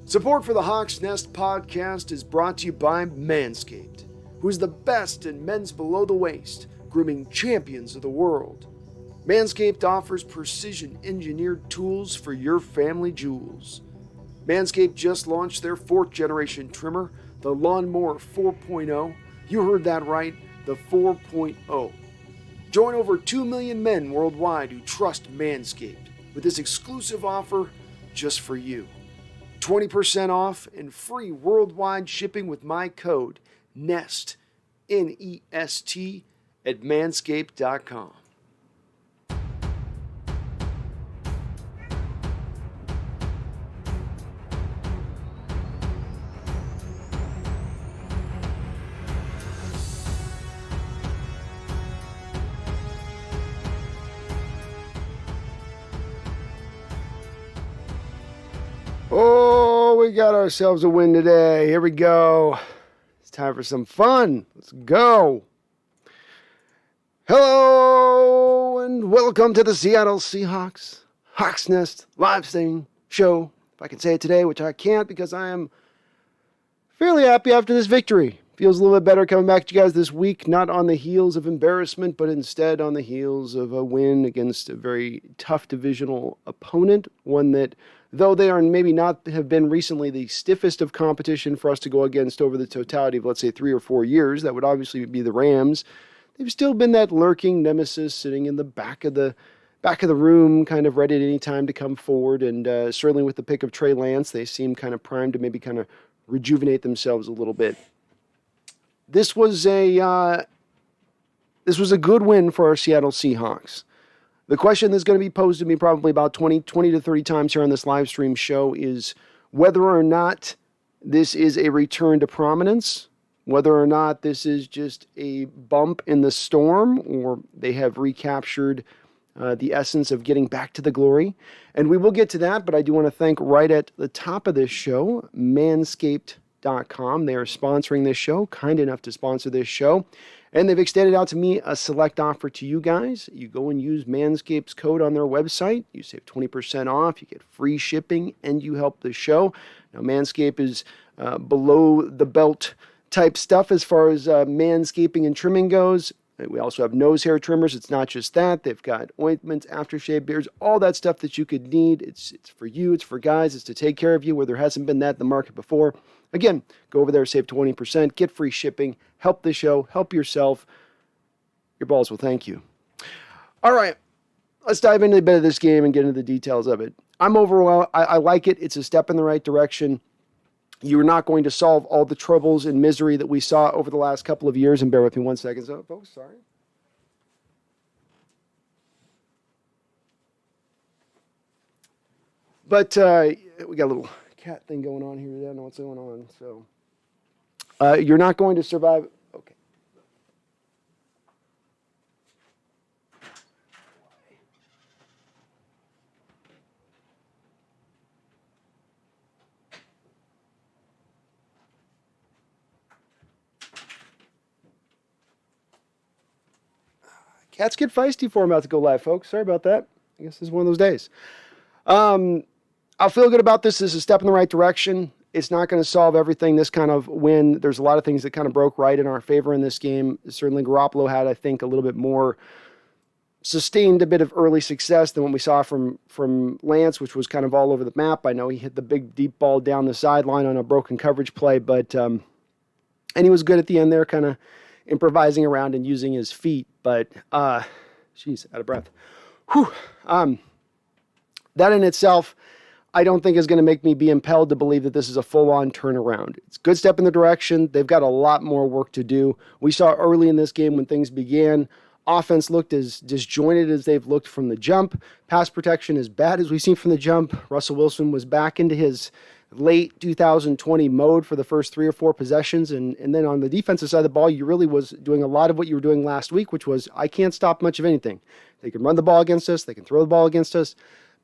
Support for the Hawks Nest podcast is brought to you by Manscaped, who is the best in men's below the waist, grooming champions of the world. Manscaped offers precision-engineered tools for your family jewels. Manscaped just launched their 4th generation trimmer, the Lawnmower 4.0. You heard that right, the 4.0. Join over 2 million men worldwide who trust Manscaped with this exclusive offer just for you. 20% off and free worldwide shipping with my code NEST, N-E-S-T, at manscaped.com. Oh, we got ourselves a win today. Here we go. It's time for some fun. Let's go. Hello, and welcome to the Seattle Seahawks Hawks Nest live stream show. If I can say it today, which I can't because I am fairly happy after this victory. Feels a little bit better coming back to you guys this week, not on the heels of embarrassment, but instead on the heels of a win against a very tough divisional opponent, one that, though they are maybe not have been recently the stiffest of competition for us to go against over the totality of, let's say, 3 or 4 years, that would obviously be the Rams. They've still been that lurking nemesis sitting in the back of the room, kind of ready at any time to come forward. And certainly with the pick of Trey Lance, they seem kind of primed to maybe kind of rejuvenate themselves a little bit. This was a good win for our Seattle Seahawks. The question that's going to be posed to me probably about 20 to 30 times here on this live stream show is whether or not this is a return to prominence, whether or not this is just a bump in the storm, or they have recaptured the essence of getting back to the glory. And we will get to that, but I do want to thank right at the top of this show, Manscaped.com. They are sponsoring this show, kind enough to sponsor this show. And they've extended out to me a select offer to you guys. You go and use Manscaped's code on their website. You save 20% off. You get free shipping, and you help the show. Now, Manscaped is below the belt type stuff as far as manscaping and trimming goes. We also have nose hair trimmers. It's not just that. They've got ointments, aftershave beards, all that stuff that you could need. It's for you. It's for guys. It's to take care of you where there hasn't been that in the market before. Again, go over there, save 20%, get free shipping, help the show, help yourself. Your balls will thank you. All right, let's dive into a bit of this game and get into the details of it. I'm overall, I like it. It's a step in the right direction. You're not going to solve all the troubles and misery that we saw over the last couple of years. And bear with me 1 second, so, folks, sorry. But we got a little cat thing going on here. I don't know what's going on. So you're not going to survive. Okay. Cats get feisty before I'm about to go live, folks. Sorry about that. I guess this is one of those days. I'll feel good about this. This is a step in the right direction. It's not going to solve everything. This kind of win, there's a lot of things that kind of broke right in our favor in this game. Certainly Garoppolo had, I think, a little bit more sustained a bit of early success than what we saw from Lance, which was kind of all over the map. I know he hit the big deep ball down the sideline on a broken coverage play, but and he was good at the end there, kind of improvising around and using his feet. But, geez, out of breath. Whew. That in itself, I don't think is going to make me be impelled to believe that this is a full-on turnaround. It's a good step in the direction. They've got a lot more work to do. We saw early in this game when things began, offense looked as disjointed as they've looked from the jump. Pass protection as bad as we've seen from the jump. Russell Wilson was back into his late 2020 mode for the first 3 or 4 possessions. And then on the defensive side of the ball, you really was doing a lot of what you were doing last week, which was, I can't stop much of anything. They can run the ball against us. They can throw the ball against us.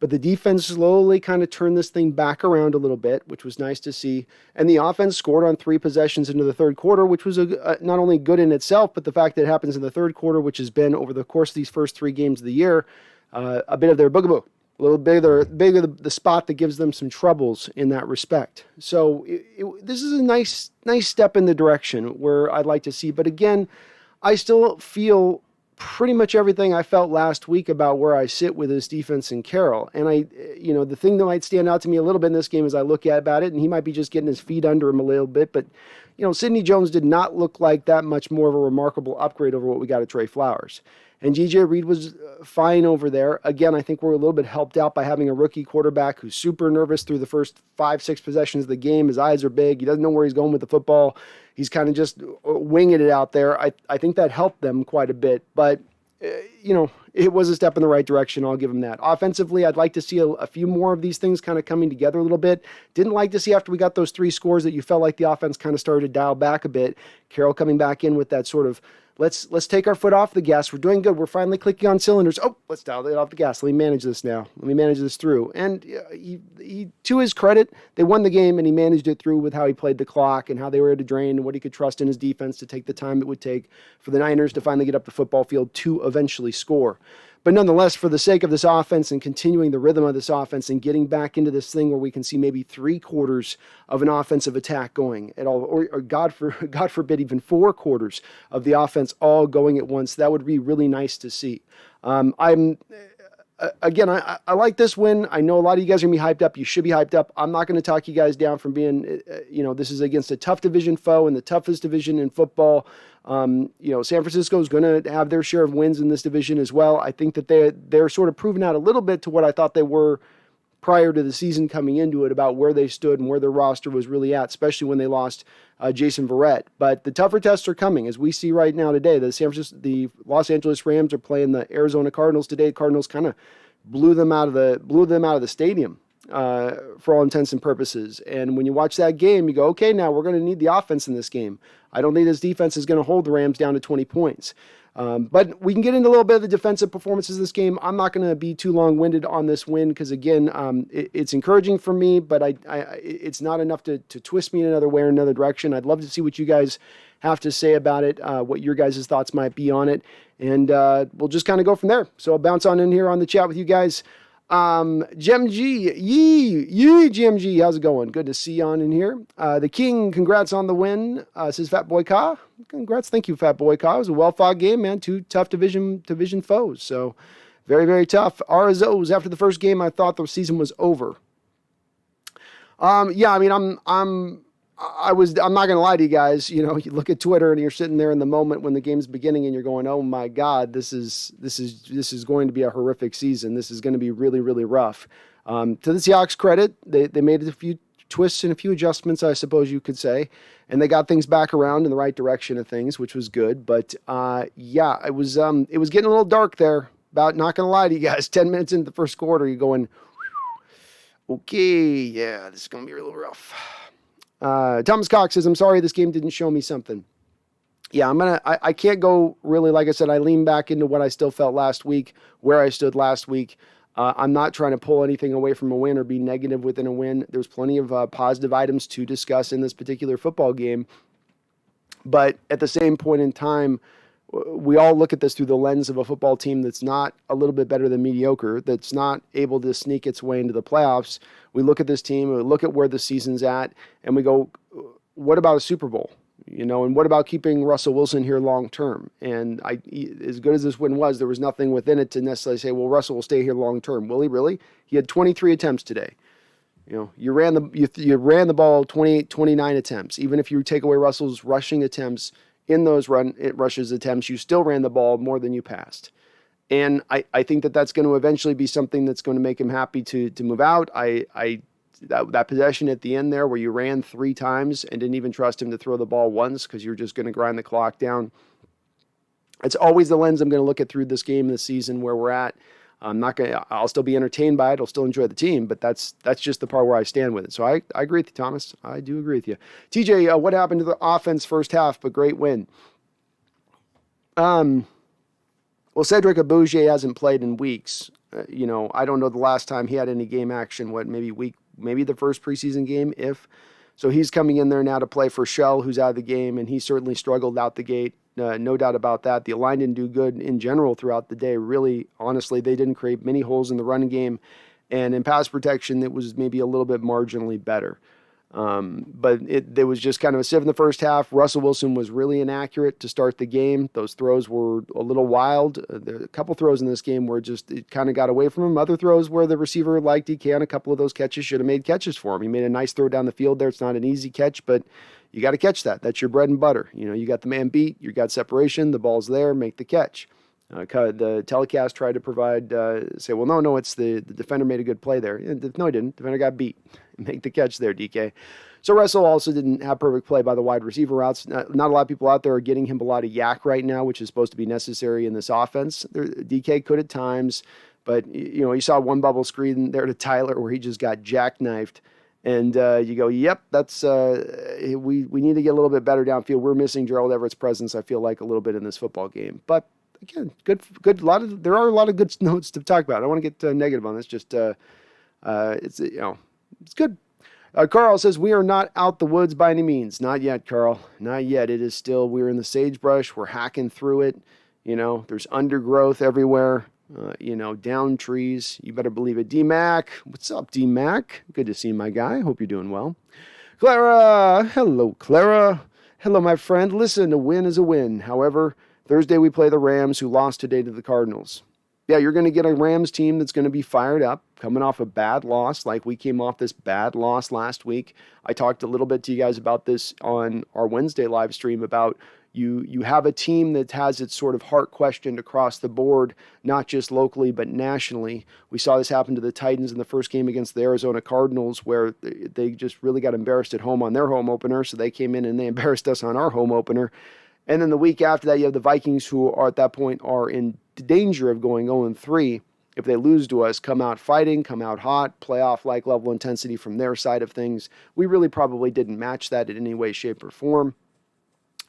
But the defense slowly kind of turned this thing back around a little bit, which was nice to see. And the offense scored on 3 possessions into the third quarter, which was not only good in itself, but the fact that it happens in the third quarter, which has been over the course of these first 3 games of the year, a bit of their boogaboo. a little bigger the spot that gives them some troubles in that respect. So this is a nice step in the direction where I'd like to see. But again, I still feel pretty much everything I felt last week about where I sit with this defense and Carroll. And the thing that might stand out to me a little bit in this game as I look about it, and he might be just getting his feet under him a little bit, but Sidney Jones did not look like that much more of a remarkable upgrade over what we got at Trey Flowers. And G.J. Reed was fine over there. Again, I think we're a little bit helped out by having a rookie quarterback who's super nervous through the first 5-6 possessions of the game. His eyes are big. He doesn't know where he's going with the football. He's kind of just winging it out there. I think that helped them quite a bit. But, it was a step in the right direction. I'll give him that. Offensively, I'd like to see a few more of these things kind of coming together a little bit. Didn't like to see after we got those 3 scores that you felt like the offense kind of started to dial back a bit. Carroll coming back in with that sort of, let's take our foot off the gas. We're doing good. We're finally clicking on cylinders. Oh, let's dial it off the gas. Let me manage this now. Let me manage this through. And he, to his credit, they won the game and he managed it through with how he played the clock and how they were able to drain and what he could trust in his defense to take the time it would take for the Niners to finally get up the football field to eventually score. But nonetheless, for the sake of this offense and continuing the rhythm of this offense and getting back into this thing where we can see maybe 3/4 of an offensive attack going at all, or God forbid, even 4 quarters of the offense all going at once, that would be really nice to see. Again, I like this win. I know a lot of you guys are going to be hyped up. You should be hyped up. I'm not going to talk you guys down from being, this is against a tough division foe and the toughest division in football. San Francisco is going to have their share of wins in this division as well. I think that they're sort of proving out a little bit to what I thought they were prior to the season coming into it about where they stood and where their roster was really at, especially when they lost Jason Verrett. But the tougher tests are coming, as we see right now today. The Los Angeles Rams are playing the Arizona Cardinals today. Cardinals kind of blew them out of the stadium for all intents and purposes. And when you watch that game, you go, okay, now we're going to need the offense in this game. I don't think this defense is going to hold the Rams down to 20 points. But we can get into a little bit of the defensive performances of this game. I'm not going to be too long-winded on this win because, again, it's encouraging for me, but it's not enough to twist me in another way or another direction. I'd love to see what you guys have to say about it, what your guys' thoughts might be on it, and we'll just kind of go from there. So I'll bounce on in here on the chat with you guys. Gem G, yee, Gem G, how's it going? Good to see you on in here. The King, congrats on the win, says Fat Boy Ka. Congrats, thank you, Fat Boy Ka. It was a well-fought game, man. 2 tough division foes, so very, very tough. RSOs, after the first game, I thought the season was over. I'm not going to lie to you guys. You look at Twitter and you're sitting there in the moment when the game's beginning and you're going, oh my God, this is going to be a horrific season. This is going to be really, really rough. To the Seahawks credit, they made a few twists and a few adjustments, I suppose you could say, and they got things back around in the right direction of things, which was good. But it was getting a little dark there. About, not going to lie to you guys, 10 minutes into the first quarter, you're going, okay, yeah, this is going to be a little rough. Thomas Cox says, I'm sorry this game didn't show me something. Yeah, I can't go really, like I said, I lean back into what I still felt last week, where I stood last week. I'm not trying to pull anything away from a win or be negative within a win. There's plenty of positive items to discuss in this particular football game. But at the same point in time, we all look at this through the lens of a football team that's not a little bit better than mediocre, that's not able to sneak its way into the playoffs. We look at this team, we look at where the season's at, and we go, what about a Super Bowl? And what about keeping Russell Wilson here long term? And as good as this win was, there was nothing within it to necessarily say, well, Russell will stay here long term. Will he really? He had 23 attempts today. You ran the ball 28, 29 attempts. Even if you take away Russell's rushing attempts, in those rushes attempts, you still ran the ball more than you passed. And I think that's going to eventually be something that's going to make him happy to move out. That possession at the end there where you ran 3 times and didn't even trust him to throw the ball once because you're just going to grind the clock down. It's always the lens I'm going to look at through this game, this season, where we're at. I'll still be entertained by it. I'll still enjoy the team, but that's just the part where I stand with it. So I agree with you, Thomas. I do agree with you. TJ, what happened to the offense first half, but great win? Well, Cedric Abuja hasn't played in weeks. I don't know the last time he had any game action. Maybe the first preseason game, if. So he's coming in there now to play for Shell, who's out of the game, and he certainly struggled out the gate. no doubt about that. The line didn't do good in general throughout the day. Really, honestly, they didn't create many holes in the running game. And in pass protection, it was maybe a little bit marginally better. But there was just kind of a sieve in the first half. Russell Wilson was really inaccurate to start the game. Those throws were a little wild. There were a couple throws in this game where it kind of got away from him. Other throws where the receiver, like DK, on a couple of those catches should have made catches for him. He made a nice throw down the field there. It's not an easy catch, but you got to catch that. That's your bread and butter. You got the man beat, you got separation, the ball's there, make the catch. The telecast tried to provide, say, well, no, it's the defender made a good play there. No, he didn't. Defender got beat. Make the catch there, DK. So Russell also didn't have perfect play by the wide receiver routes. Not a lot of people out there are getting him a lot of yak right now, which is supposed to be necessary in this offense. DK could at times, but you saw one bubble screen there to Tyler where he just got jackknifed. And you go, yep, that's we need to get a little bit better downfield. We're missing Gerald Everett's presence, I feel like, a little bit in this football game. But again, good. There are a lot of good notes to talk about. I don't want to get negative on this. Just it's good. Carl says, we are not out the woods by any means. Not yet, Carl. Not yet. It is still, we're in the sagebrush. We're hacking through it. There's undergrowth everywhere. Down trees. You better believe it. D-Mac. What's up, D-Mac? Good to see you, my guy. Hope you're doing well. Clara. Hello, Clara. Hello, my friend. Listen, a win is a win. However, Thursday we play the Rams, who lost today to the Cardinals. Yeah, you're going to get a Rams team that's going to be fired up, coming off a bad loss, like we came off this bad loss last week. I talked a little bit to you guys about this on our Wednesday live stream about you have a team that has its sort of heart questioned across the board, not just locally, but nationally. We saw this happen to the Titans in the first game against the Arizona Cardinals, where they just really got embarrassed at home on their home opener, so they came in and they embarrassed us on our home opener. And then the week after that, you have the Vikings, who are at that point are in danger of going 0-3. If they lose to us, come out fighting, come out hot, playoff-like level intensity from their side of things. We really probably didn't match that in any way, shape, or form.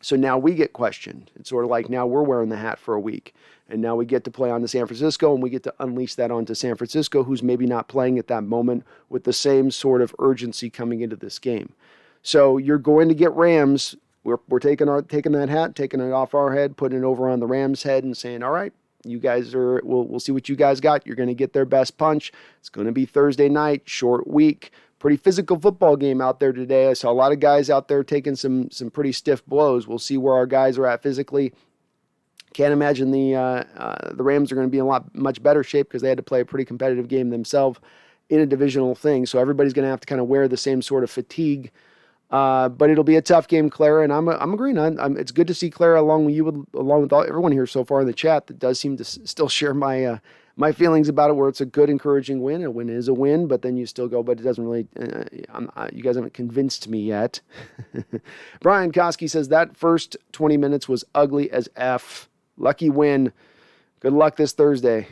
So now we get questioned. It's sort of like now we're wearing the hat for a week. And now we get to play on to San Francisco, and we get to unleash that onto San Francisco, who's maybe not playing at that moment with the same sort of urgency coming into this game. So you're going to get Rams. We're taking that hat, taking it off our head, putting it over on the Rams' head and saying, all right, you guys we'll see what you guys got. You're going to get their best punch. It's going to be Thursday night, short week. Pretty physical football game out there today. I saw a lot of guys out there taking some pretty stiff blows. We'll see where our guys are at physically. Can't imagine the Rams are going to be in much better shape because they had to play a pretty competitive game themselves in a divisional thing. So everybody's going to have to kind of wear the same sort of fatigue. But it'll be a tough game, Clara, and I'm agreeing. It's good to see Clara along with everyone here so far in the chat that does seem to still share my feelings about it, where it's a good, encouraging win. A win is a win, but then you still go, but it doesn't really, you guys haven't convinced me yet. Brian Koski says that first 20 minutes was ugly as F. Lucky win. Good luck this Thursday.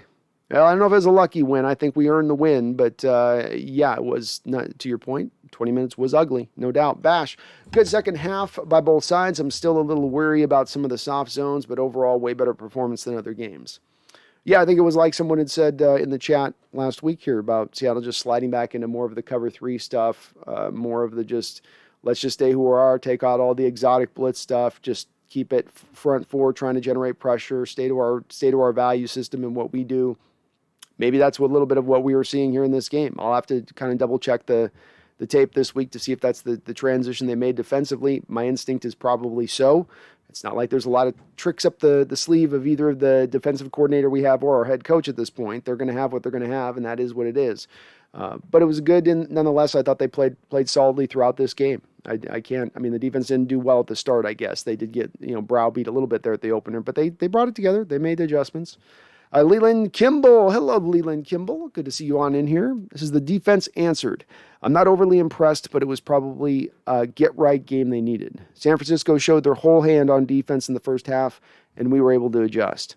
Well, I don't know if it was a lucky win. I think we earned the win, but yeah, it was not, to your point. 20 minutes was ugly, no doubt. Bash, good second half by both sides. I'm still a little worried about some of the soft zones, but overall, way better performance than other games. Yeah, I think it was like someone had said in the chat last week here about Seattle just sliding back into more of the cover 3 stuff, more of the let's just stay who we are, take out all the exotic blitz stuff, just keep it front 4, trying to generate pressure, stay to our value system and what we do. Maybe that's a little bit of what we were seeing here in this game. I'll have to kind of double check the tape this week to see if that's the transition they made defensively. My instinct is probably so. It's not like there's a lot of tricks up the sleeve of either of the defensive coordinator we have or our head coach at this point. They're going to have what they're going to have, and that is what it is. But it was good, and nonetheless, I thought they played solidly throughout this game. The defense didn't do well at the start, I guess. They did get browbeat a little bit there at the opener, but they brought it together. They made the adjustments. Leland Kimball. Hello, Leland Kimball. Good to see you on in here. This is the defense answered. I'm not overly impressed, but it was probably a get-right game they needed. San Francisco showed their whole hand on defense in the first half, and we were able to adjust.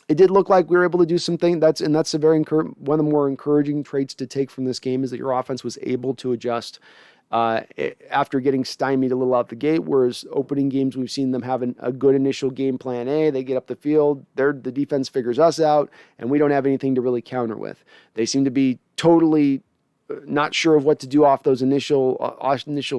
It did look like we were able to do something. That's a very one of the more encouraging traits to take from this game is that your offense was able to adjust after getting stymied a little out the gate, whereas opening games we've seen them having a good initial game plan A. They get up the field, the defense figures us out, and we don't have anything to really counter with. They seem to be totally not sure of what to do off those initial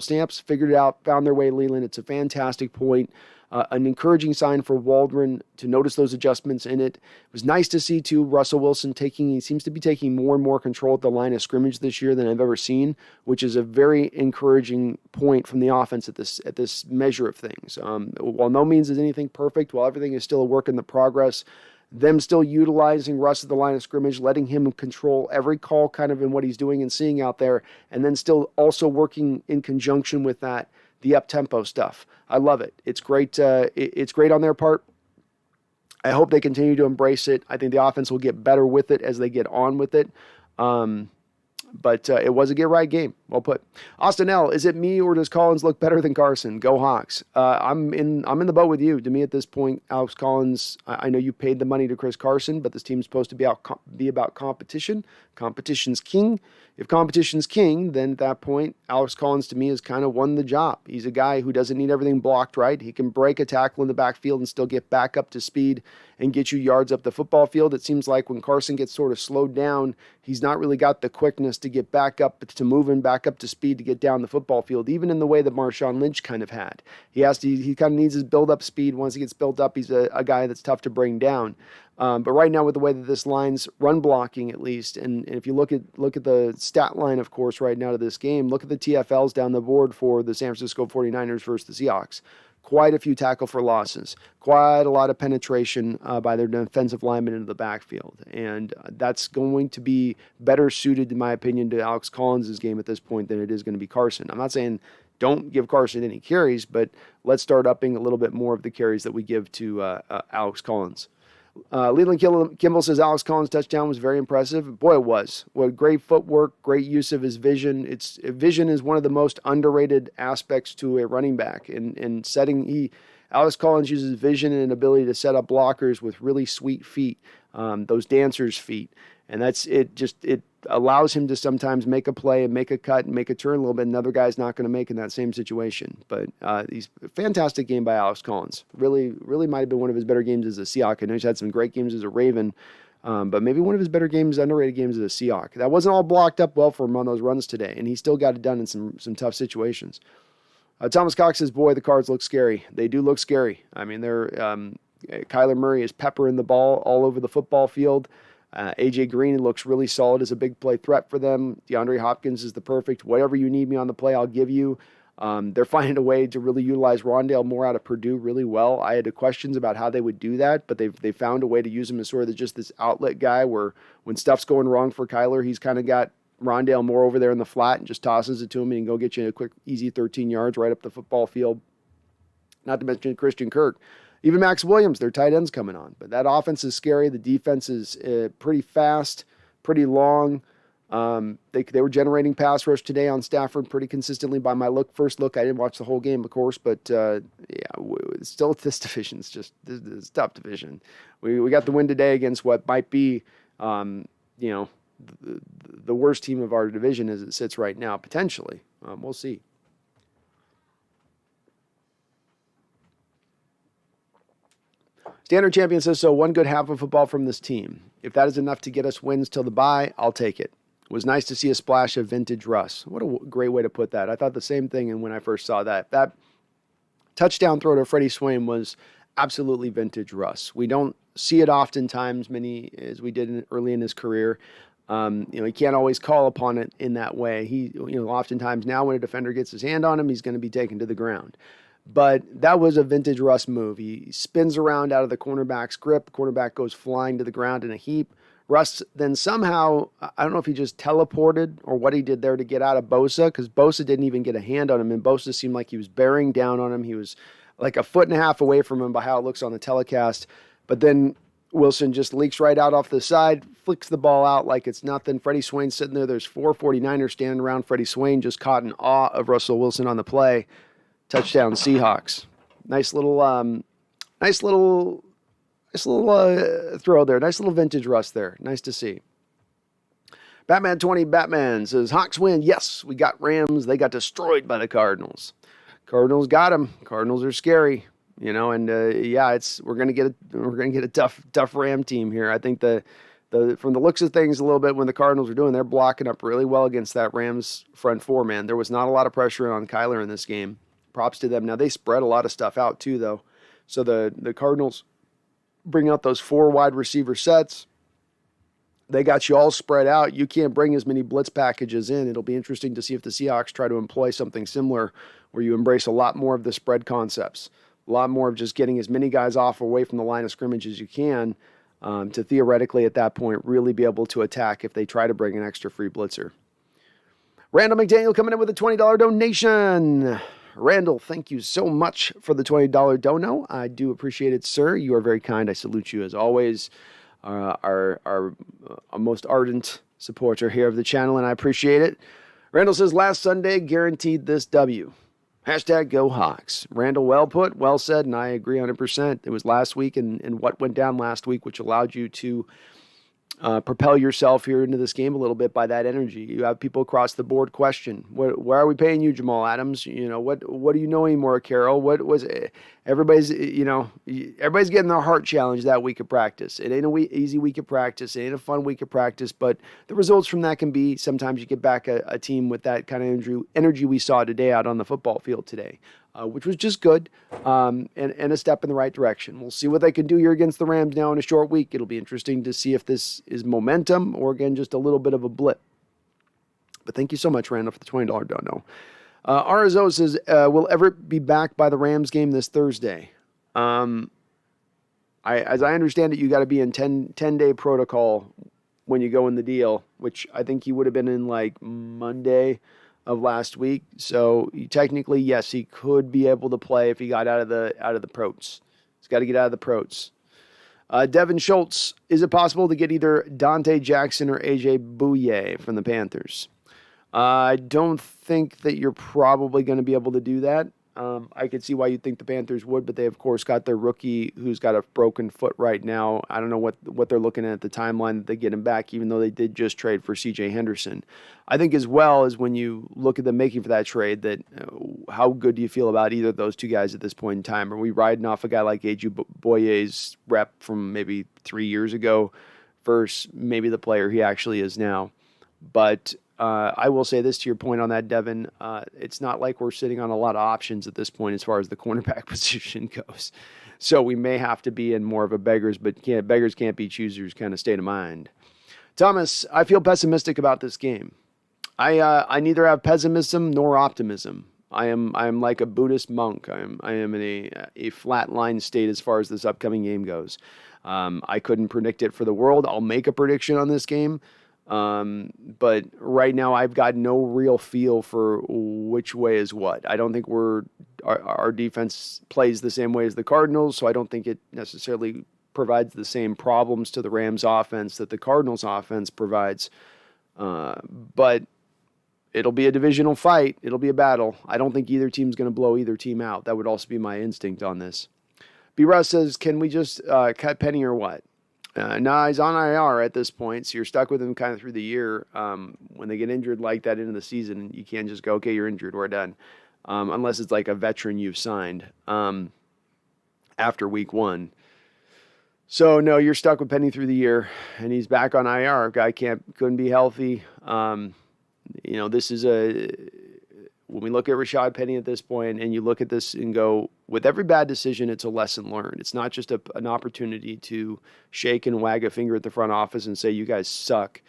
snaps, figured it out, found their way, Leland. It's a fantastic point. An encouraging sign for Waldron to notice those adjustments in it. It was nice to see, too, Russell Wilson he seems to be taking more and more control at the line of scrimmage this year than I've ever seen, which is a very encouraging point from the offense at this measure of things. While no means is anything perfect, while everything is still a work in the progress, them still utilizing Russ at the line of scrimmage, letting him control every call kind of in what he's doing and seeing out there, and then still also working in conjunction with that, the up-tempo stuff. I love it. It's great. It's great on their part. I hope they continue to embrace it. I think the offense will get better with it as they get on with it. But it was a get-right game. Well put. Austin L., is it me or does Collins look better than Carson? Go Hawks. I'm in the boat with you. To me at this point, Alex Collins, I know you paid the money to Chris Carson, but this team's supposed to be about competition. Competition's king. If competition's king, then at that point, Alex Collins to me has kind of won the job. He's a guy who doesn't need everything blocked right. He can break a tackle in the backfield and still get back up to speed and get you yards up the football field. It seems like when Carson gets sort of slowed down, he's not really got the quickness to get back up, to move him back up to speed to get down the football field, even in the way that Marshawn Lynch kind of had. He kind of needs his build-up speed. Once he gets built up, he's a guy that's tough to bring down. But right now, with the way that this line's run blocking, at least, and if you look at the stat line, of course, right now to this game, look at the TFLs down the board for the San Francisco 49ers versus the Seahawks. Quite a few tackle for losses, quite a lot of penetration by their defensive linemen into the backfield. And that's going to be better suited, in my opinion, to Alex Collins' game at this point than it is going to be Carson. I'm not saying don't give Carson any carries, but let's start upping a little bit more of the carries that we give to Alex Collins. Leland Kimball says Alex Collins' touchdown was very impressive. Boy, it was. What great footwork, great use of his vision. Vision is one of the most underrated aspects to a running back. In setting, Alex Collins uses vision and an ability to set up blockers with really sweet feet, those dancers' feet. And that's it. It allows him to sometimes make a play and make a cut and make a turn a little bit. Another guy's not going to make in that same situation. But he's a fantastic game by Alex Collins. Really, really might have been one of his better games as a Seahawk. I know he's had some great games as a Raven, but maybe one of his better games, underrated games as a Seahawk. That wasn't all blocked up well for him on those runs today, and he still got it done in some tough situations. Thomas Cox says, boy, the Cards look scary. They do look scary. I mean, Kyler Murray is peppering the ball all over the football field. A.J. Green looks really solid as a big play threat for them. DeAndre Hopkins is the perfect, whatever you need me on the play, I'll give you. They're finding a way to really utilize Rondale Moore out of Purdue really well. I had questions about how they would do that, but they found a way to use him as sort of just this outlet guy where when stuff's going wrong for Kyler, he's kind of got Rondale Moore over there in the flat and just tosses it to him and he can go get you a quick, easy 13 yards right up the football field. Not to mention Christian Kirk. Even Max Williams, their tight end's coming on. But that offense is scary. The defense is pretty fast, pretty long. They were generating pass rush today on Stafford pretty consistently by my first look. I didn't watch the whole game, of course, but still this division is just it's a tough division. We got the win today against what might be, the worst team of our division as it sits right now, potentially. We'll see. Standard Champion says, so one good half of football from this team. If that is enough to get us wins till the bye, I'll take it. It was nice to see a splash of vintage Russ. What a great way to put that. I thought the same thing and when I first saw that. That touchdown throw to Freddie Swain was absolutely vintage Russ. We don't see it oftentimes, many as we did early in his career. He can't always call upon it in that way. Oftentimes now when a defender gets his hand on him, he's going to be taken to the ground. But that was a vintage Russ move. He spins around out of the cornerback's grip. The cornerback goes flying to the ground in a heap. Russ then somehow, I don't know if he just teleported or what he did there to get out of Bosa, because Bosa didn't even get a hand on him, and Bosa seemed like he was bearing down on him. He was like a foot and a half away from him by how it looks on the telecast. But then Wilson just leaks right out off the side, flicks the ball out like it's nothing. Freddie Swain sitting there. There's 4 49ers standing around. Freddie Swain just caught in awe of Russell Wilson on the play. Touchdown Seahawks. Nice little throw there. Nice little vintage Russ there. Nice to see. Batman 20 Batman says, Hawks win. Yes, we got Rams. They got destroyed by the Cardinals. Cardinals got them. Cardinals are scary, and we're gonna get a tough Ram team here. I think from the looks of things a little bit when the Cardinals are doing, they're blocking up really well against that Rams front four, man. There was not a lot of pressure on Kyler in this game. Props to them. Now, they spread a lot of stuff out, too, though. So the Cardinals bring out those 4 wide receiver sets. They got you all spread out. You can't bring as many blitz packages in. It'll be interesting to see if the Seahawks try to employ something similar where you embrace a lot more of the spread concepts, a lot more of just getting as many guys off away from the line of scrimmage as you can to theoretically at that point really be able to attack if they try to bring an extra free blitzer. Randall McDaniel coming in with a $20 donation. Randall, thank you so much for the $20 dono. I do appreciate it, sir. You are very kind. I salute you as always. Our most ardent supporter here of the channel, and I appreciate it. Randall says, last Sunday guaranteed this W. Hashtag Go Hawks. Randall, well put, well said, and I agree 100%. It was last week and what went down last week, which allowed you to propel yourself here into this game a little bit by that energy. You have people across the board question, where are we paying you, Jamal Adams? What do you know anymore, Carol? What was it? Everybody's getting their heart challenged that week of practice. It ain't an easy week of practice. It ain't a fun week of practice, but the results from that can be sometimes you get back a team with that kind of energy we saw today out on the football field today. Which was just good and a step in the right direction. We'll see what they can do here against the Rams now in a short week. It'll be interesting to see if this is momentum or, again, just a little bit of a blip. But thank you so much, Randall, for the $20 dono. RSO says, will Everett be back by the Rams game this Thursday? As I understand it, you got to be in 10-day protocol when you go in the deal, which I think he would have been in like Monday of last week. So technically, yes, he could be able to play if he got out of the protes. He's got to get out of the protes. Devin Schultz, is it possible to get either Dante Jackson or AJ Bouye from the Panthers? I don't think that you're probably going to be able to do that. I could see why you'd think the Panthers would, but they, of course, got their rookie who's got a broken foot right now. I don't know what they're looking at the timeline that they get him back, even though they did just trade for C.J. Henderson. I think as well as when you look at them making for that trade, that how good do you feel about either of those two guys at this point in time? Are we riding off a guy like A.J. Boye's rep from maybe 3 years ago versus maybe the player he actually is now? But I will say this to your point on that, Devin. It's not like we're sitting on a lot of options at this point as far as the cornerback position goes. So we may have to be in more of a beggars can't be choosers kind of state of mind. Thomas, I feel pessimistic about this game. I neither have pessimism nor optimism. I am like a Buddhist monk. I am in a flatline state as far as this upcoming game goes. I couldn't predict it for the world. I'll make a prediction on this game. But right now I've got no real feel for which way is what. I don't think our defense plays the same way as the Cardinals, so I don't think it necessarily provides the same problems to the Rams offense that the Cardinals offense provides. But it'll be a divisional fight. It'll be a battle. I don't think either team's going to blow either team out. That would also be my instinct on this. B. Russ says, can we just cut Penny or what? No, he's on IR at this point, so you're stuck with him kind of through the year. When they get injured like that into the season, you can't just go, okay, you're injured, we're done. Unless it's like a veteran you've signed after week 1. So, no, you're stuck with Penny through the year, and he's back on IR. Guy couldn't be healthy. This is when we look at Rashad Penny at this point, and you look at this and go, with every bad decision, it's a lesson learned. It's not just an opportunity to shake and wag a finger at the front office and say, you guys suck.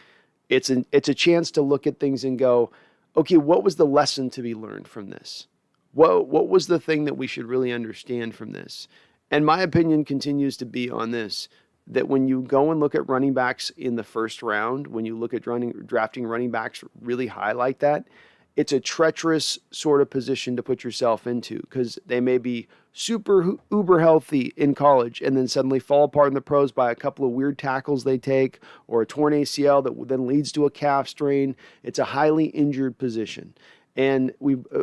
It's a chance to look at things and go, okay, what was the lesson to be learned from this? What was the thing that we should really understand from this? And my opinion continues to be on this, that when you go and look at running backs in the first round, when you look at drafting running backs really high like that, it's a treacherous sort of position to put yourself into because they may be super uber healthy in college and then suddenly fall apart in the pros by a couple of weird tackles they take or a torn ACL that then leads to a calf strain. It's a highly injured position. And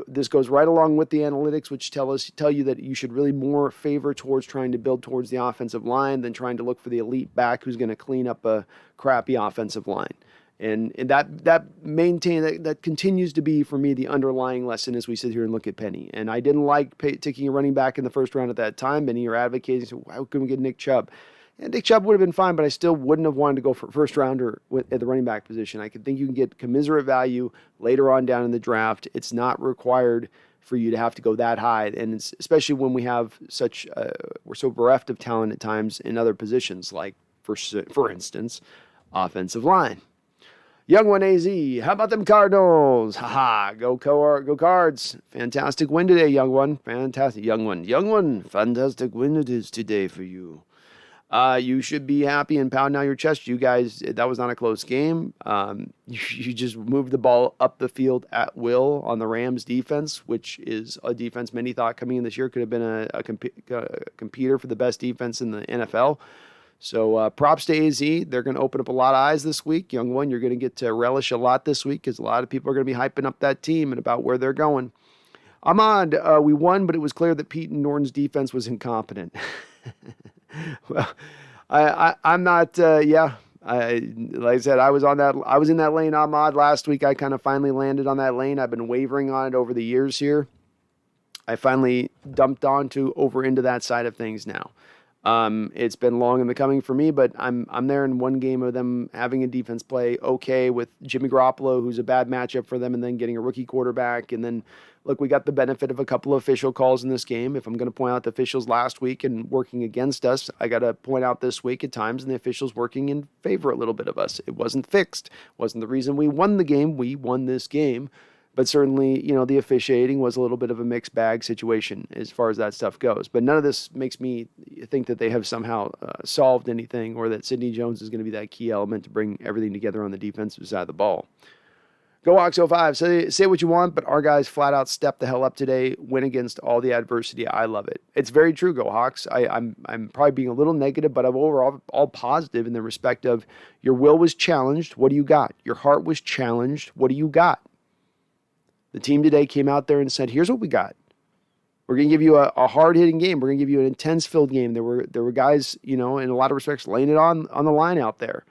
this goes right along with the analytics, which tell you that you should really more favor towards trying to build towards the offensive line than trying to look for the elite back who's going to clean up a crappy offensive line. And that continues to be, for me, the underlying lesson as we sit here and look at Penny. And I didn't like taking a running back in the first round at that time. Many are advocating, so why couldn't we get Nick Chubb? And Nick Chubb would have been fine, but I still wouldn't have wanted to go for first rounder at the running back position. I could think you can get commiserate value later on down in the draft. It's not required for you to have to go that high. And it's, especially when we have such, we're so bereft of talent at times in other positions, like, for instance, offensive line. Young one AZ, how about them Cardinals? Haha, go Cards. Fantastic win today, young one. Fantastic, young one. Fantastic win it is today for you. You should be happy and pounding out your chest. You guys, that was not a close game. You just moved the ball up the field at will on the Rams defense, which is a defense many thought coming in this year could have been a competitor for the best defense in the NFL. So props to AZ. They're going to open up a lot of eyes this week. Young one, you're going to get to relish a lot this week because a lot of people are going to be hyping up that team and about where they're going. Ahmad, we won, but it was clear that Pete and Norton's defense was incompetent. Well, I'm not, like I said, I was in that lane, Ahmad, last week. I kind of finally landed on that lane. I've been wavering on it over the years here. I finally dumped over into that side of things now. It's been long in the coming for me, but I'm there in one game of them having a defense play okay with Jimmy Garoppolo, who's a bad matchup for them, and then getting a rookie quarterback. And then, look, we got the benefit of a couple of official calls in this game. If I'm going to point out the officials last week and working against us, I got to point out this week at times, and the officials working in favor a little bit of us. It wasn't fixed. It wasn't the reason we won the game. We won this game. But certainly, the officiating was a little bit of a mixed bag situation as far as that stuff goes. But none of this makes me think that they have somehow solved anything or that Sidney Jones is going to be that key element to bring everything together on the defensive side of the ball. Go Hawks 05. Say what you want, but our guys flat out stepped the hell up today, win against all the adversity. I love it. It's very true, Go Hawks. I'm probably being a little negative, but I'm overall all positive in the respect of your will was challenged. What do you got? Your heart was challenged. What do you got? The team today came out there and said, here's what we got. We're going to give you a hard-hitting game. We're going to give you an intense-filled game. There were guys, in a lot of respects, laying it on the line out there.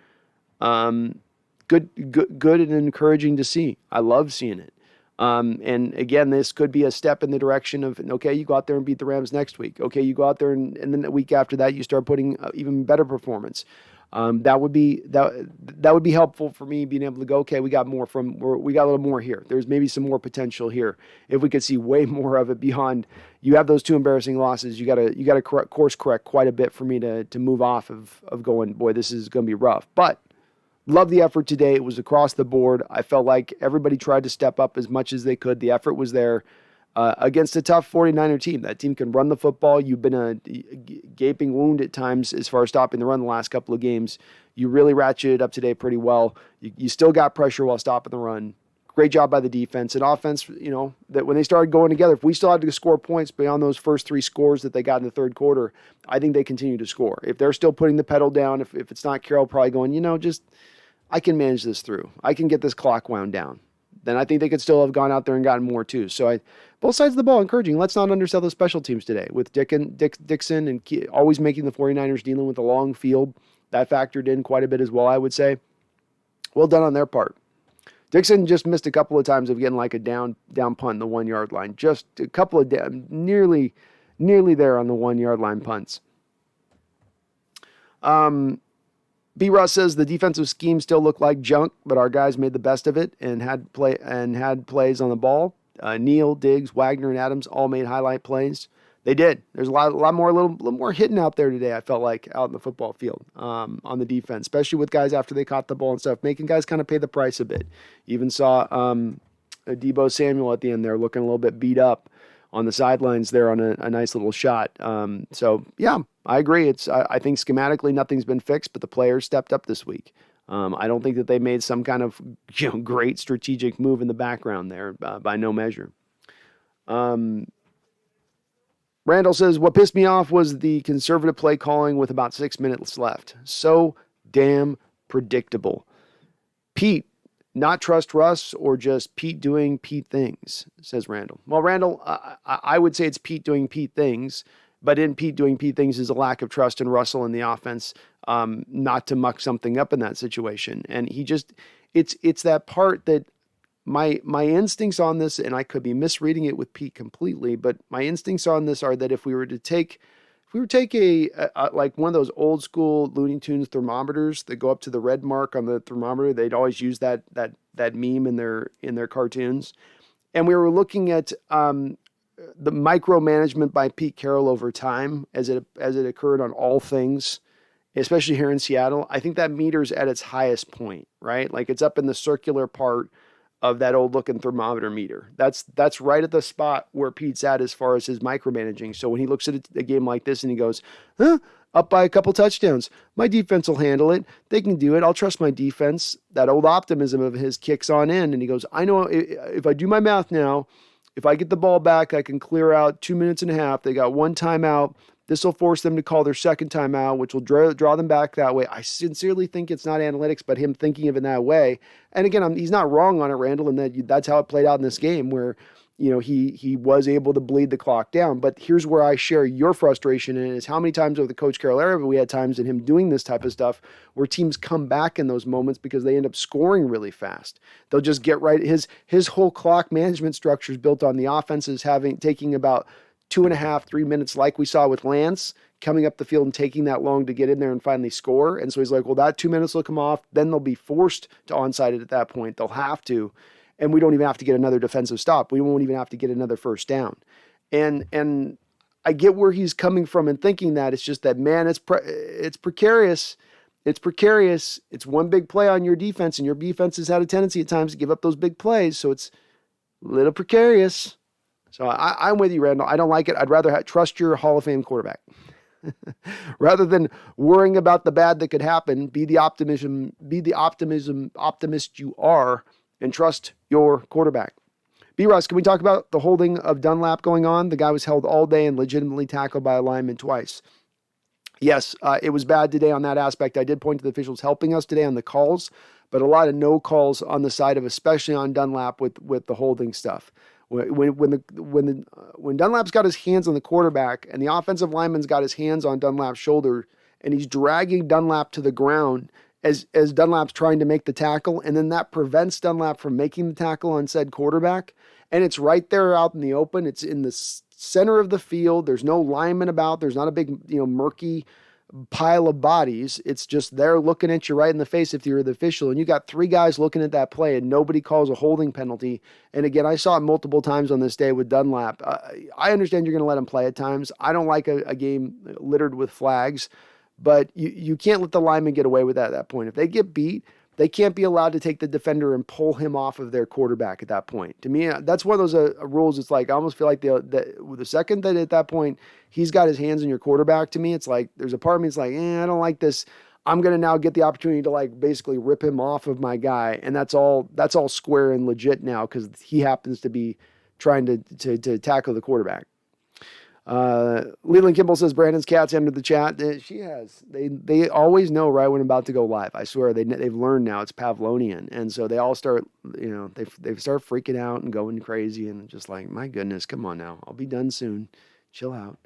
Good and encouraging to see. I love seeing it. And again, this could be a step in the direction of, okay, you go out there and beat the Rams next week. Okay, you go out there and then the week after that, you start putting even better performance. That would be helpful for me being able to go, okay, we got a little more here. There's maybe some more potential here. If we could see way more of it beyond, you have those two embarrassing losses, you got to course correct quite a bit for me to move off of going, boy, this is going to be rough. But love the effort today. It was across the board. I felt like everybody tried to step up as much as they could. The effort was there. Against a tough 49er team. That team can run the football. You've been a gaping wound at times as far as stopping the run the last couple of games. You really ratcheted up today pretty well. You still got pressure while stopping the run. Great job by the defense. And offense, that when they started going together, if we still had to score points beyond those first three scores that they got in the third quarter, I think they continue to score. If they're still putting the pedal down, if it's not Carroll probably going, I can manage this through. I can get this clock wound down. Then I think they could still have gone out there and gotten more too. So both sides of the ball encouraging. Let's not undersell the special teams today with Dixon and always making the 49ers dealing with a long field. That factored in quite a bit as well, I would say. Well done on their part. Dixon just missed a couple of times of getting like a down punt on the 1 yard line. Just a couple of nearly there on the 1 yard line punts. B. Ross says the defensive scheme still looked like junk, but our guys made the best of it and had plays on the ball. Neal, Diggs, Wagner, and Adams all made highlight plays. They did. There's a little more hitting out there today. I felt like out in the football field on the defense, especially with guys after they caught the ball and stuff, making guys kind of pay the price a bit. Even saw Deebo Samuel at the end there looking a little bit beat up on the sidelines there on a nice little shot. So yeah, I agree. I think schematically nothing's been fixed, but the players stepped up this week. I don't think that they made some kind of great strategic move in the background there by no measure. Randall says, what pissed me off was the conservative play calling with about 6 minutes left. So damn predictable. Pete, not trust Russ or just Pete doing Pete things, says Randall. Well, Randall, I would say it's Pete doing Pete things, but in Pete doing Pete things is a lack of trust in Russell in the offense, not to muck something up in that situation. And it's that part that my instincts on this, and I could be misreading it with Pete completely, but my instincts on this are that if we were to take a like one of those old school Looney Tunes thermometers that go up to the red mark on the thermometer, they'd always use that meme in their cartoons. And we were looking at the micromanagement by Pete Carroll over time, as it occurred on all things, especially here in Seattle, I think that meter's at its highest point, right? Like it's up in the circular part of that old looking thermometer meter. That's right at the spot where Pete's at as far as his micromanaging. So when he looks at a game like this and he goes, up by a couple touchdowns, my defense will handle it. They can do it. I'll trust my defense. That old optimism of his kicks on in. And he goes, I know if I do my math now, if I get the ball back, I can clear out 2 minutes and a half. They got one timeout. This will force them to call their second timeout, which will draw them back that way. I sincerely think it's not analytics, but him thinking of it that way. And again, he's not wrong on it, Randall, and that's how it played out in this game where, he was able to bleed the clock down. But here's where I share your frustration in is how many times over the Coach Carroll era we had times in him doing this type of stuff where teams come back in those moments because they end up scoring really fast. They'll just get right. His whole clock management structure is built on the offenses taking about 2.5, 3 minutes like we saw with Lance, coming up the field and taking that long to get in there and finally score. And so he's like, well, that 2 minutes will come off. Then they'll be forced to onside it at that point. They'll have to. And we don't even have to get another defensive stop. We won't even have to get another first down. And I get where he's coming from and thinking that. It's just that, man, it's precarious. It's precarious. It's one big play on your defense, and your defense has had a tendency at times to give up those big plays. So it's a little precarious. So I'm with you, Randall. I don't like it. I'd rather trust your Hall of Fame quarterback. Rather than worrying about the bad that could happen, be the optimist you are, and trust your quarterback. B-Russ, can we talk about the holding of Dunlap going on? The guy was held all day and legitimately tackled by a lineman twice. Yes, it was bad today on that aspect. I did point to the officials helping us today on the calls, but a lot of no calls on the side of, especially on Dunlap with the holding stuff. When Dunlap's got his hands on the quarterback and the offensive lineman's got his hands on Dunlap's shoulder and he's dragging Dunlap to the ground as Dunlap's trying to make the tackle, and then that prevents Dunlap from making the tackle on said quarterback, and it's right there out in the open. It's in the center of the field. There's no lineman about. There's not a big, murky pile of bodies. It's just there looking at you right in the face if you're the official, and you got three guys looking at that play, and nobody calls a holding penalty. And again, I saw it multiple times on this day with Dunlap. I understand you're going to let him play at times. I don't like a game littered with flags. But you can't let the lineman get away with that at that point. If they get beat, they can't be allowed to take the defender and pull him off of their quarterback at that point. To me, that's one of those rules. It's like I almost feel like the second that at that point he's got his hands on your quarterback, to me, it's like there's a part of me that's like, I don't like this. I'm going to now get the opportunity to like basically rip him off of my guy. And that's all square and legit now because he happens to be trying to tackle the quarterback. Leland Kimball says Brandon's cat's entered the chat. She has. They always know right when I'm about to go live. I swear they've learned now it's Pavlovian, and so they all start they start freaking out and going crazy and just like, my goodness, come on now, I'll be done soon, chill out.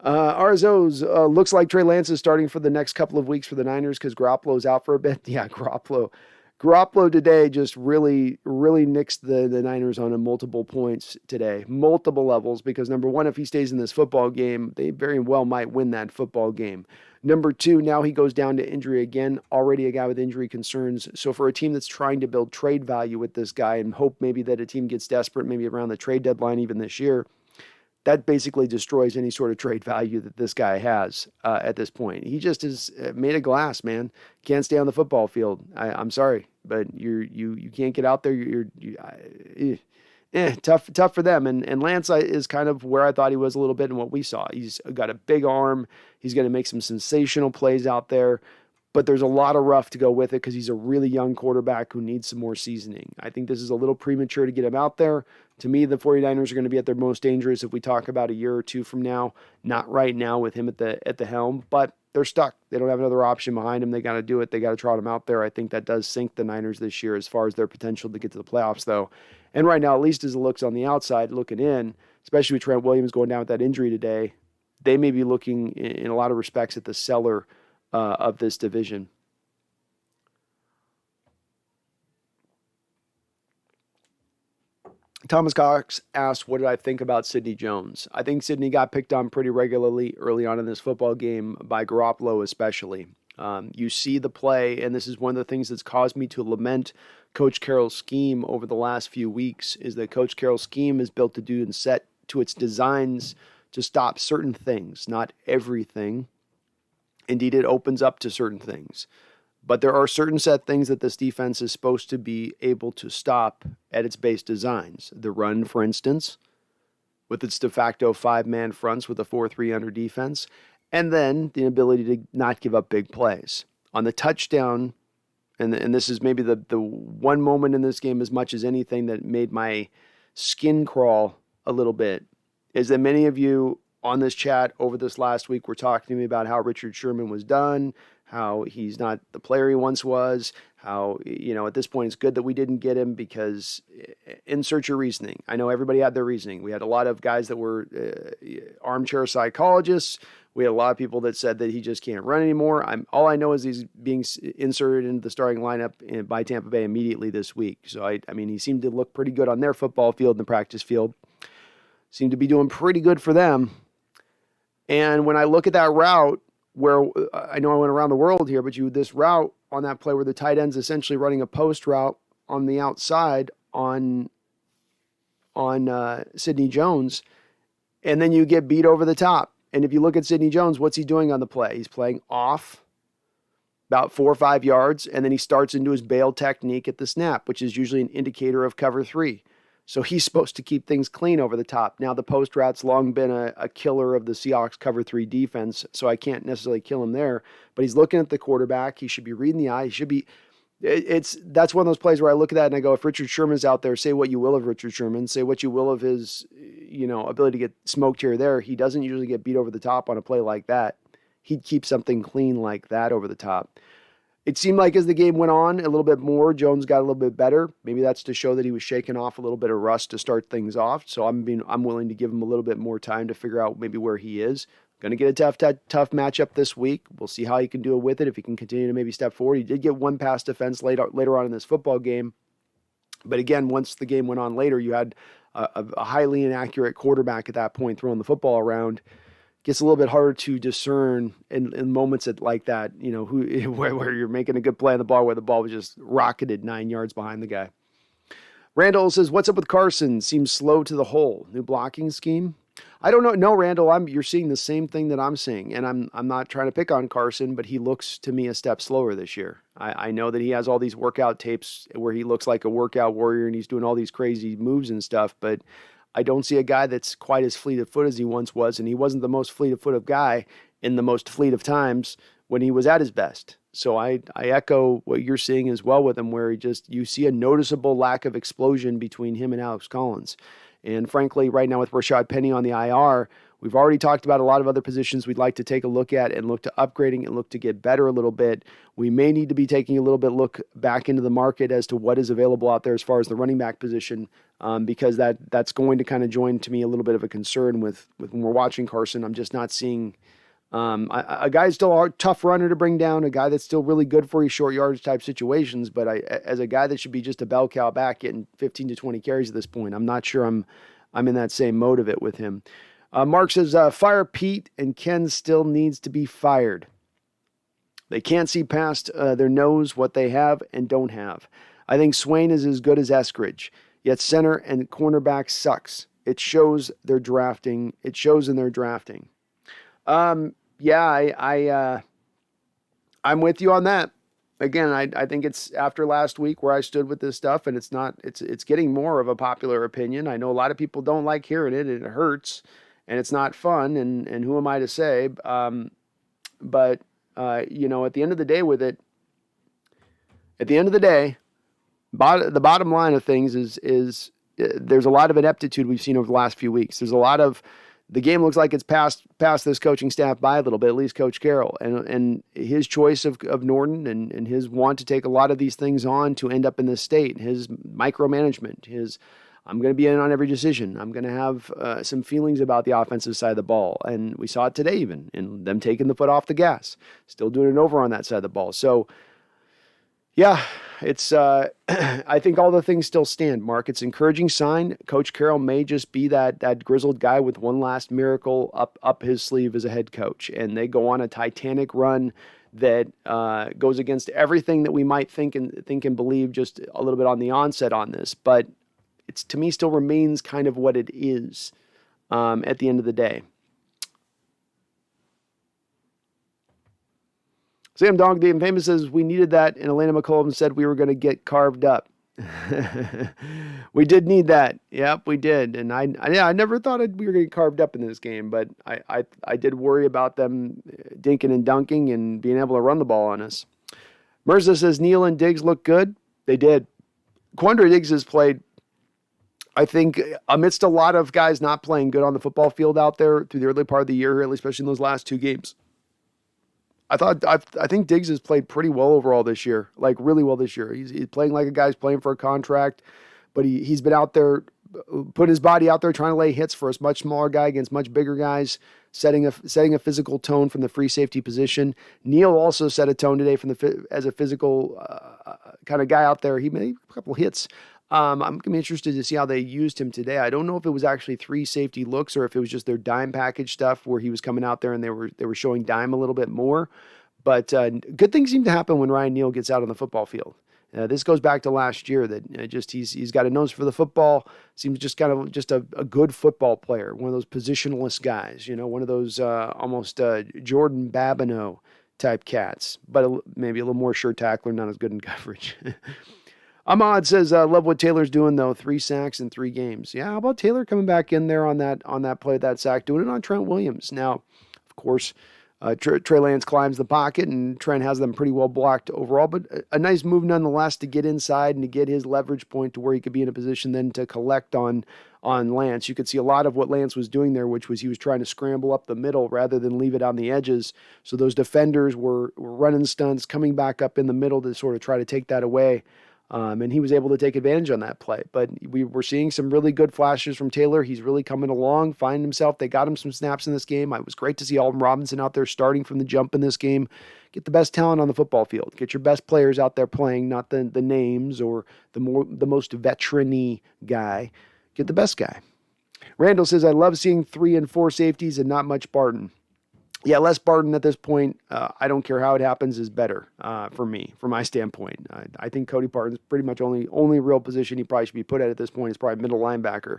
Arzos looks like Trey Lance is starting for the next couple of weeks for the Niners because Garoppolo's out for a bit. Yeah, Garoppolo today just really, really nixed the Niners on a multiple points today, multiple levels, because number one, if he stays in this football game, they very well might win that football game. Number two, now he goes down to injury again, already a guy with injury concerns. So for a team that's trying to build trade value with this guy and hope maybe that a team gets desperate, maybe around the trade deadline even this year, that basically destroys any sort of trade value that this guy has at this point. He just is made of glass, man. Can't stay on the football field. I'm sorry, but you can't get out there. Tough for them. And Lance is kind of where I thought he was a little bit in what we saw. He's got a big arm. He's going to make some sensational plays out there. But there's a lot of rough to go with it because he's a really young quarterback who needs some more seasoning. I think this is a little premature to get him out there. To me, the 49ers are going to be at their most dangerous if we talk about a year or two from now. Not right now with him at the helm, but they're stuck. They don't have another option behind him. They got to do it. They got to trot him out there. I think that does sink the Niners this year as far as their potential to get to the playoffs, though. And right now, at least as it looks on the outside, looking in, especially with Trent Williams going down with that injury today, they may be looking in a lot of respects at the cellar of this division. Thomas Cox asked, what did I think about Sidney Jones? I think Sidney got picked on pretty regularly early on in this football game by Garoppolo especially. You see the play, and this is one of the things that's caused me to lament Coach Carroll's scheme over the last few weeks, is that Coach Carroll's scheme is built to do and set to its designs to stop certain things, not everything. Indeed, it opens up to certain things. But there are certain set things that this defense is supposed to be able to stop at its base designs. The run, for instance, with its de facto 5-man fronts with a 4-3 under defense, and then the ability to not give up big plays. On the touchdown, and this is maybe the one moment in this game as much as anything that made my skin crawl a little bit, is that many of you on this chat over this last week were talking to me about how Richard Sherman was done, how he's not the player he once was, how, at this point it's good that we didn't get him because insert your reasoning. I know everybody had their reasoning. We had a lot of guys that were armchair psychologists. We had a lot of people that said that he just can't run anymore. All I know is he's being inserted into the starting lineup by Tampa Bay immediately this week. So, I mean, he seemed to look pretty good on their football field and the practice field. Seemed to be doing pretty good for them. And when I look at that route, where I know I went around the world here, but this route on that play where the tight end's essentially running a post route on the outside on Sidney Jones, and then you get beat over the top. And if you look at Sidney Jones, what's he doing on the play? He's playing off about 4 or 5 yards, and then he starts into his bail technique at the snap, which is usually an indicator of cover 3. So he's supposed to keep things clean over the top. Now, the post route's long been a killer of the Seahawks cover 3 defense, so I can't necessarily kill him there. But he's looking at the quarterback. He should be reading the eye. He should be. That's one of those plays where I look at that and I go, if Richard Sherman's out there, say what you will of Richard Sherman, say what you will of his, ability to get smoked here or there. He doesn't usually get beat over the top on a play like that. He'd keep something clean like that over the top. It seemed like as the game went on a little bit more, Jones got a little bit better. Maybe that's to show that he was shaking off a little bit of rust to start things off. So I'm willing to give him a little bit more time to figure out maybe where he is. Going to get a tough matchup this week. We'll see how he can do it with it, if he can continue to maybe step forward. He did get one pass defense later on in this football game. But again, once the game went on later, you had a highly inaccurate quarterback at that point throwing the football around. Gets a little bit harder to discern in moments like that, where you're making a good play on the ball, where the ball was just rocketed 9 yards behind the guy. Randall says, what's up with Carson? Seems slow to the hole. New blocking scheme? I don't know. No, Randall, you're seeing the same thing that I'm seeing. And I'm not trying to pick on Carson, but he looks to me a step slower this year. I know that he has all these workout tapes where he looks like a workout warrior and he's doing all these crazy moves and stuff, but I don't see a guy that's quite as fleet of foot as he once was, and he wasn't the most fleet of foot of guy in the most fleet of times when he was at his best. So I echo what you're seeing as well with him, where you see a noticeable lack of explosion between him and Alex Collins. And frankly, right now with Rashad Penny on the IR, we've already talked about a lot of other positions we'd like to take a look at and look to upgrading and look to get better a little bit. We may need to be taking a little bit look back into the market as to what is available out there as far as the running back position, because that's going to kind of join to me a little bit of a concern with when we're watching Carson. I'm just not seeing a guy still a tough runner to bring down, a guy that's still really good for his short yardage type situations, but as a guy that should be just a bell cow back getting 15 to 20 carries at this point, I'm not sure I'm in that same mode of it with him. Mark says, fire Pete, and Ken still needs to be fired. They can't see past their nose what they have and don't have. I think Swain is as good as Eskridge, yet center and cornerback sucks. It shows their drafting. It shows in their drafting. I'm with you on that. Again, I think it's after last week where I stood with this stuff, and it's getting more of a popular opinion. I know a lot of people don't like hearing it, and it hurts, and it's not fun, and who am I to say? But at the end of the day with it, the bottom line of things is there's a lot of ineptitude we've seen over the last few weeks. There's a lot of, the game looks like it's passed this coaching staff by a little bit, at least Coach Carroll, and his choice of Norton and his want to take a lot of these things on to end up in this state, his micromanagement, I'm going to be in on every decision. I'm going to have some feelings about the offensive side of the ball. And we saw it today even in them taking the foot off the gas, still doing it over on that side of the ball. So, yeah, it's I think all the things still stand, Mark. It's an encouraging sign. Coach Carroll may just be that grizzled guy with one last miracle up his sleeve as a head coach. And they go on a titanic run that goes against everything that we might think and believe just a little bit on the onset on this. But it's, to me, still remains kind of what it is. at the end of the day. Sam Dog, the Infamous, says, we needed that, and Elena McCollum said we were going to get carved up. We did need that. Yep, we did. And I never thought we were going to get carved up in this game, but I did worry about them dinking and dunking and being able to run the ball on us. Mirza says, Neal and Diggs look good. They did. Quandre Diggs has played, I think, amidst a lot of guys not playing good on the football field out there through the early part of the year, especially in those last 2 games. I think Diggs has played pretty well overall this year, like really well this year. He's playing like a guy's playing for a contract, but he's been out there, putting his body out there, trying to lay hits for a much smaller guy against much bigger guys, setting a physical tone from the free safety position. Neal also set a tone today as a physical kind of guy out there. He made a couple hits. I'm going to be interested to see how they used him today. I don't know if it was actually 3 safety looks or if it was just their dime package stuff where he was coming out there and they were showing dime a little bit more. But good things seem to happen when Ryan Neal gets out on the football field. This goes back to last year that he's got a nose for the football. Seems just kind of just a good football player, one of those positionless guys. One of those almost Jordan Babineau type cats, but maybe a little more sure tackler, not as good in coverage. Ahmad says, love what Taylor's doing, though. 3 sacks in 3 games. Yeah, how about Taylor coming back in there on that play, that sack, doing it on Trent Williams? Now, of course, Trey Lance climbs the pocket, and Trent has them pretty well blocked overall, but a nice move nonetheless to get inside and to get his leverage point to where he could be in a position then to collect on Lance. You could see a lot of what Lance was doing there, which was he was trying to scramble up the middle rather than leave it on the edges. So those defenders were running stunts, coming back up in the middle to sort of try to take that away. And he was able to take advantage on that play. But we were seeing some really good flashes from Taylor. He's really coming along, finding himself. They got him some snaps in this game. It was great to see Alton Robinson out there starting from the jump in this game. Get the best talent on the football field. Get your best players out there playing, not the names or the most veteran-y guy. Get the best guy. Randall says, I love seeing 3 and 4 safeties and not much Barton. Yeah, less Barton at this point. I don't care how it happens is better for me, from my standpoint. I think Cody Barton's pretty much only real position he probably should be put at this point is probably middle linebacker.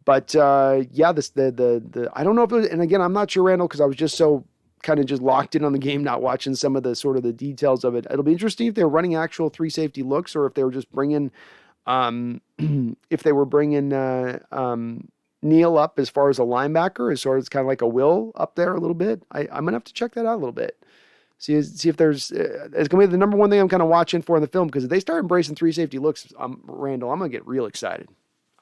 But yeah, I don't know if it was, and again, I'm not sure, Randall, because I was just so kind of just locked in on the game, not watching some of the sort of the details of it. It'll be interesting if they're running actual 3 safety looks or if they were just bringing, Neal up as far as a linebacker, as sort of kind of like a Will up there a little bit. I'm going to have to check that out a little bit. See if there's, it's going to be the number one thing I'm kind of watching for in the film, because if they start embracing 3 safety looks, Randall, I'm going to get real excited.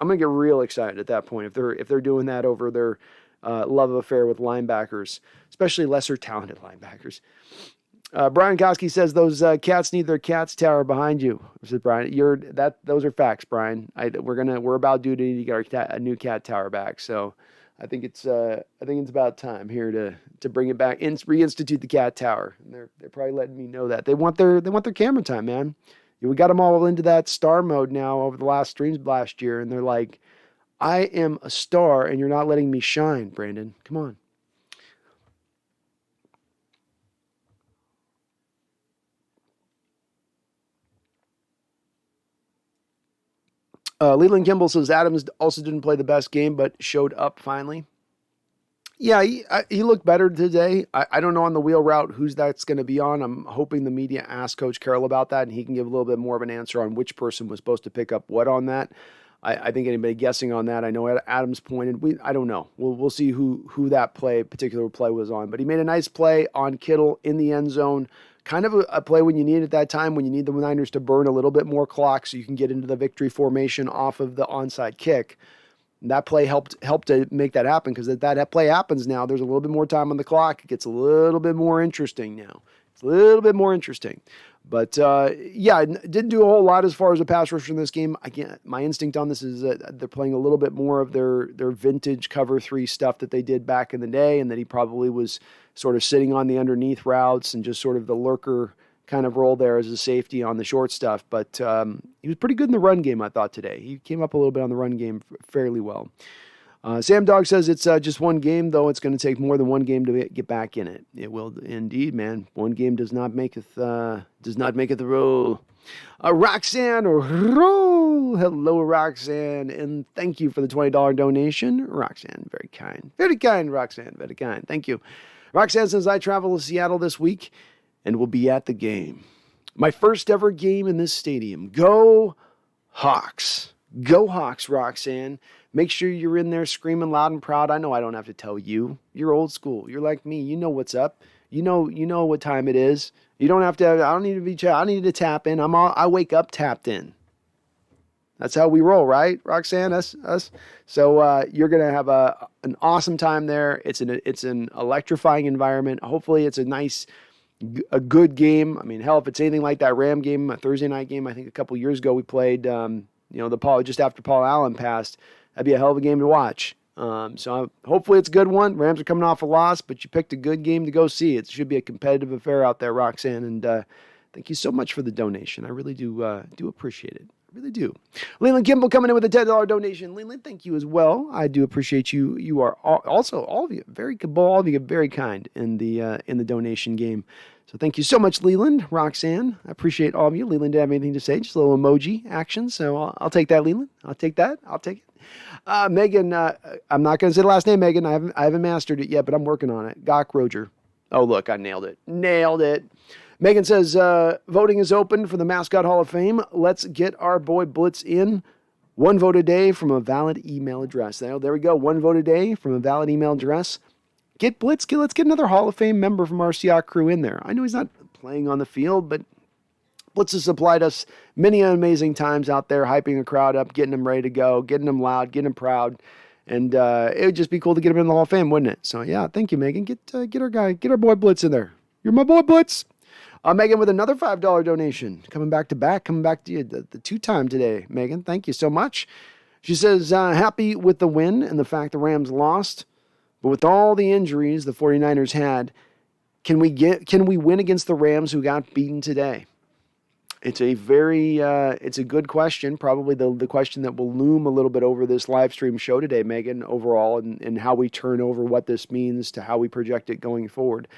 I'm going to get real excited at that point if they're doing that over their love affair with linebackers, especially lesser talented linebackers. Brian Koski says those cats need their cats tower behind you. I said, Brian, those are facts, Brian. We're about due to get a new cat tower back. So I think it's about time here to bring it back and reinstitute the cat tower. And they're probably letting me know that they want their camera time, man. We got them all into that star mode now over the last streams last year, and they're like, I am a star, and you're not letting me shine, Brandon. Come on. Leland Kimball says Adams also didn't play the best game, but showed up finally. Yeah, he looked better today. I don't know on the wheel route who's that's going to be on. I'm hoping the media asks Coach Carroll about that, and he can give a little bit more of an answer on which person was supposed to pick up what on that. I think anybody guessing on that, I know Adams pointed. I don't know. We'll see who that particular play was on. But he made a nice play on Kittle in the end zone. Kind of a play when you need at that time, when you need the Niners to burn a little bit more clock so you can get into the victory formation off of the onside kick. And that play helped to make that happen, because if that play happens now, there's a little bit more time on the clock. It gets a little bit more interesting now. It's a little bit more interesting. But, yeah, didn't do a whole lot as far as a pass rusher in this game. Again, my instinct on this is that they're playing a little bit more of their vintage cover 3 stuff that they did back in the day, and that he probably was sort of sitting on the underneath routes and just sort of the lurker kind of role there as a safety on the short stuff. But he was pretty good in the run game, I thought, today. He came up a little bit on the run game fairly well. Sam Dog says it's just one game, though. It's going to take more than one game to get back in it. It will indeed, man. One game does not make it the rule. Roxanne Rose Hello, Roxanne, and thank you for the $20 donation. Roxanne, very kind. Very kind, Roxanne, very kind. Thank you. Roxanne says, I travel to Seattle this week and will be at the game. My first ever game in this stadium. Go Hawks. Go Hawks, Roxanne. Make sure you're in there screaming loud and proud. I know I don't have to tell you. You're old school. You're like me. You know what's up. You know what time it is. You don't have to. I don't need to be. I need to tap in. I wake up tapped in. That's how we roll, right, Roxanne? Us. So you're gonna have an awesome time there. It's an electrifying environment. Hopefully, it's a good game. I mean, hell, if it's anything like that Ram game, a Thursday night game, I think a couple years ago we played. Just after Paul Allen passed, that'd be a hell of a game to watch. Hopefully it's a good one. Rams are coming off a loss, but you picked a good game to go see. It should be a competitive affair out there, Roxanne. And thank you so much for the donation. I really do appreciate it. I really do. Leland Kimball coming in with a $10 donation. Leland, thank you as well. I do appreciate you. You are also all of you all of you very kind in the donation game. So thank you so much, Leland, Roxanne. I appreciate all of you. Leland didn't have anything to say, just a little emoji action. So I'll take that, Leland. I'll take that. I'll take it. Megan, I'm not going to say the last name, Megan. I haven't mastered it yet, but I'm working on it. Gok Roger. Oh, look, I nailed it. Nailed it. Megan says, voting is open for the Mascot Hall of Fame. Let's get our boy Blitz in. 1 vote a day from a valid email address. There we go. 1 vote a day from a valid email address. Get Blitz. Let's get another Hall of Fame member from our Seahawks crew in there. I know he's not playing on the field, but Blitz has supplied us many amazing times out there, hyping the crowd up, getting them ready to go, getting them loud, getting them proud. And it would just be cool to get him in the Hall of Fame, wouldn't it? So, yeah, thank you, Megan. Get our boy Blitz in there. You're my boy Blitz. Megan with another $5 donation. Coming back to you the 2-time today, Megan. Thank you so much. She says, happy with the win and the fact the Rams lost. But with all the injuries the 49ers had, can we win against the Rams who got beaten today? It's a good question. Probably the question that will loom a little bit over this live stream show today, Megan, overall, and how we turn over what this means to how we project it going forward.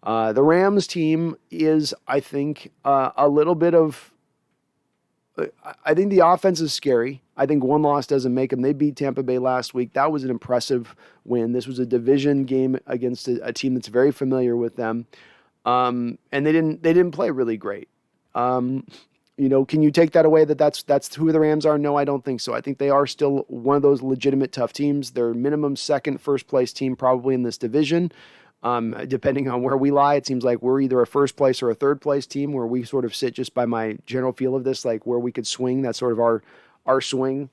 The Rams team is, I think, a little bit of. I think the offense is scary. I think one loss doesn't make them. They beat Tampa Bay last week. That was an impressive win. This was a division game against a team that's very familiar with them, and they didn't play really great. Can you take that away that's who the Rams are? No, I don't think so. I think they are still one of those legitimate tough teams. They're minimum second, first place team probably in this division. Depending on where we lie, it seems like we're either a first place or a third place team where we sort of sit just by my general feel of this, like where we could swing. That's sort of our swing.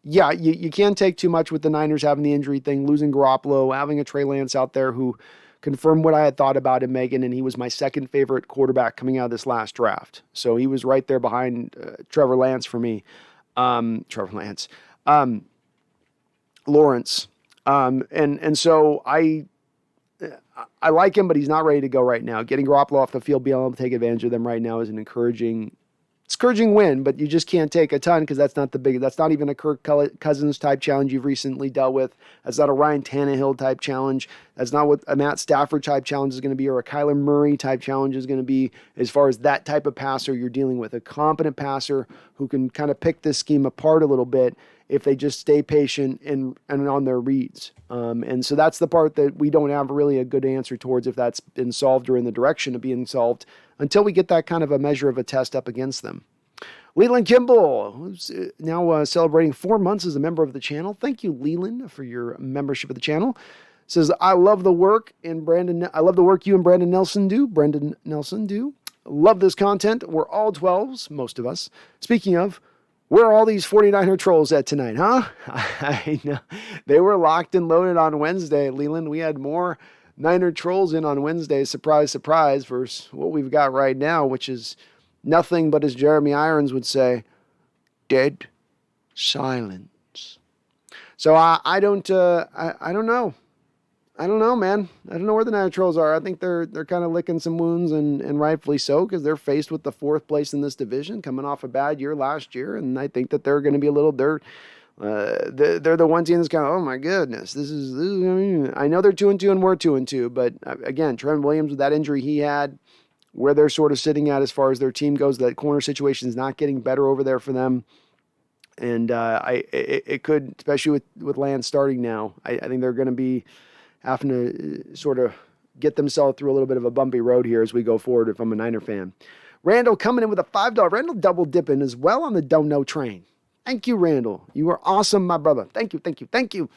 Yeah, you can't take too much with the Niners having the injury thing, losing Garoppolo, having a Trey Lance out there who confirmed what I had thought about him, Megan, and he was my second favorite quarterback coming out of this last draft. So he was right there behind Trevor Lance for me. Lawrence. And so I like him, but he's not ready to go right now. Getting Garoppolo off the field, being able to take advantage of them right now is an encouraging win, but you just can't take a ton because that's not even a Kirk Cousins type challenge you've recently dealt with. That's not a Ryan Tannehill type challenge. That's not what a Matt Stafford type challenge is going to be, or a Kyler Murray type challenge is going to be, as far as that type of passer you're dealing with. A competent passer who can kind of pick this scheme apart a little bit if they just stay patient and on their reads. And so that's the part that we don't have really a good answer towards, if that's been solved or in the direction of being solved, until we get that kind of a measure of a test up against them. Leland Kimball, who's now celebrating 4 months as a member of the channel. Thank you, Leland, for your membership of the channel. Says, I love the work you and Brandon Nelson do. Love this content. We're all 12s, most of us. Speaking of, where are all these 49er trolls at tonight, huh? I know. They were locked and loaded on Wednesday, Leland. We had more Niner trolls in on Wednesday, surprise, surprise, versus what we've got right now, which is nothing but, as Jeremy Irons would say, dead silence. So I don't know. I don't know, man. I don't know where the Niner trolls are. I think they're kind of licking some wounds, and rightfully so, because they're faced with the 4th place in this division, coming off a bad year last year, and I think that they're going to be a little. They're the one team that's kind of, oh my goodness, this is. I know they're 2-2 and we're 2-2, but again, Trent Williams with that injury he had, where they're sort of sitting at as far as their team goes. That corner situation is not getting better over there for them. And it could, especially with Lance starting now, I think they're going to be having to sort of get themselves through a little bit of a bumpy road here as we go forward if I'm a Niner fan. Randall coming in with a $5. Randall double dipping as well on the Don't Know train. Thank you, Randall. You are awesome, my brother. Thank you, thank you, thank you.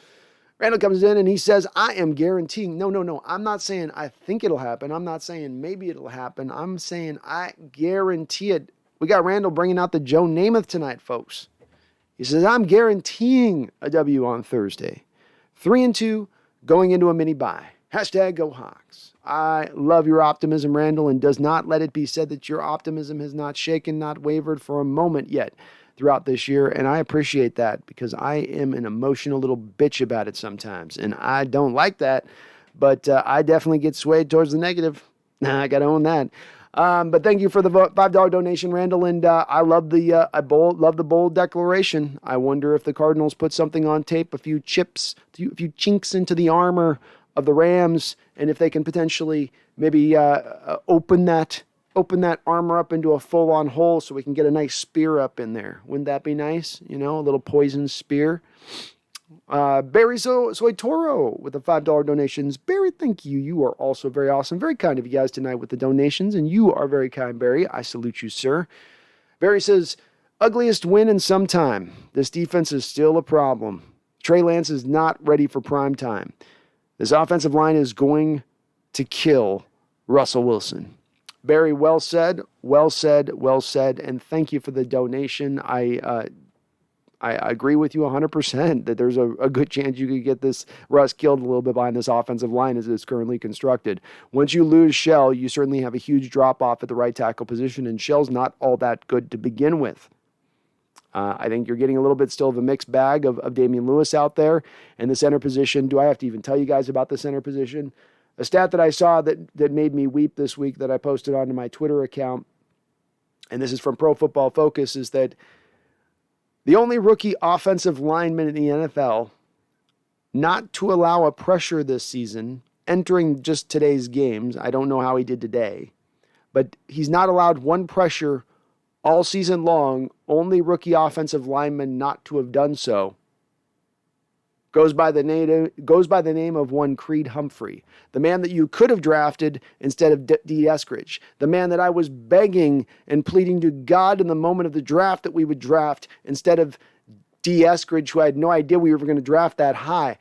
Randall comes in and he says, I am guaranteeing. No. I'm not saying I think it'll happen. I'm not saying maybe it'll happen. I'm saying I guarantee it. We got Randall bringing out the Joe Namath tonight, folks. He says, I'm guaranteeing a W on Thursday. 3-2 going into a mini bye. Hashtag Go Hawks. I love your optimism, Randall, and does not let it be said that your optimism has not shaken, not wavered for a moment yet throughout this year, and I appreciate that because I am an emotional little bitch about it sometimes, and I don't like that, but I definitely get swayed towards the negative. I got to own that. But thank you for the $5 donation, Randall, and I love the bold declaration. I wonder if the Cardinals put something on tape, a few chinks into the armor of the Rams, and if they can potentially maybe open that armor up into a full-on hole so we can get a nice spear up in there. Wouldn't that be nice? A little poison spear. Barry Soy Toro with the $5 donations. Barry, thank you. You are also very awesome. Very kind of you guys tonight with the donations, and you are very kind, Barry. I salute you, sir. Barry says, ugliest win in some time. This defense is still a problem. Trey Lance is not ready for prime time. This offensive line is going to kill Russell Wilson. Barry, well said, and thank you for the donation. I agree with you 100% that there's a good chance you could get this Russ killed a little bit behind this offensive line as it's currently constructed. Once you lose Shell, you certainly have a huge drop-off at the right tackle position, and Shell's not all that good to begin with. I think you're getting a little bit still of a mixed bag of Damian Lewis out there. And the center position, do I have to even tell you guys about the center position? A stat that I saw that made me weep this week that I posted onto my Twitter account, and this is from Pro Football Focus, is that the only rookie offensive lineman in the NFL not to allow a pressure this season, entering just today's games, I don't know how he did today, but he's not allowed one pressure all season long, only rookie offensive lineman not to have done so, goes by the name of one Creed Humphrey, the man that you could have drafted instead of D. Eskridge, the man that I was begging and pleading to God in the moment of the draft that we would draft instead of D. Eskridge, who I had no idea we were going to draft that high.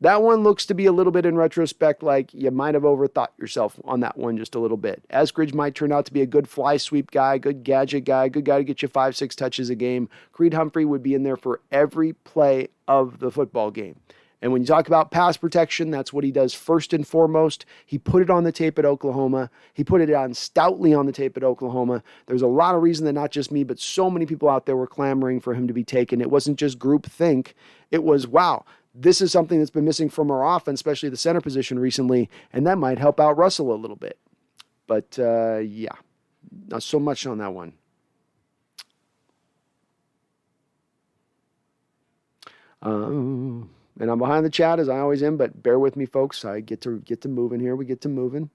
That one looks to be a little bit in retrospect like you might have overthought yourself on that one just a little bit. Eskridge might turn out to be a good fly sweep guy, good gadget guy, good guy to get you 5-6 touches a game. Creed Humphrey would be in there for every play of the football game. And when you talk about pass protection, that's what he does first and foremost. He put it on the tape at Oklahoma. He put it on stoutly on the tape at Oklahoma. There's a lot of reason that not just me, but so many people out there were clamoring for him to be taken. It wasn't just group think. It was, wow, this is something that's been missing from our offense, especially the center position recently, and that might help out Russell a little bit. But, yeah, not so much on that one. And I'm behind the chat as I always am, but bear with me, folks. I get to moving here. We get to moving.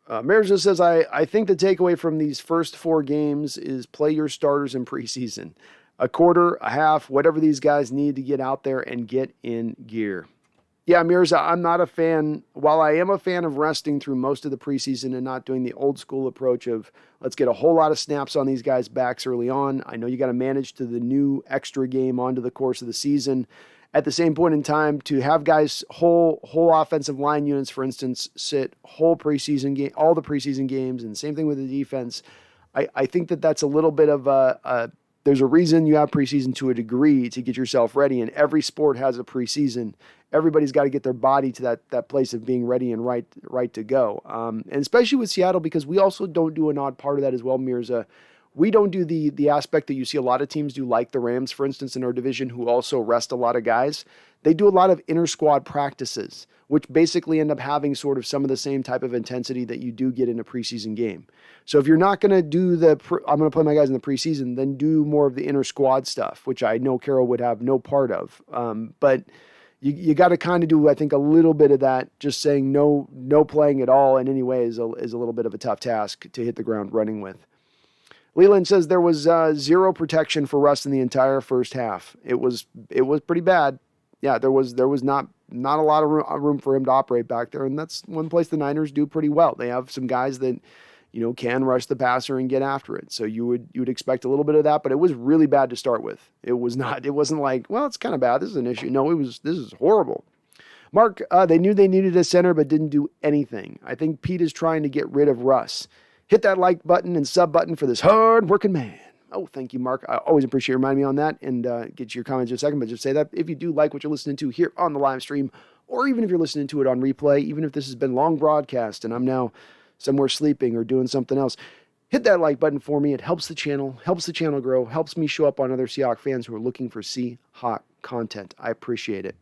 Mirza says, I think the takeaway from these first 4 games is play your starters in preseason. A quarter, a half, whatever these guys need to get out there and get in gear. Yeah, Mirza, I'm not a fan. While I am a fan of resting through most of the preseason and not doing the old school approach of let's get a whole lot of snaps on these guys' backs early on. I know you got to manage to the new extra game onto the course of the season. At the same point in time, to have guys whole offensive line units, for instance, sit whole preseason game, all the preseason games, and same thing with the defense. I think that's a little bit of there's a reason you have preseason to a degree to get yourself ready, and every sport has a preseason. Everybody's got to get their body to that place of being ready and right to go. And especially with Seattle, because we also don't do an odd part of that as well, Mirza. We don't do the aspect that you see a lot of teams do, like the Rams, for instance, in our division, who also rest a lot of guys. They do a lot of inter-squad practices, which basically end up having sort of some of the same type of intensity that you do get in a preseason game. So if you're not going to do I'm going to play my guys in the preseason, then do more of the inter-squad stuff, which I know Carroll would have no part of. But you got to kind of do, I think, a little bit of that. Just saying no playing at all in any way is a little bit of a tough task to hit the ground running with. Leland says there was zero protection for Russ in the entire first half. It was pretty bad. Yeah, there was not a lot of room for him to operate back there, and that's one place the Niners do pretty well. They have some guys that, can rush the passer and get after it. So you would expect a little bit of that, but it was really bad to start with. It wasn't like, well, it's kind of bad. This is an issue. No, this is horrible. Mark, they knew they needed a center, but didn't do anything. I think Pete is trying to get rid of Russ. Hit that like button and sub button for this hard-working man. Oh, thank you, Mark. I always appreciate you reminding me on that, and get to your comments in a second, but just say that if you do like what you're listening to here on the live stream, or even if you're listening to it on replay, even if this has been long broadcast and I'm now somewhere sleeping or doing something else, hit that like button for me. It helps the channel grow, helps me show up on other Seahawks fans who are looking for Seahawks content. I appreciate it.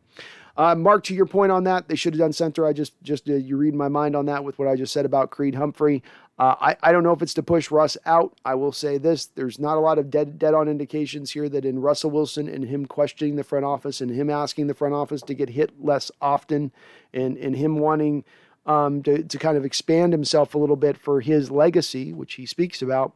Mark, to your point on that, they should have done center. I just you read my mind on that with what I just said about Creed Humphrey. I don't know if it's to push Russ out. I will say this: there's not a lot of dead-on indications here that in Russell Wilson and him questioning the front office and him asking the front office to get hit less often, and him wanting to kind of expand himself a little bit for his legacy, which he speaks about.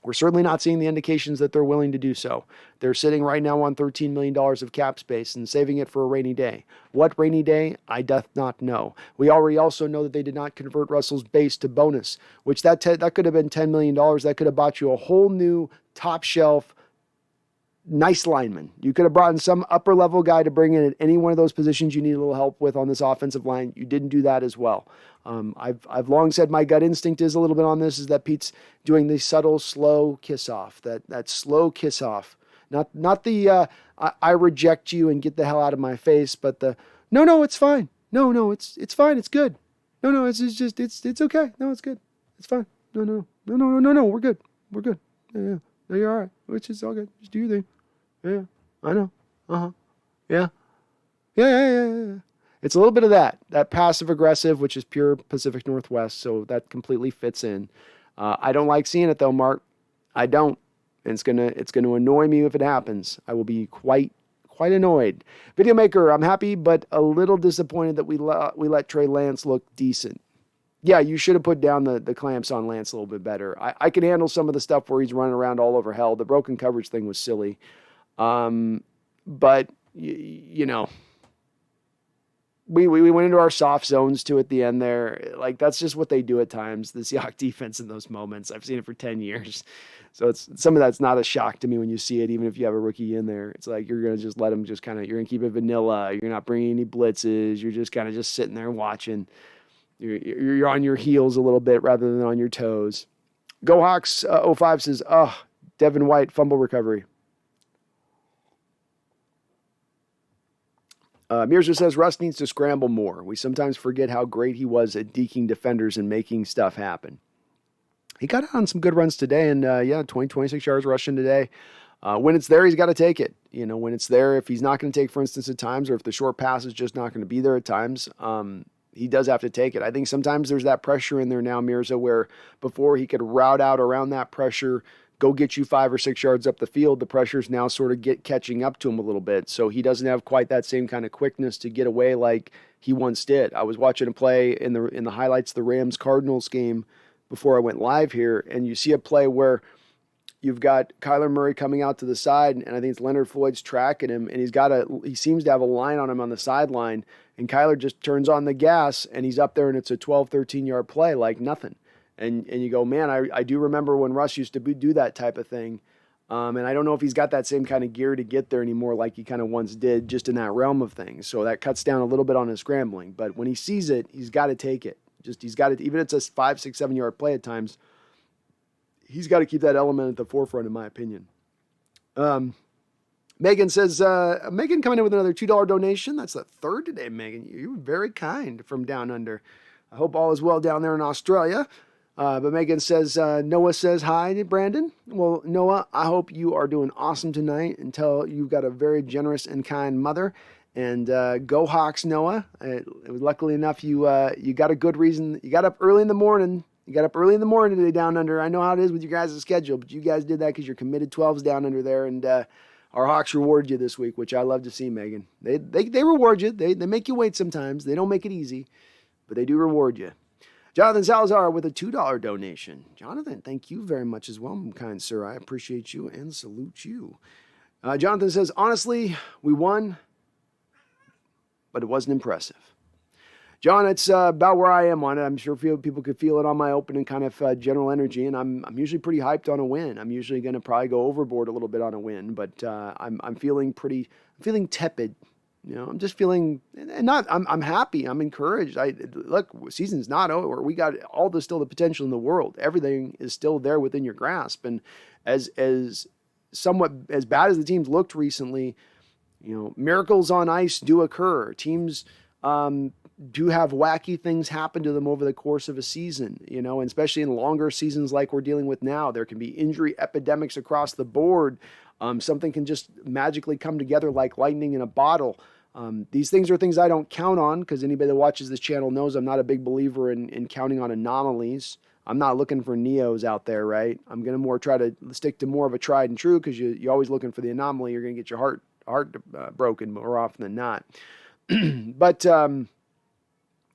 We're certainly not seeing the indications that they're willing to do so. They're sitting right now on $13 million of cap space and saving it for a rainy day. What rainy day? I doth not know. We already also know that they did not convert Russell's base to bonus, which that could have been $10 million. That could have bought you a whole new top shelf, nice lineman. You could have brought in some upper level guy to bring in at any one of those positions you need a little help with on this offensive line. You didn't do that as well. I've long said my gut instinct is a little bit on this, is that Pete's doing the subtle, slow kiss off, that slow kiss off, not the I reject you and get the hell out of my face, but the no, it's fine. No, it's fine. It's good. No, it's okay. No, it's good. It's fine. No, we're good. We're good. Yeah. No, you're all right. Which is all good. Just do your thing. Yeah, I know. Yeah. It's a little bit of that passive aggressive, which is pure Pacific Northwest. So that completely fits in. I don't like seeing it though, Mark. I don't. And it's gonna annoy me if it happens. I will be quite annoyed. Videomaker, I'm happy, but a little disappointed that we let Trey Lance look decent. Yeah, you should have put down the clamps on Lance a little bit better. I can handle some of the stuff where he's running around all over hell. The broken coverage thing was silly. But, we went into our soft zones too at the end there. Like, that's just what they do at times, the Seahawks defense in those moments. I've seen it for 10 years. So some of that's not a shock to me when you see it, even if you have a rookie in there. It's like you're going to just let him you're going to keep it vanilla. You're not bringing any blitzes. You're just kind of just sitting there watching. You're on your heels a little bit rather than on your toes. Go Hawks 05 says, Devin White fumble recovery. Mirza says, Russ needs to scramble more. We sometimes forget how great he was at deking defenders and making stuff happen. He got on some good runs today, and 26 yards rushing today. When it's there, he's got to take it. When it's there, if he's not going to take, for instance, at times, or if the short pass is just not going to be there at times, he does have to take it. I think sometimes there's that pressure in there now, Mirza, where before he could route out around that pressure, go get you 5 or 6 yards up the field, the pressure's now sort of catching up to him a little bit. So he doesn't have quite that same kind of quickness to get away like he once did. I was watching a play in the highlights of the Rams-Cardinals game before I went live here, and you see a play where you've got Kyler Murray coming out to the side, and I think it's Leonard Floyd's tracking him, and he seems to have a line on him on the sideline, and Kyler just turns on the gas, and he's up there, and it's a 12, 13-yard play like nothing. And you go, man, I do remember when Russ used to do that type of thing, and I don't know if he's got that same kind of gear to get there anymore like he kind of once did, just in that realm of things. So that cuts down a little bit on his scrambling. But when he sees it, he's got to take it. He's got to, even if it's a 5, 6, 7-yard play at times, he's got to keep that element at the forefront, in my opinion. Megan says, Megan coming in with another $2 donation. That's the third today, Megan. You were very kind from down under. I hope all is well down there in Australia. But Megan says, Noah says, hi, Brandon. Well, Noah, I hope you are doing awesome tonight until you've got a very generous and kind mother. And go Hawks, Noah. Luckily enough, you got a good reason. You got up early in the morning. You got up early in the morning today down under. I know how it is with your guys' schedule, but you guys did that because you're committed 12s down under there. And Our Hawks reward you this week, which I love to see, Megan. They reward you. They make you wait sometimes. They don't make it easy, but they do reward you. Jonathan Salazar with a $2 donation. Jonathan, thank you very much as well, kind sir. I appreciate you and salute you. Jonathan says, honestly, we won, but it wasn't impressive. John, it's about where I am on it. I'm sure people could feel it on my opening kind of general energy, and I'm usually pretty hyped on a win. I'm usually going to probably go overboard a little bit on a win, but I'm feeling tepid. You know, I'm just feeling, and not. I'm happy. I'm encouraged. Look, season's not over. We got all the still the potential in the world. Everything is still there within your grasp. And as somewhat as bad as the teams looked recently, you know, miracles on ice do occur. Teams do have wacky things happen to them over the course of a season. You know, and especially in longer seasons like we're dealing with now, there can be injury epidemics across the board. Something can just magically come together like lightning in a bottle. These things are things I don't count on because anybody that watches this channel knows I'm not a big believer in counting on anomalies. I'm not looking for Neos out there, right? I'm going to more try to stick to more of a tried and true because you're always looking for the anomaly. You're going to get your heart broken more often than not. But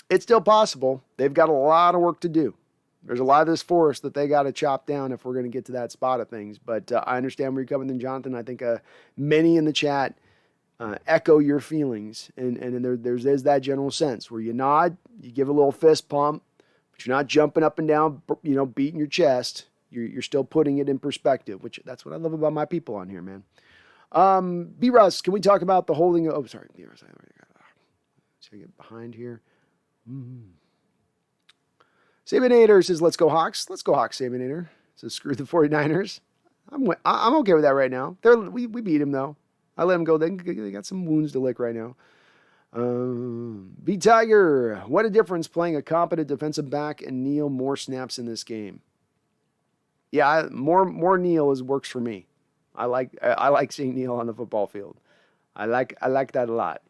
it's still possible. They've got a lot of work to do. There's a lot of this forest that they got to chop down if we're going to get to that spot of things. But I understand where you're coming from, Jonathan. I think many in the chat echo your feelings. And there's that general sense where you nod, you give a little fist pump, but you're not jumping up and down, you know, beating your chest. You're still putting it in perspective, which that's what I love about my people on here, man. B-Russ, can we talk about the holding? Oh, sorry, B-Russ. Let's get behind here. Sabinator says, let's go Hawks. Let's go Hawks, Sabinator. Says, screw the 49ers. I'm okay with that right now. We beat him, though. I let him go. They got some wounds to lick right now. B-Tiger, what a difference playing a competent defensive back and Neal more snaps in this game. Yeah, more Neal works for me. I like seeing Neal on the football field. I like that a lot.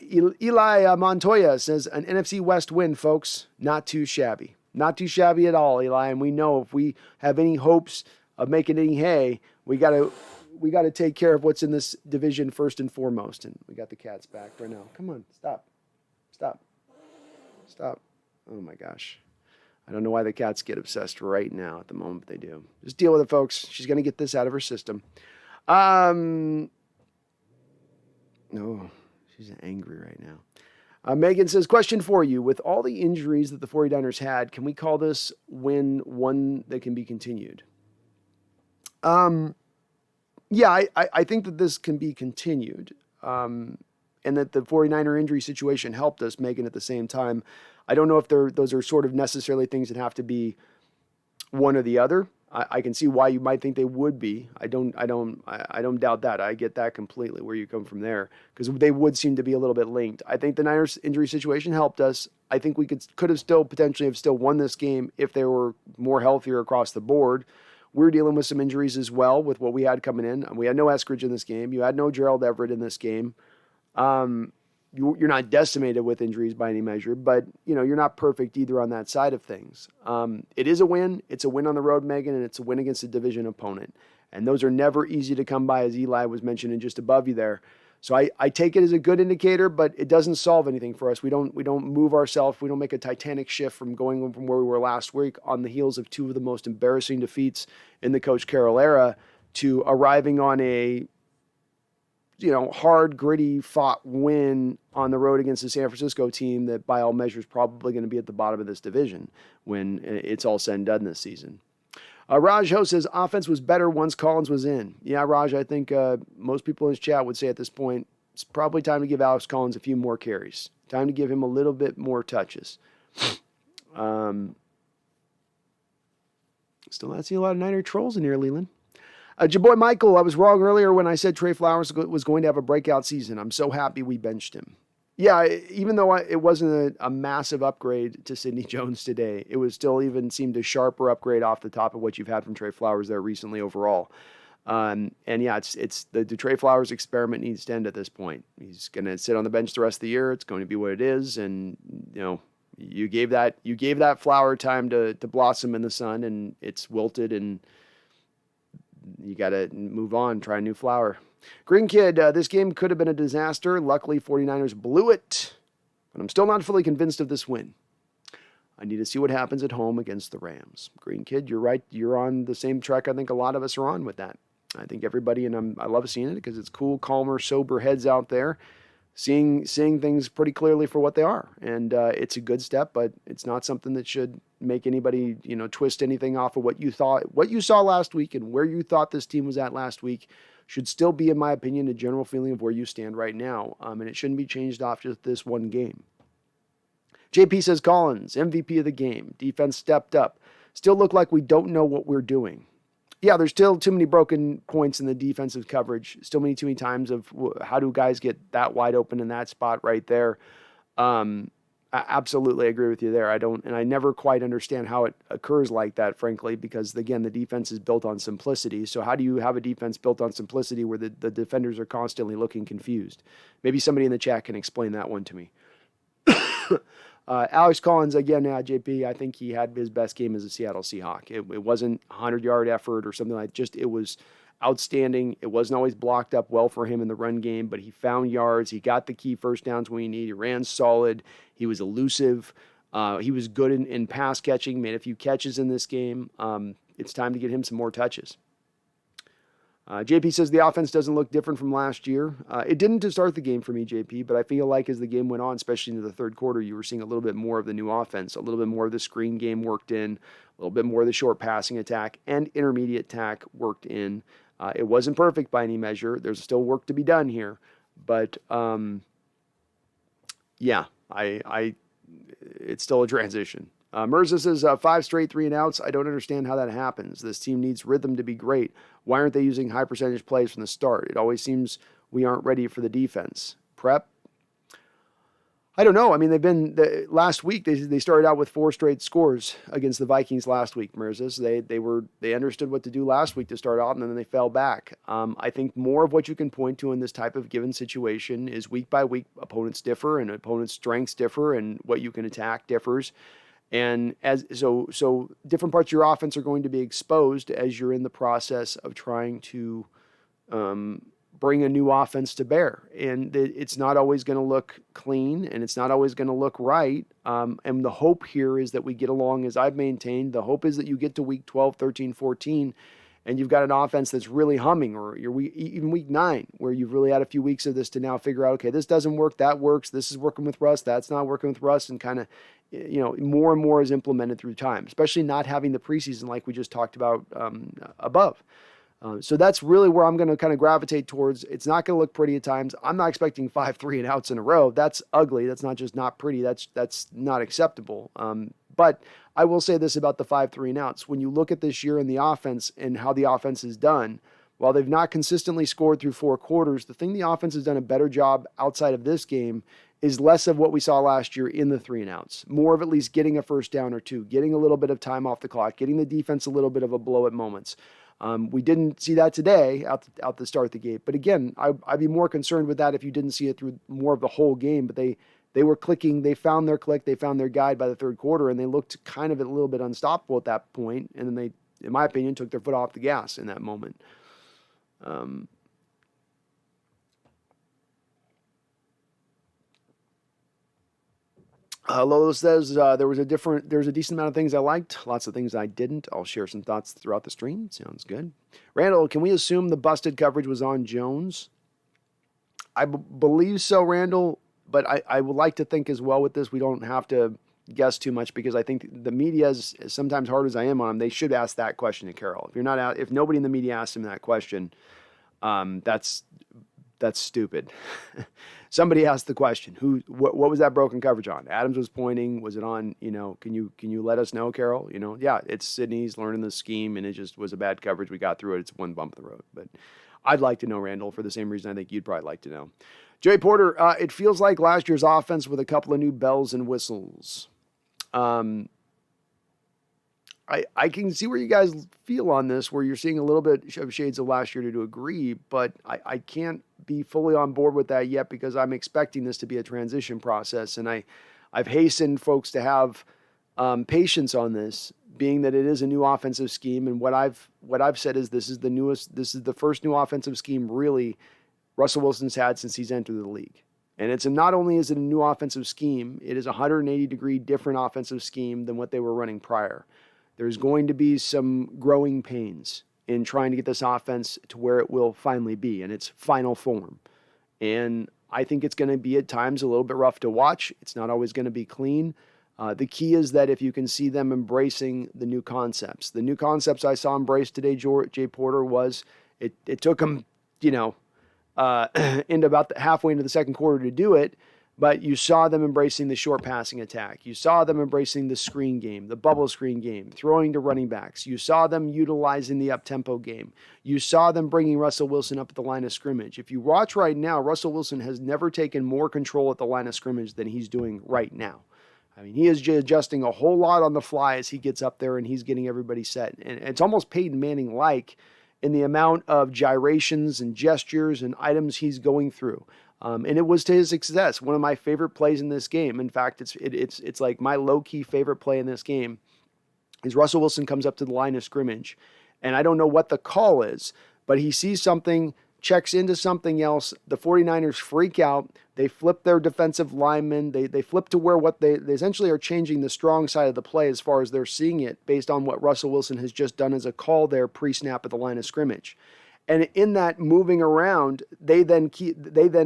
Eli Montoya says, an NFC West win, folks. Not too shabby. Not too shabby at all, Eli. And we know if we have any hopes of making any hay, we got to take care of what's in this division first and foremost. And we got the cats back right now. Come on, stop. Oh my gosh. I don't know why the cats get obsessed right now at the moment, but they do. Just deal with it, folks. She's going to get this out of her system. No. She's angry right now. Megan says, question for you. With all the injuries that the 49ers had, can we call this win one that can be continued? Yeah, I think that this can be continued. And that the 49er injury situation helped us, Megan, at the same time. I don't know if those are sort of necessarily things that have to be one or the other. I can see why you might think they would be. I don't doubt that. I get that completely where you come from there because they would seem to be a little bit linked. I think the Niners injury situation helped us. I think we could have still potentially won this game if they were more healthier across the board. We're dealing with some injuries as well with what we had coming in. We had no Eskridge in this game. You had no Gerald Everett in this game. You're not decimated with injuries by any measure, but you're not perfect either on that side of things. It is a win. It's a win on the road, Megan, and it's a win against a division opponent. And those are never easy to come by, as Eli was mentioning just above you there. So I take it as a good indicator, but it doesn't solve anything for us. We don't move ourselves. We don't make a titanic shift from going from where we were last week on the heels of two of the most embarrassing defeats in the Coach Carroll era to arriving on a hard, gritty fought win on the road against the San Francisco team that by all measures probably going to be at the bottom of this division when it's all said and done this season. Raj Ho says offense was better once Collins was in. Yeah, Raj, I think most people in his chat would say at this point, it's probably time to give Alex Collins a few more carries. Time to give him a little bit more touches. Still not seeing a lot of Niner trolls in here, Leland. Your boy Michael, I was wrong earlier when I said Trey Flowers was going to have a breakout season. I'm so happy we benched him. Yeah, even though it wasn't a massive upgrade to Sidney Jones today, it was still even seemed a sharper upgrade off the top of what you've had from Trey Flowers there recently overall. And yeah, it's the Trey Flowers experiment needs to end at this point. He's going to sit on the bench the rest of the year. It's going to be what it is. And, you gave that flower time to blossom in the sun, and it's wilted, and you got to move on, try a new flower. Green Kid, this game could have been a disaster. Luckily, 49ers blew it. But I'm still not fully convinced of this win. I need to see what happens at home against the Rams. Green Kid, you're right. You're on the same track I think a lot of us are on with that. I think everybody, and I love seeing it because it's cool, calmer, sober heads out there seeing things pretty clearly for what they are. And it's a good step, but it's not something that should make anybody, twist anything off of what you saw last week and where you thought this team was at last week should still be, in my opinion, a general feeling of where you stand right now. And it shouldn't be changed off just this one game. JP says Collins, MVP of the game. Defense stepped up. Still look like we don't know what we're doing. Yeah, there's still too many broken points in the defensive coverage. Still too many times of how do guys get that wide open in that spot right there. I absolutely agree with you there. I never quite understand how it occurs like that, frankly, because again, the defense is built on simplicity. So how do you have a defense built on simplicity where the defenders are constantly looking confused? Maybe somebody in the chat can explain that one to me. Alex Collins, again, JP, I think he had his best game as a Seattle Seahawk. It wasn't a 100-yard effort or something like that. It was outstanding. It wasn't always blocked up well for him in the run game, but he found yards. He got the key first downs when he needed. He ran solid. He was elusive. He was good in pass catching, made a few catches in this game. It's time to get him some more touches. JP says the offense doesn't look different from last year. It didn't to start the game for me, JP, but I feel like as the game went on, especially into the third quarter, you were seeing a little bit more of the new offense, a little bit more of the screen game worked in, a little bit more of the short passing attack and intermediate attack worked in. It wasn't perfect by any measure. There's still work to be done here, but it's still a transition. Mirza says 5 straight 3-and-outs. I don't understand how that happens. This team needs rhythm to be great. Why aren't they using high percentage plays from the start? It always seems we aren't ready for the defense. Prep? I don't know. I mean, last week they started out with 4 straight scores against the Vikings last week, Mirza. They understood what to do last week to start out, and then they fell back. I think more of what you can point to in this type of given situation is week by week opponents differ and opponents' strengths differ and what you can attack differs. And so different parts of your offense are going to be exposed as you're in the process of trying to bring a new offense to bear. And it's not always going to look clean and it's not always going to look right. And the hope here is that we get along, as I've maintained, the hope is that you get to week 12, 13, 14, and you've got an offense that's really humming, or even week 9, where you've really had a few weeks of this to now figure out, okay, this doesn't work, that works, this is working with Russ, that's not working with Russ, and kind of, more and more is implemented through time, especially not having the preseason like we just talked about above. So that's really where I'm going to kind of gravitate towards. It's not going to look pretty at times. I'm not expecting 5 3-and-outs in a row. That's ugly. That's not just not pretty. That's not acceptable. But I will say this about the 5 3-and-outs. When you look at this year in the offense and how the offense is done, while they've not consistently scored through 4 quarters, the thing the offense has done a better job outside of this game is less of what we saw last year in the 3-and-outs. More of at least getting a first down or 2, getting a little bit of time off the clock, getting the defense a little bit of a blow at moments. We didn't see that today out the start of the gate. But again, I'd be more concerned with that if you didn't see it through more of the whole game. But they were clicking, they found their click, they found their guide by the third quarter, and they looked kind of a little bit unstoppable at that point. And then they, in my opinion, took their foot off the gas in that moment. Lolo says there was a decent amount of things I liked, lots of things I didn't. I'll share some thoughts throughout the stream. Sounds good. Randall, can we assume the busted coverage was on Jones? I believe so, Randall, but I would like to think as well with this, we don't have to guess too much, because I think the media, is sometimes hard as I am on them, they should ask that question to Carroll. If nobody in the media asks him that question, that's stupid. Somebody asked the question, what was that broken coverage on? Adams was pointing, was it on, can you let us know, Carroll? Yeah, it's Sydney's learning the scheme, and it just was a bad coverage. We got through it. It's one bump in the road. But I'd like to know, Randall, for the same reason I think you'd probably like to know. Jay Porter, it feels like last year's offense with a couple of new bells and whistles. I can see where you guys feel on this, where you're seeing a little bit of shades of last year to agree, but I can't be fully on board with that yet, because I'm expecting this to be a transition process. And I've hastened folks to have patience on this, being that it is a new offensive scheme. And what I've said is this is the first new offensive scheme really Russell Wilson's had since he's entered the league. And it's not only is it a new offensive scheme, it is a 180-degree different offensive scheme than what they were running prior. There's going to be some growing pains in trying to get this offense to where it will finally be in its final form. And I think it's going to be at times a little bit rough to watch. It's not always going to be clean. The key is that if you can see them embracing the new concepts. The new concepts I saw embraced today, Jay Porter, was it took them, into about halfway into the second quarter to do it, but you saw them embracing the short passing attack. You saw them embracing the screen game, the bubble screen game, throwing to running backs. You saw them utilizing the up-tempo game. You saw them bringing Russell Wilson up at the line of scrimmage. If you watch right now, Russell Wilson has never taken more control at the line of scrimmage than he's doing right now. I mean, he is adjusting a whole lot on the fly as he gets up there and he's getting everybody set. And it's almost Peyton Manning-like in the amount of gyrations and gestures and items he's going through. And it was to his success. One of my favorite plays in this game. In fact, it's like my low-key favorite play in this game is Russell Wilson comes up to the line of scrimmage. And I don't know what the call is, but he sees something, checks into something else. The 49ers freak out. They flip their defensive linemen. They flip to where they essentially are changing the strong side of the play as far as they're seeing it based on what Russell Wilson has just done as a call there pre-snap at the line of scrimmage. And in that moving around, they then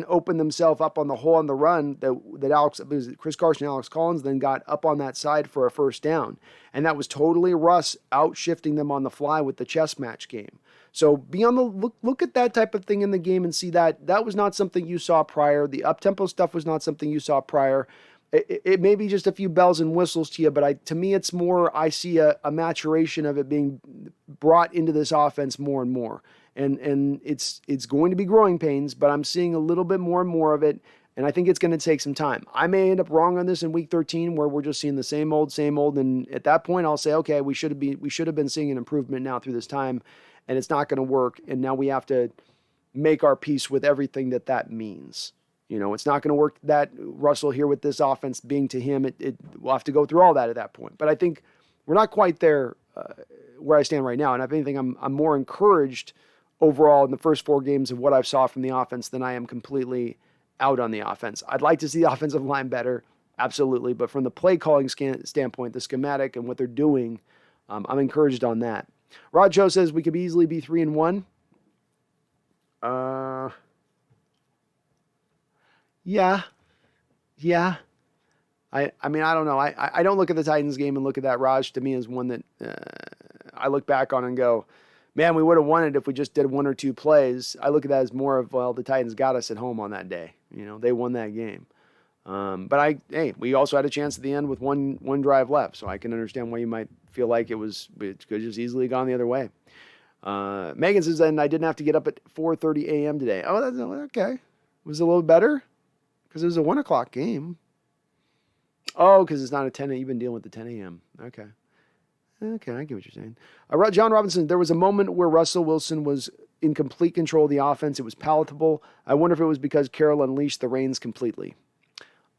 open themselves up on the hole on the run that Chris Carson and Alex Collins then got up on that side for a first down. And that was totally Russ outshifting them on the fly with the chess match game. So be on the look at that type of thing in the game and see that was not something you saw prior. The up-tempo stuff was not something you saw prior. It may be just a few bells and whistles to you, but to me it's more, I see a maturation of it being brought into this offense more and more. And it's going to be growing pains, but I'm seeing a little bit more and more of it, and I think it's going to take some time. I may end up wrong on this in week 13 where we're just seeing the same old, and at that point I'll say, okay, we should have been seeing an improvement now through this time, and it's not going to work, and now we have to make our peace with everything that means. It's not going to work that Russell here with this offense being to him. We'll have to go through all that at that point. But I think we're not quite there where I stand right now, and if anything, I'm more encouraged overall in the first 4 games of what I've saw from the offense than I am completely out on the offense. I'd like to see the offensive line better, absolutely, but from the play calling standpoint, the schematic and what they're doing, I'm encouraged on that. Rod Joe says we could easily be 3-1. Yeah. I mean, I don't know. I don't look at the Titans game and look at that Raj to me as one that I look back on and go, man, we would have won it if we just did 1 or 2 plays. I look at that as more of, well, the Titans got us at home on that day. They won that game. But we also had a chance at the end with one drive left, so I can understand why you might feel like it could just easily gone the other way. Megan says, and I didn't have to get up at 4:30 a.m. today. Oh, that's okay. Was it a little better? Because it was a 1 o'clock game. Oh, because it's not a 10 a.m. You've been dealing with the 10 a.m. Okay, I get what you're saying. John Robinson, there was a moment where Russell Wilson was in complete control of the offense. It was palatable. I wonder if it was because Carroll unleashed the reins completely.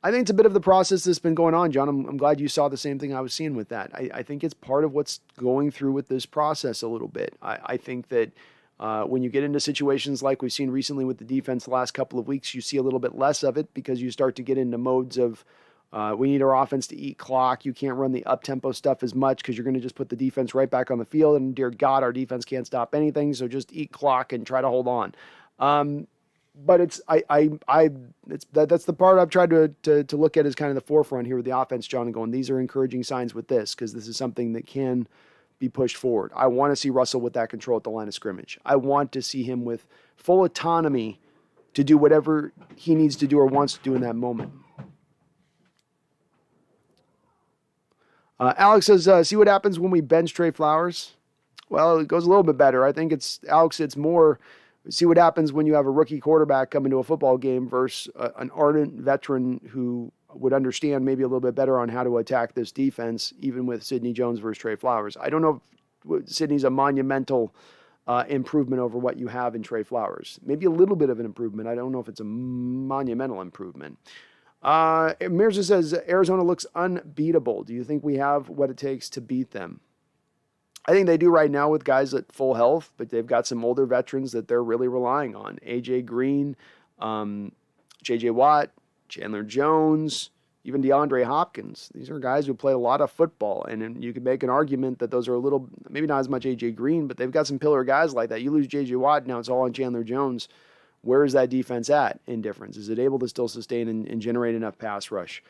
I think it's a bit of the process that's been going on, John. I'm glad you saw the same thing I was seeing with that. I think it's part of what's going through with this process a little bit. I think that when you get into situations like we've seen recently with the defense the last couple of weeks, you see a little bit less of it because you start to get into modes of we need our offense to eat clock. You can't run the up-tempo stuff as much because you're going to just put the defense right back on the field. And dear God, our defense can't stop anything. So just eat clock and try to hold on. But that's the part I've tried to look at as kind of the forefront here with the offense, John, and going, these are encouraging signs with this because this is something that can be pushed forward. I want to see Russell with that control at the line of scrimmage. I want to see him with full autonomy to do whatever he needs to do or wants to do in that moment. Alex says, see what happens when we bench Trey Flowers? Well, it goes a little bit better. I think it's more see what happens when you have a rookie quarterback come into a football game versus an ardent veteran who would understand maybe a little bit better on how to attack this defense, even with Sidney Jones versus Trey Flowers. I don't know if Sidney's a monumental improvement over what you have in Trey Flowers. Maybe a little bit of an improvement. I don't know if it's a monumental improvement. Mirza says, Arizona looks unbeatable. Do you think we have what it takes to beat them? I think they do right now with guys at full health, but they've got some older veterans that they're really relying on. A.J. Green, J.J. Watt, Chandler Jones, even DeAndre Hopkins. These are guys who play a lot of football, and you could make an argument that those are a little, maybe not as much A.J. Green, but they've got some pillar guys like that. You lose J.J. Watt, now it's all on Chandler Jones. Where is that defense at in difference? Is it able to still sustain and generate enough pass rush?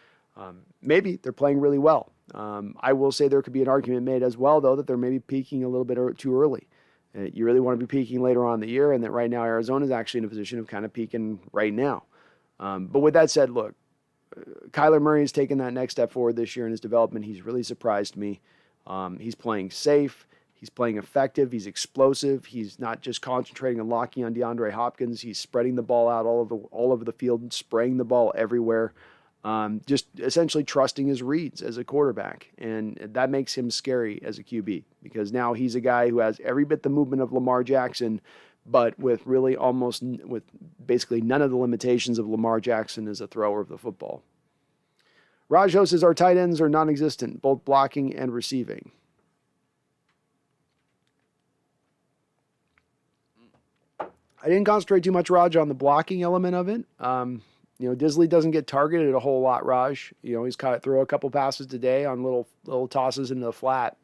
Maybe they're playing really well. I will say there could be an argument made as well, though, that they're maybe peaking a little bit too early. You really want to be peaking later on in the year, and that right now Arizona is actually in a position of kind of peaking right now. But with that said, look, Kyler Murray has taken that next step forward this year in his development. He's really surprised me. He's playing safe. He's playing effective. He's explosive. He's not just concentrating and locking on DeAndre Hopkins. He's spreading the ball out all over the field, and spraying the ball everywhere. Just essentially trusting his reads as a quarterback. And that makes him scary as a QB, because now he's a guy who has every bit the movement of Lamar Jackson, but with basically none of the limitations of Lamar Jackson as a thrower of the football. Rajo says our tight ends are non-existent, both blocking and receiving. I didn't concentrate too much, Raj, on the blocking element of it. Disley doesn't get targeted a whole lot, Raj. He's throw a couple passes today on little tosses into the flat.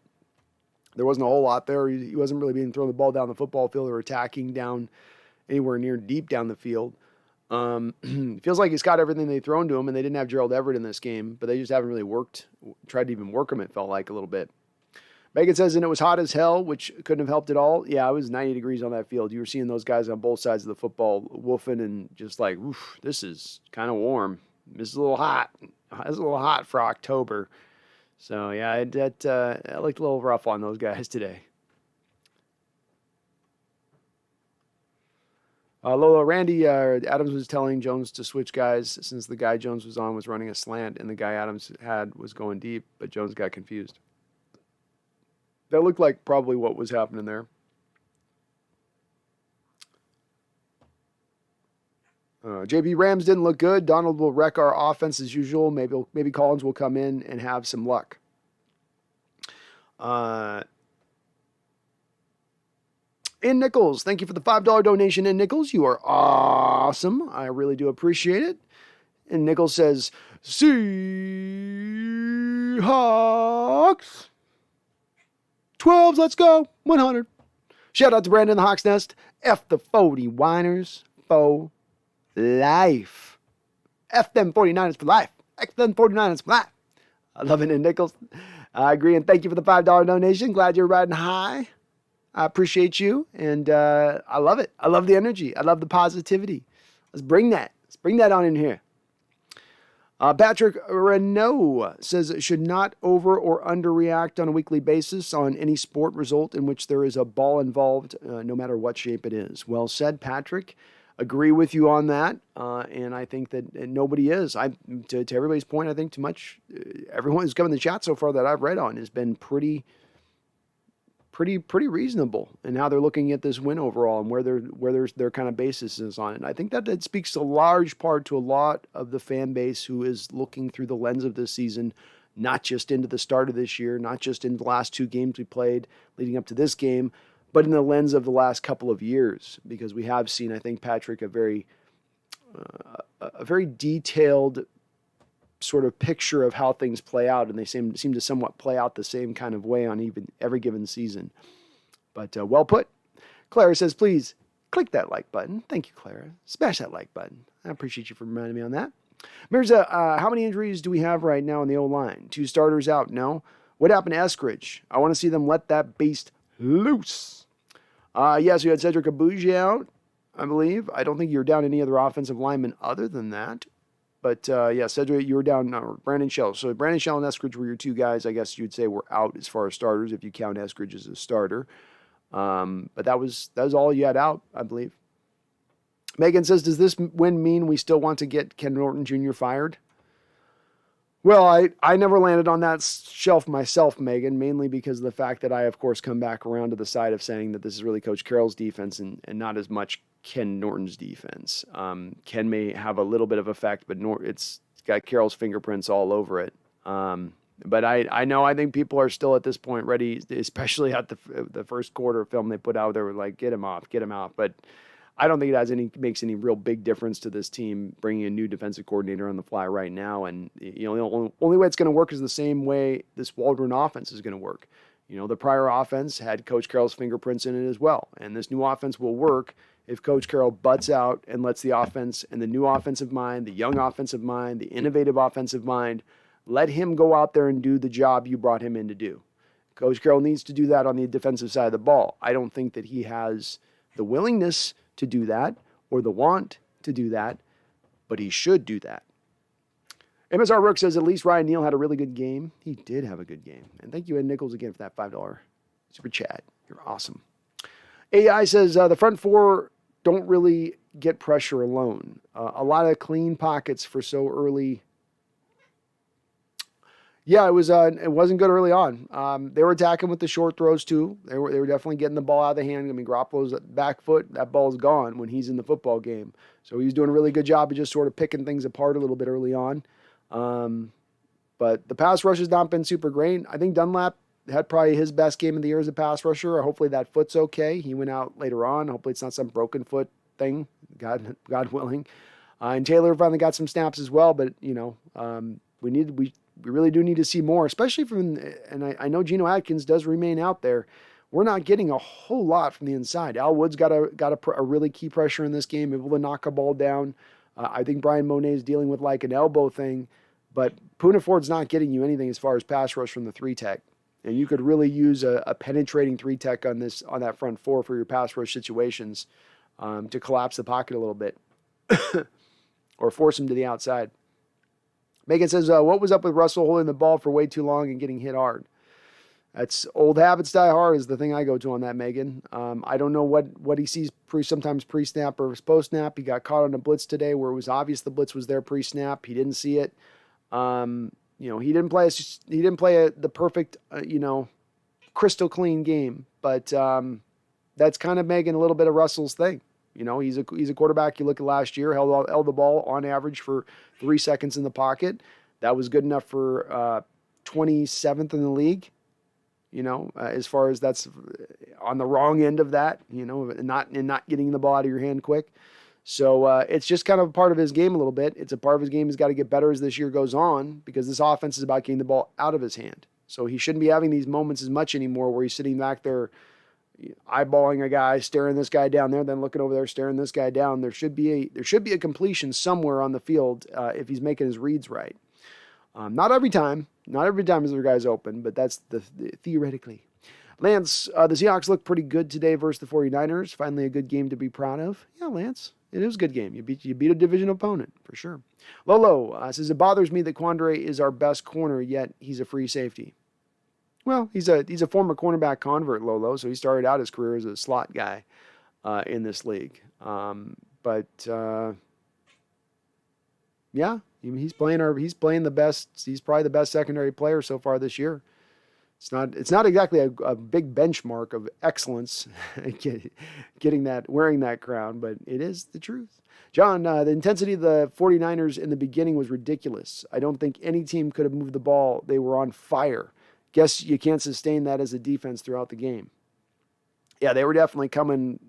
There wasn't a whole lot there. He wasn't really being thrown the ball down the football field or attacking down anywhere near deep down the field. Feels like he's got everything they've thrown to him, and they didn't have Gerald Everett in this game, but they just haven't really tried to even work him, it felt like, a little bit. Megan says, and it was hot as hell, which couldn't have helped at all. Yeah, it was 90 degrees on that field. You were seeing those guys on both sides of the football woofing and just like, oof, this is kind of warm. This is a little hot. It's a little hot for October. So, yeah, I looked a little rough on those guys today. Lola, Randy Adams was telling Jones to switch guys since the guy Jones was on was running a slant and the guy Adams had was going deep, but Jones got confused. That looked like probably what was happening there. JB Rams didn't look good. Donald will wreck our offense as usual. Maybe Collins will come in and have some luck. In Nichols, thank you for the $5 donation. In Nichols, you are awesome. I really do appreciate it. And Nichols says, Seahawks. 12s, let's go. 100. Shout out to Brandon the Hawks Nest. F the 40 whiners for life. F them 49ers for life. F them 49ers for life. I love it in Nichols. I agree, and thank you for the $5 donation. Glad you're riding high. I appreciate you, and I love it. I love the energy. I love the positivity. Let's bring that. Let's bring that on in here. Patrick Renault says it should not over or underreact on a weekly basis on any sport result in which there is a ball involved, no matter what shape it is. Well said, Patrick. Agree with you on that, and I think that nobody is. To everybody's point, I think too much. Everyone who's come in the chat so far that I've read on has been pretty reasonable in how they're looking at this win overall and where their kind of basis is on it. And I think that speaks a large part to a lot of the fan base who is looking through the lens of this season, not just into the start of this year, not just in the last two games we played leading up to this game, but in the lens of the last couple of years, because we have seen, I think, Patrick, a very detailed sort of picture of how things play out, and they seem to somewhat play out the same kind of way on even every given season. But well put. Clara says, please click that like button. Thank you, Clara. Smash that like button. I appreciate you for reminding me on that. Mirza, how many injuries do we have right now in the O-line? 2 starters out? No. What happened to Eskridge? I want to see them let that beast loose. Yes, we had Cedric Abuja out, I believe. I don't think you're down any other offensive linemen other than that. But, yeah, Cedric, you were down Brandon Shell. So Brandon Shell and Eskridge were your 2 guys, I guess you'd say, were out as far as starters, if you count Eskridge as a starter. But that was all you had out, I believe. Megan says, does this win mean we still want to get Ken Norton Jr. fired? Well, I never landed on that shelf myself, Megan, mainly because of the fact that I, of course, come back around to the side of saying that this is really Coach Carroll's defense and not as much Ken Norton's defense. Ken may have a little bit of effect, but it's got Carroll's fingerprints all over it. But I think people are still at this point ready, especially at the first quarter film they put out there, were like, get him off. But I don't think it makes any real big difference to this team bringing a new defensive coordinator on the fly right now. And the only way it's going to work is the same way this Waldron offense is going to work. The prior offense had Coach Carroll's fingerprints in it as well, and this new offense will work if Coach Carroll butts out and lets the offense and the new offensive mind, the young offensive mind, the innovative offensive mind, let him go out there and do the job you brought him in to do. Coach Carroll needs to do that on the defensive side of the ball. I don't think that he has the willingness to do that or the want to do that, but he should do that. MSR Rook says, at least Ryan Neal had a really good game. He did have a good game. And thank you, Ed Nichols, again for that $5 super chat. You're awesome. AI says, the front four don't really get pressure alone. A lot of clean pockets for so early. Yeah, it wasn't good early on. They were attacking with the short throws too. They were definitely getting the ball out of the hand. I mean, Garoppolo's back foot, that ball's gone when he's in the football game. So he's doing a really good job of just sort of picking things apart a little bit early on. But the pass rush has not been super great. I think Dunlap had probably his best game of the year as a pass rusher. Hopefully that foot's okay. He went out later on. Hopefully it's not some broken foot thing, God willing. And Taylor finally got some snaps as well, but we really do need to see more, especially and I know Geno Atkins does remain out there. We're not getting a whole lot from the inside. Al Woods got a really key pressure in this game, able to knock a ball down. I think Brian Monet is dealing with like an elbow thing, but Poona Ford's not getting you anything as far as pass rush from the 3-tech. And you could really use a penetrating 3-tech on that front four for your pass rush situations to collapse the pocket a little bit or force him to the outside. Megan says, what was up with Russell holding the ball for way too long and getting hit hard? That's old habits die hard is the thing I go to on that, Megan. I don't know what he sees sometimes pre-snap or post-snap. He got caught on a blitz today where it was obvious the blitz was there pre-snap. He didn't see it. He didn't play the perfect, crystal clean game. But that's kind of Megan a little bit of Russell's thing. He's a quarterback. You look at last year, held the ball on average for 3 seconds in the pocket. That was good enough for 27th in the league. As far as that's on the wrong end of that, not getting the ball out of your hand quick. So it's just kind of a part of his game a little bit. It's a part of his game he's got to get better as this year goes on because this offense is about getting the ball out of his hand. So he shouldn't be having these moments as much anymore where he's sitting back there eyeballing a guy, staring this guy down there, then looking over there, staring this guy down. There should be a completion somewhere on the field if he's making his reads right. Not every time is the guy's open, but that's theoretically. Lance, the Seahawks look pretty good today versus the 49ers. Finally a good game to be proud of. Yeah, Lance, it is a good game. You beat a division opponent for sure. Lolo says, it bothers me that Quandre is our best corner, yet he's a free safety. Well, he's a former cornerback convert, Lolo, so he started out his career as a slot guy in this league. Yeah, he's playing the best. He's probably the best secondary player so far this year. It's not exactly a big benchmark of excellence, wearing that crown, but it is the truth. John, the intensity of the 49ers in the beginning was ridiculous. I don't think any team could have moved the ball. They were on fire. Guess you can't sustain that as a defense throughout the game. Yeah, they were definitely coming,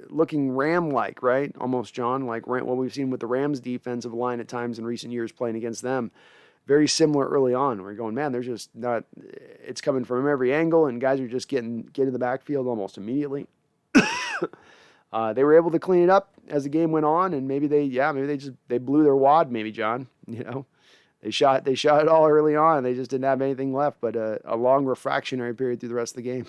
looking Ram-like, right? Almost, John, like what we've seen with the Rams' defensive line at times in recent years playing against them. Very similar early on. We're going, man, they're just not. It's coming from every angle, and guys are just getting in the backfield almost immediately. They were able to clean it up as the game went on, and maybe they blew their wad, maybe, John. They shot it all early on. They just didn't have anything left but a long refractionary period through the rest of the game.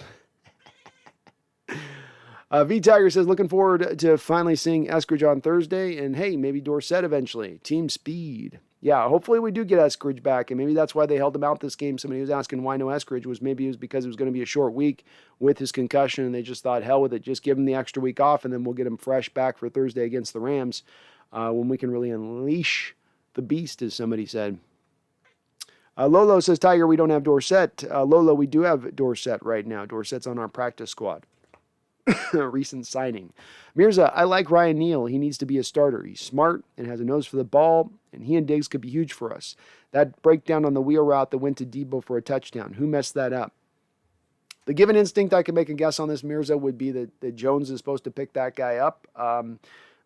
V-Tiger says, looking forward to finally seeing Eskridge on Thursday, and hey, maybe Dorsett eventually. Team speed. Yeah, hopefully we do get Eskridge back, and maybe that's why they held him out this game. Somebody was asking why no Eskridge. Maybe it was because it was going to be a short week with his concussion, and they just thought, hell with it, just give him the extra week off, and then we'll get him fresh back for Thursday against the Rams when we can really unleash the beast, as somebody said. Lolo says, Tiger, we don't have Dorsett. Lolo, we do have Dorsett right now. Dorsett's on our practice squad. recent signing. Mirza, I like Ryan Neal. He needs to be a starter. He's smart and has a nose for the ball, and he and Diggs could be huge for us. That breakdown on the wheel route that went to Debo for a touchdown, who messed that up? The given instinct I can make a guess on this, Mirza, would be that Jones is supposed to pick that guy up.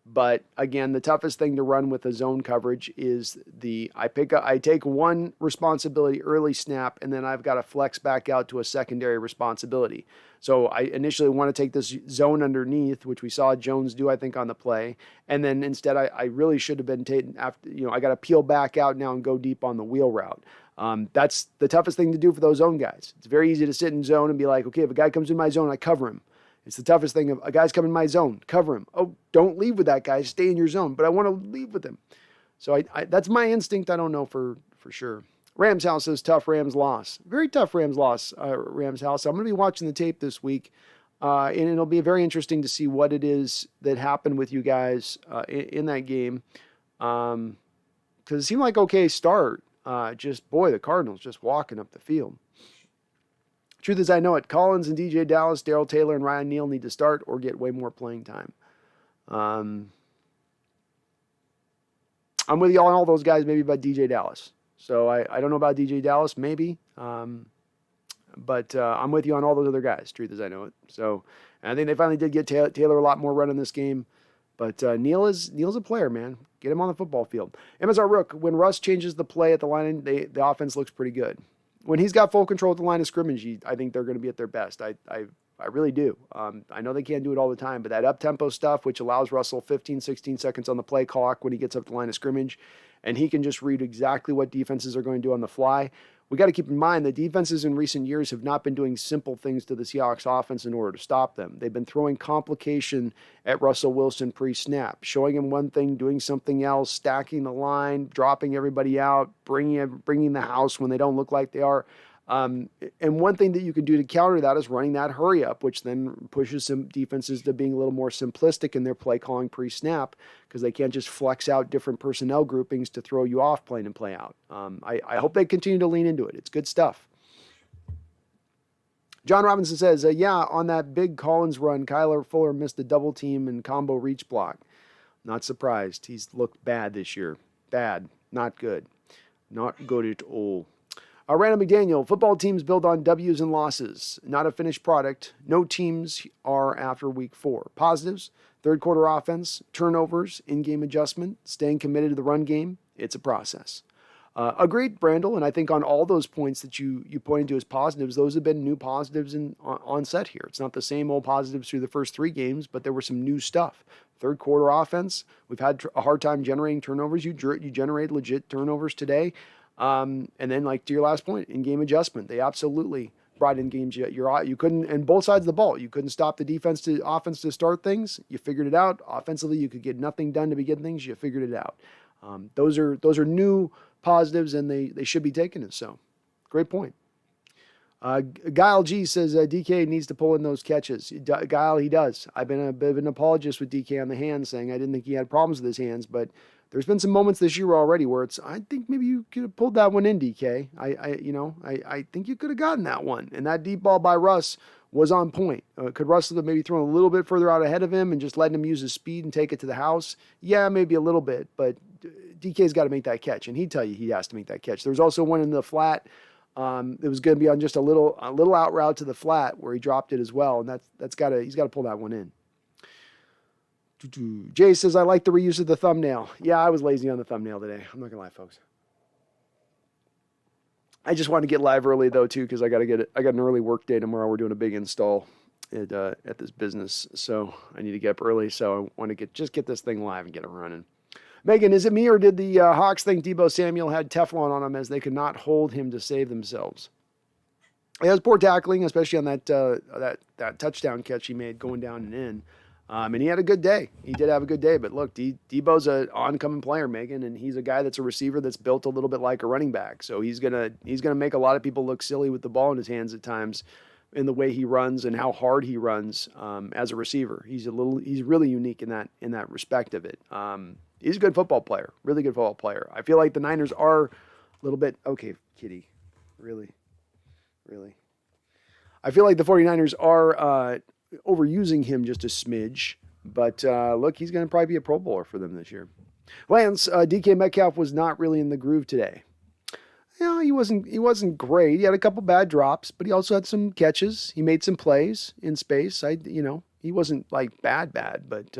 But again, the toughest thing to run with a zone coverage is I take one responsibility early snap, and then I've got to flex back out to a secondary responsibility. So I initially want to take this zone underneath, which we saw Jones do, I think, on the play. And then instead, I really should have been taken after, I got to peel back out now and go deep on the wheel route. That's the toughest thing to do for those zone guys. It's very easy to sit in zone and be like, okay, if a guy comes in my zone, I cover him. It's the toughest thing. If a guy's coming in my zone, cover him. Oh, don't leave with that guy. Stay in your zone. But I want to leave with him. So that's my instinct. I don't know for sure. Rams House says tough Rams loss. Very tough Rams loss, Rams House. I'm going to be watching the tape this week. And it'll be very interesting to see what it is that happened with you guys in that game. Because it seemed like okay start. The Cardinals just walking up the field. Truth is, I know it. Collins and DJ Dallas, Darrell Taylor, and Ryan Neal need to start or get way more playing time. I'm with you on all those guys, maybe about DJ Dallas. So I don't know about DJ Dallas, maybe. But I'm with you on all those other guys, truth is, I know it. So and I think they finally did get Taylor a lot more run in this game. But Neal's a player, man. Get him on the football field. MSR Rook, when Russ changes the play at the line, the offense looks pretty good. When he's got full control at the line of scrimmage, I think they're going to be at their best. I really do. I know they can't do it all the time, but that up-tempo stuff, which allows Russell 15, 16 seconds on the play clock when he gets up the line of scrimmage, and he can just read exactly what defenses are going to do on the fly. We got to keep in mind that defenses in recent years have not been doing simple things to the Seahawks offense in order to stop them. They've been throwing complication at Russell Wilson pre-snap, showing him one thing, doing something else, stacking the line, dropping everybody out, bringing the house when they don't look like they are. And one thing that you can do to counter that is running that hurry up, which then pushes some defenses to being a little more simplistic in their play calling pre-snap because they can't just flex out different personnel groupings to throw you off play in and play out. I hope they continue to lean into it. It's good stuff. John Robinson says, on that big Collins run, Kyler Fuller missed a double team and combo reach block. Not surprised. He's looked bad this year. Bad. Not good. Not good at all. Randall McDaniel, football teams build on W's and losses, not a finished product. No teams are after week 4. Positives, third quarter offense, turnovers, in-game adjustment, staying committed to the run game. It's a process. Agreed, Brandel, and I think on all those points that you pointed to as positives, those have been new positives on set here. It's not the same old positives through the first 3 games, but there was some new stuff. Third quarter offense, we've had a hard time generating turnovers. You generated legit turnovers today. And then, like to your last point, in-game adjustment, they absolutely brought in games. You couldn't, and both sides of the ball, you couldn't stop the offense to start things. You figured it out. Offensively, you could get nothing done to begin things. You figured it out. Those are new positives, and they should be taken as so. Great point. Guile G says DK needs to pull in those catches. Guile, he does. I've been a bit of an apologist with DK on the hands, saying I didn't think he had problems with his hands, but there's been some moments this year already where I think maybe you could have pulled that one in, DK. I think you could have gotten that one. And that deep ball by Russ was on point. Could Russ have maybe thrown a little bit further out ahead of him and just letting him use his speed and take it to the house? Yeah, maybe a little bit, but DK's got to make that catch, and he'd tell you he has to make that catch. There was also one in the flat. It was going to be on just a little out route to the flat where he dropped it as well, and he's got to pull that one in. Jay says, I like the reuse of the thumbnail. Yeah, I was lazy on the thumbnail today. I'm not going to lie, folks. I just wanted to get live early, though, too, because I got an early work day tomorrow. We're doing a big install at this business, so I need to get up early. So I want to get this thing live and get it running. Megan, is it me, or did the Hawks think Deebo Samuel had Teflon on him as they could not hold him to save themselves? It was poor tackling, especially on that touchdown catch he made going down and in. And he had a good day. He did have a good day. But look, Debo's an oncoming player, Megan, and he's a guy that's a receiver that's built a little bit like a running back. So he's gonna make a lot of people look silly with the ball in his hands at times, in the way he runs and how hard he runs as a receiver. He's really unique in that respect of it. He's a good football player, really good football player. I feel like the Niners are a little bit okay, Kitty, really. I feel like the 49ers are overusing him just a smidge. But look, he's going to probably be a Pro Bowler for them this year. Lance, DK Metcalf was not really in the groove today. Yeah, he wasn't great. He had a couple bad drops, but he also had some catches. He made some plays in space. He wasn't like bad, but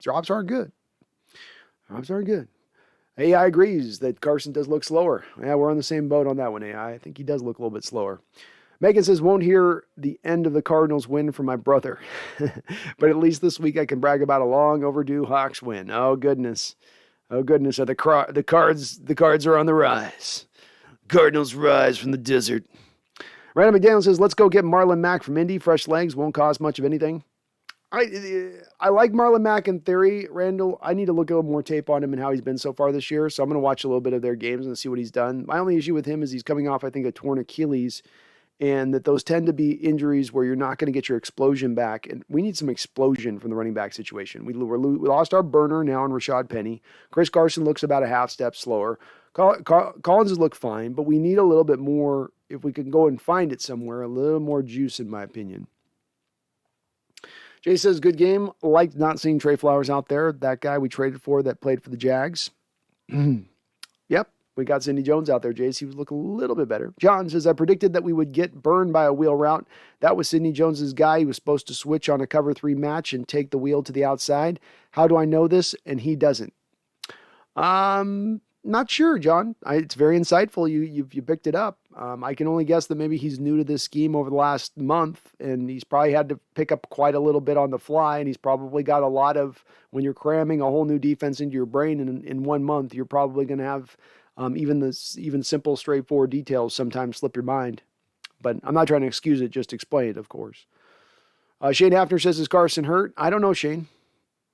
drops aren't good. Drops aren't good. AI agrees that Carson does look slower. Yeah, we're on the same boat on that one, AI. I think he does look a little bit slower. Megan says, won't hear the end of the Cardinals win from my brother. But at least this week I can brag about a long overdue Hawks win. Oh, goodness. Oh, goodness. The cards are on the rise. Cardinals rise from the desert. Randall McDaniel says, let's go get Marlon Mack from Indy. Fresh legs won't cost much of anything. I like Marlon Mack in theory, Randall. I need to look a little more tape on him and how he's been so far this year. So I'm going to watch a little bit of their games and see what he's done. My only issue with him is he's coming off, I think, a torn Achilles, and that those tend to be injuries where you're not going to get your explosion back. And we need some explosion from the running back situation. We lost our burner now in Rashad Penny. Chris Carson looks about a half step slower. Collins has looked fine, but we need a little bit more, if we can go and find it somewhere, a little more juice, in my opinion. Jay says, good game. Liked not seeing Trey Flowers out there. That guy we traded for that played for the Jags. Yep, we got Sidney Jones out there, Jace. He was looking a little bit better. John says, I predicted that we would get burned by a wheel route. That was Sidney Jones's guy. He was supposed to switch on a cover 3 match and take the wheel to the outside. How do I know this? And he doesn't. Not sure, John. It's very insightful. You picked it up. I can only guess that maybe he's new to this scheme over the last month, and he's probably had to pick up quite a little bit on the fly, and he's probably got a lot of, when you're cramming a whole new defense into your brain in 1 month, you're probably going to have even simple, straightforward details sometimes slip your mind. But I'm not trying to excuse it, just explain it, of course. Shane Hafner says, is Carson hurt? I don't know, Shane.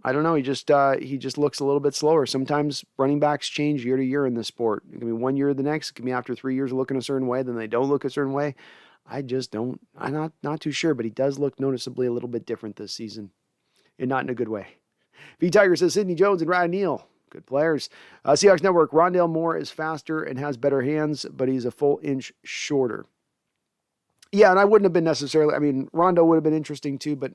I don't know. He just looks a little bit slower. Sometimes running backs change year to year in this sport. It can be 1 year or the next. It can be after 3 years looking a certain way, then they don't look a certain way. I'm not too sure, but he does look noticeably a little bit different this season, and not in a good way. V Tiger says Sidney Jones and Ryan Neal, good players. Seahawks Network, Rondale Moore is faster and has better hands, but he's a full inch shorter. Yeah, and I wouldn't have been necessarily, Rondo would have been interesting too, but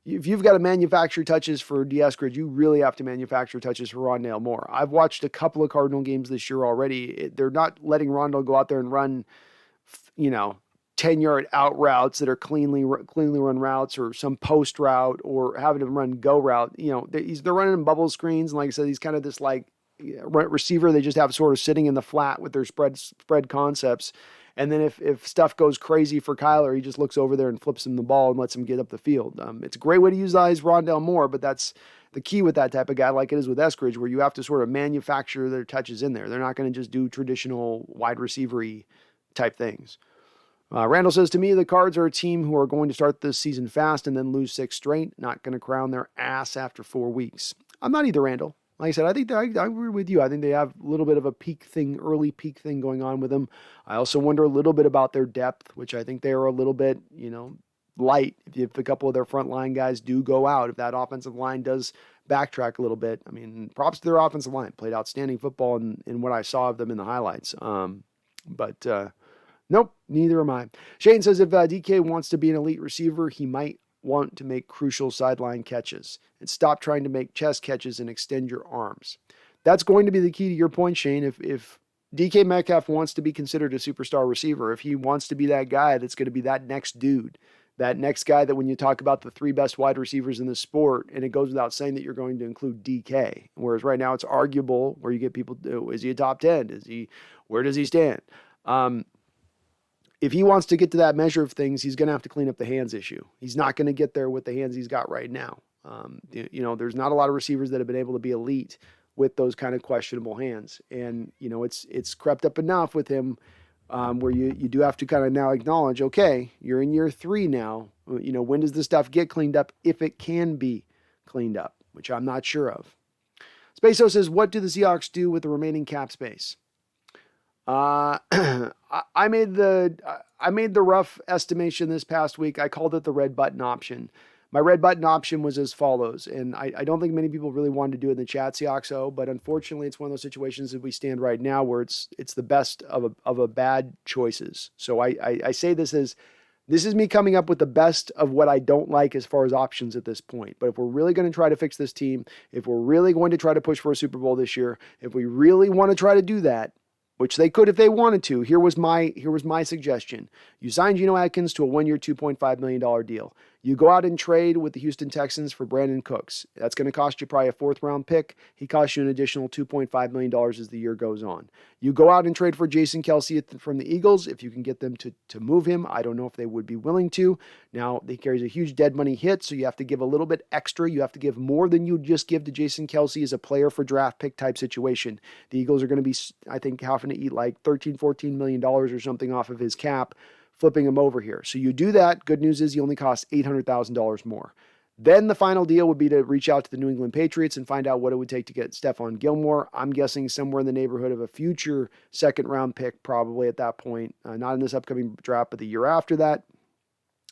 if you've got to manufacture touches for Eskridge, you really have to manufacture touches for Rondale Moore. I've watched a couple of Cardinal games this year already. They're not letting Rondo go out there and run, 10-yard out routes that are cleanly run routes, or some post route, or having him run go route. They're running bubble screens. And like I said, he's kind of this receiver they just have sort of sitting in the flat with their spread concepts. And then if stuff goes crazy for Kyler, he just looks over there and flips him the ball and lets him get up the field. It's a great way to utilize Rondale Moore, but that's the key with that type of guy, like it is with Eskridge, where you have to sort of manufacture their touches in there. They're not going to just do traditional wide receiver-y type things. Randall says, to me, the Cards are a team who are going to start this season fast and then lose 6 straight, not going to crown their ass after 4 weeks. I'm not either, Randall. Like I said, I agree with you. I think they have a little bit of a early peak thing going on with them. I also wonder a little bit about their depth, which I think they are a little bit, light. If a couple of their front line guys do go out, if that offensive line does backtrack a little bit, props to their offensive line. Played outstanding football in what I saw of them in the highlights. Nope, neither am I. Shane says if DK wants to be an elite receiver, he might want to make crucial sideline catches and stop trying to make chest catches and extend your arms. That's going to be the key to your point, Shane. If DK Metcalf wants to be considered a superstar receiver, if he wants to be that guy that's going to be that next dude, that next guy that when you talk about the 3 best wide receivers in the sport, and it goes without saying that you're going to include DK, whereas right now it's arguable where you get people, is he a top 10? Where does he stand? If he wants to get to that measure of things, he's going to have to clean up the hands issue. He's not going to get there with the hands he's got right now. There's not a lot of receivers that have been able to be elite with those kind of questionable hands. And, it's crept up enough with him where you do have to kind of now acknowledge, okay, you're in year 3 now. When does this stuff get cleaned up, if it can be cleaned up, which I'm not sure of. Spaso says, what do the Seahawks do with the remaining cap space? I made the rough estimation this past week. I called it the red button option. My red button option was as follows, and I don't think many people really wanted to do it in the chat, Seahawks, but unfortunately it's one of those situations that we stand right now where it's the best of a bad choices. So I say this as This is me coming up with the best of what I don't like as far as options at this point. But if we're really going to try to fix this team, if we're really going to try to push for a Super Bowl this year, if we really want to try to do that, which they could if they wanted to, here was my suggestion. You sign Geno Atkins to a 1-year, $2.5 million deal. You go out and trade with the Houston Texans for Brandon Cooks. That's going to cost you probably a 4th-round pick. He costs you an additional $2.5 million as the year goes on. You go out and trade for Jason Kelce from the Eagles if you can get them to move him. I don't know if they would be willing to. Now, he carries a huge dead money hit, so you have to give a little bit extra. You have to give more than you'd just give to Jason Kelce as a player for draft pick type situation. The Eagles are going to be, I think, having to eat like $13-14 million or something off of his cap, flipping him over here. So you do that. Good news is he only costs $800,000 more. Then the final deal would be to reach out to the New England Patriots and find out what it would take to get Stephon Gilmore. I'm guessing somewhere in the neighborhood of a future 2nd-round pick probably at that point. Not in this upcoming draft, but the year after that.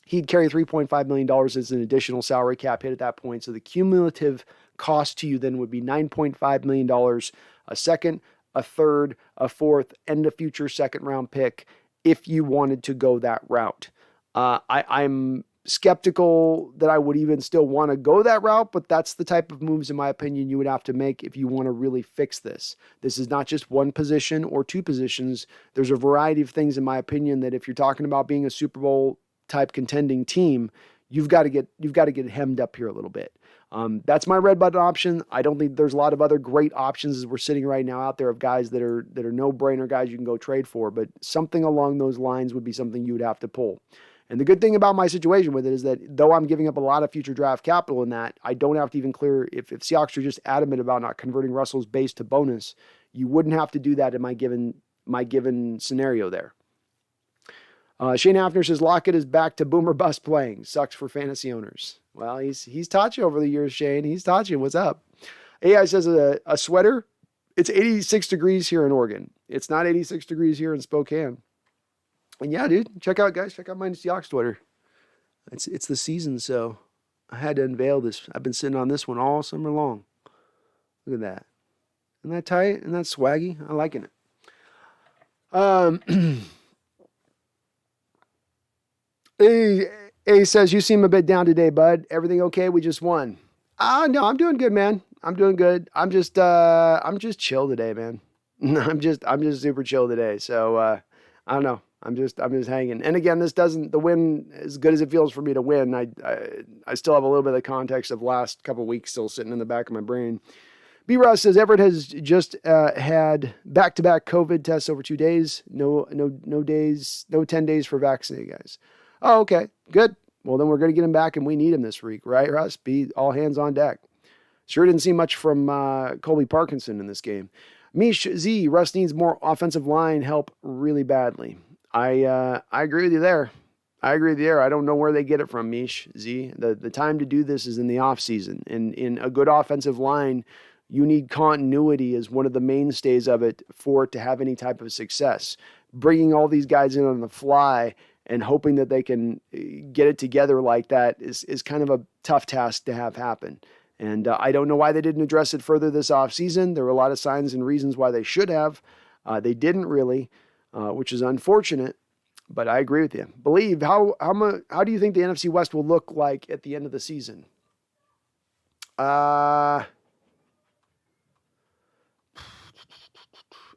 He'd carry $3.5 million as an additional salary cap hit at that point. So the cumulative cost to you then would be $9.5 million, a 2nd, a 3rd, a 4th, and a future 2nd-round pick if you wanted to go that route. I'm skeptical that I would even still want to go that route, but that's the type of moves, in my opinion, you would have to make if you want to really fix this. This is not just one position or 2 positions. There's a variety of things, in my opinion, that if you're talking about being a Super Bowl type contending team, you've got to get hemmed up here a little bit. That's my red button option. I don't think there's a lot of other great options as we're sitting right now out there of guys that are no-brainer guys you can go trade for, but something along those lines would be something you would have to pull. And the good thing about my situation with it is that though I'm giving up a lot of future draft capital in that, I don't have to even clear, if Seahawks are just adamant about not converting Russell's base to bonus, you wouldn't have to do that in my given scenario there. Shane Hafner says Lockett is back to boomer bust playing. Sucks for fantasy owners. Well, he's taught you over the years, Shane. He's taught you. What's up? AI says a sweater. It's 86 degrees here in Oregon. It's not 86 degrees here in Spokane. And yeah, dude, check out my Seahawks sweater. It's the season, so I had to unveil this. I've been sitting on this one all summer long. Look at that. Isn't that tight? Isn't that swaggy? I'm liking it. A says, you seem a bit down today, bud. Everything okay? We just won. No, I'm doing good, man. I'm doing good. I'm just chill today, man. I'm just super chill today. So, I don't know. I'm just hanging. And again, the win, as good as it feels for me to win, I still have a little bit of the context of last couple of weeks still sitting in the back of my brain. B. Ross says Everett has just had back-to-back COVID tests over 2 days. No 10 days for vaccinated guys. Oh, okay, good. Well, then we're going to get him back, and we need him this week, right, Russ? Be all hands on deck. Sure didn't see much from Colby Parkinson in this game. Mish Z, Russ needs more offensive line help really badly. I agree with you there. I don't know where they get it from, Mish Z. The time to do this is in the offseason. And in a good offensive line, you need continuity as one of the mainstays of it for it to have any type of success. Bringing all these guys in on the fly and hoping that they can get it together like that is kind of a tough task to have happen. And I don't know why they didn't address it further this offseason. There were a lot of signs and reasons why they should have. They didn't really, which is unfortunate. But I agree with you. Believe, how do you think the NFC West will look like at the end of the season?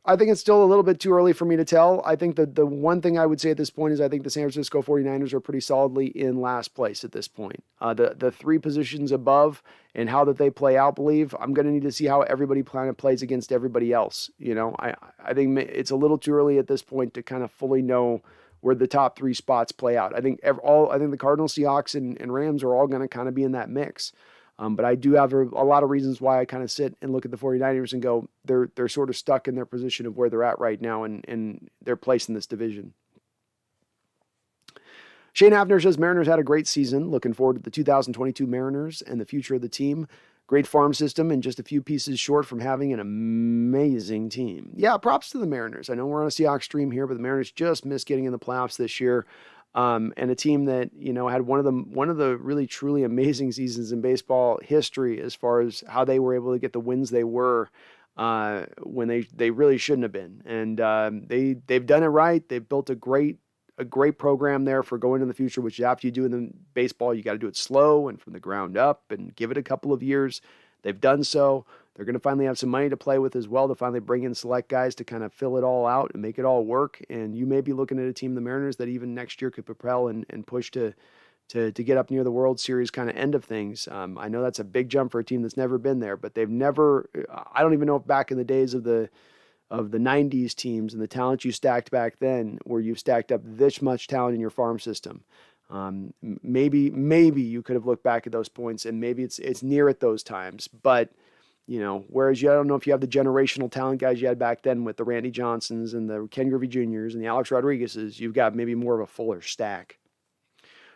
I think it's still a little bit too early for me to tell. I think that the one thing I would say at this point is I think the San Francisco 49ers are pretty solidly in last place at this point. The 3 positions above and how that they play out, believe, I'm going to need to see how everybody plays against everybody else. You know, I think it's a little too early at this point to kind of fully know where the top 3 spots play out. I think the Cardinals, Seahawks, and Rams are all going to kind of be in that mix. But I do have a lot of reasons why I kind of sit and look at the 49ers and go, they're sort of stuck in their position of where they're at right now and their place in this division. Shane Hafner says Mariners had a great season. Looking forward to the 2022 Mariners and the future of the team. Great farm system and just a few pieces short from having an amazing team. Yeah, props to the Mariners. I know we're on a Seahawks stream here, but the Mariners just missed getting in the playoffs this year. And a team that, you know, had one of the really truly amazing seasons in baseball history as far as how they were able to get the wins they were when they really shouldn't have been. And they've done it right. They've built a great a great program there for going in the future, which after you do in baseball, you got to do it slow and from the ground up and give it a couple of years. They've done so. They're going to finally have some money to play with as well to finally bring in select guys to kind of fill it all out and make it all work. And you may be looking at a team, the Mariners, that even next year could propel and push to get up near the World Series kind of end of things. I know that's a big jump for a team that's never been there, but they've never, I don't even know if back in the days of the 90s teams and the talent you stacked back then, where you've stacked up this much talent in your farm system. Maybe you could have looked back at those points and maybe it's near at those times, but whereas I don't know if you have the generational talent guys you had back then with the Randy Johnsons and the Ken Griffey Jr.'s and the Alex Rodriguez's, you've got maybe more of a fuller stack.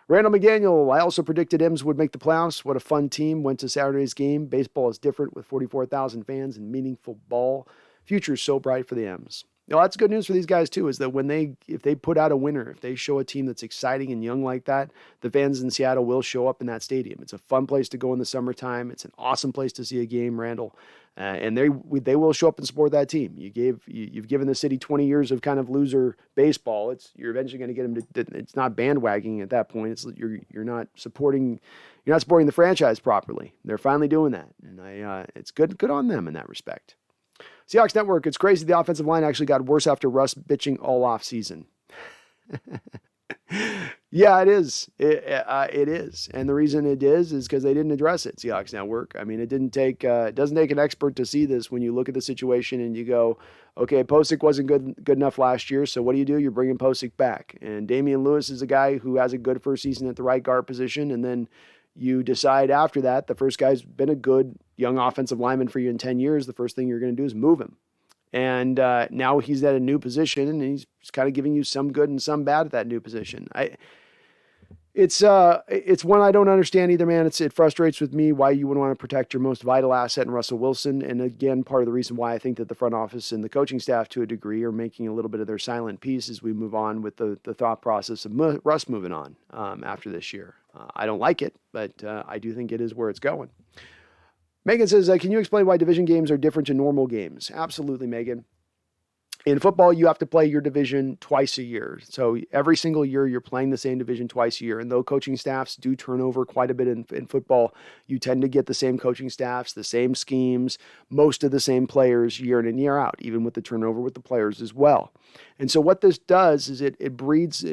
Randall McDaniel, I also predicted M's would make the playoffs. What a fun team. Went to Saturday's game. Baseball is different with 44,000 fans and meaningful ball. Future is so bright for the M's. That's good news for these guys too, is that if they put out a winner, if they show a team that's exciting and young like that, the fans in Seattle will show up in that stadium. It's a fun place to go in the summertime. It's an awesome place to see a game, Randall. And they will show up and support that team. You've given the city 20 years of kind of loser baseball. You're eventually going to get them to. It's not bandwagoning at that point. You're not supporting the franchise properly. They're finally doing that, and it's good on them in that respect. Seahawks Network, it's crazy the offensive line actually got worse after Russ bitching all off season. Yeah, it is. It is. And the reason it is because they didn't address it, Seahawks Network. I mean, it doesn't take an expert to see this when you look at the situation and you go, okay, Posick wasn't good enough last year, so what do? You're bringing Posick back. And Damian Lewis is a guy who has a good first season at the right guard position, and then you decide after that, the first guy's been a good young offensive lineman for you in 10 years, the first thing you're going to do is move him. And now he's at a new position, and he's kind of giving you some good and some bad at that new position. It's one I don't understand either, man. It frustrates with me why you wouldn't want to protect your most vital asset in Russell Wilson. And again, part of the reason why I think that the front office and the coaching staff to a degree are making a little bit of their silent piece as we move on with the thought process of Russ moving on after this year. I don't like it, but I do think it is where it's going. Megan says, can you explain why division games are different to normal games? Absolutely, Megan. In football, you have to play your division twice a year. So every single year, you're playing the same division twice a year. And though coaching staffs do turn over quite a bit in football, you tend to get the same coaching staffs, the same schemes, most of the same players year in and year out, even with the turnover with the players as well. And so what this does is it breeds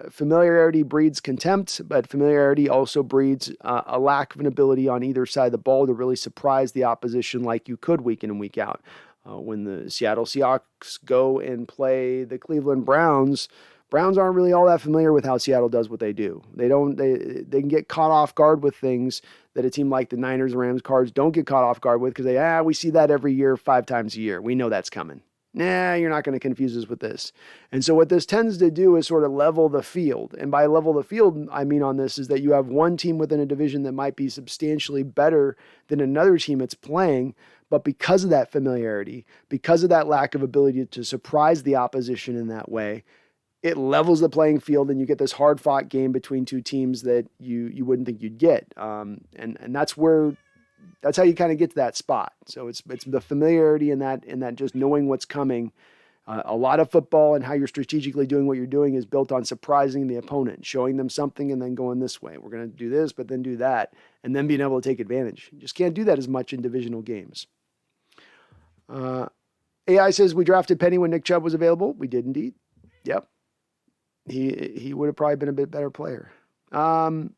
familiarity, breeds contempt, but familiarity also breeds a lack of an ability on either side of the ball to really surprise the opposition like you could week in and week out. When the Seattle Seahawks go and play the Cleveland Browns aren't really all that familiar with how Seattle does what they do. They can get caught off guard with things that a team like the Niners, Rams, Cards don't get caught off guard with because we see that every year, 5 times a year. We know that's coming. Nah, you're not going to confuse us with this. And so what this tends to do is sort of level the field. And by level the field, I mean on this is that you have one team within a division that might be substantially better than another team it's playing, but because of that familiarity, because of that lack of ability to surprise the opposition in that way, it levels the playing field and you get this hard-fought game between two teams that you wouldn't think you'd get. And that's how you kind of get to that spot. So it's the familiarity in that just knowing what's coming. A lot of football and how you're strategically doing what you're doing is built on surprising the opponent, showing them something and then going this way. We're going to do this, but then do that, and then being able to take advantage. You just can't do that as much in divisional games. AI says, we drafted Penny when Nick Chubb was available. We did indeed. Yep. He would have probably been a bit better player. Devin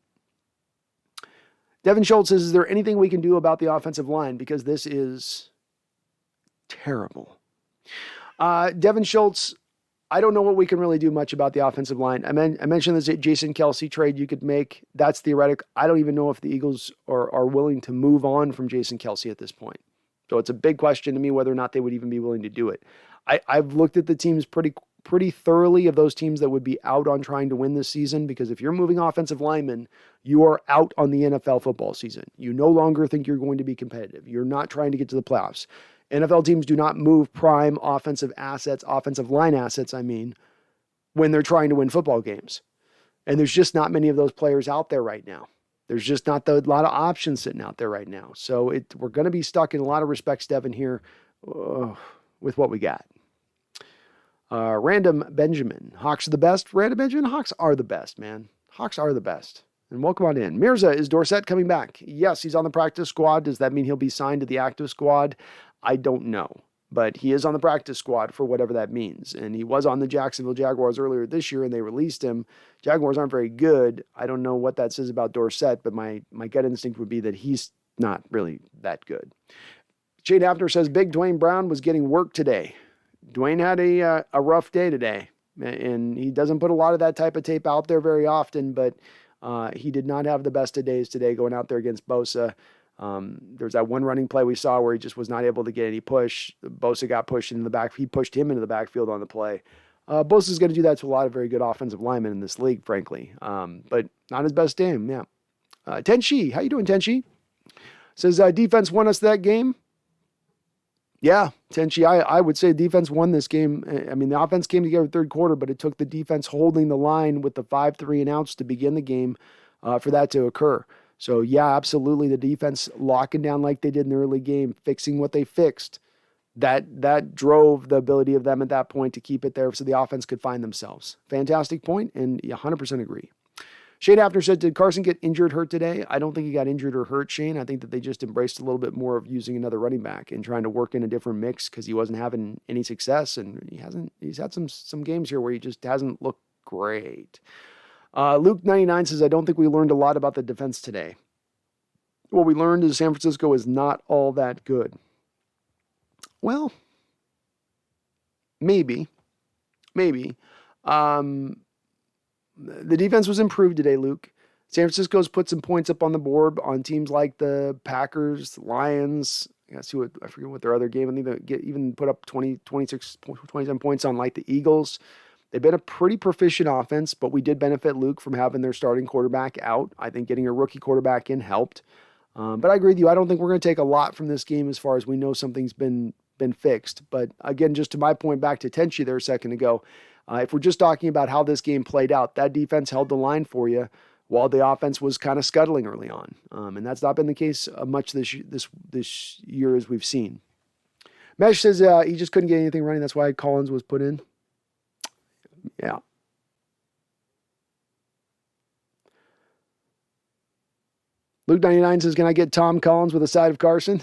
Schultz says, is there anything we can do about the offensive line? Because this is terrible. Devin Schultz, I don't know what we can really do much about the offensive line. I mentioned this Jason Kelce trade you could make. That's theoretic. I don't even know if the Eagles are willing to move on from Jason Kelce at this point. So it's a big question to me whether or not they would even be willing to do it. I've looked at the teams pretty thoroughly of those teams that would be out on trying to win this season, because if you're moving offensive linemen, you are out on the NFL football season. You no longer think you're going to be competitive. You're not trying to get to the playoffs. NFL teams do not move prime offensive line assets, when they're trying to win football games. And there's just not many of those players out there right now. There's just not a lot of options sitting out there right now. So we're going to be stuck in a lot of respects, Devin, here with what we got. Random Benjamin. Hawks are the best. Random Benjamin. Hawks are the best, man. Hawks are the best. And welcome on in. Mirza, is Dorsett coming back? Yes, he's on the practice squad. Does that mean he'll be signed to the active squad? I don't know. But he is on the practice squad for whatever that means. And he was on the Jacksonville Jaguars earlier this year, and they released him. Jaguars aren't very good. I don't know what that says about Dorsett, but my gut instinct would be that he's not really that good. Shane Hafner says, Big Dwayne Brown was getting work today. Dwayne had a rough day today, and he doesn't put a lot of that type of tape out there very often, but he did not have the best of days today going out there against Bosa. There's that one running play we saw where he just was not able to get any push. Bosa got pushed into the back. He pushed him into the backfield on the play. Bosa is going to do that to a lot of very good offensive linemen in this league, frankly. But not his best game. Yeah. Tenshi, how you doing, Tenshi? Says defense won us that game. Yeah, Tenshi, I would say defense won this game. I mean, the offense came together third quarter, but it took the defense holding the line with the 5-3 and outs to begin the game for that to occur. So, yeah, absolutely. The defense locking down like they did in the early game, fixing what they fixed, that drove the ability of them at that point to keep it there so the offense could find themselves. Fantastic point, and 100% agree. Shane Hafner said, did Carson get injured, hurt today? I don't think he got injured or hurt, Shane. I think that they just embraced a little bit more of using another running back and trying to work in a different mix because he wasn't having any success, and he's had some games here where he just hasn't looked great. Luke99 says, I don't think we learned a lot about the defense today. What we learned is San Francisco is not all that good. Well, maybe. The defense was improved today, Luke. San Francisco's put some points up on the board on teams like the Packers, Lions. I forget what their other game. I think they even put up 27 points on like the Eagles. They've been a pretty proficient offense, but we did benefit, Luke, from having their starting quarterback out. I think getting a rookie quarterback in helped. But I agree with you. I don't think we're going to take a lot from this game as far as we know something's been fixed. But again, just to my point back to Tenchi there a second ago, if we're just talking about how this game played out, that defense held the line for you while the offense was kind of scuttling early on. And that's not been the case much this year as we've seen. Mesh says he just couldn't get anything running. That's why Collins was put in. Yeah. Luke99 says, can I get Tom Collins with a side of Carson?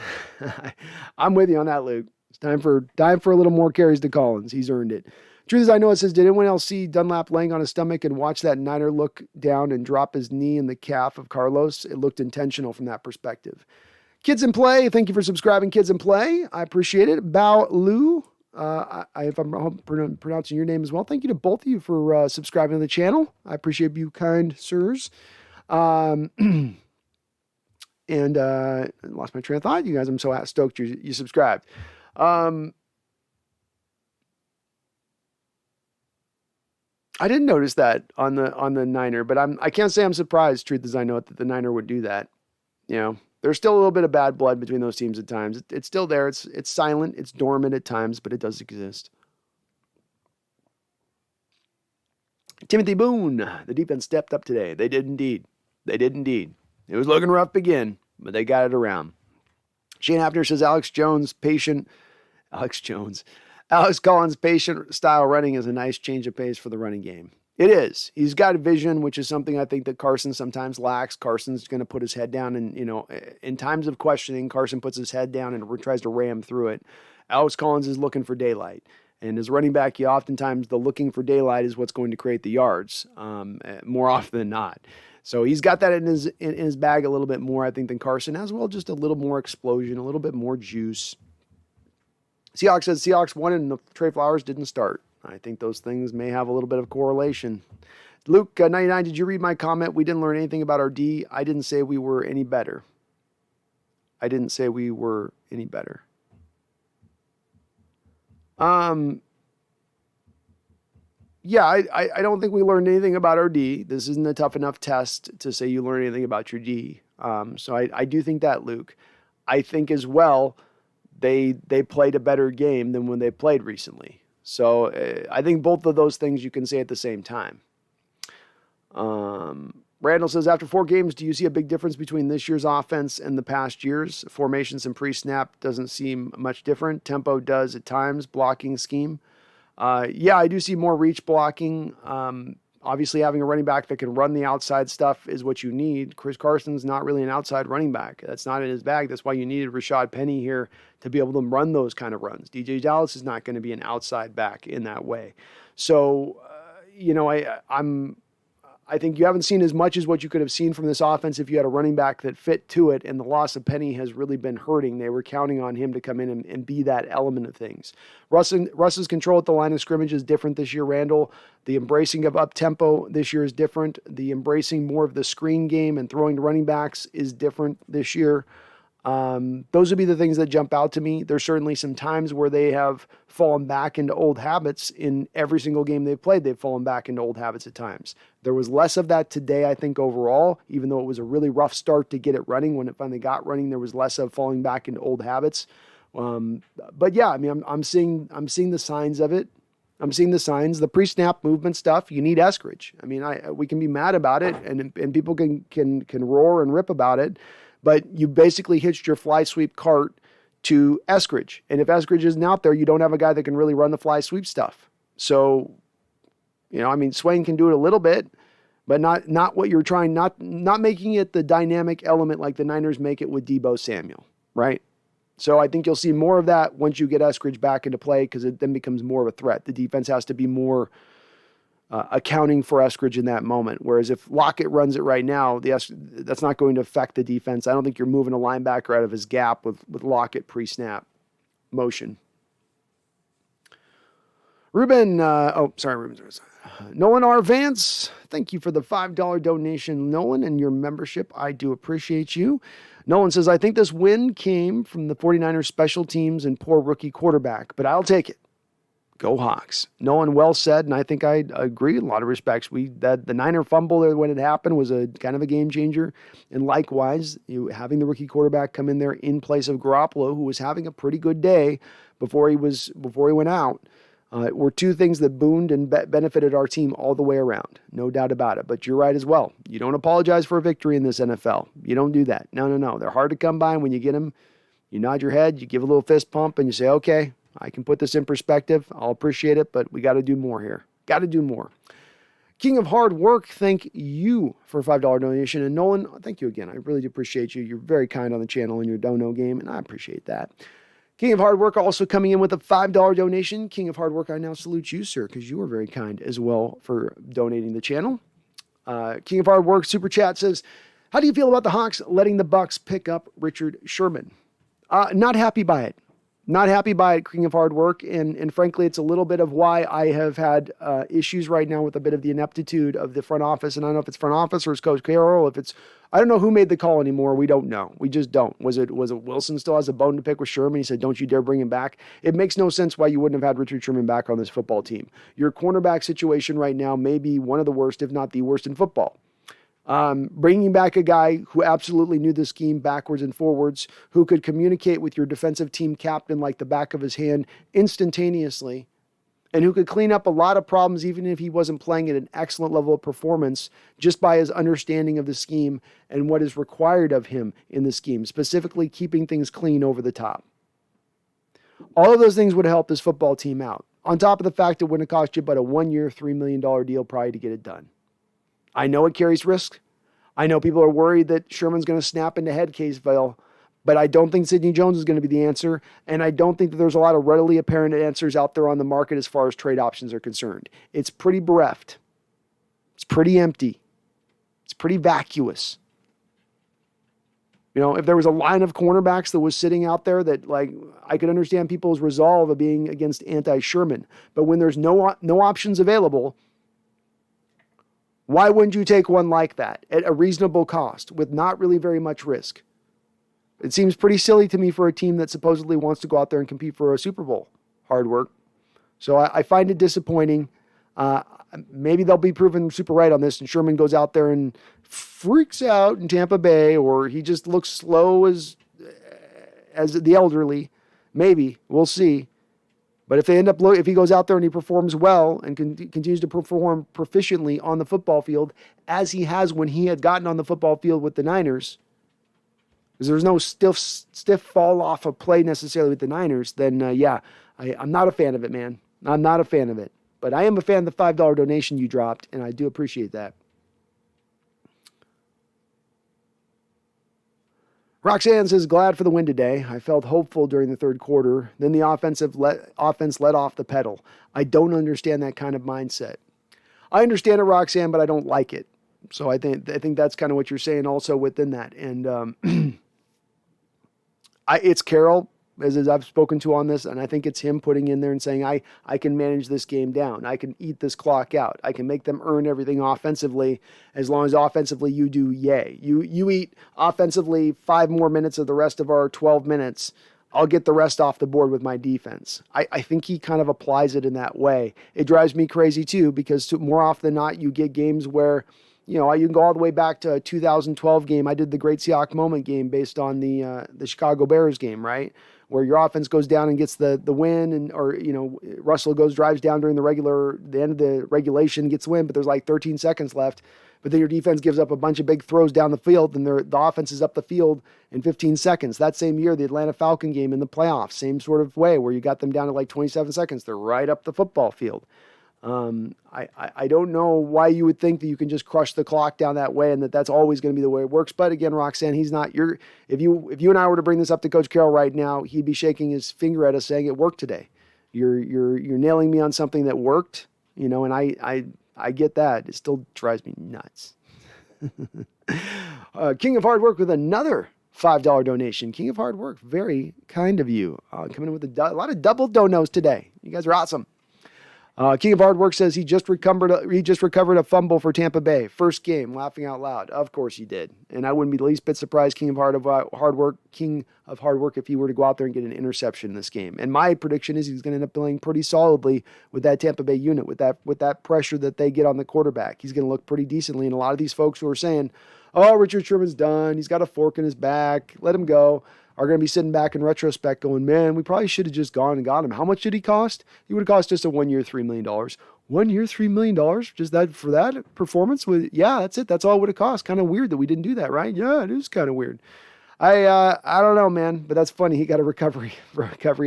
I'm with you on that, Luke. It's time for a little more carries to Collins. He's earned it. Truth is, I know it says, did anyone else see Dunlap laying on his stomach and watch that Niner look down and drop his knee in the calf of Carlos? It looked intentional from that perspective. Kids in Play, thank you for subscribing, Kids in Play. I appreciate it. Bao Lu, if I'm pronouncing your name as well, thank you to both of you for subscribing to the channel. I appreciate you, kind sirs. And I lost my train of thought. You guys, I'm so stoked you subscribed. I didn't notice that on the Niner, but I can't say I'm surprised, truth as I know it, that the Niner would do that. You know, there's still a little bit of bad blood between those teams at times. It's still there. It's silent. It's dormant at times, but it does exist. Timothy Boone, the defense stepped up today. They did indeed. It was looking rough again, but they got it around. Shane Hafner says, Alex Collins' patient style running is a nice change of pace for the running game. It is. He's got vision, which is something I think that Carson sometimes lacks. Carson's going to put his head down, and, in times of questioning, Carson puts his head down and tries to ram through it. Alex Collins is looking for daylight. And as running back, oftentimes the looking for daylight is what's going to create the yards, more often than not. So he's got that in his bag a little bit more, I think, than Carson, as well. Just a little more explosion, a little bit more juice. Seahawks says Seahawks won and the Trey Flowers didn't start. I think those things may have a little bit of correlation. Luke, 99, did you read my comment? We didn't learn anything about our D. I didn't say we were any better. Yeah, I don't think we learned anything about our D. This isn't a tough enough test to say you learn anything about your D. So I do think that, Luke. I think as well, they played a better game than when they played recently. So I think both of those things you can say at the same time. Randall says, after 4 games, do you see a big difference between this year's offense and the past years? Formations and pre-snap doesn't seem much different. Tempo does at times. Blocking scheme. Yeah, I do see more reach blocking. Obviously, having a running back that can run the outside stuff is what you need. Chris Carson's not really an outside running back. That's not in his bag. That's why you needed Rashad Penny here to be able to run those kind of runs. DJ Dallas is not going to be an outside back in that way. So, I think you haven't seen as much as what you could have seen from this offense if you had a running back that fit to it, and the loss of Penny has really been hurting. They were counting on him to come in and be that element of things. Russ's control at the line of scrimmage is different this year, Randall. The embracing of up-tempo this year is different. The embracing more of the screen game and throwing to running backs is different this year. Those would be the things that jump out to me. There's certainly some times where they have fallen back into old habits. In every single game they've played, they've fallen back into old habits at times. There was less of that today, I think, overall, even though it was a really rough start to get it running. When it finally got running, there was less of falling back into old habits. But yeah, I mean, I'm seeing the signs of it. I'm seeing the signs, the pre-snap movement stuff. You need Eskridge. I mean, we can be mad about it, and people can roar and rip about it. But you basically hitched your fly sweep cart to Eskridge. And if Eskridge isn't out there, you don't have a guy that can really run the fly sweep stuff. So, Swain can do it a little bit, but not what you're trying, not making it the dynamic element like the Niners make it with Deebo Samuel, right? So I think you'll see more of that once you get Eskridge back into play, because it then becomes more of a threat. The defense has to be more accounting for Eskridge in that moment. Whereas if Lockett runs it right now, that's not going to affect the defense. I don't think you're moving a linebacker out of his gap with Lockett pre-snap motion. Ruben, Nolan R. Vance, thank you for the $5 donation, Nolan, and your membership. I do appreciate you. Nolan says, I think this win came from the 49ers special teams and poor rookie quarterback, but I'll take it. Go Hawks. Nolan, well said, and I think I agree in a lot of respects. The Niner fumble there when it happened was a kind of a game changer, and likewise, having the rookie quarterback come in there in place of Garoppolo, who was having a pretty good day before he went out, were two things that booned and benefited our team all the way around. No doubt about it. But you're right as well. You don't apologize for a victory in this NFL. You don't do that. No. They're hard to come by, and when you get them, you nod your head, you give a little fist pump, and you say, okay, I can put this in perspective. I'll appreciate it, but we got to do more here. Got to do more. King of Hard Work, thank you for a $5 donation. And Nolan, thank you again. I really do appreciate you. You're very kind on the channel in your dono game, and I appreciate that. King of Hard Work also coming in with a $5 donation. King of Hard Work, I now salute you, sir, because you were very kind as well for donating the channel. King of Hard Work Super Chat says, how do you feel about the Hawks letting the Bucs pick up Richard Sherman? Not happy by it. Not happy by it, King of Hard Work, and frankly, it's a little bit of why I have had issues right now with a bit of the ineptitude of the front office, and I don't know if it's front office or it's Coach Carroll, I don't know who made the call anymore. We don't know. We just don't. Was it Wilson still has a bone to pick with Sherman? He said, don't you dare bring him back. It makes no sense why you wouldn't have had Richard Sherman back on this football team. Your cornerback situation right now may be one of the worst, if not the worst in football. Bringing back a guy who absolutely knew the scheme backwards and forwards, who could communicate with your defensive team captain like the back of his hand instantaneously, and who could clean up a lot of problems even if he wasn't playing at an excellent level of performance just by his understanding of the scheme and what is required of him in the scheme, specifically keeping things clean over the top. All of those things would have helped this football team out, on top of the fact it wouldn't have cost you but a 1-year, $3 million deal probably to get it done. I know it carries risk. I know people are worried that Sherman's going to snap into head caseville, but I don't think Sidney Jones is going to be the answer, and I don't think that there's a lot of readily apparent answers out there on the market as far as trade options are concerned. It's pretty bereft. It's pretty empty. It's pretty vacuous. If there was a line of cornerbacks that was sitting out there that, I could understand people's resolve of being against anti-Sherman, but when there's no options available, why wouldn't you take one like that at a reasonable cost with not really very much risk? It seems pretty silly to me for a team that supposedly wants to go out there and compete for a Super Bowl. Hard work. So I find it disappointing. Maybe they'll be proven super right on this, and Sherman goes out there and freaks out in Tampa Bay, or he just looks slow as the elderly. Maybe. We'll see. But if he goes out there and he performs well and continues to perform proficiently on the football field, as he has when he had gotten on the football field with the Niners, because there's no stiff fall off of play necessarily with the Niners, then I'm not a fan of it, man. I'm not a fan of it. But I am a fan of the $5 donation you dropped, and I do appreciate that. Roxanne says, glad for the win today. I felt hopeful during the third quarter. Then the offense let off the pedal. I don't understand that kind of mindset. I understand it, Roxanne, but I don't like it. So I think that's kind of what you're saying also within that. And it's Carroll, as I've spoken to on this, and I think it's him putting in there and saying, I can manage this game down. I can eat this clock out. I can make them earn everything offensively as long as offensively you do yay. You eat offensively 5 more minutes of the rest of our 12 minutes. I'll get the rest off the board with my defense. I think he kind of applies it in that way. It drives me crazy too, because more often than not, you get games where, you can go all the way back to a 2012 game. I did the Great Seahawks Moment game based on the Chicago Bears game, right? Where your offense goes down and gets the win, or Russell drives down during the end of the regulation, gets the win, but there's like 13 seconds left. But then your defense gives up a bunch of big throws down the field, and the offense is up the field in 15 seconds. That same year, the Atlanta Falcon game in the playoffs, same sort of way, where you got them down to like 27 seconds. They're right up the football field. I don't know why you would think that you can just crush the clock down that way and that's always going to be the way it works. But again, Roxanne, he's not if you and I were to bring this up to Coach Carroll right now, he'd be shaking his finger at us saying it worked today. You're nailing me on something that worked, and I get that. It still drives me nuts. King of Hard Work with another $5 donation. King of Hard Work, very kind of you. Coming in with a lot of double donos today. You guys are awesome. King of Hard Work says he just recovered a fumble for Tampa Bay. First game, laughing out loud. Of course he did. And I wouldn't be the least bit surprised, King of Hard Work, if he were to go out there and get an interception in this game. And my prediction is he's going to end up playing pretty solidly with that Tampa Bay unit, with that pressure that they get on the quarterback. He's going to look pretty decently. And a lot of these folks who are saying, oh, Richard Sherman's done, he's got a fork in his back, let him go, are going to be sitting back in retrospect going, man, we probably should have just gone and got him. How much did he cost? He would have cost just a 1 year, $3 million. 1 year, $3 million? Just that for that performance? Yeah, that's it. That's all it would have cost. Kind of weird that we didn't do that, right? Yeah, it is kind of weird. I don't know, man, but that's funny. He got a recovery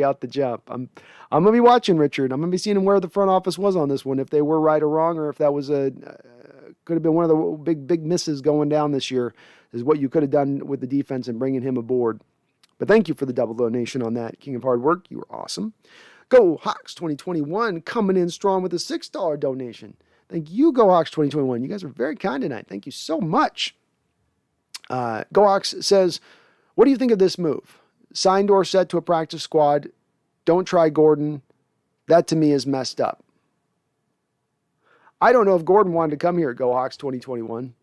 out the jump. I'm going to be watching Richard. I'm going to be seeing where the front office was on this one, if they were right or wrong, or if that was could have been one of the big misses going down this year, is what you could have done with the defense and bringing him aboard. But thank you for the double donation on that, King of Hard Work. You were awesome. Go Hawks 2021 coming in strong with a $6 donation. Thank you, Go Hawks 2021. You guys are very kind tonight. Thank you so much. Go Hawks says, what do you think of this move? Sign Dorsett to a practice squad. Don't try Gordon. That to me is messed up. I don't know if Gordon wanted to come here at Go Hawks 2021.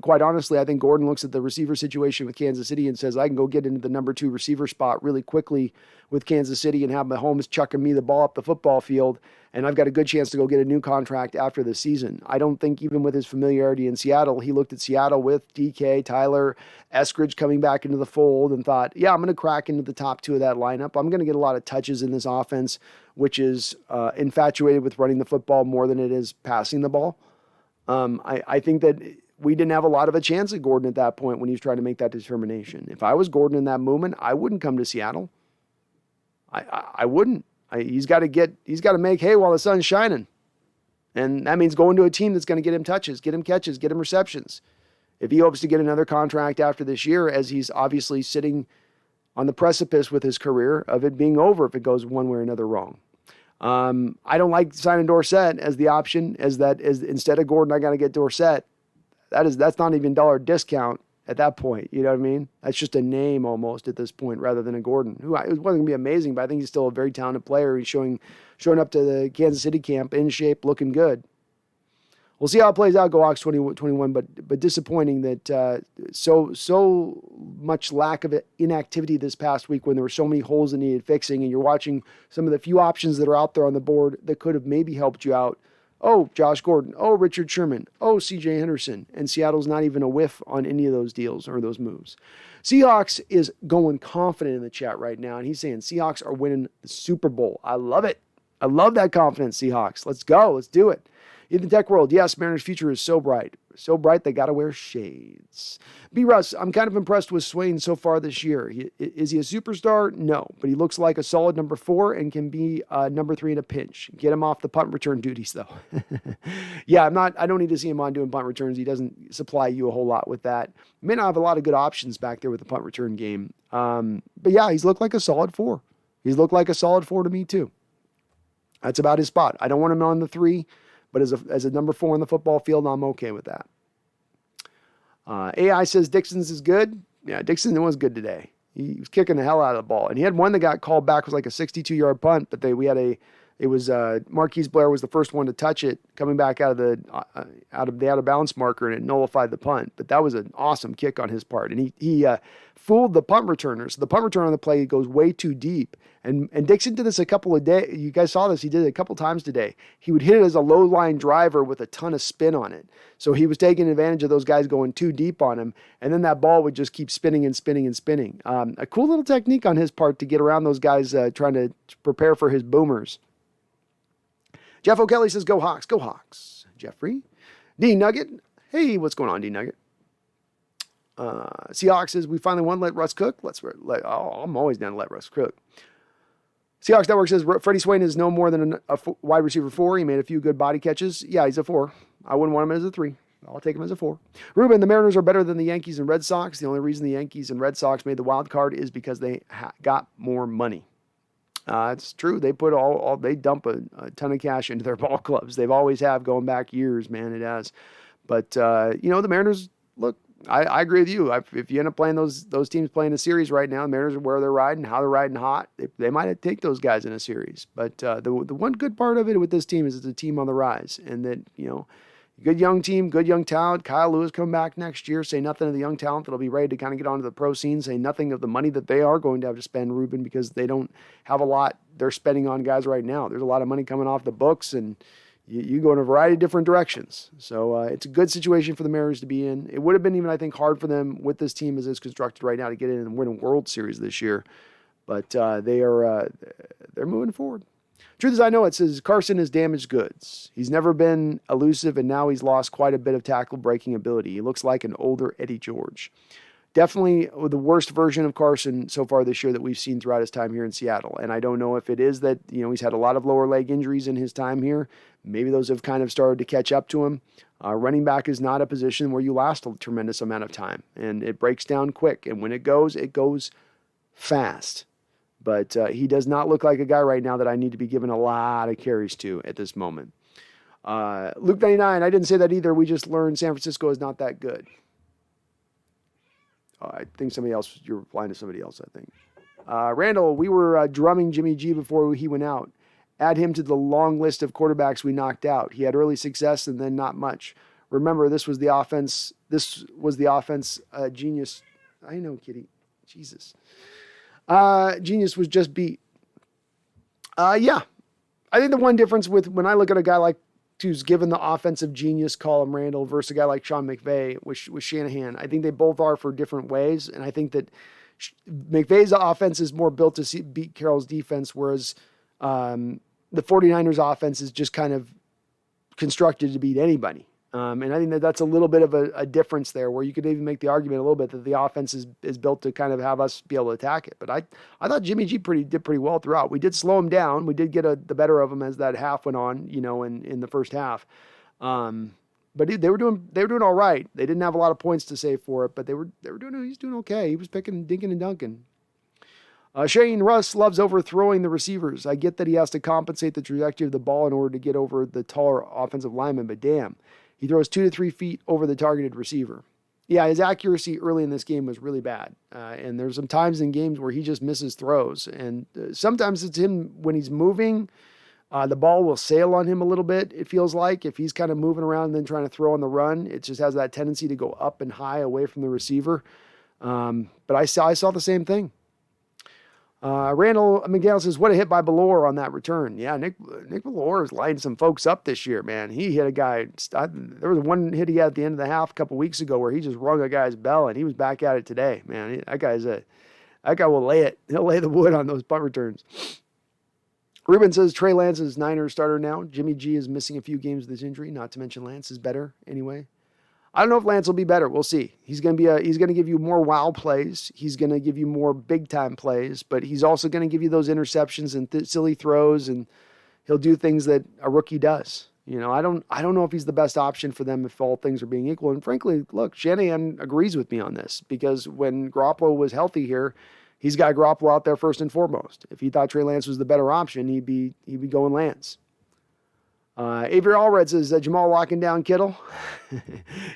Quite honestly, I think Gordon looks at the receiver situation with Kansas City and says, I can go get into the number 2 receiver spot really quickly with Kansas City and have Mahomes chucking me the ball up the football field, and I've got a good chance to go get a new contract after the season. I don't think even with his familiarity in Seattle, he looked at Seattle with DK, Tyler, Eskridge coming back into the fold and thought, yeah, I'm going to crack into the top 2 of that lineup. I'm going to get a lot of touches in this offense, which is infatuated with running the football more than it is passing the ball. I think that we didn't have a lot of a chance at Gordon at that point when he was trying to make that determination. If I was Gordon in that moment, I wouldn't come to Seattle. I wouldn't. He's got to make hay while the sun's shining. And that means going to a team that's going to get him touches, get him catches, get him receptions. If he hopes to get another contract after this year, as he's obviously sitting on the precipice with his career of it being over if it goes one way or another wrong. I don't like signing Dorsett as the option, as instead of Gordon, I got to get Dorsett. That's not even dollar discount at that point. You know what I mean? That's just a name almost at this point rather than a Gordon, who it wasn't going to be amazing, but I think he's still a very talented player. He's showing up to the Kansas City camp in shape, looking good. We'll see how it plays out, Go Hawks 2021, but disappointing that so much lack of inactivity this past week when there were so many holes that needed fixing, and you're watching some of the few options that are out there on the board that could have maybe helped you out. Oh, Josh Gordon. Oh, Richard Sherman. Oh, C.J. Henderson. And Seattle's not even a whiff on any of those deals or those moves. Seahawks is going confident in the chat right now, and he's saying Seahawks are winning the Super Bowl. I love it. I love that confidence, Seahawks. Let's go. Let's do it. In the tech world, yes, Mariners' future is so bright. So bright, they got to wear shades. B. Russ, I'm kind of impressed with Swain so far this year. Is he a superstar? No, but he looks like a solid number 4 and can be number 3 in a pinch. Get him off the punt return duties, though. Yeah, I don't need to see him on doing punt returns. He doesn't supply you a whole lot with that. May not have a lot of good options back there with the punt return game. But yeah, he's looked like a solid 4. He's looked like a solid 4 to me, too. That's about his spot. I don't want him on the 3. But as a number 4 on the football field, I'm okay with that. AI says Dixon's is good. Yeah, Dixon was good today. He was kicking the hell out of the ball. And he had one that got called back, was like a 62-yard punt, but Marquise Blair was the first one to touch it, coming back out of the out of bounds marker, and it nullified the punt. But that was an awesome kick on his part, and he fooled the punt returners. The punt return on the play goes way too deep, and Dixon did this a couple of days. You guys saw this. He did it a couple times today. He would hit it as a low line driver with a ton of spin on it. So he was taking advantage of those guys going too deep on him, and then that ball would just keep spinning and spinning and spinning. A cool little technique on his part to get around those guys trying to prepare for his boomers. Jeff O'Kelly says, go Hawks, go Hawks. Jeffrey. D Nugget. Hey, what's going on, D Nugget? Seahawks says, we finally won, let Russ cook. I'm always down to let Russ cook. Seahawks Network says, Freddie Swain is no more than a wide receiver 4. He made a few good body catches. Yeah, he's a 4. I wouldn't want him as a 3. I'll take him as a 4. Ruben, the Mariners are better than the Yankees and Red Sox. The only reason the Yankees and Red Sox made the wild card is because they got more money. It's true. They put they dump a ton of cash into their ball clubs. They've always have, going back years, man. It has. But the Mariners, look, I agree with you. If you end up playing those teams playing a series right now, the Mariners are where they're riding, how they're riding hot. They might take those guys in a series. But the one good part of it with this team is it's a team on the rise, and that good young team, good young talent. Kyle Lewis come back next year. Say nothing of the young talent that'll be ready to kind of get onto the pro scene. Say nothing of the money that they are going to have to spend, Ruben, because they don't have a lot they're spending on guys right now. There's a lot of money coming off the books, and you go in a variety of different directions. So it's a good situation for the Mariners to be in. It would have been even, I think, hard for them with this team as it's constructed right now to get in and win a World Series this year. But they're moving forward. Truth is, I know it says Carson is damaged goods. He's never been elusive, and now he's lost quite a bit of tackle breaking ability. He looks like an older Eddie George. Definitely the worst version of Carson so far this year that we've seen throughout his time here in Seattle. And I don't know if it is that, he's had a lot of lower leg injuries in his time here. Maybe those have kind of started to catch up to him. Running back is not a position where you last a tremendous amount of time, and it breaks down quick. And when it goes fast. But he does not look like a guy right now that I need to be giving a lot of carries to at this moment. Luke 99, I didn't say that either. We just learned San Francisco is not that good. I think you're replying to somebody else, I think. Randall, we were drumming Jimmy G before he went out. Add him to the long list of quarterbacks we knocked out. He had early success and then not much. Remember, this was the offense genius. I know, Kitty. Jesus. Genius was just beat. Yeah. I think the one difference with when I look at a guy like who's given the offensive genius column, Randall, versus a guy like Sean McVay with Shanahan, I think they both are for different ways. And I think that McVay's offense is more built to beat Carroll's defense, whereas the 49ers offense is just kind of constructed to beat anybody. And I think that's a little bit of a difference there, where you could even make the argument a little bit that the offense is built to kind of have us be able to attack it. But I thought Jimmy G did pretty well throughout. We did slow him down. We did get the better of him as that half went on, in the first half. But they were doing all right. They didn't have a lot of points to save for it, but they were doing. He's doing okay. He was picking, dinking, and dunking. Shane Russ loves overthrowing the receivers. I get that he has to compensate the trajectory of the ball in order to get over the taller offensive lineman, but damn. He throws 2 to 3 feet over the targeted receiver. Yeah, his accuracy early in this game was really bad. And there's some times in games where he just misses throws. And sometimes it's him when he's moving. The ball will sail on him a little bit, it feels like. If he's kind of moving around and then trying to throw on the run, it just has that tendency to go up and high away from the receiver. But I saw the same thing. Randall McDaniel says, what a hit by Ballore on that return. Yeah, Nick Ballore is lighting some folks up this year, man. He hit a guy. There was one hit he had at the end of the half a couple weeks ago where he just rung a guy's bell, and he was back at it today, man. That guy will lay it. He'll lay the wood on those punt returns. Ruben says Trey Lance is Niners starter now. Jimmy G is missing a few games with this injury, not to mention Lance is better anyway. I don't know if Lance will be better. We'll see. He's going to give you more wow plays. He's going to give you more big time plays, but he's also going to give you those interceptions and silly throws, and he'll do things that a rookie does. I don't know if he's the best option for them if all things are being equal. And frankly, look, Shanahan agrees with me on this because when Garoppolo was healthy here, he's got Garoppolo out there first and foremost. If he thought Trey Lance was the better option, he'd be going Lance. Avery Allred says Jamal locking down Kittle.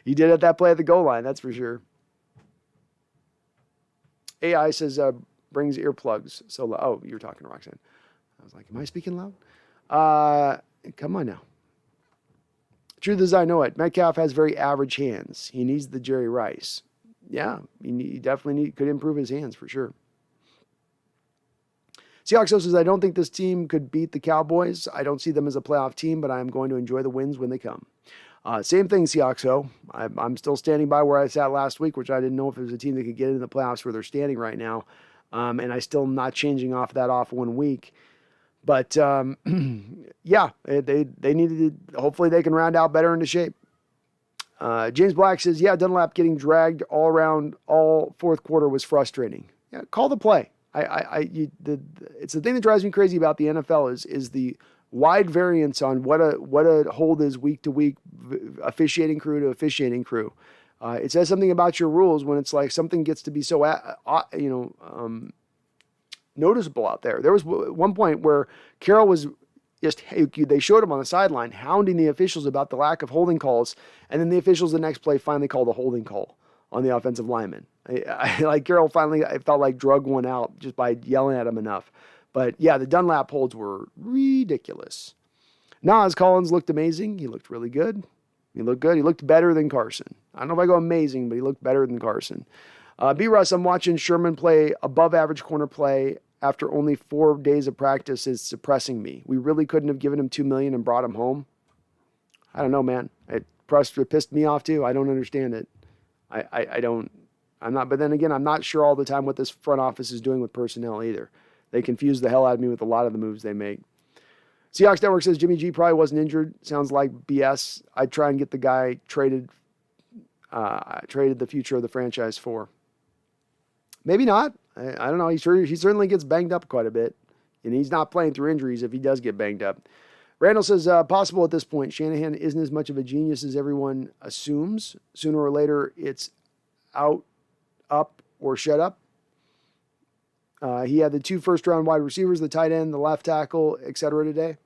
He did at that play at the goal line, that's for sure. AI says brings earplugs. Oh, you're talking to Roxanne. I was like, am I speaking loud? Come on now. Truth is, I know it. Metcalf has very average hands. He needs the Jerry Rice. Yeah, he definitely could improve his hands for sure. Seahawks says, I don't think this team could beat the Cowboys. I don't see them as a playoff team, but I'm going to enjoy the wins when they come. Same thing, Seahawks. I'm still standing by where I sat last week, which I didn't know if it was a team that could get into the playoffs where they're standing right now. And I still am not changing off that off 1 week. But, yeah, they needed to, hopefully they can round out better into shape. James Black says, yeah, Dunlap getting dragged all around all fourth quarter was frustrating. Yeah, call the play. It's the thing that drives me crazy about the NFL is the wide variance on what a hold is week to week, officiating crew to officiating crew. It says something about your rules when it's like something gets to be so noticeable out there. There was one point where Carroll was they showed him on the sideline hounding the officials about the lack of holding calls, and then the officials the next play finally called a holding call on the offensive lineman. Like Carroll finally, I felt like drug one out just by yelling at him enough. But yeah, the Dunlap holds were ridiculous. Nas Collins looked amazing. He looked really good. He looked good. He looked better than Carson. I don't know if I go amazing, but he looked better than Carson. B-Russ, I'm watching Sherman play above average corner play after only 4 days of practice is suppressing me. We really couldn't have given him $2 million and brought him home. I don't know, man. It pissed me off too. I don't understand it. But then again, I'm not sure all the time what this front office is doing with personnel either. They confuse the hell out of me with a lot of the moves they make. Seahawks Network says Jimmy G probably wasn't injured. Sounds like BS. I'd try and get the guy traded the future of the franchise for. Maybe not. I don't know. He certainly gets banged up quite a bit. And he's not playing through injuries if he does get banged up. Randall says, possible at this point. Shanahan isn't as much of a genius as everyone assumes. Sooner or later, it's out, up, or shut up. He had the 2 first-round wide receivers, the tight end, the left tackle, etc. today.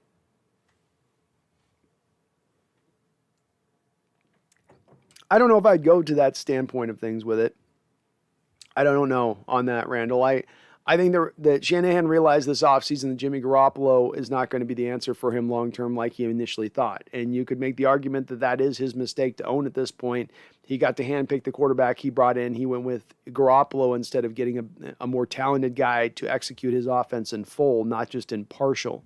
I don't know if I'd go to that standpoint of things with it. I don't know on that, Randall. I think that Shanahan realized this offseason that Jimmy Garoppolo is not going to be the answer for him long-term like he initially thought. And you could make the argument that that is his mistake to own at this point. He got to handpick the quarterback he brought in. He went with Garoppolo instead of getting a more talented guy to execute his offense in full, not just in partial.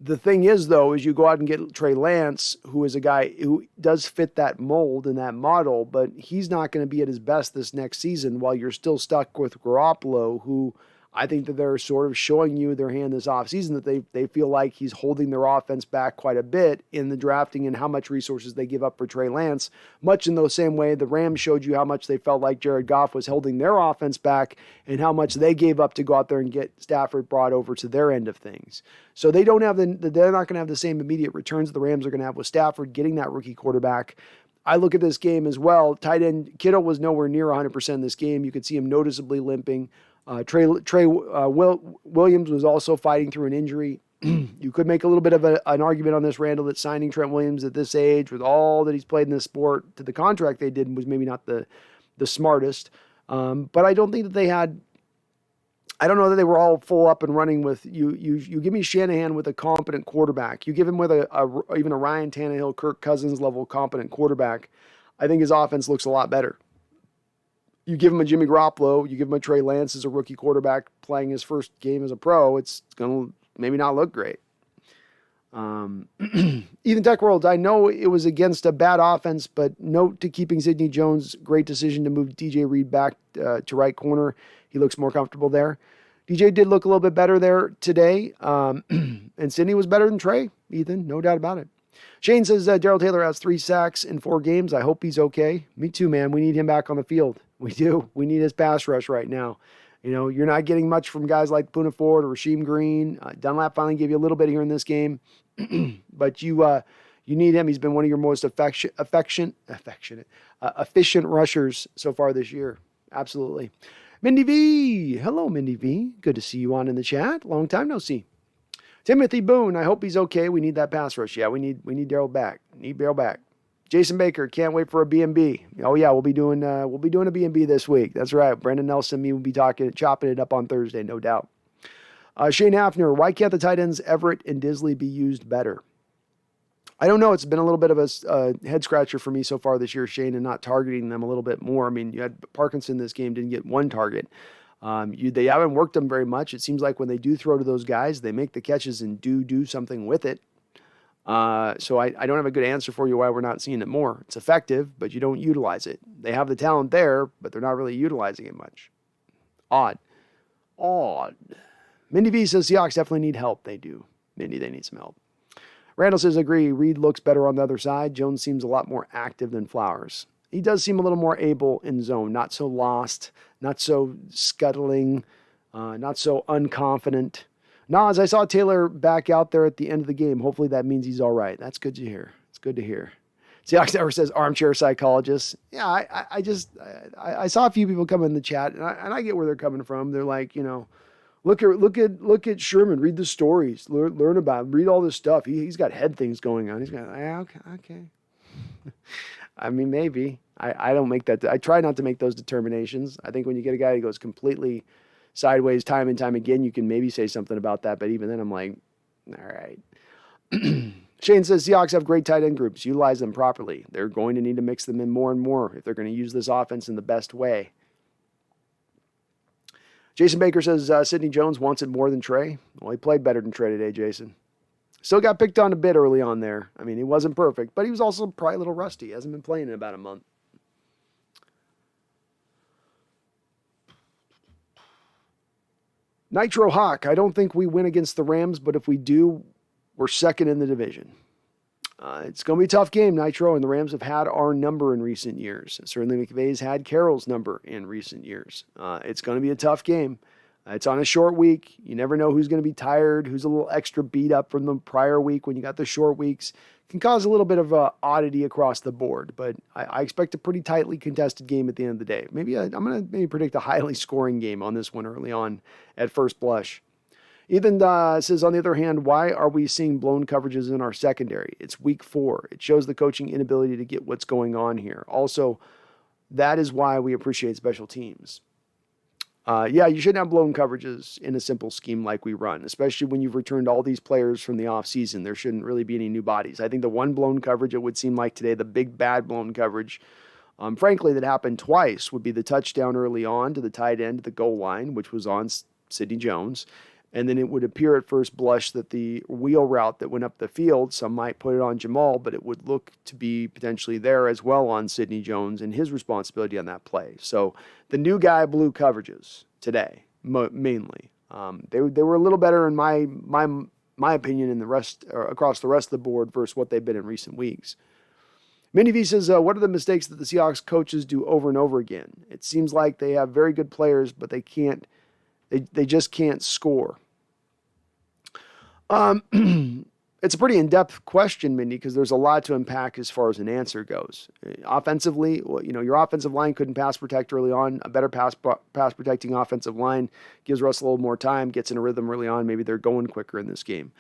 The thing is, though, is you go out and get Trey Lance, who is a guy who does fit that mold and that model, but he's not going to be at his best this next season while you're still stuck with Garoppolo, who I think that they're sort of showing you their hand this offseason, that they feel like he's holding their offense back quite a bit in the drafting and how much resources they give up for Trey Lance, much in the same way the Rams showed you how much they felt like Jared Goff was holding their offense back and how much they gave up to go out there and get Stafford brought over to their end of things. So they're not going to have the same immediate returns the Rams are going to have with Stafford getting that rookie quarterback. I look at this game as well. Tight end Kittle was nowhere near 100% in this game. You could see him noticeably limping. Williams was also fighting through an injury. You could make a little bit of an argument on this, Randall, that signing Trent Williams at this age with all that he's played in this sport to the contract they did was maybe not the smartest. But I don't think that they had, I don't know that they were all full up and running with you. You give me Shanahan with a competent quarterback. You give him with even a Ryan Tannehill, Kirk Cousins level competent quarterback. I think his offense looks a lot better. You give him a Jimmy Garoppolo, you give him a Trey Lance as a rookie quarterback playing his first game as a pro, it's going to maybe not look great. Ethan Tech World, I know it was against a bad offense, but note to keeping Sidney Jones, great decision to move DJ Reed back to right corner. He looks more comfortable there. DJ did look a little bit better there today. And Sidney was better than Trey, Ethan, no doubt about it. Shane says Darrell Taylor has 3 sacks in 4 games. I hope he's okay. Me too, man. We need him back on the field. We do. We need his pass rush right now. You know, you're not getting much from guys like Poona Ford or Rasheem Green. Dunlap finally gave you a little bit here in this game. But you need him. He's been one of your most efficient rushers so far this year. Absolutely. Mindy V. Hello, Mindy V. Good to see you on in the chat. Long time no see. Timothy Boone. I hope he's okay. We need that pass rush. Yeah, we need Darrell back. Need Darrell back. Jason Baker, can't wait for a B&B. Oh yeah, we'll be doing a B&B this week. That's right. Brendan Nelson and me will be chopping it up on Thursday, no doubt. Shane Hafner, why can't the tight ends Everett and Disley be used better? I don't know. It's been a little bit of a head scratcher for me so far this year, Shane, and not targeting them a little bit more. I mean, you had Parkinson this game, didn't get 1 target. They haven't worked them very much. It seems like when they do throw to those guys, they make the catches and do something with it. So I don't have a good answer for you why we're not seeing it more. It's effective, but you don't utilize it. They have the talent there, but they're not really utilizing it much. Odd. Mindy V says Seahawks definitely need help. They do. Mindy, they need some help. Randall says, agree. Reed looks better on the other side. Jones seems a lot more active than Flowers. He does seem a little more able in zone, not so lost, not so scuttling, not so unconfident. Nas, I saw Taylor back out there at the end of the game. Hopefully that means he's all right. That's good to hear. It's good to hear. Seahawks Network says armchair psychologist. Yeah, I saw a few people come in the chat, and I get where they're coming from. They're like, you know, look at Sherman, read the stories, learn about him, read all this stuff. He's got head things going on. He's got okay. I mean, maybe. I don't make that. I try not to make those determinations. I think when you get a guy who goes completely sideways time and time again, you can maybe say something about that. But even then, I'm like, all right. Shane says Seahawks have great tight end groups. Utilize them properly. They're going to need to mix them in more and more if they're going to use this offense in the best way. Jason Baker says Sidney Jones wants it more than Trey. Well, he played better than Trey today, Jason. Still got picked on a bit early on there. I mean, he wasn't perfect, but he was also probably a little rusty. He hasn't been playing in about a month. Nitro Hawk, I don't think we win against the Rams, but if we do, we're second in the division. It's going to be a tough game, Nitro, and the Rams have had our number in recent years. Certainly McVay's had Carroll's number in recent years. It's going to be a tough game. It's on a short week. You never know who's going to be tired, who's a little extra beat up from the prior week when you got the short weeks. It can cause a little bit of oddity across the board, but I expect a pretty tightly contested game at the end of the day. I'm going to predict a highly scoring game on this one early on at first blush. Ethan says, on the other hand, why are we seeing blown coverages in our secondary? It's week 4. It shows the coaching inability to get what's going on here. Also, that is why we appreciate special teams. Yeah, you shouldn't have blown coverages in a simple scheme like we run, especially when you've returned all these players from the offseason. There shouldn't really be any new bodies. I think the one blown coverage, it would seem like today, the big bad blown coverage, frankly, that happened twice, would be the touchdown early on to the tight end at the goal line, which was on Sidney Jones. And then it would appear at first blush that the wheel route that went up the field, some might put it on Jamal, but it would look to be potentially there as well on Sidney Jones and his responsibility on that play. So the new guy blew coverages today, mainly. They were a little better in my opinion in the rest across the rest of the board versus what they've been in recent weeks. Mindy V says, what are the mistakes that the Seahawks coaches do over and over again? It seems like they have very good players, but they can't. They just can't score. It's a pretty in-depth question, Mindy, because there's a lot to unpack as far as an answer goes. Offensively, well, your offensive line couldn't pass protect early on. A better pass protecting offensive line gives Russ a little more time, gets in a rhythm early on. Maybe they're going quicker in this game.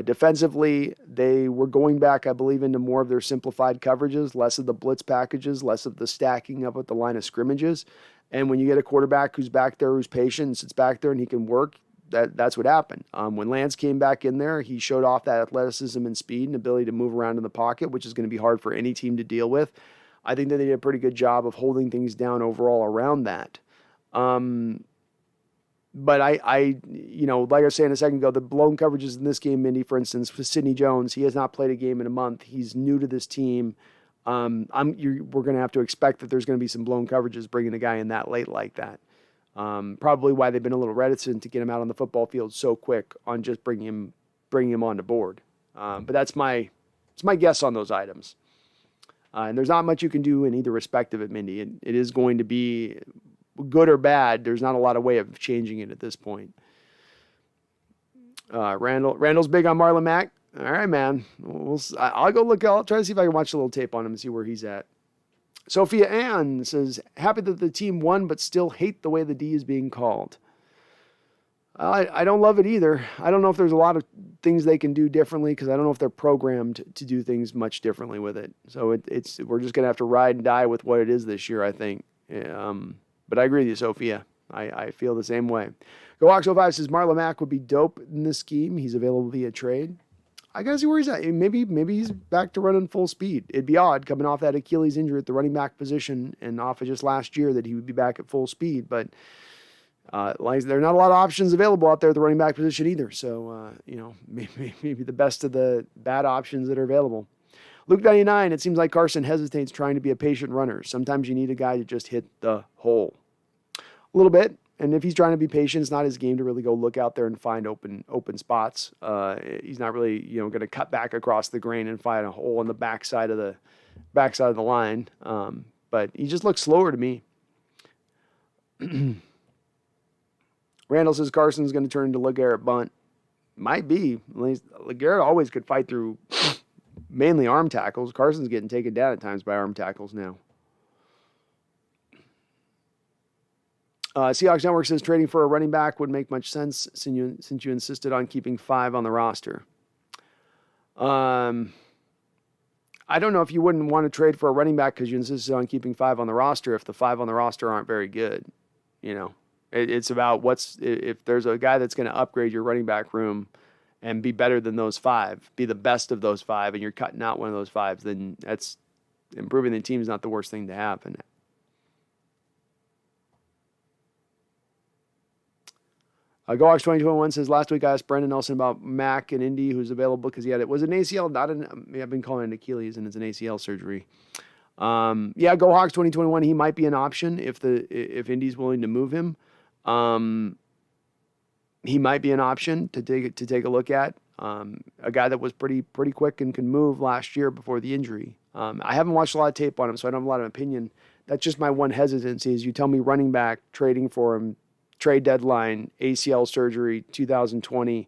Defensively, they were going back, I believe, into more of their simplified coverages, less of the blitz packages, less of the stacking up at the line of scrimmages. And when you get a quarterback who's back there, who's patient, and sits back there and he can work, that's what happened. When Lance came back in there, he showed off that athleticism and speed and ability to move around in the pocket, which is going to be hard for any team to deal with. I think that they did a pretty good job of holding things down overall around that. But like I was saying a second ago, the blown coverages in this game, Mindy, for instance, with Sidney Jones, he has not played a game in a month. He's new to this team. We're going to have to expect that there's going to be some blown coverages bringing a guy in that late like that. Probably why they've been a little reticent to get him out on the football field so quick on just bringing him on the board. But it's my guess on those items. And there's not much you can do in either respect of it, Mindy. It is going to be good or bad. There's not a lot of way of changing it at this point. Randall's big on Marlon Mack. All right, man. I'll go look. I'll try to see if I can watch a little tape on him and see where he's at. Sophia Ann says, happy that the team won, but still hate the way the D is being called. I don't love it either. I don't know if there's a lot of things they can do differently because I don't know if they're programmed to do things much differently with it. So we're just going to have to ride and die with what it is this year, I think. But I agree with you, Sophia. I feel the same way. GoHawks05 says Marlon Mack would be dope in this scheme. He's available via trade. I got to see where he's at. Maybe he's back to running full speed. It'd be odd coming off that Achilles injury at the running back position and off of just last year that he would be back at full speed. But like there are not a lot of options available out there at the running back position either. So, maybe the best of the bad options that are available. Luke 99, it seems like Carson hesitates trying to be a patient runner. Sometimes you need a guy to just hit the hole. A little bit. And if he's trying to be patient, it's not his game to really go look out there and find open spots. He's not really, going to cut back across the grain and find a hole in the backside of the line. But he just looks slower to me. Randall says Carson's going to turn into LeGarrette Bunt. Might be. LeGarrette always could fight through mainly arm tackles. Carson's getting taken down at times by arm tackles now. Seahawks Network says trading for a running back would make much sense since you insisted on keeping 5 on the roster. I don't know if you wouldn't want to trade for a running back because you insisted on keeping 5 on the roster if the 5 on the roster aren't very good. It's about if there's a guy that's going to upgrade your running back room and be better than those 5, be the best of those 5, and you're cutting out one of those 5s, then that's improving the team is not the worst thing to happen. GoHawks 2021 says, last week I asked Brendan Nelson about Mack and Indy, who's available because he had it. Was it an ACL? I've been calling it Achilles, and it's an ACL surgery. GoHawks 2021, he might be an option if Indy's willing to move him. He might be an option to take a look at. A guy that was pretty quick and can move last year before the injury. I haven't watched a lot of tape on him, so I don't have a lot of opinion. That's just my one hesitancy is you tell me running back, trading for him, trade deadline, ACL surgery, 2020,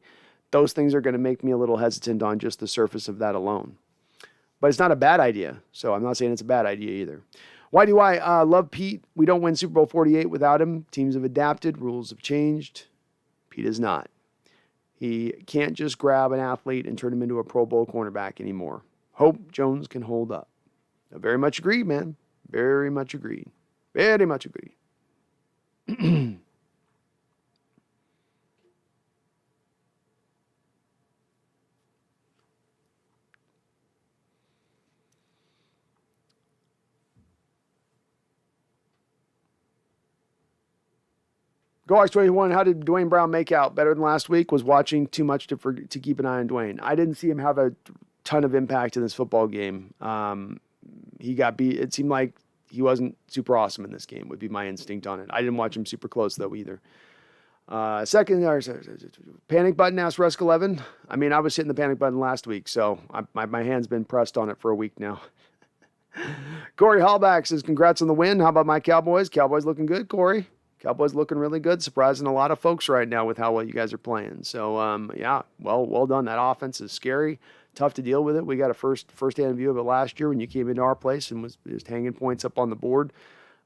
those things are going to make me a little hesitant on just the surface of that alone. But it's not a bad idea, so I'm not saying it's a bad idea either. Why do I love Pete? We don't win Super Bowl 48 without him. Teams have adapted. Rules have changed. Pete is not. He can't just grab an athlete and turn him into a Pro Bowl cornerback anymore. Hope Jones can hold up. I very much agreed, man. Very much agreed. Very much agreed. GoHawks 21, how did Dwayne Brown make out? Better than last week? Was watching too much to keep an eye on Dwayne. I didn't see him have a ton of impact in this football game. He got beat. It seemed like he wasn't super awesome in this game, would be my instinct on it. I didn't watch him super close, though, either. Panic button, asked Rusk 11. I mean, I was hitting the panic button last week, so my hand's been pressed on it for a week now. Corey Hallback says, congrats on the win. How about my Cowboys? Cowboys looking good, Corey. Cowboys looking really good, surprising a lot of folks right now with how well you guys are playing. So, well done. That offense is scary, tough to deal with it. We got a first-hand view of it last year when you came into our place and was just hanging points up on the board.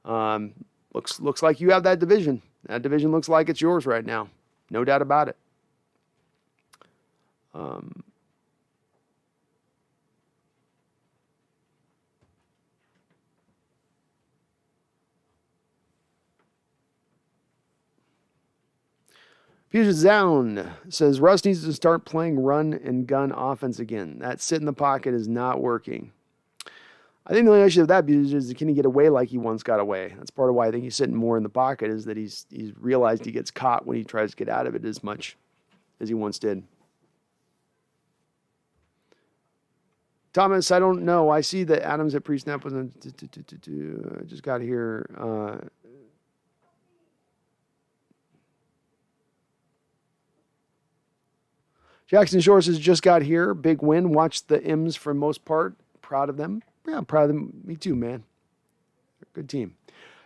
Looks like you have that division. That division looks like it's yours right now. No doubt about it. Fusion Zone says, Russ needs to start playing run and gun offense again. That sit in the pocket is not working. I think the only issue with that is can he get away like he once got away? That's part of why I think he's sitting more in the pocket is that he's realized he gets caught when he tries to get out of it as much as he once did. Thomas, I don't know. I see that Adams at pre-snap was I just got here. Jackson Shore says, just got here. Big win. Watched the M's for most part. Proud of them. Yeah, I'm proud of them. Me too, man. Good team.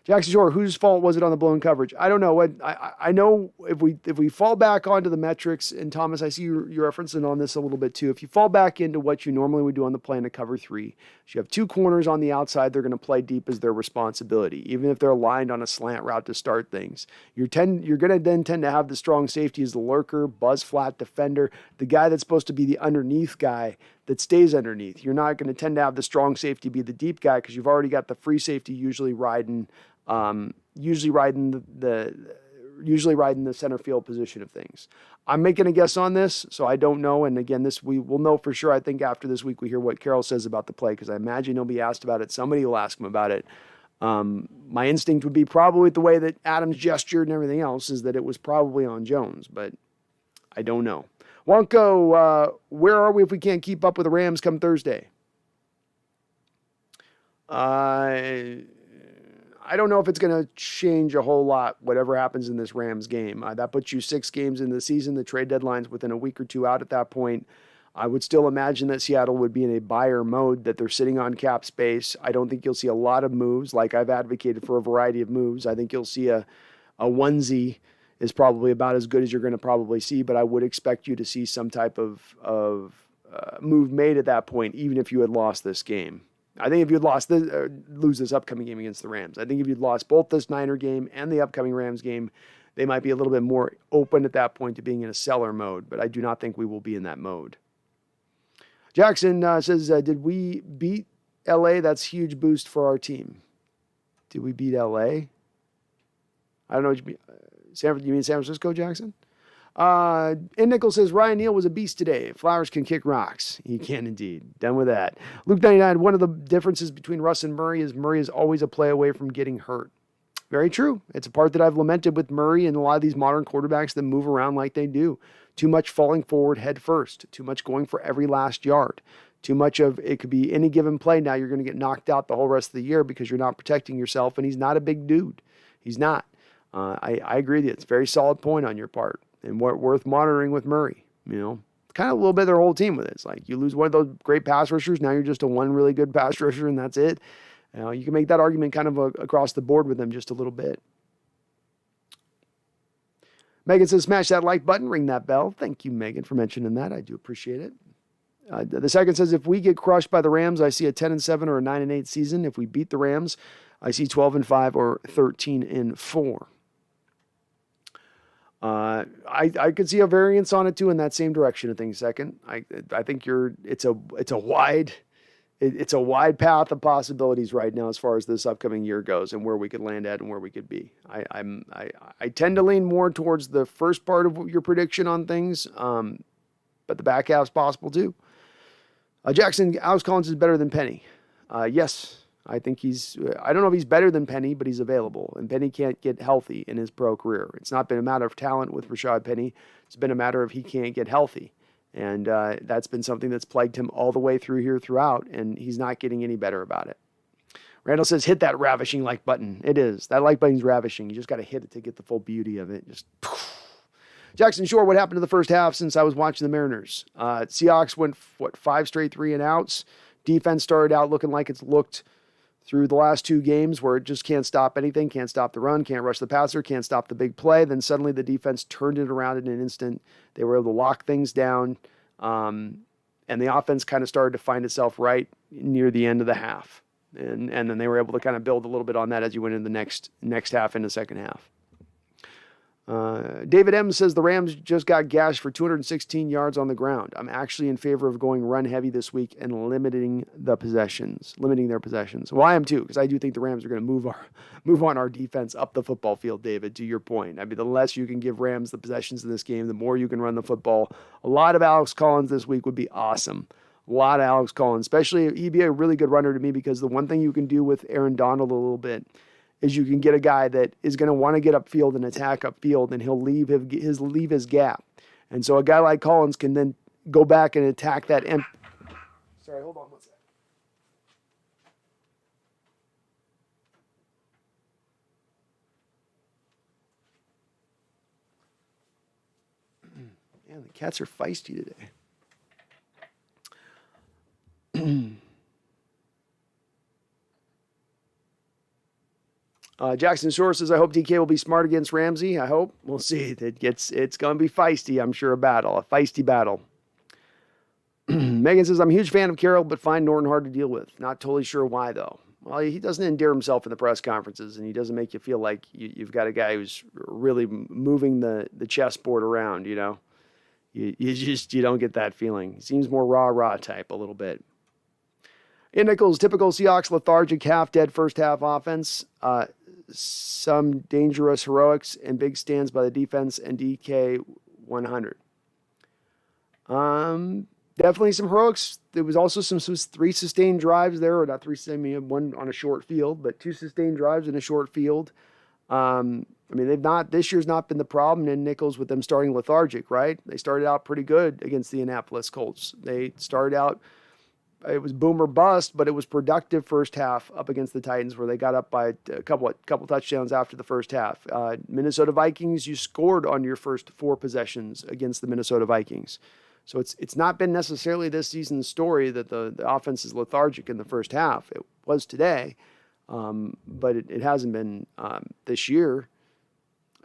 Jackson Shore, whose fault was it on the blown coverage? I don't know. I know if we fall back onto the metrics, and Thomas, I see you're referencing on this a little bit too. If you fall back into what you normally would do on the play in a cover 3, so you have 2 corners on the outside, they're going to play deep as their responsibility, even if they're aligned on a slant route to start things. You're going to then tend to have the strong safety as the lurker, buzz flat defender, the guy that's supposed to be the underneath guy that stays underneath. You're not going to tend to have the strong safety be the deep guy because you've already got the free safety usually riding the center field position of things. I'm making a guess on this, so I don't know. And again, this we will know for sure. I think after this week we hear what Carroll says about the play because I imagine he'll be asked about it. Somebody will ask him about it. My instinct would be probably the way that Adams gestured and everything else is that it was probably on Jones, but I don't know. Wonko, where are we if we can't keep up with the Rams come Thursday? I don't know if it's going to change a whole lot, whatever happens in this Rams game. That puts you 6 games in the season. The trade deadline's within a week or 2 out at that point. I would still imagine that Seattle would be in a buyer mode, that they're sitting on cap space. I don't think you'll see a lot of moves, like I've advocated for a variety of moves. I think you'll see a onesie is probably about as good as you're going to probably see, but I would expect you to see some type of move made at that point, even if you had lost this game. I think if you'd lose this upcoming game against the Rams, I think if you'd lost both this Niner game and the upcoming Rams game, they might be a little bit more open at that point to being in a seller mode, but I do not think we will be in that mode. Jackson says, did we beat LA? That's a huge boost for our team. Did we beat LA? I don't know what you mean. You mean San Francisco, Jackson? And Nichols says, Ryan Neal was a beast today. Flowers can kick rocks. He can indeed. Done with that. Luke 99, one of the differences between Russ and Murray is always a play away from getting hurt. Very true. It's a part that I've lamented with Murray and a lot of these modern quarterbacks that move around like they do. Too much falling forward head first. Too much going for every last yard. Too much of it could be any given play. Now you're going to get knocked out the whole rest of the year because you're not protecting yourself, and he's not a big dude. He's not. I agree with you. It's a very solid point on your part. And worth monitoring with Murray, kind of a little bit of their whole team with it. It's like you lose one of those great pass rushers, now you're just a one really good pass rusher, and that's it. You can make that argument kind of across the board with them just a little bit. Megan says, smash that like button, ring that bell. Thank you, Megan, for mentioning that. I do appreciate it. The second says, if we get crushed by the Rams, I see a 10-7 or a 9-8 season. If we beat the Rams, I see 12-5 or 13-4. I could see a variance on it too in that same direction of things. Second, I think it's a wide path of possibilities right now as far as this upcoming year goes and where we could land at and where we could be. I tend to lean more towards the first part of your prediction on things, but the back half's possible too. Jackson, Alex Collins is better than Penny. Yes. I think I don't know if he's better than Penny, but he's available. And Penny can't get healthy in his pro career. It's not been a matter of talent with Rashad Penny. It's been a matter of he can't get healthy. And that's been something that's plagued him all the way through here throughout, and he's not getting any better about it. Randall says, hit that ravishing like button. It is. That like button's ravishing. You just got to hit it to get the full beauty of it. Just Jackson Shore, what happened to the first half since I was watching the Mariners? Seahawks went, 5 straight 3-and-outs. Defense started out looking like it's looked through the last 2 games where it just can't stop anything, can't stop the run, can't rush the passer, can't stop the big play. Then suddenly the defense turned it around in an instant. They were able to lock things down, and the offense kind of started to find itself right near the end of the half. And then they were able to kind of build a little bit on that as you went into the next half in the second half. David M says the Rams just got gashed for 216 yards on the ground. I'm actually in favor of going run heavy this week and limiting their possessions. Well, I am too, because I do think the Rams are going to move on our defense up the football field, David, to your point. I mean, the less you can give Rams the possessions in this game, the more you can run the football. A lot of Alex Collins this week would be awesome. A lot of Alex Collins, especially he'd be a really good runner to me because the one thing you can do with Aaron Donald a little bit is you can get a guy that is going to want to get upfield and attack upfield, and he'll leave his gap. And so a guy like Collins can then go back and attack that Sorry, hold on one second. Man, the cats are feisty today. Jackson Shore says, I hope DK will be smart against Ramsey. I hope. We'll see. It's going to be feisty, I'm sure, a feisty battle. Megan says, I'm a huge fan of Carroll, but find Norton hard to deal with. Not totally sure why, though. Well, he doesn't endear himself in the press conferences, and he doesn't make you feel like you've got a guy who's really moving the chessboard around, you know. You don't get that feeling. He seems more rah-rah type a little bit. Ian Nichols, typical Seahawks lethargic half-dead first-half offense. Some dangerous heroics and big stands by the defense and DK 100. Definitely some heroics. There was also some 3 sustained drives there, or not 3 sustained, one on a short field, but 2 sustained drives in a short field. I mean, this year's not been the problem in Nichols with them starting lethargic, right? They started out pretty good against the Indianapolis Colts. They started out, it was boom or bust, but it was productive first half up against the Titans where they got up by a couple touchdowns after the first half. Minnesota Vikings, you scored on your first 4 possessions against the Minnesota Vikings. So it's not been necessarily this season's story that the offense is lethargic in the first half. It was today, but it hasn't been this year.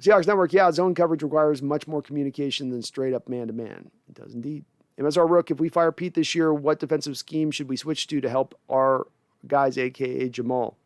Seahawks Network, zone coverage requires much more communication than straight up man-to-man. It does indeed. MSR Rook, if we fire Pete this year, what defensive scheme should we switch to help our guys, a.k.a. Jamal?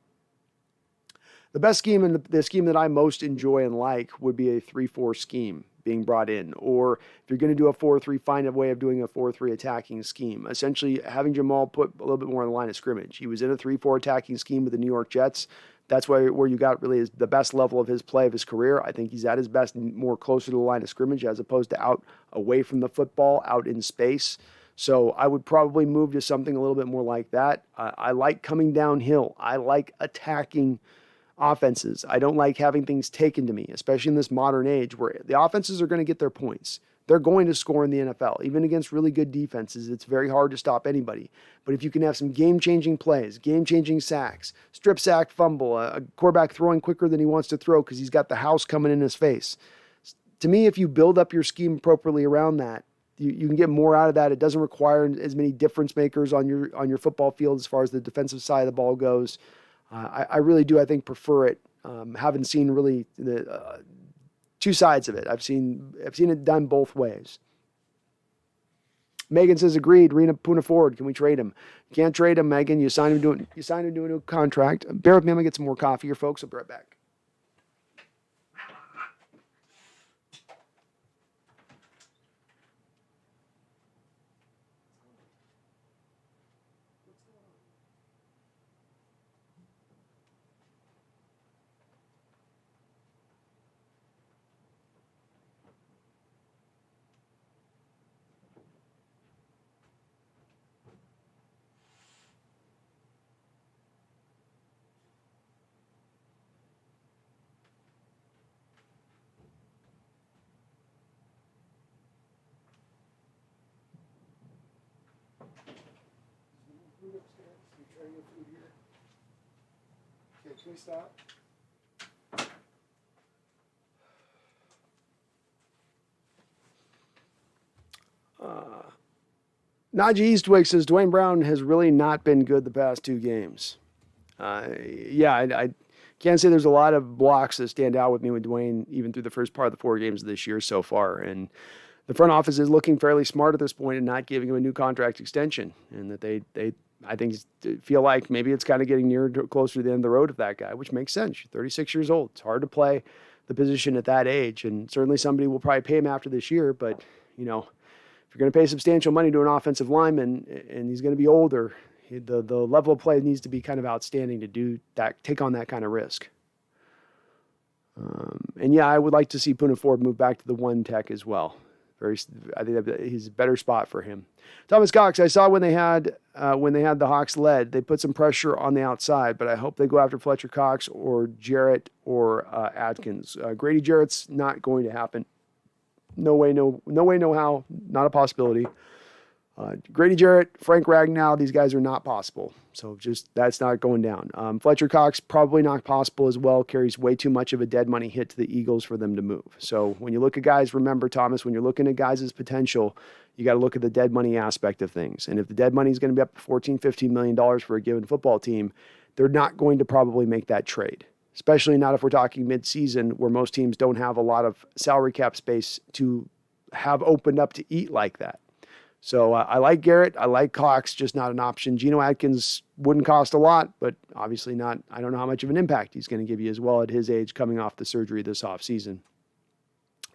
The best scheme and the scheme that I most enjoy and like would be a 3-4 scheme being brought in. Or if you're going to do a 4-3, find a way of doing a 4-3 attacking scheme. Essentially, having Jamal put a little bit more on the line of scrimmage. He was in a 3-4 attacking scheme with the New York Jets. That's where you got really the best level of his play of his career. I think he's at his best more closer to the line of scrimmage as opposed to out away from the football, out in space. So I would probably move to something a little bit more like that. I like coming downhill. I like attacking offenses. I don't like having things taken to me, especially in this modern age where the offenses are going to get their points. They're going to score in the NFL. Even against really good defenses, it's very hard to stop anybody. But if you can have some game-changing plays, game-changing sacks, strip sack, fumble, a quarterback throwing quicker than he wants to throw because he's got the house coming in his face. To me, if you build up your scheme appropriately around that, you can get more out of that. It doesn't require as many difference makers on your football field as far as the defensive side of the ball goes. I really do, I think, prefer it. Haven't seen really the two sides of it. I've seen it done both ways. Megan says, agreed. Rena Puna Ford, can we trade him? You can't trade him, Megan. You signed him to a new contract. Bear with me. I'm going to get some more coffee here, folks. I'll be right back. Can we stop? Najee Eastwick says Dwayne Brown has really not been good the past 2 games. I can't say there's a lot of blocks that stand out with me with Dwayne even through the first part of the 4 games of this year so far. And the front office is looking fairly smart at this point and not giving him a new contract extension. And that they I think, feel like maybe it's kind of getting closer to the end of the road of that guy, which makes sense. You're 36 years old. It's hard to play the position at that age. And certainly somebody will probably pay him after this year. But, if you're going to pay substantial money to an offensive lineman and he's going to be older, the level of play needs to be kind of outstanding to do that, take on that kind of risk. I would like to see Puna Ford move back to the 1 tech as well. I think he's a better spot for him. Thomas Cox, I saw when they had the Hawks led, they put some pressure on the outside, but I hope they go after Fletcher Cox or Jarrett or Atkins. Grady Jarrett's not going to happen. No way, no how. Not a possibility. Grady Jarrett, Frank Ragnow, these guys are not possible. So just that's not going down. Fletcher Cox, probably not possible as well. Carries way too much of a dead money hit to the Eagles for them to move. So when you look at guys, remember, Thomas, when you're looking at guys' potential, you got to look at the dead money aspect of things. And if the dead money is going to be up to $14, $15 million for a given football team, they're not going to probably make that trade, especially not if we're talking mid-season where most teams don't have a lot of salary cap space to have opened up to eat like that. So I like Garrett. I like Cox, just not an option. Geno Atkins wouldn't cost a lot, but obviously not. I don't know how much of an impact he's going to give you as well at his age coming off the surgery this offseason.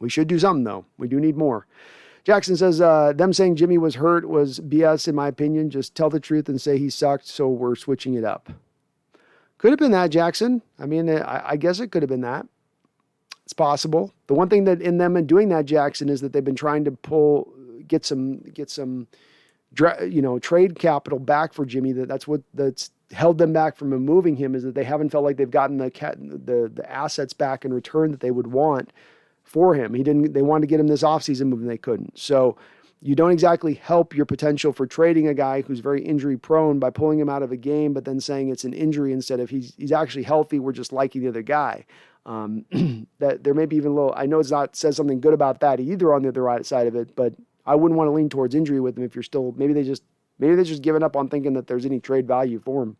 We should do something, though. We do need more. Jackson says, them saying Jimmy was hurt was BS, in my opinion. Just tell the truth and say he sucked, so we're switching it up. Could have been that, Jackson. I mean, I guess it could have been that. It's possible. The one thing that in them and doing that, Jackson, is that they've been trying to get some trade capital back for Jimmy. That's held them back from moving him, is that they haven't felt like they've gotten the assets back in return that they would want for him. They wanted to get him this offseason move and they couldn't. So you don't exactly help your potential for trading a guy who's very injury prone by pulling him out of a game, but then saying it's an injury instead of he's actually healthy. We're just liking the other guy. That there may be even a little, I know it's not says something good about that either on the other right side of it, but I wouldn't want to lean towards injury with him if you're still, maybe they're just giving up on thinking that there's any trade value for him.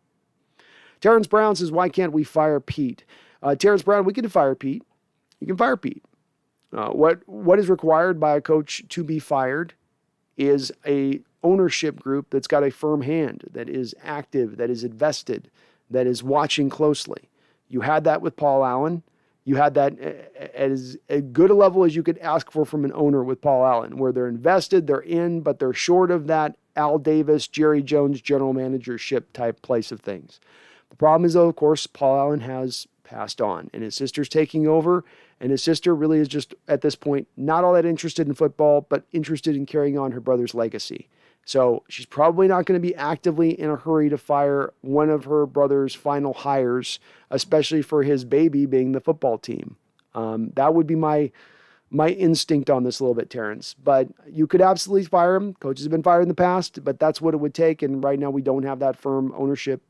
Terrence Brown says, why can't we fire Pete? Terrence Brown, we can fire Pete. You can fire Pete. What is required by a coach to be fired is a ownership group that's got a firm hand, that is active, that is invested, that is watching closely. You had that with Paul Allen. You had that as good a level as you could ask for from an owner with Paul Allen, where they're invested, they're in, but they're short of that Al Davis, Jerry Jones general managership type place of things. The problem is, though, of course, Paul Allen has passed on, and his sister's taking over, and his sister really is just, at this point, not all that interested in football, but interested in carrying on her brother's legacy. So she's probably not going to be actively in a hurry to fire one of her brother's final hires, especially for his baby being the football team. That would be my instinct on this a little bit, Terrence. But you could absolutely fire him. Coaches have been fired in the past, but that's what it would take. And right now we don't have that firm ownership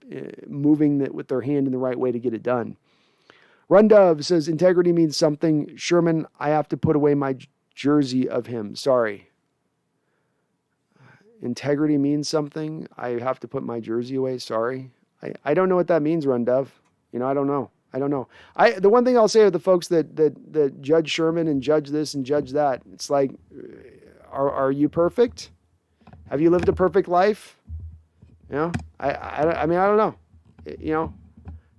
moving that with their hand in the right way to get it done. Run Dove says, integrity means something. Sherman, I have to put away my jersey of him. Sorry. Integrity means something. I have to put my jersey away. Sorry. I don't know what that means, Run Dove. I don't know. The one thing I'll say to the folks that judge Sherman and judge this and judge that, it's like, are you perfect? Have you lived a perfect life? I mean, I don't know.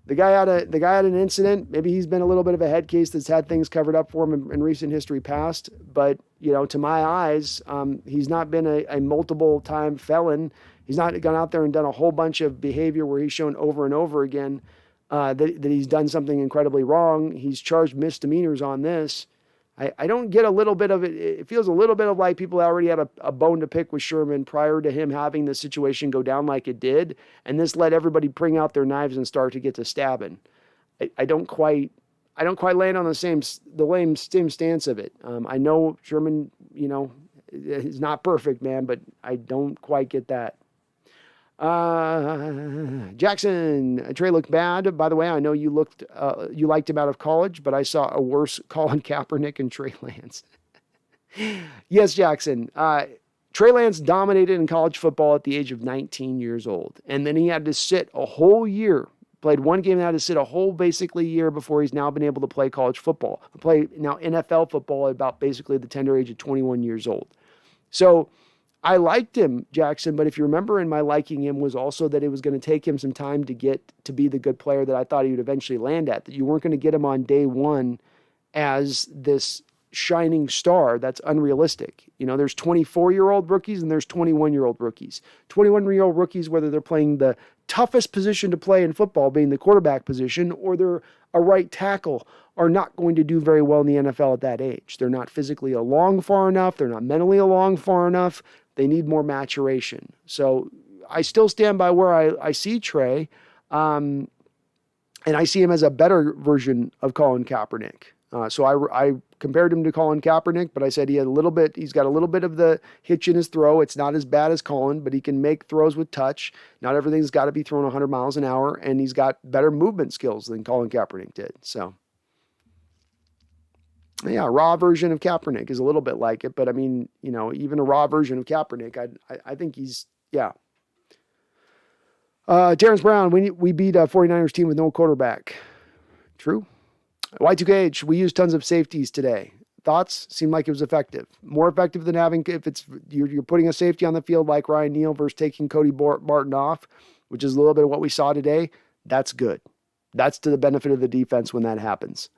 The guy had an incident. Maybe he's been a little bit of a head case that's had things covered up for him in recent history past. But, to my eyes, he's not been a multiple time felon. He's not gone out there and done a whole bunch of behavior where he's shown over and over again that he's done something incredibly wrong. He's charged misdemeanors on this. I don't get a little bit of it. It feels a little bit of like people already had a bone to pick with Sherman prior to him having the situation go down like it did. And this let everybody bring out their knives and start to get to stabbing. I don't quite land on the same stance of it. I know Sherman, is not perfect, man, but I don't quite get that. Jackson, Trey looked bad. By the way, I know you liked him out of college, but I saw a worse Colin Kaepernick and Trey Lance. Yes, Jackson. Trey Lance dominated in college football at the age of 19 years old. And then he had to sit a whole year, played one game and had to sit a whole basically year before he's now been able to play college football, play now NFL football at about basically the tender age of 21 years old. So I liked him, Jackson, but if you remember in my liking him was also that it was going to take him some time to get to be the good player that I thought he would eventually land at, that you weren't going to get him on day one as this shining star. That's unrealistic. There's 24-year-old rookies and there's 21-year-old rookies. 21-year-old rookies, whether they're playing the toughest position to play in football, being the quarterback position, or they're a right tackle, are not going to do very well in the NFL at that age. They're not physically along far enough. They're not mentally along far enough. They need more maturation. So I still stand by where I see Trey, and I see him as a better version of Colin Kaepernick. So I compared him to Colin Kaepernick, but I said he's got a little bit of the hitch in his throw. It's not as bad as Colin, but he can make throws with touch. Not everything's got to be thrown 100 miles an hour, and he's got better movement skills than Colin Kaepernick did. So, yeah, a raw version of Kaepernick is a little bit like it, but I mean, even a raw version of Kaepernick, I think he's, yeah. Terrence Brown, we beat a 49ers team with no quarterback. True. Y2KH, we used tons of safeties today. Thoughts? Seemed like it was effective. More effective than you're putting a safety on the field like Ryan Neal versus taking Cody Barton off, which is a little bit of what we saw today. That's good. That's to the benefit of the defense when that happens.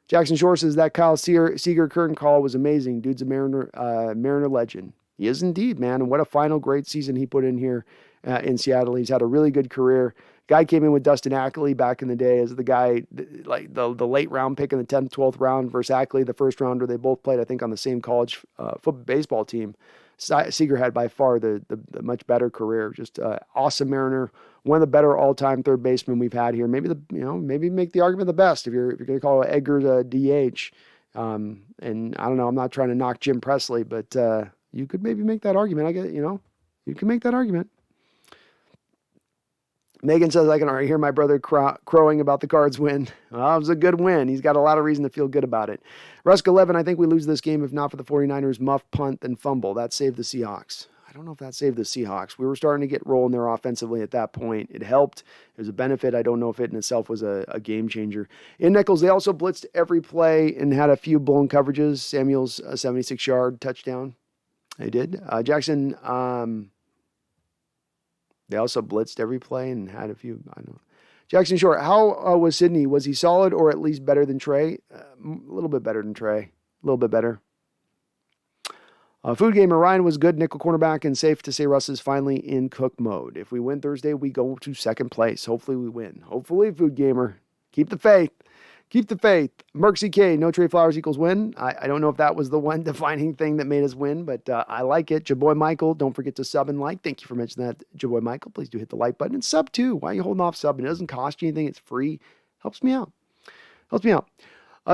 Jackson Shore says that Kyle Seager curtain call was amazing. Dude's a Mariner legend. He is indeed, man. And what a final great season he put in here in Seattle. He's had a really good career. Guy came in with Dustin Ackley back in the day as the guy, like the late round pick in the 10th, 12th round versus Ackley, the first rounder. They both played, I think, on the same college baseball team. Seager had by far the much better career. Just awesome Mariner, one of the better all-time third basemen we've had here. Maybe maybe make the argument the best if you're going to call Edgar DH. And I don't know. I'm not trying to knock Jim Presley, but you could maybe make that argument. I get you can make that argument. Megan says, I can already hear my brother crowing about the Cards win. Well, it was a good win. He's got a lot of reason to feel good about it. Rusk 11, I think we lose this game if not for the 49ers muff, punt, and fumble. That saved the Seahawks. I don't know if that saved the Seahawks. We were starting to get rolling there offensively at that point. It helped. It was a benefit. I don't know if it in itself was a game changer. In Nichols, they also blitzed every play and had a few blown coverages. Samuel's 76-yard touchdown. They did. Jackson... They also blitzed every play and had a few, I don't know. Jackson Short, how was Sidney? Was he solid or at least better than Trey? A little bit better than Trey. A little bit better. Food Gamer, Ryan was good nickel cornerback and safe to say Russ is finally in cook mode. If we win Thursday, we go to second place. Hopefully we win. Hopefully, Food Gamer. Keep the faith. Keep the faith. Merc CK, no Trey Flowers equals win. I don't know if that was the one defining thing that made us win, but I like it. Jaboy Michael, don't forget to sub and like. Thank you for mentioning that, Jaboy Michael. Please do hit the like button and sub too. Why are you holding off subbing? It doesn't cost you anything. It's free. Helps me out. Helps me out.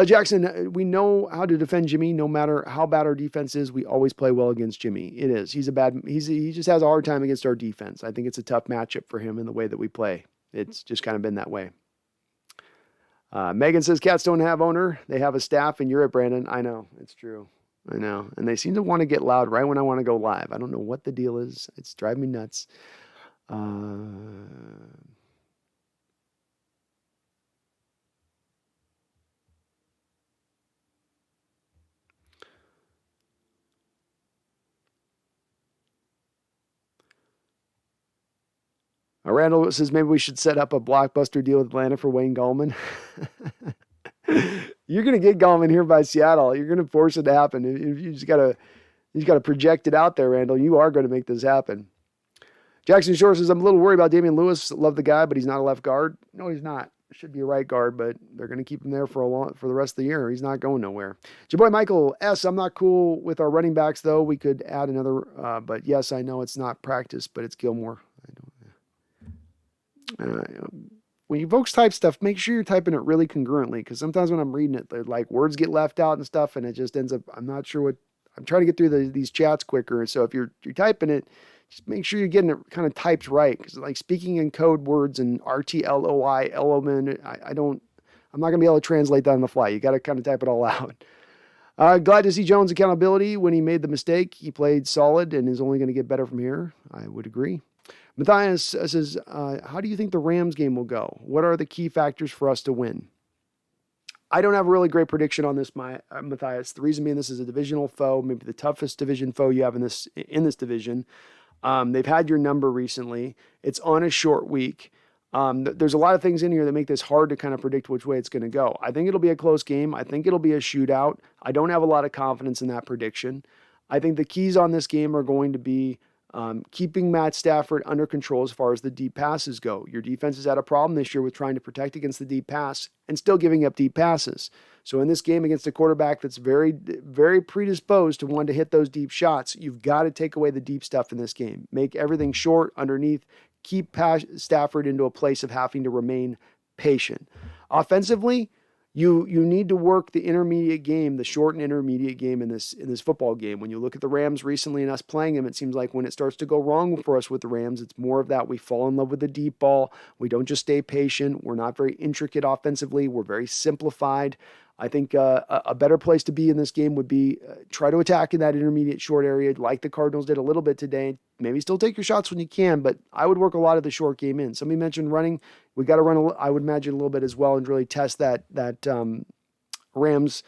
Jackson, we know how to defend Jimmy. No matter how bad our defense is, we always play well against Jimmy. It is. He just has a hard time against our defense. I think it's a tough matchup for him in the way that we play. It's just kind of been that way. Megan says cats don't have owner. They have a staff, and you're it, Brandon. I know. It's true. I know. And they seem to want to get loud right when I want to go live. I don't know what the deal is. It's driving me nuts. Randall says maybe we should set up a blockbuster deal with Atlanta for Wayne Gallman. You're going to get Gallman here by Seattle. You're going to force it to happen. You just got to project it out there, Randall. You are going to make this happen. Jackson Shore says, I'm a little worried about Damian Lewis. Love the guy, but he's not a left guard. No, he's not. Should be a right guard, but they're going to keep him there for the rest of the year. He's not going nowhere. Jaboy Michael S. I'm not cool with our running backs, though. We could add another, but yes, I know it's not practice, but it's Gilmore. When you Vokes type stuff, make sure you're typing it really congruently, because sometimes when I'm reading it, like words get left out and stuff, and it just ends up, I'm not sure what, I'm trying to get through these chats quicker. And so if you're typing it, just make sure you're getting it kind of typed right. Because like speaking in code words and RTLOI, element, I'm not going to be able to translate that on the fly. You got to kind of type it all out. Glad to see Jones' accountability when he made the mistake. He played solid and is only going to get better from here. I would agree. Matthias says, how do you think the Rams game will go? What are the key factors for us to win? I don't have a really great prediction on this, Matthias. The reason being, this is a divisional foe, maybe the toughest division foe you have in this division. They've had your number recently. It's on a short week. There's a lot of things in here that make this hard to kind of predict which way it's going to go. I think it'll be a close game. I think it'll be a shootout. I don't have a lot of confidence in that prediction. I think the keys on this game are going to be keeping Matt Stafford under control as far as the deep passes go. Your defense has had a problem this year with trying to protect against the deep pass and still giving up deep passes. So in this game against a quarterback that's very, very predisposed to want to hit those deep shots, you've got to take away the deep stuff in this game. Make everything short, underneath, keep Stafford into a place of having to remain patient. Offensively, You need to work the intermediate game, the short and intermediate game in this football game. When you look at the Rams recently and us playing them, it seems like when it starts to go wrong for us with the Rams, it's more of that we fall in love with the deep ball. We don't just stay patient. We're not very intricate offensively. We're very simplified. I think a better place to be in this game would be try to attack in that intermediate short area like the Cardinals did a little bit today. Maybe still take your shots when you can, but I would work a lot of the short game in. Somebody mentioned running. We got to run, I would imagine, a little bit as well and really test that Rams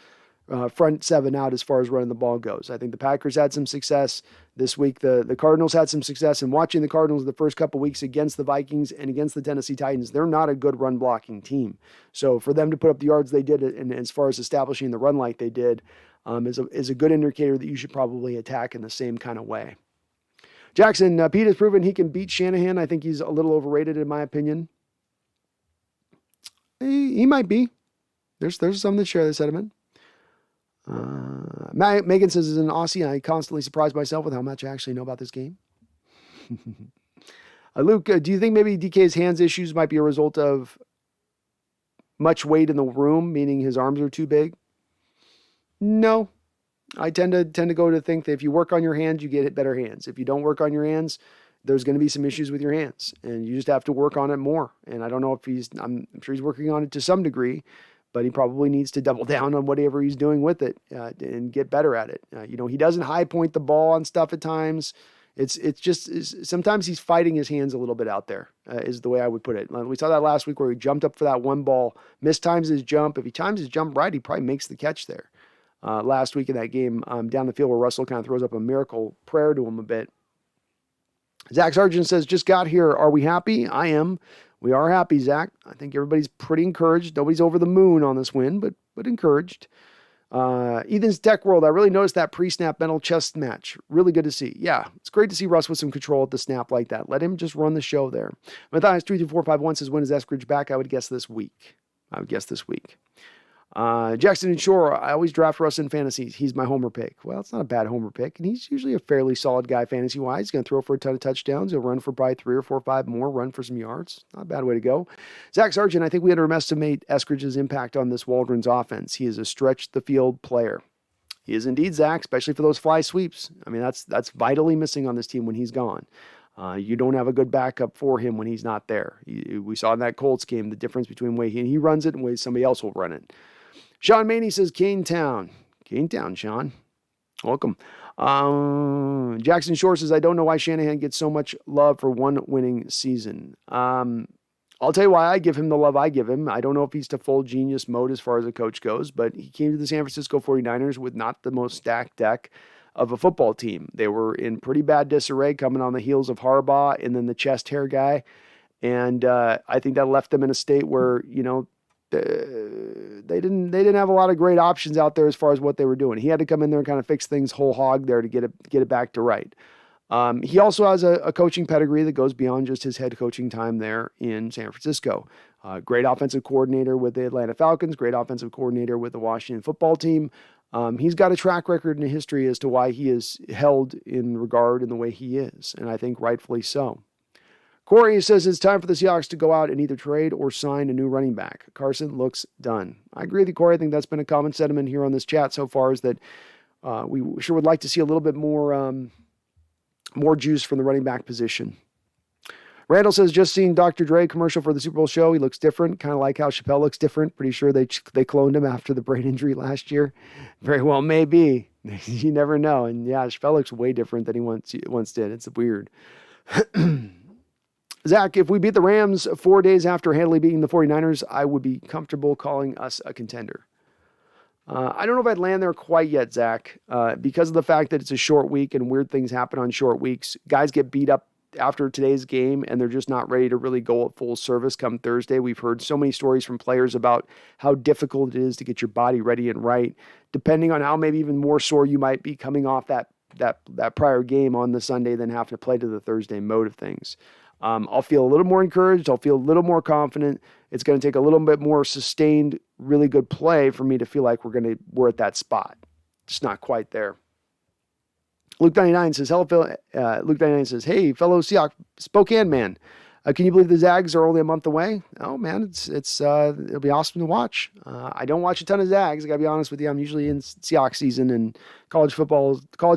front seven out as far as running the ball goes. I think the Packers had some success this week. The Cardinals had some success in watching the Cardinals the first couple weeks against the Vikings and against the Tennessee Titans. They're not a good run blocking team. So for them to put up the yards they did, and as far as establishing the run like they did, is a good indicator that you should probably attack in the same kind of way. Jackson, Pete has proven he can beat Shanahan. I think he's a little overrated in my opinion. He might be. There's some that share the sentiment. Megan says, as an Aussie, I constantly surprise myself with how much I actually know about this game. Luke, do you think maybe DK's hands issues might be a result of much weight in the room, meaning his arms are too big? No. I tend to go to think that if you work on your hands, you get better hands. If you don't work on your hands, there's going to be some issues with your hands, and you just have to work on it more. And I don't know if I'm sure he's working on it to some degree, but he probably needs to double down on whatever he's doing with it and get better at it. He doesn't high point the ball on stuff at times. It's just sometimes he's fighting his hands a little bit out there, is the way I would put it. We saw that last week where he jumped up for that one ball, mistimes his jump. If he times his jump right, he probably makes the catch there. Last week in that game down the field where Russell kind of throws up a miracle prayer to him a bit. Zach Sargent says, just got here. Are we happy? I am. We are happy, Zach. I think everybody's pretty encouraged. Nobody's over the moon on this win, but encouraged. Ethan's Tech World, I really noticed that pre-snap mental chess match. Really good to see. Yeah, it's great to see Russ with some control at the snap like that. Let him just run the show there. Matthias 32451 says, when is Eskridge back? I would guess this week. Jackson and Shore, I always draft Russ in fantasy. He's my homer pick. Well, it's not a bad homer pick, and he's usually a fairly solid guy fantasy-wise. He's going to throw for a ton of touchdowns. He'll run for probably 3 or 4 or 5 more, run for some yards. Not a bad way to go. Zach Sargent, I think we underestimate Eskridge's impact on this Waldron's offense. He is a stretch-the-field player. He is indeed, Zach, especially for those fly sweeps. I mean, that's vitally missing on this team when he's gone. You don't have a good backup for him when he's not there. We saw in that Colts game the difference between the way he runs it and the way somebody else will run it. Sean Maney says, Canetown, Sean. Welcome. Jackson Shore says, I don't know why Shanahan gets so much love for one winning season. I'll tell you why I give him the love I give him. I don't know if he's to full genius mode as far as a coach goes, but he came to the San Francisco 49ers with not the most stacked deck of a football team. They were in pretty bad disarray coming on the heels of Harbaugh and then the chest hair guy. And I think that left them in a state where, they didn't have a lot of great options out there as far as what they were doing. He had to come in there and kind of fix things whole hog there to get it back to right. He also has a coaching pedigree that goes beyond just his head coaching time there in San Francisco. Great offensive coordinator with the Atlanta Falcons, great offensive coordinator with the Washington football team. He's got a track record and a history as to why he is held in regard in the way he is, and I think rightfully so. Corey says it's time for the Seahawks to go out and either trade or sign a new running back. Carson looks done. I agree with you, Corey. I think that's been a common sentiment here on this chat so far, is that we sure would like to see a little bit more juice from the running back position. Randall says, just seen Dr. Dre commercial for the Super Bowl show. He looks different, kind of like how Chappelle looks different. Pretty sure they cloned him after the brain injury last year. Very well, maybe. You never know. And yeah, Chappelle looks way different than he once did. It's weird. Zach, if we beat the Rams 4 days after handily beating the 49ers, I would be comfortable calling us a contender. I don't know if I'd land there quite yet, Zach, because of the fact that it's a short week and weird things happen on short weeks. Guys get beat up after today's game and they're just not ready to really go at full service come Thursday. We've heard so many stories from players about how difficult it is to get your body ready and right, depending on how maybe even more sore you might be coming off that prior game on the Sunday than having to play to the Thursday mode of things. I'll feel a little more encouraged. I'll feel a little more confident. It's going to take a little bit more sustained, really good play for me to feel like we're at that spot. Just not quite there. Luke 99 says, hello, Phil. Luke 99 says, hey, fellow Seahawks Spokane man. Can you believe the Zags are only a month away? Oh man, it'll be awesome to watch. I don't watch a ton of Zags. I gotta be honest with you. I'm usually in Seahawks season, and college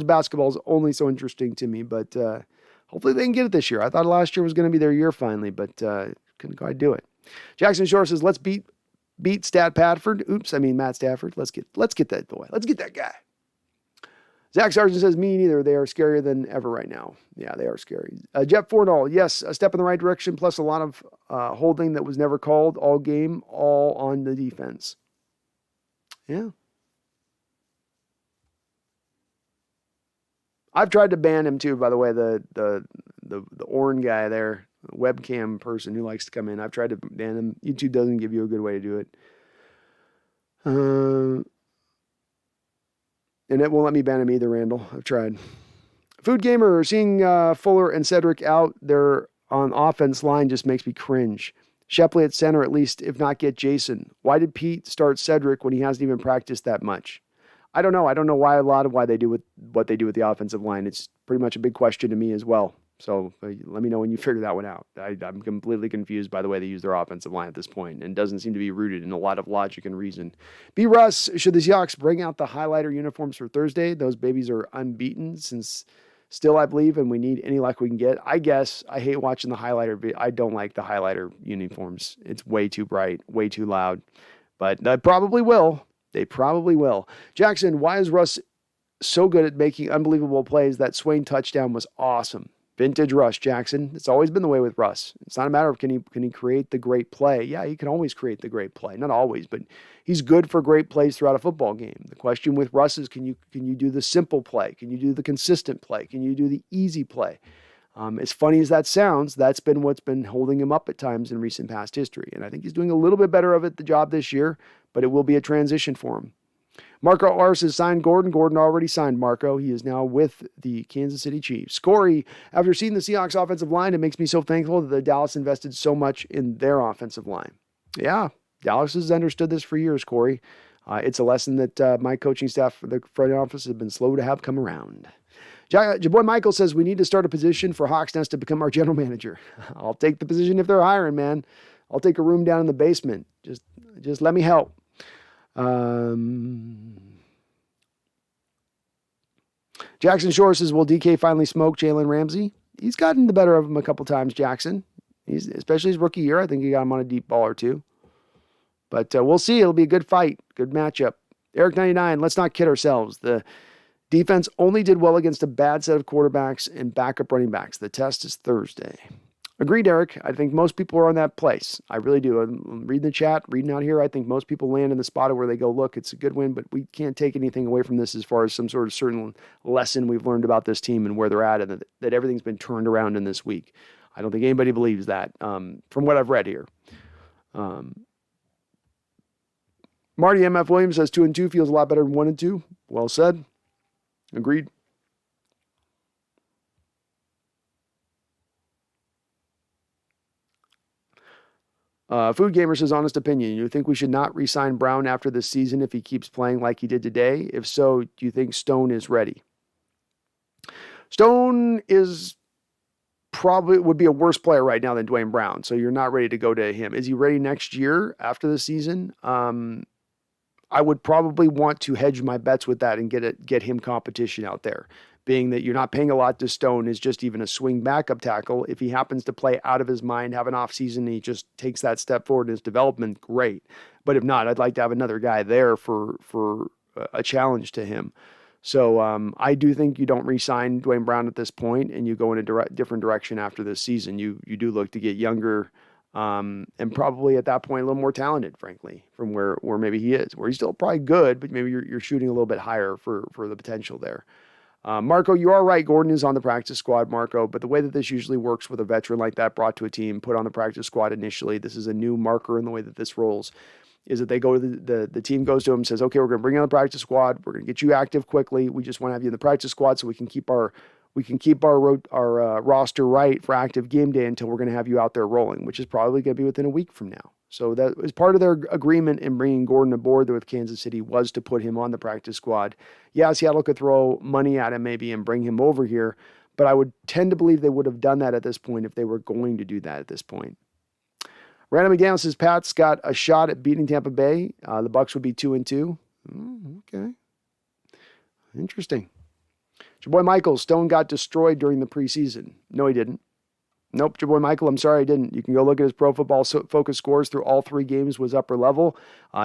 basketball is only so interesting to me. But hopefully they can get it this year. I thought last year was going to be their year finally, but couldn't quite do it. Jackson Shore says, "Let's beat Stat Padford." Oops, I mean Matt Stafford. Let's get that boy. Let's get that guy. Zach Sargent says, "Me neither. They are scarier than ever right now." Yeah, they are scary. Jeff Fornall, yes, a step in the right direction, plus a lot of holding that was never called all game, all on the defense. Yeah. I've tried to ban him too, by the way, the Orin guy there, webcam person who likes to come in. I've tried to ban him. YouTube doesn't give you a good way to do it. And it won't let me ban him either, Randall. I've tried. Food Gamer, seeing Fuller and Cedric out there on offense line just makes me cringe. Shepley at center, at least, if not get Jason. Why did Pete start Cedric when he hasn't even practiced that much? I don't know. I don't know why they do with what they do with the offensive line. It's pretty much a big question to me as well. So let me know when you figure that one out. I'm completely confused by the way they use their offensive line at this point, and doesn't seem to be rooted in a lot of logic and reason. B. Russ, should the Seahawks bring out the highlighter uniforms for Thursday? Those babies are unbeaten since still, I believe, and we need any luck we can get. I guess I hate watching the highlighter. I don't like the highlighter uniforms. It's way too bright, way too loud. But they probably will. They probably will. Jackson, why is Russ so good at making unbelievable plays? That Swain touchdown was awesome. Vintage Russ, Jackson. It's always been the way with Russ. It's not a matter of can he create the great play. Yeah, he can always create the great play. Not always, but he's good for great plays throughout a football game. The question with Russ is can you do the simple play? Can you do the consistent play? Can you do the easy play? As funny as that sounds, that's been what's been holding him up at times in recent past history. And I think he's doing a little bit better of it, the job this year, but it will be a transition for him. Marco Ars has signed Gordon. Gordon already signed Marco. He is now with the Kansas City Chiefs. Corey, after seeing the Seahawks offensive line, it makes me so thankful that the Dallas invested so much in their offensive line. Yeah, Dallas has understood this for years, Corey. It's a lesson that my coaching staff for the front office have been slow to have come around. Jaboy Michael says, we need to start a position for Hawksnest to become our general manager. I'll take the position if they're hiring, man. I'll take a room down in the basement. Just let me help. Jackson Shore says, will DK finally smoke Jalen Ramsey? He's gotten the better of him a couple times, Jackson. Especially his rookie year. I think he got him on a deep ball or two. But we'll see. It'll be a good fight. Good matchup. Eric99, let's not kid ourselves. The defense only did well against a bad set of quarterbacks and backup running backs. The test is Thursday. Agreed, Eric. I think most people are on that place. I really do. I'm reading the chat, reading out here. I think most people land in the spot where they go, look, it's a good win, but we can't take anything away from this as far as some sort of certain lesson we've learned about this team and where they're at, and that everything's been turned around in this week. I don't think anybody believes that from what I've read here. Marty M.F. Williams says 2-2 feels a lot better than 1-2. Well said. Agreed. Food Gamer says, honest opinion, you think we should not re-sign Brown after this season if he keeps playing like he did today? If so, do you think Stone is ready? Stone is probably would be a worse player right now than Dwayne Brown, so you're not ready to go to him. Is he ready next year after the season? I would probably want to hedge my bets with that and get him competition out there. Being that you're not paying a lot to Stone is just even a swing backup tackle. If he happens to play out of his mind, have an off season, and he just takes that step forward in his development, great. But if not, I'd like to have another guy there for a challenge to him. So I do think you don't re-sign Dwayne Brown at this point, and you go in a different direction after this season. You do look to get younger, and probably at that point a little more talented, frankly, from where maybe he is. Where he's still probably good, but maybe you're shooting a little bit higher for the potential there. Marco, you are right. Gordon is on the practice squad, Marco, but the way that this usually works with a veteran like that brought to a team, put on the practice squad initially, this is a new marker in the way that this rolls, is that they go to the team goes to him and says, okay, we're going to bring you on the practice squad. We're going to get you active quickly. We just want to have you in the practice squad so we can keep our roster right for active game day until we're going to have you out there rolling, which is probably going to be within a week from now. So that was part of their agreement in bringing Gordon aboard with Kansas City, was to put him on the practice squad. Yeah, Seattle could throw money at him maybe and bring him over here, but I would tend to believe they would have done that at this point if they were going to do that at this point. Random McDaniel says Pat's got a shot at beating Tampa Bay. The Bucs would be 2-2. Okay. Interesting. Your boy Michael, Stone got destroyed during the preseason. No, he didn't. Nope, your boy Michael, I'm sorry I didn't. You can go look at his Pro Football Focus scores through all 3 games was upper level.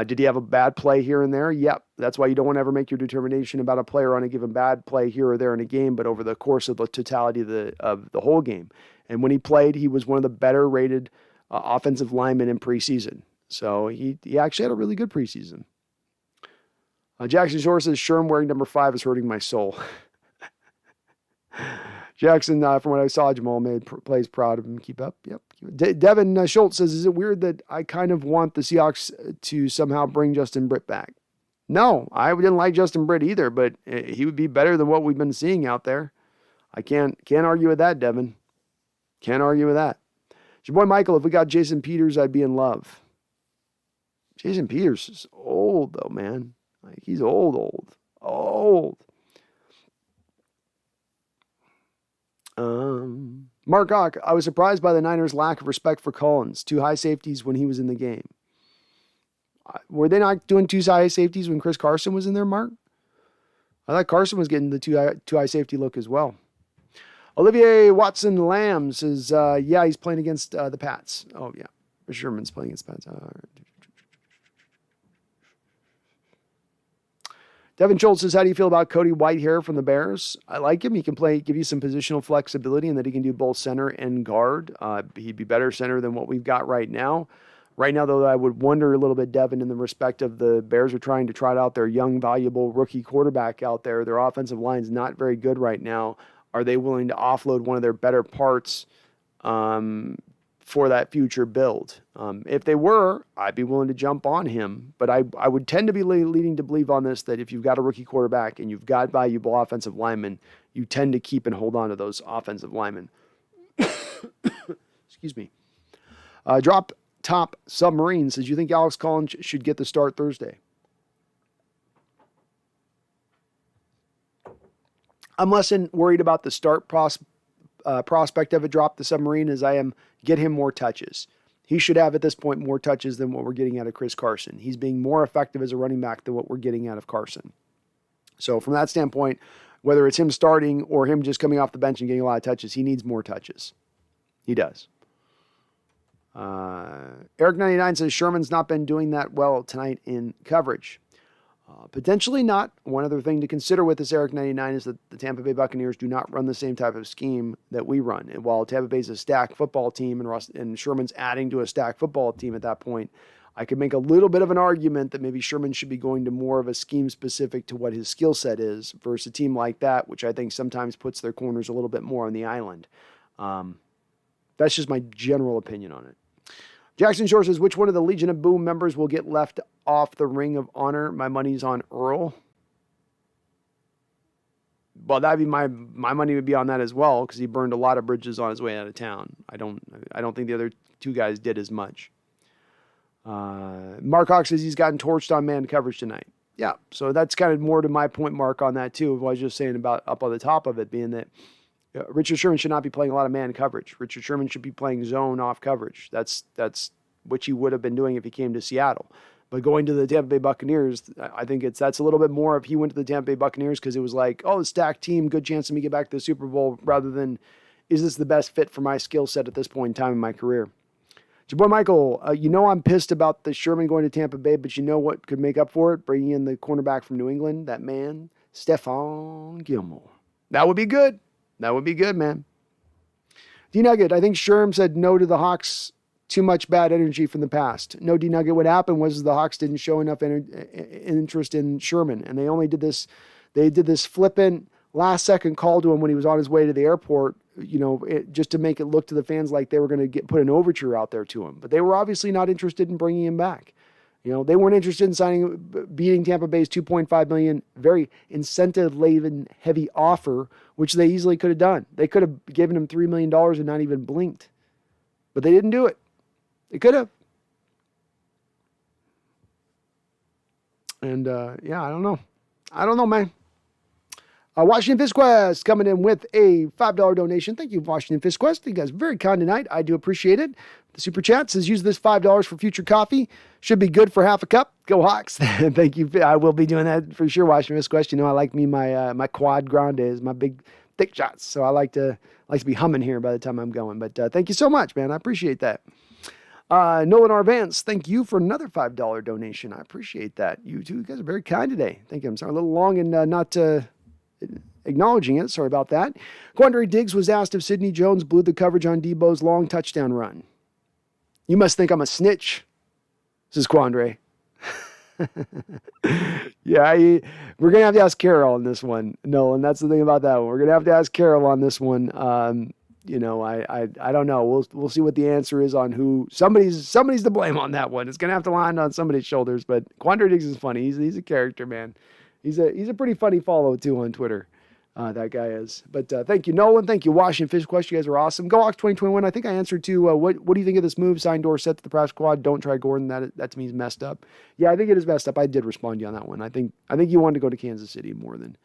Did he have a bad play here and there? Yep. That's why you don't want to ever make your determination about a player on a given bad play here or there in a game, but over the course of the totality of the whole game. And when he played, he was one of the better rated offensive linemen in preseason. So he actually had a really good preseason. Jackson Shore says, Sherm wearing number 5 is hurting my soul. Jackson, from what I saw, Jamal plays proud of him. Keep up. Yep. Devin Schultz says, is it weird that I kind of want the Seahawks to somehow bring Justin Britt back? No, I didn't like Justin Britt either, but he would be better than what we've been seeing out there. I can't argue with that, Devin. Can't argue with that. It's your boy Michael, if we got Jason Peters, I'd be in love. Jason Peters is old, though, man. Like, he's old. Mark Ock, I was surprised by the Niners' lack of respect for Collins. 2 high safeties when he was in the game. Were they not doing 2 high safeties when Chris Carson was in there, Mark? I thought Carson was getting the two high safety look as well. Olivier Watson Lamb says, yeah, he's playing against the Pats. Oh, yeah. Sherman's playing against Pats. Devin Schultz says, how do you feel about Cody Whitehair from the Bears? I like him. He can give you some positional flexibility and that he can do both center and guard. He'd be better center than what we've got right now. Right now, though, I would wonder a little bit, Devin, in the respect of the Bears are trying to trot out their young, valuable rookie quarterback out there. Their offensive line's not very good right now. Are they willing to offload one of their better parts for that future build? If they were, I'd be willing to jump on him. But I would tend to be leading to believe on this that if you've got a rookie quarterback and you've got valuable offensive linemen, you tend to keep and hold on to those offensive linemen. Excuse me. Drop Top Submarine says, you think Alex Collins should get the start Thursday? I'm less worried about the start prospect of it, Drop the Submarine, as I am get him more touches. He should have, at this point, more touches than what we're getting out of Chris Carson. He's being more effective as a running back than what we're getting out of Carson. So from that standpoint, whether it's him starting or him just coming off the bench and getting a lot of touches, he needs more touches. He does. Eric99 says, Sherman's not been doing that well tonight in coverage. Potentially not. One other thing to consider with this Eric99 is that the Tampa Bay Buccaneers do not run the same type of scheme that we run. And while Tampa Bay is a stacked football team and Sherman's adding to a stacked football team at that point, I could make a little bit of an argument that maybe Sherman should be going to more of a scheme specific to what his skill set is versus a team like that, which I think sometimes puts their corners a little bit more on the island. That's just my general opinion on it. Jackson Shore says, which one of the Legion of Boom members will get left off the Ring of Honor? My money's on Earl. Well, that'd be my money would be on that as well, because he burned a lot of bridges on his way out of town. I don't think the other 2 guys did as much. Mark Hawk says he's gotten torched on man coverage tonight. Yeah, so that's kind of more to my point, Mark, on that too. What I was just saying about up on the top of it being that Richard Sherman should not be playing a lot of man coverage. Richard Sherman should be playing zone off coverage. That's what he would have been doing if he came to Seattle. But going to the Tampa Bay Buccaneers, I think that's a little bit more if he went to the Tampa Bay Buccaneers because it was like, oh, the stacked team, good chance of me get back to the Super Bowl, rather than, is this the best fit for my skill set at this point in time in my career? Your boy Michael, I'm pissed about the Sherman going to Tampa Bay, but you know what could make up for it? Bringing in the cornerback from New England, that man, Stephon Gilmore. That would be good. That would be good, man. D-Nugget, I think Sherm said no to the Hawks. Too much bad energy from the past. No, D-Nugget, what happened was the Hawks didn't show enough interest in Sherman, and they only did this. They did this flippant last-second call to him when he was on his way to the airport, just to make it look to the fans like they were going to put an overture out there to him. But they were obviously not interested in bringing him back. They weren't interested in beating Tampa Bay's $2.5 million, very incentive-laden, heavy offer, which they easily could have done. They could have given him $3 million and not even blinked. But they didn't do it. They could have. And, I don't know. I don't know, man. Washington FistQuest coming in with a $5 donation. Thank you, Washington FistQuest. You guys are very kind tonight. I do appreciate it. The super chat says use this $5 for future coffee. Should be good for half a cup. Go Hawks. Thank you. I will be doing that for sure, Washington FistQuest. You know, I like my quad grandes, my big thick shots. So I like to be humming here by the time I'm going. But thank you so much, man. I appreciate that. Nolan R. Vance, thank you for another $5 donation. I appreciate that. You two guys are very kind today. Thank you. I'm sorry, a little long and not acknowledging it. Sorry about that. Quandary Diggs was asked if Sidney Jones blew the coverage on Debo's long touchdown run. You must think I'm a snitch, says Quandary. Yeah, we're going to have to ask Carol on this one. No, and that's the thing about that one. We're going to have to ask Carol on this one. You know, I don't know. We'll see what the answer is on who. Somebody's to blame on that one. It's going to have to land on somebody's shoulders, but Quandary Diggs is funny. He's a character, man. He's a pretty funny follow, too, on Twitter. That guy is. But thank you, Nolan. Thank you, Washington FistQuest. You guys are awesome. Go Hawks 2021. I think I answered to what do you think of this move? Sign Dorsett to the practice squad. Don't try Gordon. That to me is messed up. Yeah, I think it is messed up. I did respond to you on that one. I think you wanted to go to Kansas City more than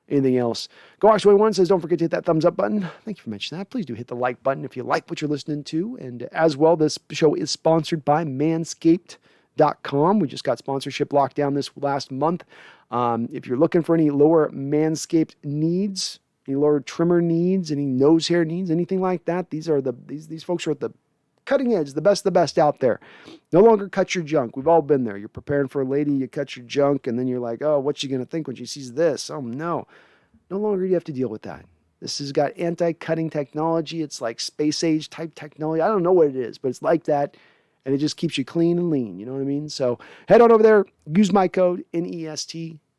anything else. Go Hawks 21 says, don't forget to hit that thumbs up button. Thank you for mentioning that. Please do hit the like button if you like what you're listening to. And as well, this show is sponsored by Manscaped.com. We just got sponsorship locked down this last month. If you're looking for any lower Manscaped needs, any lower trimmer needs, any nose hair needs, anything like that, these folks are at the cutting edge, the best out there. No longer cut your junk. We've all been there. You're preparing for a lady, you cut your junk, and then you're like, oh, what's she going to think when she sees this? Oh, no. No longer do you have to deal with that. This has got anti-cutting technology. It's like space age type technology. I don't know what it is, but it's like that. And it just keeps you clean and lean. You know what I mean? So head on over there, use my code NEST,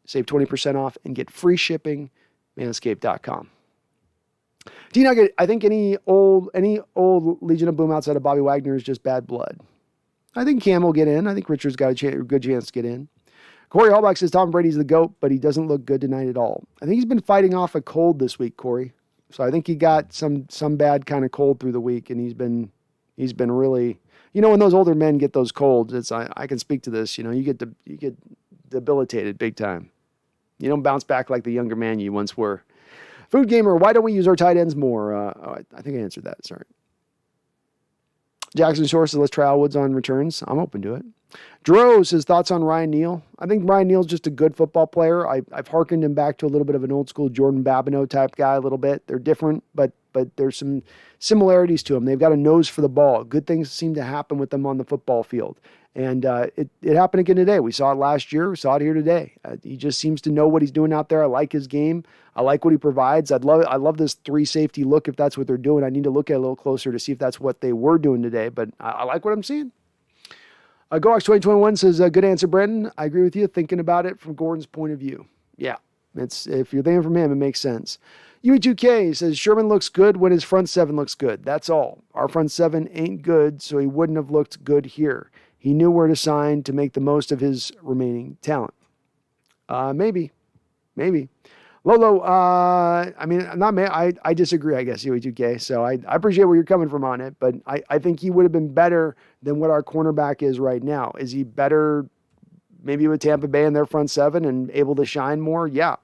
save 20% off, and get free shipping, manscaped.com. D-Nugget, I think any old Legion of Boom outside of Bobby Wagner is just bad blood. I think Cam will get in. I think Richard's got a good chance to get in. Corey Hallback says Tom Brady's the GOAT, but he doesn't look good tonight at all. I think he's been fighting off a cold this week, Corey. So I think he got some bad kind of cold through the week, and he's been really... You know, when those older men get those colds, I can speak to this. You know, you get debilitated big time. You don't bounce back like the younger man you once were. Food Gamer, why don't we use our tight ends more? I think I answered that. Sorry. Jackson Shore says, let's try Al Woods on returns. I'm open to it. Dro says, thoughts on Ryan Neal? I think Ryan Neal's just a good football player. I've hearkened him back to a little bit of an old school Jordan Babineau type guy a little bit. They're different, but there's some similarities to them. They've got a nose for the ball. Good things seem to happen with them on the football field. And it happened again today. We saw it last year. We saw it here today. He just seems to know what he's doing out there. I like his game. I like what he provides. I love this 3 safety look if that's what they're doing. I need to look at it a little closer to see if that's what they were doing today. But I like what I'm seeing. GoX 2021 says, good answer, Brendan. I agree with you. Thinking about it from Gordon's point of view. Yeah, if you're thinking from him, it makes sense. UE2K says, Sherman looks good when his front 7 looks good. That's all. Our front 7 ain't good, so he wouldn't have looked good here. He knew where to sign to make the most of his remaining talent. Maybe. Lolo, I mean, not me. I disagree, I guess, UE2K. So I appreciate where you're coming from on it, but I think he would have been better than what our cornerback is right now. Is he better maybe with Tampa Bay in their front 7 and able to shine more? Yeah.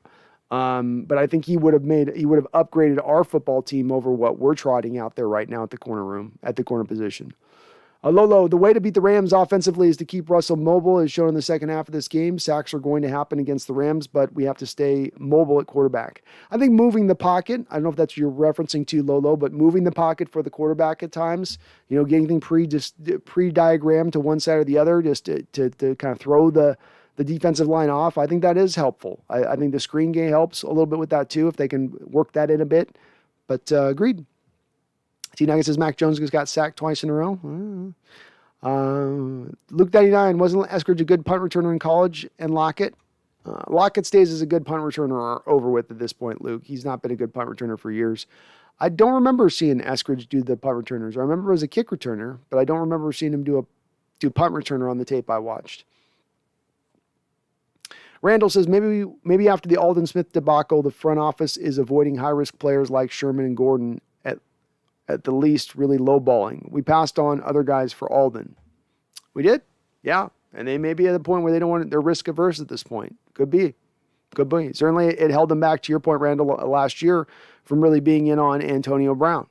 But I think he would have upgraded our football team over what we're trotting out there right now at the corner position. Lolo, the way to beat the Rams offensively is to keep Russell mobile, as shown in the second half of this game. Sacks are going to happen against the Rams, but we have to stay mobile at quarterback. I think moving the pocket, I don't know if that's what you're referencing to, Lolo, but moving the pocket for the quarterback at times, getting things pre-diagrammed to one side or the other, just to kind of throw the defensive line off. I think that is helpful. I think the screen game helps a little bit with that too, if they can work that in a bit. But agreed. T-Nugget says Mac Jones has got sacked twice in a row. Luke 99, wasn't Eskridge a good punt returner in college? And Lockett? Lockett stays as a good punt returner over with at this point, Luke. He's not been a good punt returner for years. I don't remember seeing Eskridge do the punt returners. I remember as a kick returner, but I don't remember seeing him do punt returner on the tape I watched. Randall says maybe after the Aldon Smith debacle, the front office is avoiding high-risk players like Sherman and Gordon at the least really lowballing. We passed on other guys for Aldon. We did? Yeah. And they may be at the point where they don't want they're risk averse at this point. Could be. Could be. Certainly it held them back, to your point, Randall, last year from really being in on Antonio Brown,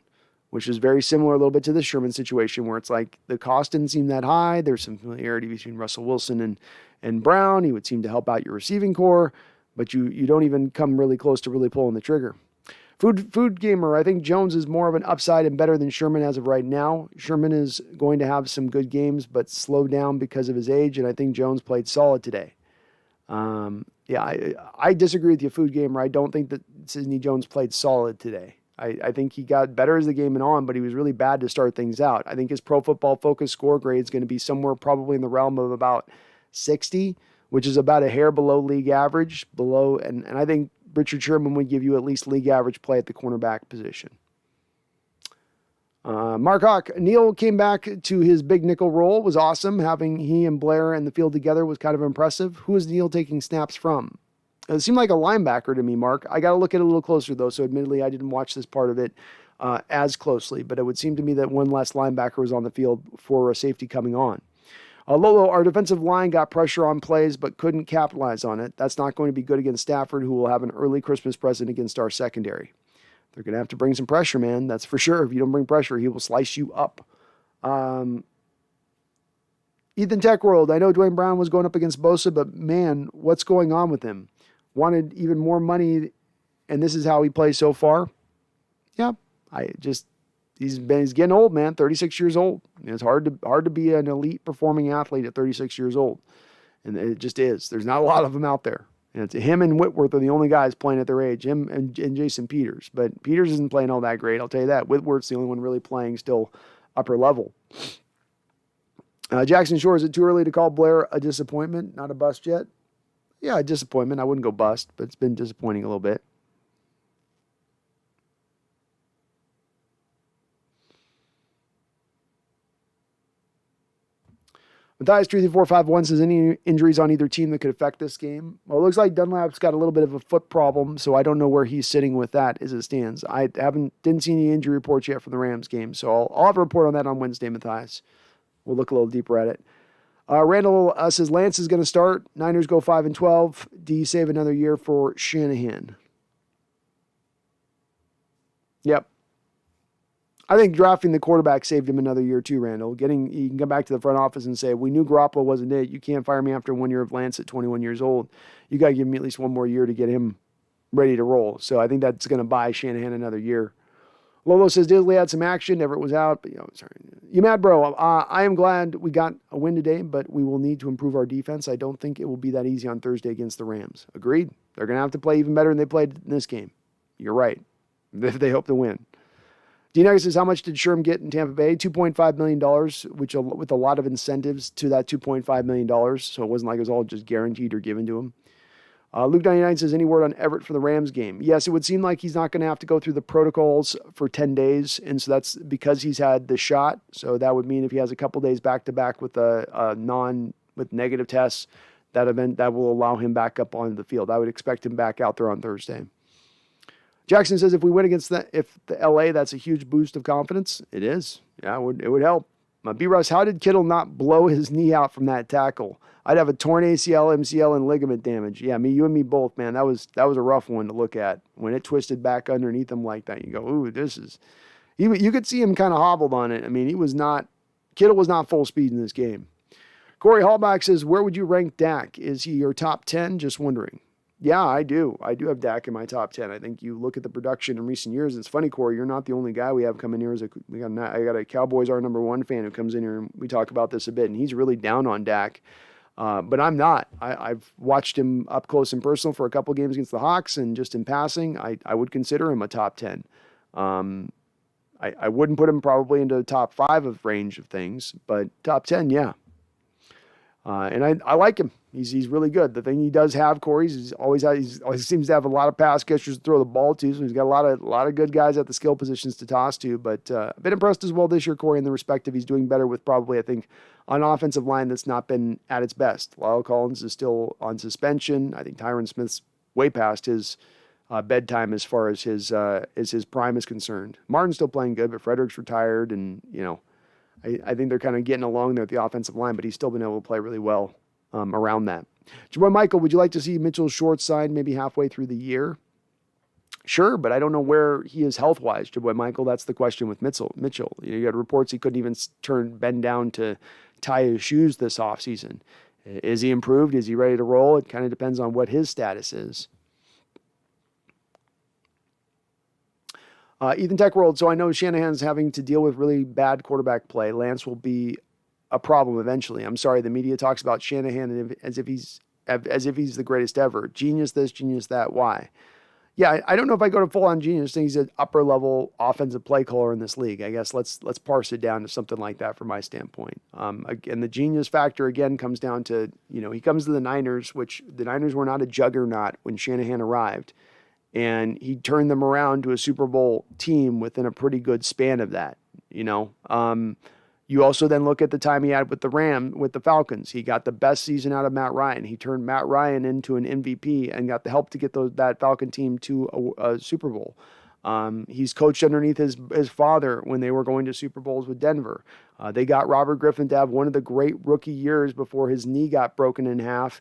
which is very similar a little bit to the Sherman situation where it's like the cost didn't seem that high. There's some familiarity between Russell Wilson and Brown. He would seem to help out your receiving core, but you don't even come really close to really pulling the trigger. Food Gamer, I think Jones is more of an upside and better than Sherman as of right now. Sherman is going to have some good games, but slow down because of his age, and I think Jones played solid today. I disagree with you, Food Gamer. I don't think that Sidney Jones played solid today. I think he got better as the game went on, but he was really bad to start things out. I think his Pro Football Focus score grade is going to be somewhere probably in the realm of about 60, which is about a hair below league average, and I think Richard Sherman would give you at least league average play at the cornerback position. Mark Hawk, Neal came back to his big nickel role. It was awesome. Having he and Blair in the field together was kind of impressive. Who is Neal taking snaps from? It seemed like a linebacker to me, Mark. I got to look at it a little closer, though, so admittedly I didn't watch this part of it as closely, but it would seem to me that one less linebacker was on the field for a safety coming on. Lolo, our defensive line got pressure on plays but couldn't capitalize on it. That's not going to be good against Stafford, who will have an early Christmas present against our secondary. They're going to have to bring some pressure, man. That's for sure. If you don't bring pressure, he will slice you up. Ethan Tech World, I know Dwayne Brown was going up against Bosa, but man, what's going on with him? Wanted even more money, and this is how he plays so far? Yeah, he's getting old, man. 36 years old. It's hard to be an elite performing athlete at 36 years old, and it just is. There's not a lot of them out there. And it's him and Whitworth are the only guys playing at their age. Him and Jason Peters, but Peters isn't playing all that great. I'll tell you that. Whitworth's the only one really playing still upper level. Jackson Shore, is it too early to call Blair a disappointment, not a bust yet? Yeah, a disappointment. I wouldn't go bust, but it's been disappointing a little bit. Matthias33451 says, any injuries on either team that could affect this game? Well, it looks like Dunlap's got a little bit of a foot problem, so I don't know where he's sitting with that as it stands. I didn't see any injury reports yet from the Rams game, so I'll have a report on that on Wednesday, Matthias. We'll look a little deeper at it. Randall says, Lance is going to start. Niners go 5-12. Do you save another year for Shanahan? Yep. I think drafting the quarterback saved him another year too, Randall. You can come back to the front office and say, we knew Garoppolo wasn't it. You can't fire me after 1 year of Lance at 21 years old. You got to give me at least one more year to get him ready to roll. So I think that's going to buy Shanahan another year. Lolo says, Disley had some action. Everett was out. But, sorry. You mad, bro? I am glad we got a win today, but we will need to improve our defense. I don't think it will be that easy on Thursday against the Rams. Agreed. They're going to have to play even better than they played in this game. You're right. They hope to win. D-Nuggets says, how much did Sherm get in Tampa Bay? $2.5 million, which with a lot of incentives to that $2.5 million. So it wasn't like it was all just guaranteed or given to him. Luke99 says, any word on Everett for the Rams game? Yes, it would seem like he's not going to have to go through the protocols for 10 days. And so that's because he's had the shot. So that would mean if he has a couple days back-to-back with with negative tests, that will allow him back up onto the field. I would expect him back out there on Thursday. Jackson says, if we win against the LA, that's a huge boost of confidence. It is. Yeah, it would help. B-Russ, how did Kittle not blow his knee out from that tackle? I'd have a torn ACL, MCL, and ligament damage. Yeah, you and me both, man. That was a rough one to look at. When it twisted back underneath him like that, you go, ooh, this is... You could see him kind of hobbled on it. I mean, Kittle was not full speed in this game. Corey Hallback says, where would you rank Dak? Is he your top 10? Just wondering. Yeah, I do. I do have Dak in my top 10. I think you look at the production in recent years. It's funny, Corey, you're not the only guy we have coming here. I got a Cowboys our number one fan who comes in here, and we talk about this a bit, and he's really down on Dak. But I'm not. I've watched him up close and personal for a couple games against the Hawks, and just in passing, I would consider him a top 10. I wouldn't put him probably into the top 5 of range of things, but top 10, yeah. And I like him. He's really good. The thing he does have, Corey, he always seems to have a lot of pass catchers to throw the ball to. So he's got a lot of good guys at the skill positions to toss to. But I've been impressed as well this year, Corey, in the respect of he's doing better with probably, I think, an offensive line that's not been at its best. Lyle Collins is still on suspension. I think Tyron Smith's way past his bedtime as far as his prime is concerned. Martin's still playing good, but Frederick's retired, and I think they're kind of getting along there with the offensive line, but he's still been able to play really well around that. Jaboy Michael, would you like to see Mitchell short signed maybe halfway through the year? Sure, but I don't know where he is health-wise, Jaboy Michael. That's the question with Mitchell. You got reports he couldn't even bend down to tie his shoes this offseason. Is he improved? Is he ready to roll? It kind of depends on what his status is. Ethan Tech World. So I know Shanahan's having to deal with really bad quarterback play. Lance will be a problem eventually. I'm sorry, the media talks about Shanahan as if he's the greatest ever. Genius this, genius that. Why? Yeah, I don't know if I go to full-on genius. I think he's an upper-level offensive play caller in this league. I guess let's parse it down to something like that from my standpoint. And the genius factor, again, comes down to, he comes to the Niners, which the Niners were not a juggernaut when Shanahan arrived. And he turned them around to a Super Bowl team within a pretty good span of that, You also then look at the time he had with the Falcons. He got the best season out of Matt Ryan. He turned Matt Ryan into an MVP and got the help to get that Falcon team to a Super Bowl. He's coached underneath his father when they were going to Super Bowls with Denver. They got Robert Griffin to have one of the great rookie years before his knee got broken in half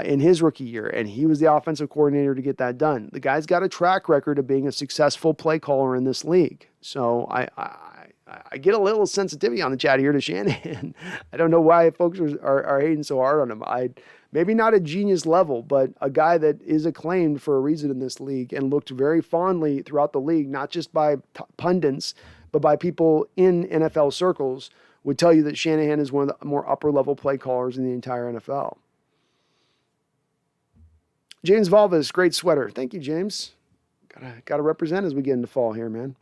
in his rookie year, and he was the offensive coordinator to get that done. The guy's got a track record of being a successful play caller in this league. So I get a little sensitivity on the chat here to Shanahan. I don't know why folks are hating so hard on him. Maybe not a genius level, but a guy that is acclaimed for a reason in this league and looked very fondly throughout the league, not just by pundits, but by people in NFL circles, would tell you that Shanahan is one of the more upper-level play callers in the entire NFL. James Valvis, great sweater. Thank you, James. Gotta represent as we get into fall here, man.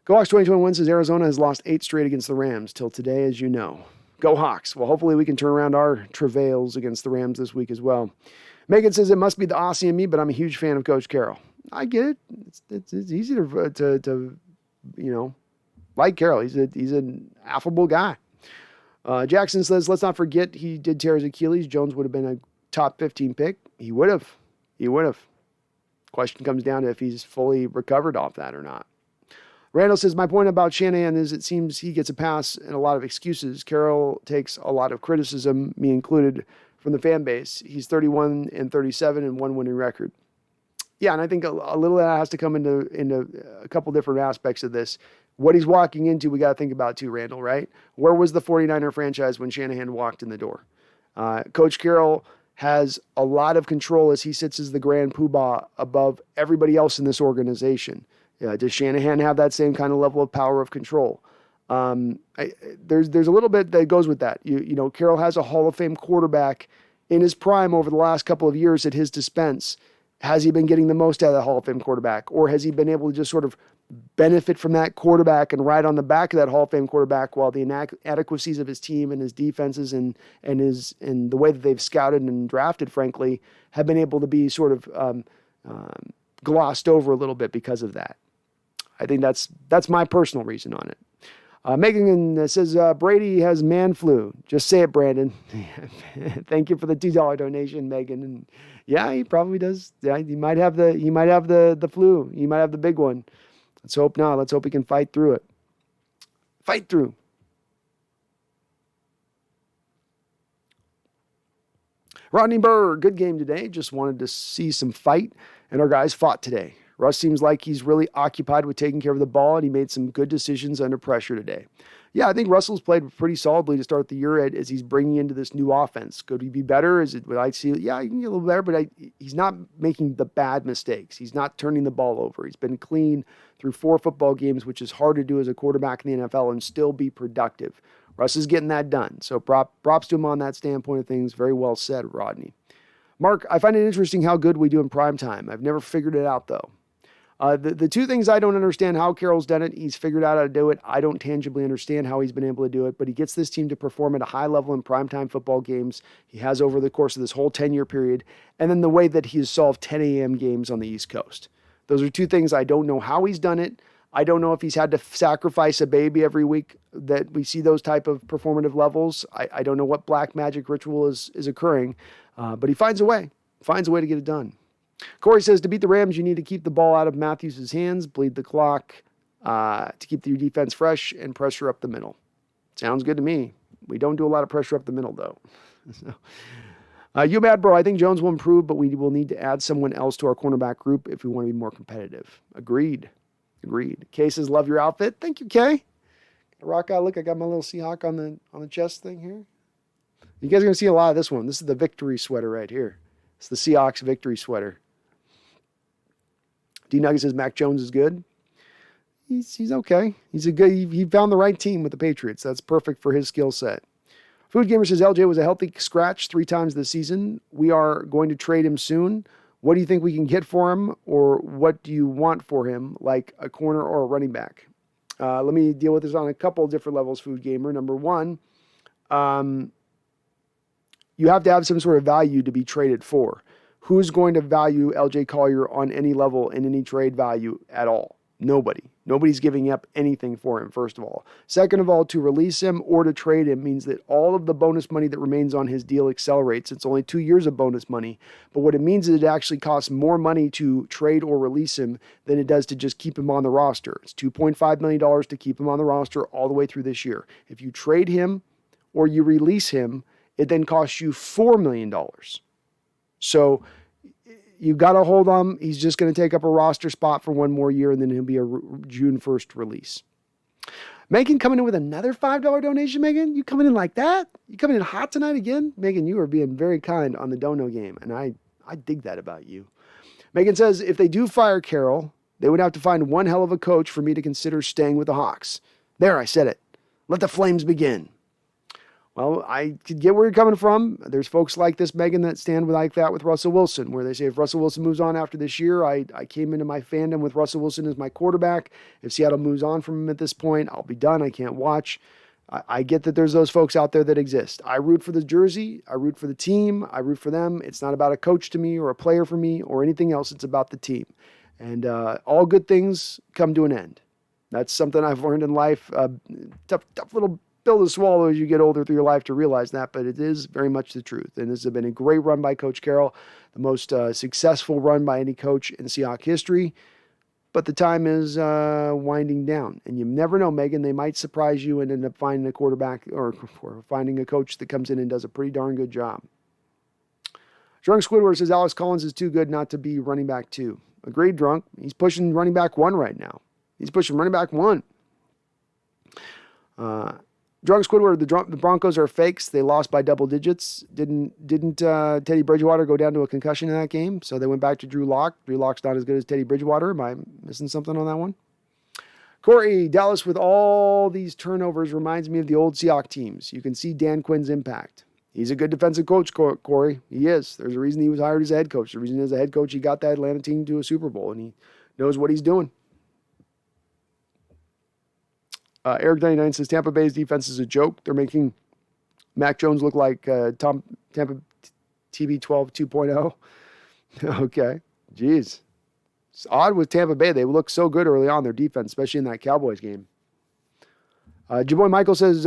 Go Hawks 2021 says Arizona has lost 8 straight against the Rams till today, as you know. Go Hawks. Well, hopefully we can turn around our travails against the Rams this week as well. Megan says it must be the Aussie in me, but I'm a huge fan of Coach Carroll. I get it. It's easy to like Carroll. He's an affable guy. Jackson says, let's not forget he did tear his Achilles. Jones would have been a top 15 pick. He would have. Question comes down to if he's fully recovered off that or not. Randall says, my point about Shanahan is it seems he gets a pass and a lot of excuses. Carroll takes a lot of criticism, me included, from the fan base. He's 31-37 and 1 winning record. Yeah, and I think a little of that has to come into a couple different aspects of this. What he's walking into, we got to think about too, Randall, right? Where was the 49er franchise when Shanahan walked in the door? Coach Carroll has a lot of control as he sits as the grand poobah above everybody else in this organization. Does Shanahan have that same kind of level of power of control? There's a little bit that goes with that. Carroll has a Hall of Fame quarterback in his prime over the last couple of years at his dispense. Has he been getting the most out of the Hall of Fame quarterback? Or has he been able to just sort of benefit from that quarterback and ride on the back of that Hall of Fame quarterback while the inadequacies of his team and his defenses and the way that they've scouted and drafted, frankly, have been able to be sort of glossed over a little bit because of that? I think that's my personal reason on it. Megan says, Brady has man flu. Just say it, Brandon. Thank you for the $2 donation, Megan. And yeah, he probably does. Yeah, he might have the flu. He might have the big one. Let's hope not. Let's hope he can fight through it. Fight through. Rodney Burr, good game today. Just wanted to see some fight, and our guys fought today. Russ seems like he's really occupied with taking care of the ball, and he made some good decisions under pressure today. Yeah, I think Russell's played pretty solidly to start the year as he's bringing into this new offense. Could he be better? Would I see? Yeah, he can get a little better, but he's not making the bad mistakes. He's not turning the ball over. He's been clean through 4 football games, which is hard to do as a quarterback in the NFL and still be productive. Russ is getting that done. So props to him on that standpoint of things. Very well said, Rodney. Mark, I find it interesting how good we do in primetime. I've never figured it out, though. The 2 things I don't understand how Carroll's done it. He's figured out how to do it. I don't tangibly understand how he's been able to do it, but he gets this team to perform at a high level in primetime football games. He has over the course of this whole 10-year period. And then the way that he has solved 10 a.m. games on the East Coast. Those are 2 things I don't know how he's done it. I don't know if he's had to sacrifice a baby every week that we see those type of performative levels. I don't know what black magic ritual is occurring, but he finds a way to get it done. Corey says, to beat the Rams, you need to keep the ball out of Matthews' hands, bleed the clock to keep your defense fresh, and pressure up the middle. Sounds good to me. We don't do a lot of pressure up the middle, though. So, You bad, bro. I think Jones will improve, but we will need to add someone else to our cornerback group if we want to be more competitive. Agreed. Kay says, love your outfit. Thank you, Kay. Rock out. Look, I got my little Seahawk on the chest thing here. You guys are going to see a lot of this one. This is the victory sweater right here. It's the Seahawks victory sweater. D-Nugget says Mac Jones is good. He's okay. He found the right team with the Patriots. That's perfect for his skill set. Food Gamer says LJ was a healthy scratch 3 times this season. We are going to trade him soon. What do you think we can get for him, or what do you want for him, like a corner or a running back? Let me deal with this on a couple of different levels, Food Gamer. Number one, you have to have some sort of value to be traded for. Who's going to value LJ Collier on any level in any trade value at all? Nobody. Nobody's giving up anything for him, first of all. Second of all, to release him or to trade him means that all of the bonus money that remains on his deal accelerates. It's only 2 years of bonus money. But what it means is it actually costs more money to trade or release him than it does to just keep him on the roster. It's $2.5 million to keep him on the roster all the way through this year. If you trade him or you release him, it then costs you $4 million. So you got to hold him. He's just going to take up a roster spot for 1 more year, and then he'll be a June 1st release. Megan coming in with another $5 donation, Megan? You coming in like that? You coming in hot tonight again? Megan, you are being very kind on the dono game, and I dig that about you. Megan says, if they do fire Carroll, they would have to find one hell of a coach for me to consider staying with the Hawks. There, I said it. Let the flames begin. Well, I could get where you're coming from. There's folks like this, Megan, that stand like that with Russell Wilson, where they say if Russell Wilson moves on after this year, I came into my fandom with Russell Wilson as my quarterback. If Seattle moves on from him at this point, I'll be done. I can't watch. I get that there's those folks out there that exist. I root for the jersey. I root for the team. I root for them. It's not about a coach to me or a player for me or anything else. It's about the team. And all good things come to an end. That's something I've learned in life. Tough little pill to swallow as you get older through your life to realize that, but it is very much the truth. And this has been a great run by Coach Carroll, the most successful run by any coach in Seahawks history. But the time is winding down. And you never know, Megan, they might surprise you and end up finding a quarterback or finding a coach that comes in and does a pretty darn good job. Drunk Squidward says Alex Collins is too good not to be running back 2. Agreed, Drunk. He's pushing running back 1 right now. He's pushing running back 1. Drunk Squidward, the Broncos are fakes. They lost by double digits. Didn't Teddy Bridgewater go down to a concussion in that game? So they went back to Drew Lock. Drew Lock's not as good as Teddy Bridgewater. Am I missing something on that one? Corey, Dallas with all these turnovers reminds me of the old Seahawks teams. You can see Dan Quinn's impact. He's a good defensive coach, Corey. He is. There's a reason he was hired as a head coach. The reason as a head coach he got that Atlanta team to a Super Bowl, and he knows what he's doing. Eric 99 says Tampa Bay's defense is a joke. They're making Mac Jones look like Tampa TB12 2.0. Okay. Jeez. It's odd with Tampa Bay. They look so good early on, their defense, especially in that Cowboys game. Jaboy Michael says,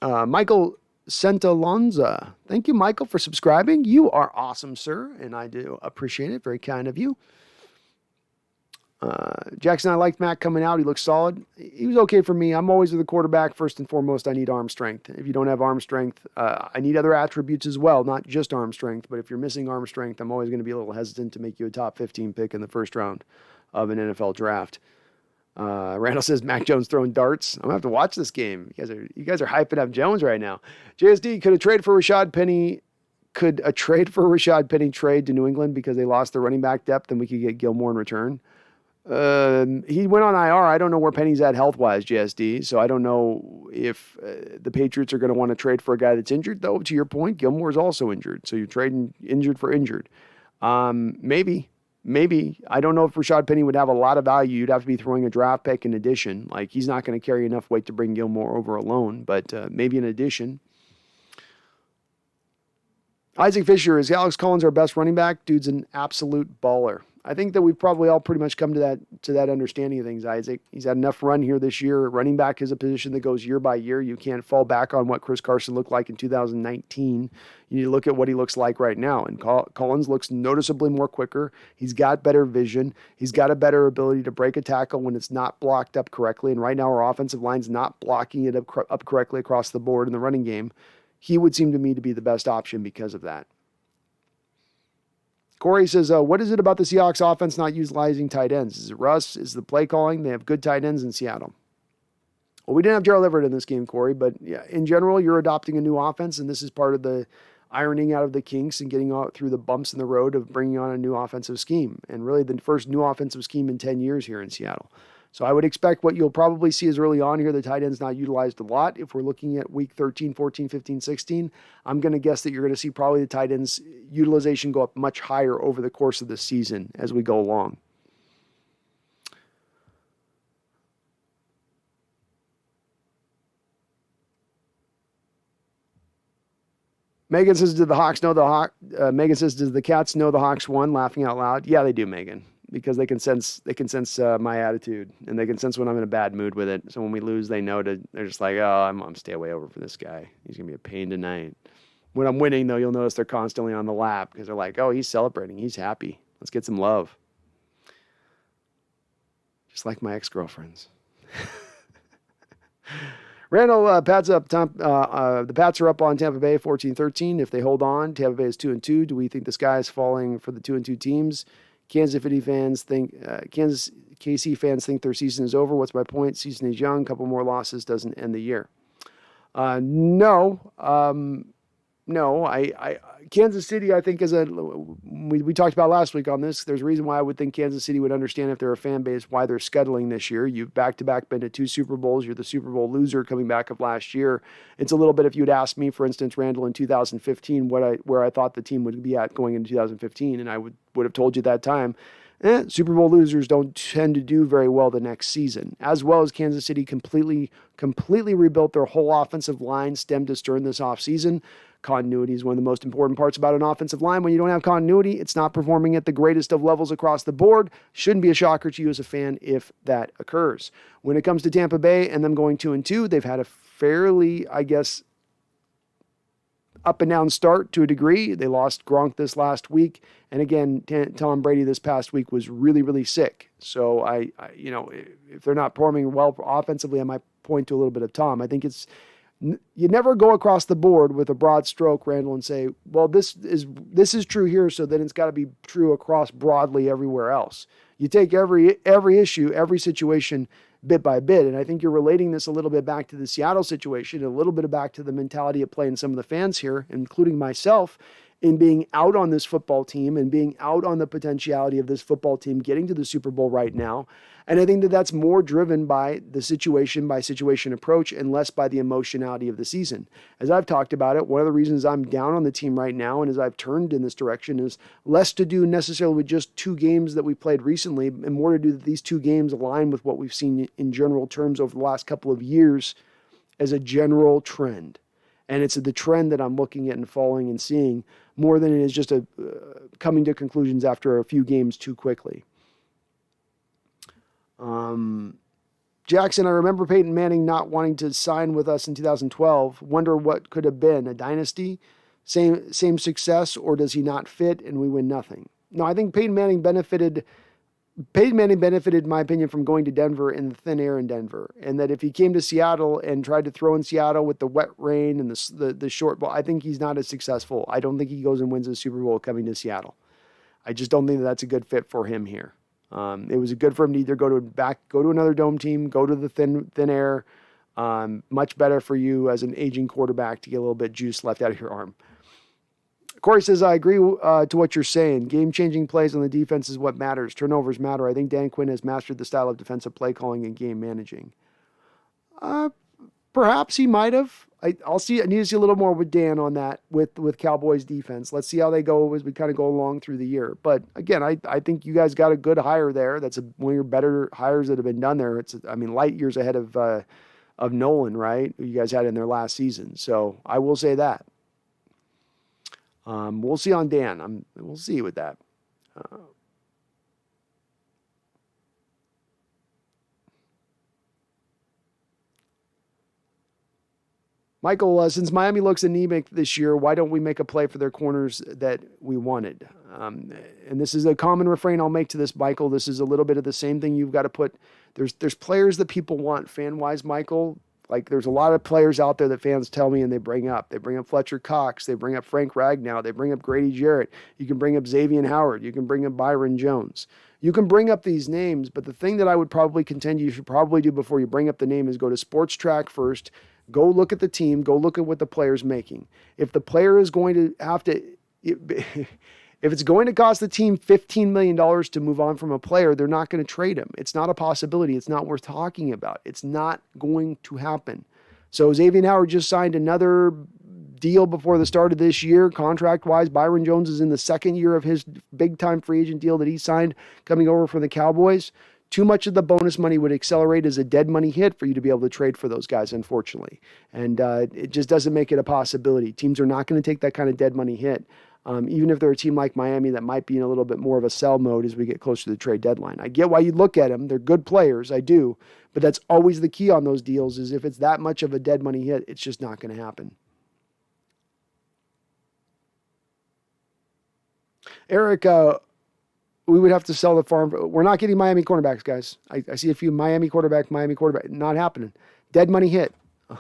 Michael Santalonza. Thank you, Michael, for subscribing. You are awesome, sir, and I do appreciate it. Very kind of you. Jackson, I liked Mac coming out. He looks solid. He was okay for me. I'm always with the quarterback. First and foremost, I need arm strength. If you don't have arm strength, I need other attributes as well, not just arm strength. But if you're missing arm strength, I'm always going to be a little hesitant to make you a top 15 pick in the first round of an NFL draft. Randall says Mac Jones throwing darts. I'm going to have to watch this game. You guys are hyping up Jones right now. JSD, could a trade for Rashad Penny trade to New England because they lost their running back depth and we could get Gilmore in return? He went on IR. I don't know where Penny's at health-wise, JSD, so I don't know if the Patriots are going to want to trade for a guy that's injured, though. To your point, Gilmore's also injured, so you're trading injured for injured. Maybe. I don't know if Rashad Penny would have a lot of value. You'd have to be throwing a draft pick in addition. Like, he's not going to carry enough weight to bring Gilmore over alone, but maybe in addition. Isaac Fisher, is Alex Collins our best running back? Dude's an absolute baller. I think that we've probably all pretty much come to that understanding of things, Isaac. He's had enough run here this year. Running back is a position that goes year by year. You can't fall back on what Chris Carson looked like in 2019. You need to look at what he looks like right now. And Collins looks noticeably more quicker. He's got better vision. He's got a better ability to break a tackle when it's not blocked up correctly. And right now our offensive line's not blocking it up correctly across the board in the running game. He would seem to me to be the best option because of that. Corey says, what is it about the Seahawks offense not utilizing tight ends? Is it Russ? Is it the play calling? They have good tight ends in Seattle. Well, we didn't have Gerald Everett in this game, Corey, but yeah, in general, you're adopting a new offense, and this is part of the ironing out of the kinks and getting out through the bumps in the road of bringing on a new offensive scheme, and really the first new offensive scheme in 10 years here in Seattle. So I would expect what you'll probably see is early on here, the tight end's not utilized a lot. If we're looking at week 13, 14, 15, 16, I'm going to guess that you're going to see probably the tight end's utilization go up much higher over the course of the season as we go along. Megan says, "Did the Hawks know the Hawk?" Megan says, "Does the Cats know the Hawks won?" Laughing out loud. Yeah, they do, Megan, because they can sense my attitude, and they can sense when I'm in a bad mood with it. So when we lose, they know they're just like, "Oh, I'm stay away over for this guy. He's gonna be a pain tonight." When I'm winning, though, you'll notice they're constantly on the lap because they're like, "Oh, he's celebrating. He's happy. Let's get some love." Just like my ex-girlfriends. Randall, Pats up. The Pats are up on Tampa Bay 14-13. If they hold on, Tampa Bay is 2-2. Do we think the sky is falling for the 2-2 teams? Kansas KC fans think their season is over. What's my point? Season is young. Couple more losses doesn't end the year. No. Kansas City, I think, we talked about last week on this. There's a reason why I would think Kansas City would understand if they're a fan base, why they're scuttling this year. You've back-to-back been to 2 Super Bowls. You're the Super Bowl loser coming back of last year. It's a little bit, if you'd asked me, for instance, Randall, in 2015, where I thought the team would be at going into 2015, and I would have told you at that time, Super Bowl losers don't tend to do very well the next season. As well as Kansas City completely rebuilt their whole offensive line stem to stern this offseason. Continuity is one of the most important parts about an offensive line. When you don't have continuity, it's not performing at the greatest of levels across the board. Shouldn't be a shocker to you as a fan if that occurs. When it comes to Tampa Bay and them going 2-2, they've had a fairly, I guess, up and down start to a degree. They lost Gronk this last week. And again, Tom Brady this past week was really, really sick. So if they're not performing well offensively, I might point to a little bit of Tom. I think you never go across the board with a broad stroke, Randall, and say, well, this is true here, so then it's got to be true across broadly everywhere else. You take every issue, every situation bit by bit, and I think you're relating this a little bit back to the Seattle situation, a little bit back to the mentality at play in some of the fans here, including myself, in being out on this football team and being out on the potentiality of this football team getting to the Super Bowl right now. And I think that that's more driven by the situation by situation approach and less by the emotionality of the season. As I've talked about it, one of the reasons I'm down on the team right now and as I've turned in this direction is less to do necessarily with just 2 games that we played recently and more to do that these 2 games align with what we've seen in general terms over the last couple of years as a general trend. And it's the trend that I'm looking at and following and seeing more than it is just coming to conclusions after a few games too quickly. Jackson, I remember Peyton Manning not wanting to sign with us in 2012. Wonder what could have been. A dynasty? Same success, or does he not fit and we win nothing? No, I think Peyton Manning benefited, in my opinion, from going to Denver in the thin air in Denver. And that if he came to Seattle and tried to throw in Seattle with the wet rain and the short ball, I think he's not as successful. I don't think he goes and wins a Super Bowl coming to Seattle. I just don't think that's a good fit for him here. It was good for him to either go to another dome team, go to the thin air. Much better for you as an aging quarterback to get a little bit juice left out of your arm. Corey says, I agree to what you're saying. Game-changing plays on the defense is what matters. Turnovers matter. I think Dan Quinn has mastered the style of defensive play calling and game managing. Perhaps he might have. I need to see a little more with Dan on that with Cowboys defense. Let's see how they go as we kind of go along through the year. But again, I think you guys got a good hire there. That's one of your better hires that have been done there. It's light years ahead of Nolan, right? Who you guys had in their last season. So I will say that. We'll see on Dan. We'll see with that. Michael, since Miami looks anemic this year, why don't we make a play for their corners that we wanted? And this is a common refrain I'll make to this, Michael. This is a little bit of the same thing you've got to put. There's players that people want fan-wise, Michael. Like there's a lot of players out there that fans tell me and they bring up. They bring up Fletcher Cox. They bring up Frank Ragnow. They bring up Grady Jarrett. You can bring up Xavier Howard. You can bring up Byron Jones. You can bring up these names, but the thing that I would probably contend you should probably do before you bring up the name is go to Sports Track first. Go look at the team. Go look at what the player's making. If the player is going to have to, if it's going to cost the team $15 million to move on from a player, they're not going to trade him. It's not a possibility. It's not worth talking about. It's not going to happen. So Xavier Howard just signed another deal before the start of this year, contract-wise. Byron Jones is in the second year of his big-time free agent deal that he signed coming over from the Cowboys. Too much of the bonus money would accelerate as a dead money hit for you to be able to trade for those guys, unfortunately. And it just doesn't make it a possibility. Teams are not going to take that kind of dead money hit, even if they're a team like Miami that might be in a little bit more of a sell mode as we get closer to the trade deadline. I get why you look at them. They're good players. I do. But that's always the key on those deals is if it's that much of a dead money hit, it's just not going to happen. Eric, we would have to sell the farm. We're not getting Miami cornerbacks, guys. I see a few Miami quarterback, not happening. Dead money hit.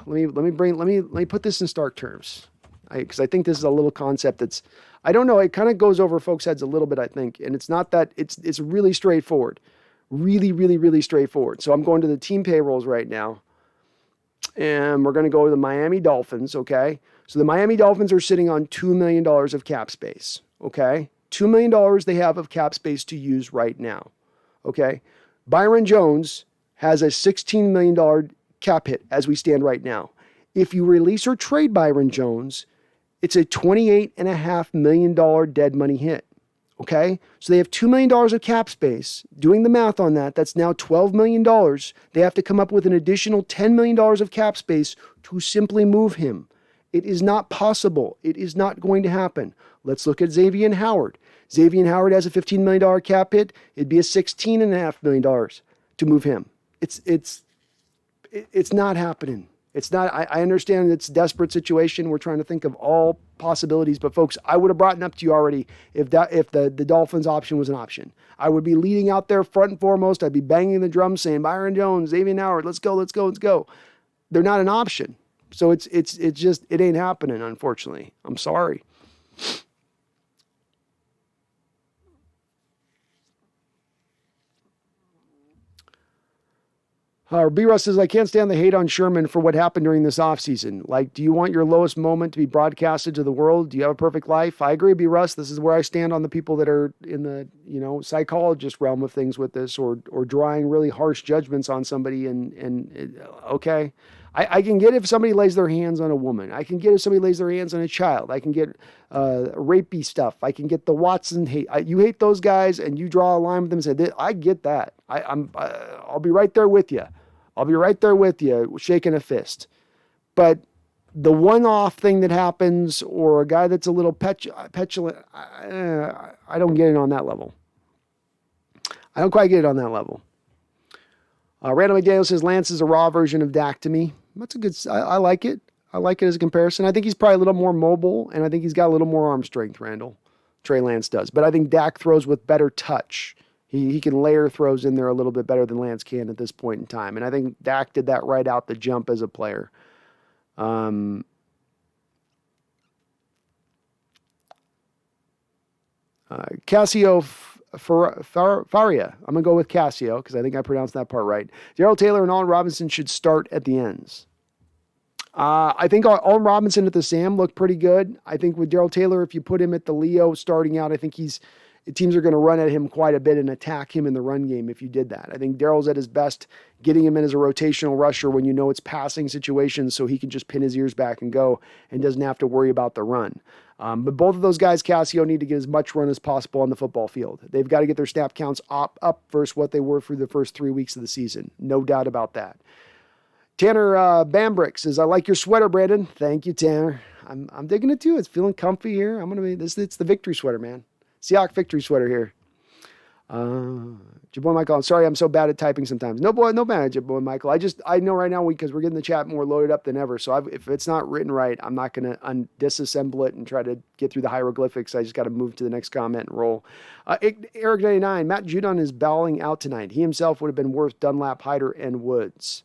Let me put this in stark terms, because I think this is a little concept that's, I don't know, it kind of goes over folks' heads a little bit, I think, and it's not that it's really straightforward, really straightforward. So I'm going to the team payrolls right now, and we're going to go to the Miami Dolphins. Okay, so the Miami Dolphins are sitting on $2 million of cap space. Okay. $2 million they have of cap space to use right now. Okay. Byron Jones has a $16 million cap hit as we stand right now. If you release or trade Byron Jones, it's a $28.5 million dead money hit. Okay. So they have $2 million of cap space. Doing the math on that, that's now $12 million. They have to come up with an additional $10 million of cap space to simply move him. It is not possible. It is not going to happen. Let's look at Xavier Howard. Xavier Howard has a $15 million cap hit. It'd be a $16.5 million to move him. It's not happening. It's not. I understand it's a desperate situation. We're trying to think of all possibilities, but folks, I would have brought it up to you already if the Dolphins option was an option. I would be leading out there front and foremost. I'd be banging the drum saying Byron Jones, Xavier Howard, let's go. They're not an option. So it's just, it ain't happening, unfortunately. I'm sorry. B-Russ says, I can't stand the hate on Sherman for what happened during this offseason. Like, do you want your lowest moment to be broadcasted to the world? Do you have a perfect life? I agree, B-Russ. This is where I stand on the people that are in the, psychologist realm of things with this or drawing really harsh judgments on somebody. Okay. I can get if somebody lays their hands on a woman. I can get if somebody lays their hands on a child. I can get rapey stuff. I can get the Watson hate. You hate those guys and you draw a line with them and say, I get that. I'll be right there with you. I'll be right there with you, shaking a fist. But the one-off thing that happens or a guy that's a little petulant, I don't get it on that level. I don't quite get it on that level. Randall McDaniel says Lance is a raw version of Dak to me. That's a good. I like it. I like it as a comparison. I think he's probably a little more mobile, and I think he's got a little more arm strength. Trey Lance does, but I think Dak throws with better touch. He can layer throws in there a little bit better than Lance can at this point in time, and I think Dak did that right out the jump as a player. Cassio Faria. I'm going to go with Cassio because I think I pronounced that part right. Darrell Taylor and Allen Robinson should start at the ends. I think Allen Robinson at the Sam looked pretty good. I think with Darrell Taylor, if you put him at the Leo starting out, I think teams are going to run at him quite a bit and attack him in the run game if you did that. I think Darrell's at his best getting him in as a rotational rusher when it's passing situations so he can just pin his ears back and go and doesn't have to worry about the run. But both of those guys, Cassio, need to get as much run as possible on the football field. They've got to get their snap counts up versus what they were for the first 3 weeks of the season. No doubt about that. Tanner Bambrick says, I like your sweater, Brandon. Thank you, Tanner. I'm digging it too. It's feeling comfy here. It's the victory sweater, man. Seahawks victory sweater here. Jaboy Michael, I'm sorry I'm so bad at typing sometimes. No bad, Jaboy Michael. I know right now because we're getting the chat more loaded up than ever. So if it's not written right, I'm not going to disassemble it and try to get through the hieroglyphics. I just got to move to the next comment and roll. Eric99, Matt Judon is bowing out tonight. He himself would have been worth Dunlap, Hyder, and Woods.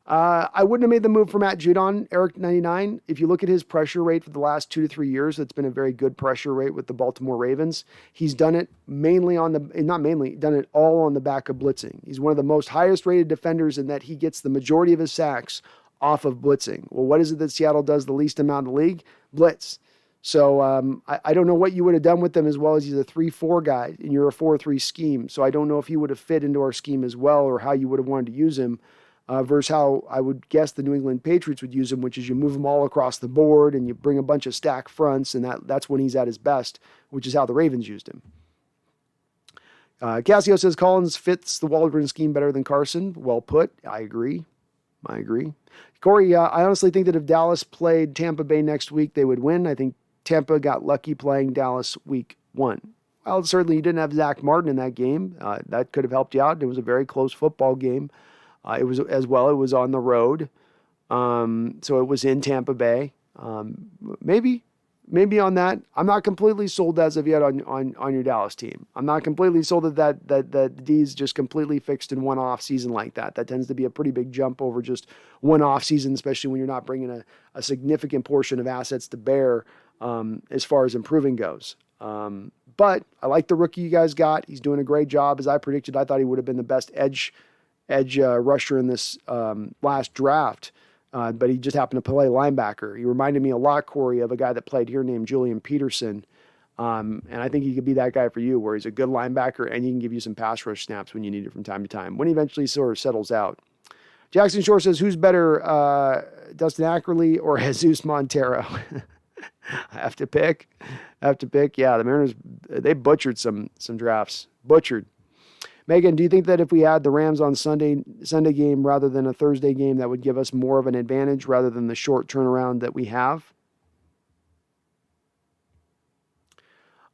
I wouldn't have made the move for Matt Judon, Eric99. If you look at his pressure rate for the last 2 to 3 years, it's been a very good pressure rate with the Baltimore Ravens. He's done it done it all on the back of blitzing. He's one of the most highest rated defenders in that he gets the majority of his sacks off of blitzing. Well, what is it that Seattle does the least amount in the league? Blitz. So I don't know what you would have done with him, as well as he's a 3-4 guy and you're a 4-3 scheme. So I don't know if he would have fit into our scheme as well, or how you would have wanted to use him. Versus how I would guess the New England Patriots would use him, which is you move him all across the board and you bring a bunch of stack fronts, and that's when he's at his best, which is how the Ravens used him. Cassio says Collins fits the Waldron scheme better than Carson. Well put. I agree. Corey, I honestly think that if Dallas played Tampa Bay next week, they would win. I think Tampa got lucky playing Dallas week 1. Well, certainly you didn't have Zach Martin in that game. That could have helped you out. It was a very close football game. It was on the road. So it was in Tampa Bay. Maybe on that. I'm not completely sold as of yet on your Dallas team. I'm not completely sold that the D's just completely fixed in one off season like that. That tends to be a pretty big jump over just one off season, especially when you're not bringing a significant portion of assets to bear as far as improving goes. But I like the rookie you guys got. He's doing a great job. As I predicted, I thought he would have been the best edge rusher in this last draft, but he just happened to play linebacker. He reminded me a lot, Corey, of a guy that played here named Julian Peterson, and I think he could be that guy for you, where he's a good linebacker and he can give you some pass rush snaps when you need it from time to time, when he eventually sort of settles out. Jackson Shore says, who's better, Dustin Ackerley or Jesus Montero? I have to pick. Yeah, the Mariners, they butchered some drafts. Butchered. Megan, do you think that if we had the Rams on Sunday game rather than a Thursday game, that would give us more of an advantage rather than the short turnaround that we have?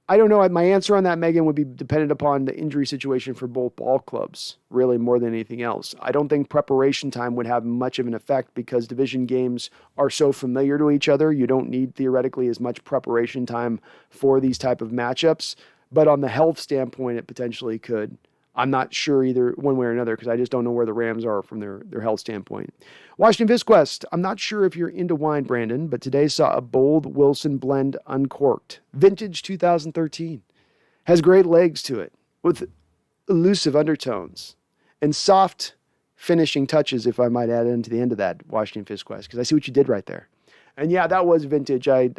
I don't know. My answer on that, Megan, would be dependent upon the injury situation for both ball clubs, really, more than anything else. I don't think preparation time would have much of an effect because division games are so familiar to each other. You don't need, theoretically, as much preparation time for these type of matchups. But on the health standpoint, it potentially could. I'm not sure either one way or another because I just don't know where the Rams are from their health standpoint. Washington Visquest, I'm not sure if you're into wine, Brandon, but today saw a bold Wilson blend uncorked. Vintage 2013. Has great legs to it with elusive undertones and soft finishing touches, if I might add into the end of that, Washington Visquest, because I see what you did right there. And yeah, that was vintage. I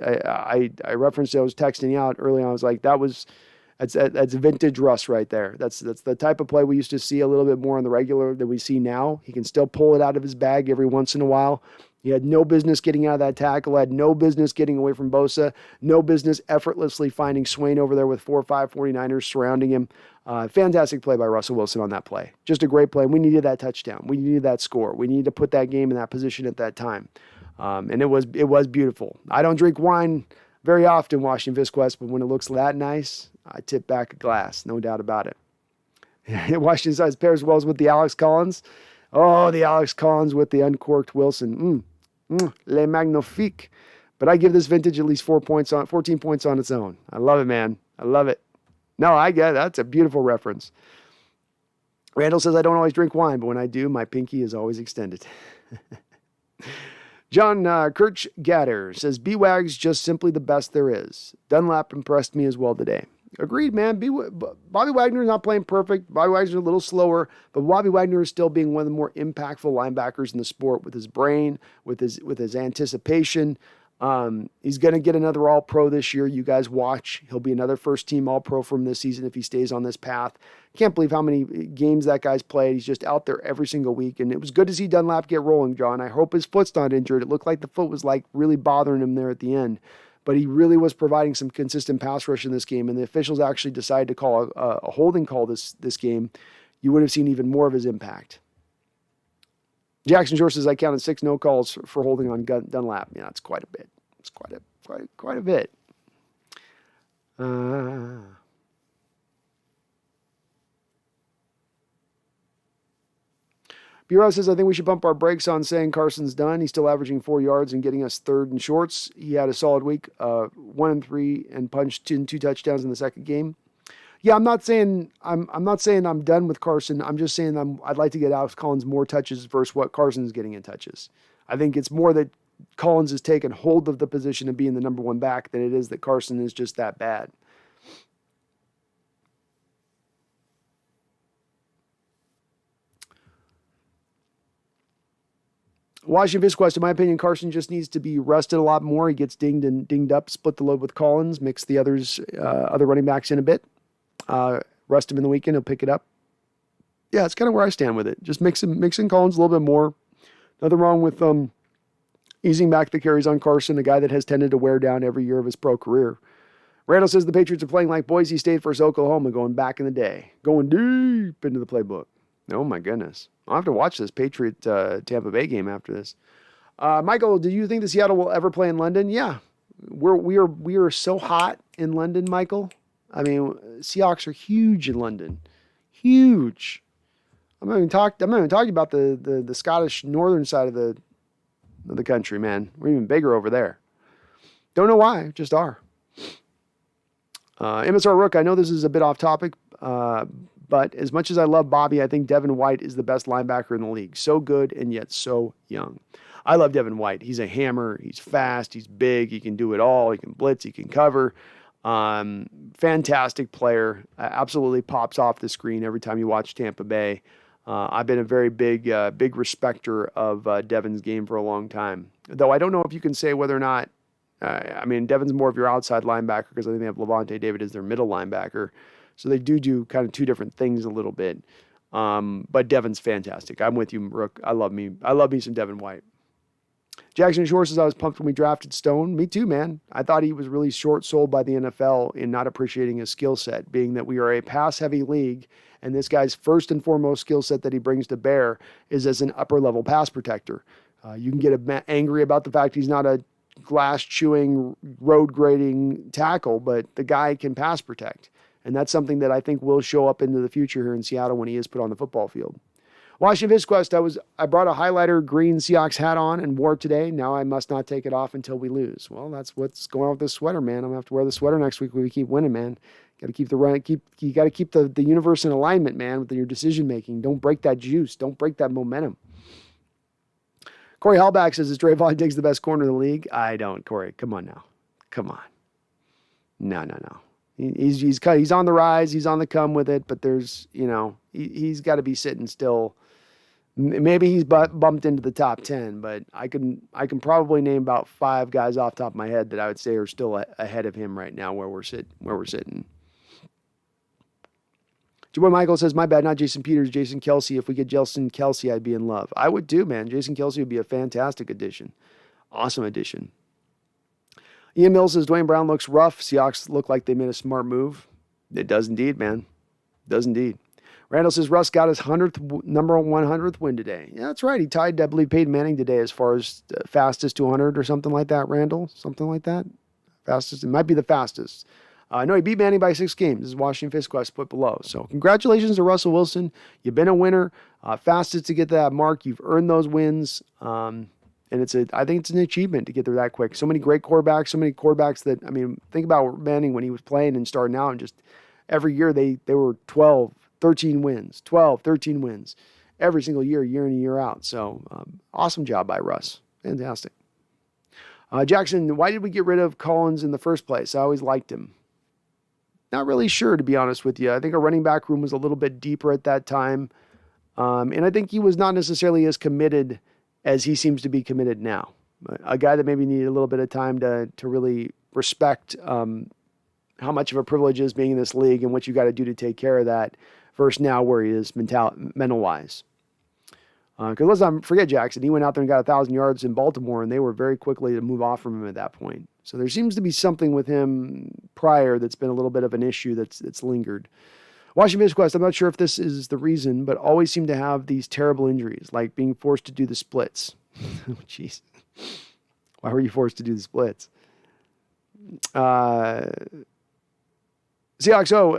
referenced it. I was texting you out early on. I was like, that's vintage Russ right there. That's the type of play we used to see a little bit more on the regular than we see now. He can still pull it out of his bag every once in a while. He had no business getting out of that tackle, had no business getting away from Bosa, no business effortlessly finding Swain over there with 4 or 5 49ers surrounding him. Fantastic play by Russell Wilson on that play. Just a great play. We needed that touchdown. We needed that score. We needed to put that game in that position at that time. And it was beautiful. I don't drink wine very often, Washington Visquest, but when it looks that nice, I tip back a glass, no doubt about it. Washington size pairs well with the Alex Collins. Oh, the Alex Collins with the uncorked Wilson. Le magnifique. But I give this vintage at least 14 points on its own. I love it, man. I love it. No, I get it. That's a beautiful reference. Randall says, I don't always drink wine, but when I do, my pinky is always extended. John Kirchgatter says, B-Wag's just simply the best there is. Dunlap impressed me as well today. Agreed, man. Bobby Wagner is not playing perfect. Bobby Wagner is a little slower, but Bobby Wagner is still being one of the more impactful linebackers in the sport with his brain, with his anticipation. He's going to get another All-Pro this year. You guys watch. He'll be another first-team All-Pro from this season if he stays on this path. Can't believe how many games that guy's played. He's just out there every single week, and it was good to see Dunlap get rolling, John. I hope his foot's not injured. It looked like the foot was really bothering him there at the end, but he really was providing some consistent pass rush in this game, and the officials actually decided to call a holding call this game. You would have seen even more of his impact. Jackson Shore says, I counted 6 no calls for holding on Dunlap. Yeah, that's quite a bit. It's quite a bit. B-Ross says, I think we should bump our brakes on saying Carson's done. He's still averaging 4 yards and getting us third in shorts. He had a solid week, 1 and 3, and punched in 2 touchdowns in the second game. Yeah, I'm not saying I'm done with Carson. I'm just saying I'd like to get Alex Collins more touches versus what Carson's getting in touches. I think it's more that Collins has taken hold of the position of being the number one back than it is that Carson is just that bad. Washington Visquest, in my opinion, Carson just needs to be rested a lot more. He gets dinged up, split the load with Collins, mix the other running backs in a bit. Rest him in the weekend, he'll pick it up. Yeah, it's kind of where I stand with it. Just mixing Collins a little bit more. Nothing wrong with easing back the carries on Carson, a guy that has tended to wear down every year of his pro career. Randall says the Patriots are playing like Boise State versus Oklahoma going back in the day. Going deep into the playbook. Oh, my goodness. I'll have to watch this Patriot Tampa Bay game after this. Michael, do you think the Seattle will ever play in London? Yeah. We are so hot in London, Michael. I mean, Seahawks are huge in London. Huge. I'm not even talking about the Scottish northern side of the country, man. We're even bigger over there. Don't know why, just are. MSR Rook, I know this is a bit off topic, but as much as I love Bobby, I think Devin White is the best linebacker in the league. So good and yet so young. I love Devin White. He's a hammer. He's fast. He's big. He can do it all. He can blitz. He can cover. Fantastic player. Absolutely pops off the screen every time you watch Tampa Bay. I've been a very big respecter of Devin's game for a long time. Though I don't know if you can say whether or not, Devin's more of your outside linebacker because I think they have Levante David as their middle linebacker. So they do kind of two different things a little bit. But Devin's fantastic. I'm with you, Rook. I love me some Devin White. Jackson Shore says, I was pumped when we drafted Stone. Me too, man. I thought he was really short-sold by the NFL in not appreciating his skill set, being that we are a pass-heavy league, and this guy's first and foremost skill set that he brings to bear is as an upper-level pass protector. You can get angry about the fact he's not a glass-chewing, road-grading tackle, but the guy can pass protect. And that's something that I think will show up into the future here in Seattle when he is put on the football field. Washington Visquest, I brought a highlighter green Seahawks hat on and wore it today. Now I must not take it off until we lose. Well, that's what's going on with this sweater, man. I'm gonna have to wear the sweater next week when we keep winning, man. Got to keep you got to keep the universe in alignment, man, with your decision making. Don't break that juice. Don't break that momentum. Corey Hallback says, is Trayvon Diggs the best corner in the league? I don't, Corey. Come on now. Come on. No. He's on the rise. He's on the come with it, but there's, he's got to be sitting still. Maybe he's bumped into the top 10, but I can probably name about 5 guys off the top of my head that I would say are still ahead of him right now where we're sitting. Joe Michael says, my bad, not Jason Peters, Jason Kelsey. If we get Jason Kelsey, I'd be in love. I would too, man. Jason Kelsey would be a fantastic addition. Awesome addition. Ian Mills says, Dwayne Brown looks rough. Seahawks look like they made a smart move. It does indeed, man. Does indeed. Randall says, Russ got his number 100th win today. Yeah, that's right. He tied, I believe, Peyton Manning today as far as fastest to 100 or something like that, Randall. Something like that. Fastest. It might be the fastest. No, he beat Manning by 6 games. This is Washington Fisquest put below. So congratulations to Russell Wilson. You've been a winner. Fastest to get that mark. You've earned those wins. And I think it's an achievement to get there that quick. So many great quarterbacks, that, think about Manning when he was playing and starting out, and just every year they were 12, 13 wins, every single year in and year out. So awesome job by Russ. Fantastic. Jackson, why did we get rid of Collins in the first place? I always liked him. Not really sure, to be honest with you. I think our running back room was a little bit deeper at that time. And I think he was not necessarily as committed as he seems to be committed now. A guy that maybe needed a little bit of time to really respect how much of a privilege it is being in this league and what you got to do to take care of that versus now where he is mental-wise. Because let's not forget Jackson. He went out there and got 1,000 yards in Baltimore, and they were very quickly to move off from him at that point. So there seems to be something with him prior that's been a little bit of an issue that's lingered. Washington Visquest, I'm not sure if this is the reason, but always seem to have these terrible injuries, like being forced to do the splits. Oh, jeez. Why were you forced to do the splits? Seahawks,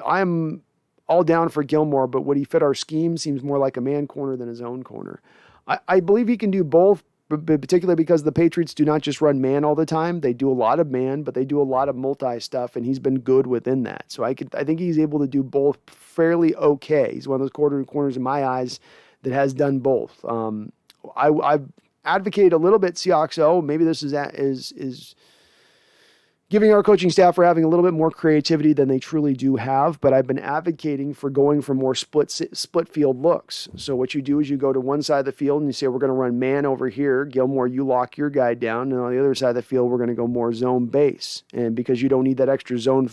I'm all down for Gilmore, but would he fit our scheme? Seems more like a man corner than his own corner. I believe he can do both, but particularly because the Patriots do not just run man all the time. They do a lot of man, but they do a lot of multi stuff, and he's been good within that. So I think he's able to do both fairly okay. He's one of those corners in my eyes that has done both. I've advocated a little bit Seahawks. Maybe this is giving our coaching staff for having a little bit more creativity than they truly do have, but I've been advocating for going for more split field looks. So what you do is you go to one side of the field and you say, we're going to run man over here. Gilmore, you lock your guy down. And on the other side of the field, we're going to go more zone base. And because you don't need that extra zone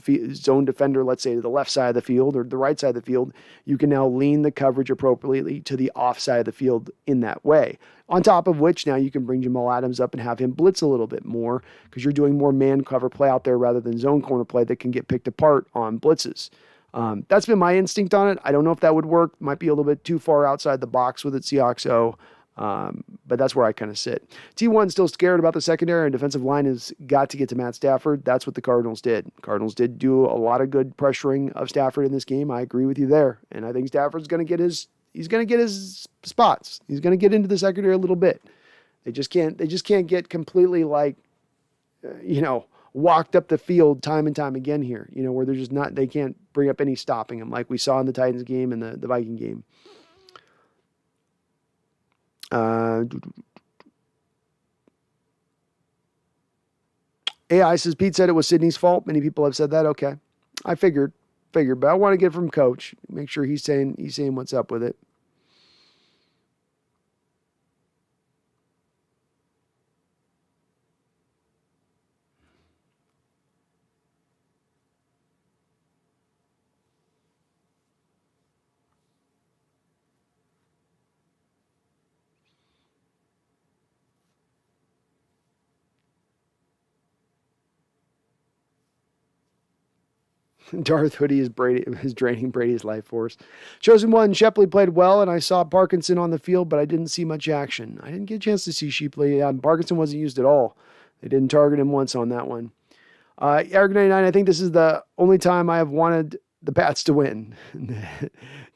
defender, let's say to the left side of the field or the right side of the field, you can now lean the coverage appropriately to the off side of the field in that way. On top of which, now you can bring Jamal Adams up and have him blitz a little bit more because you're doing more man cover play out there rather than zone corner play that can get picked apart on blitzes. That's been my instinct on it. I don't know if that would work. Might be a little bit too far outside the box with it, Seahawks. But that's where I kind of sit. T1 still scared about the secondary and defensive line has got to get to Matt Stafford. That's what the Cardinals did. Cardinals did do a lot of good pressuring of Stafford in this game. I agree with you there. And I think Stafford's going to get his spots. He's going to get into the secondary a little bit. They just can't get completely walked up the field time and time again here, where they're just not, they can't bring up any stopping him like we saw in the Titans game and the Viking game. AI says, Pete said it was Sydney's fault. Many people have said that. Okay. I figured, but I want to get it from coach. Make sure he's saying what's up with it. Darth Hoodie is draining Brady's life force. Chosen one, Shepley played well, and I saw Parkinson on the field, but I didn't see much action. I didn't get a chance to see Shepley. Parkinson wasn't used at all. They didn't target him once on that one. Eric99, I think this is the only time I have wanted the Pats to win.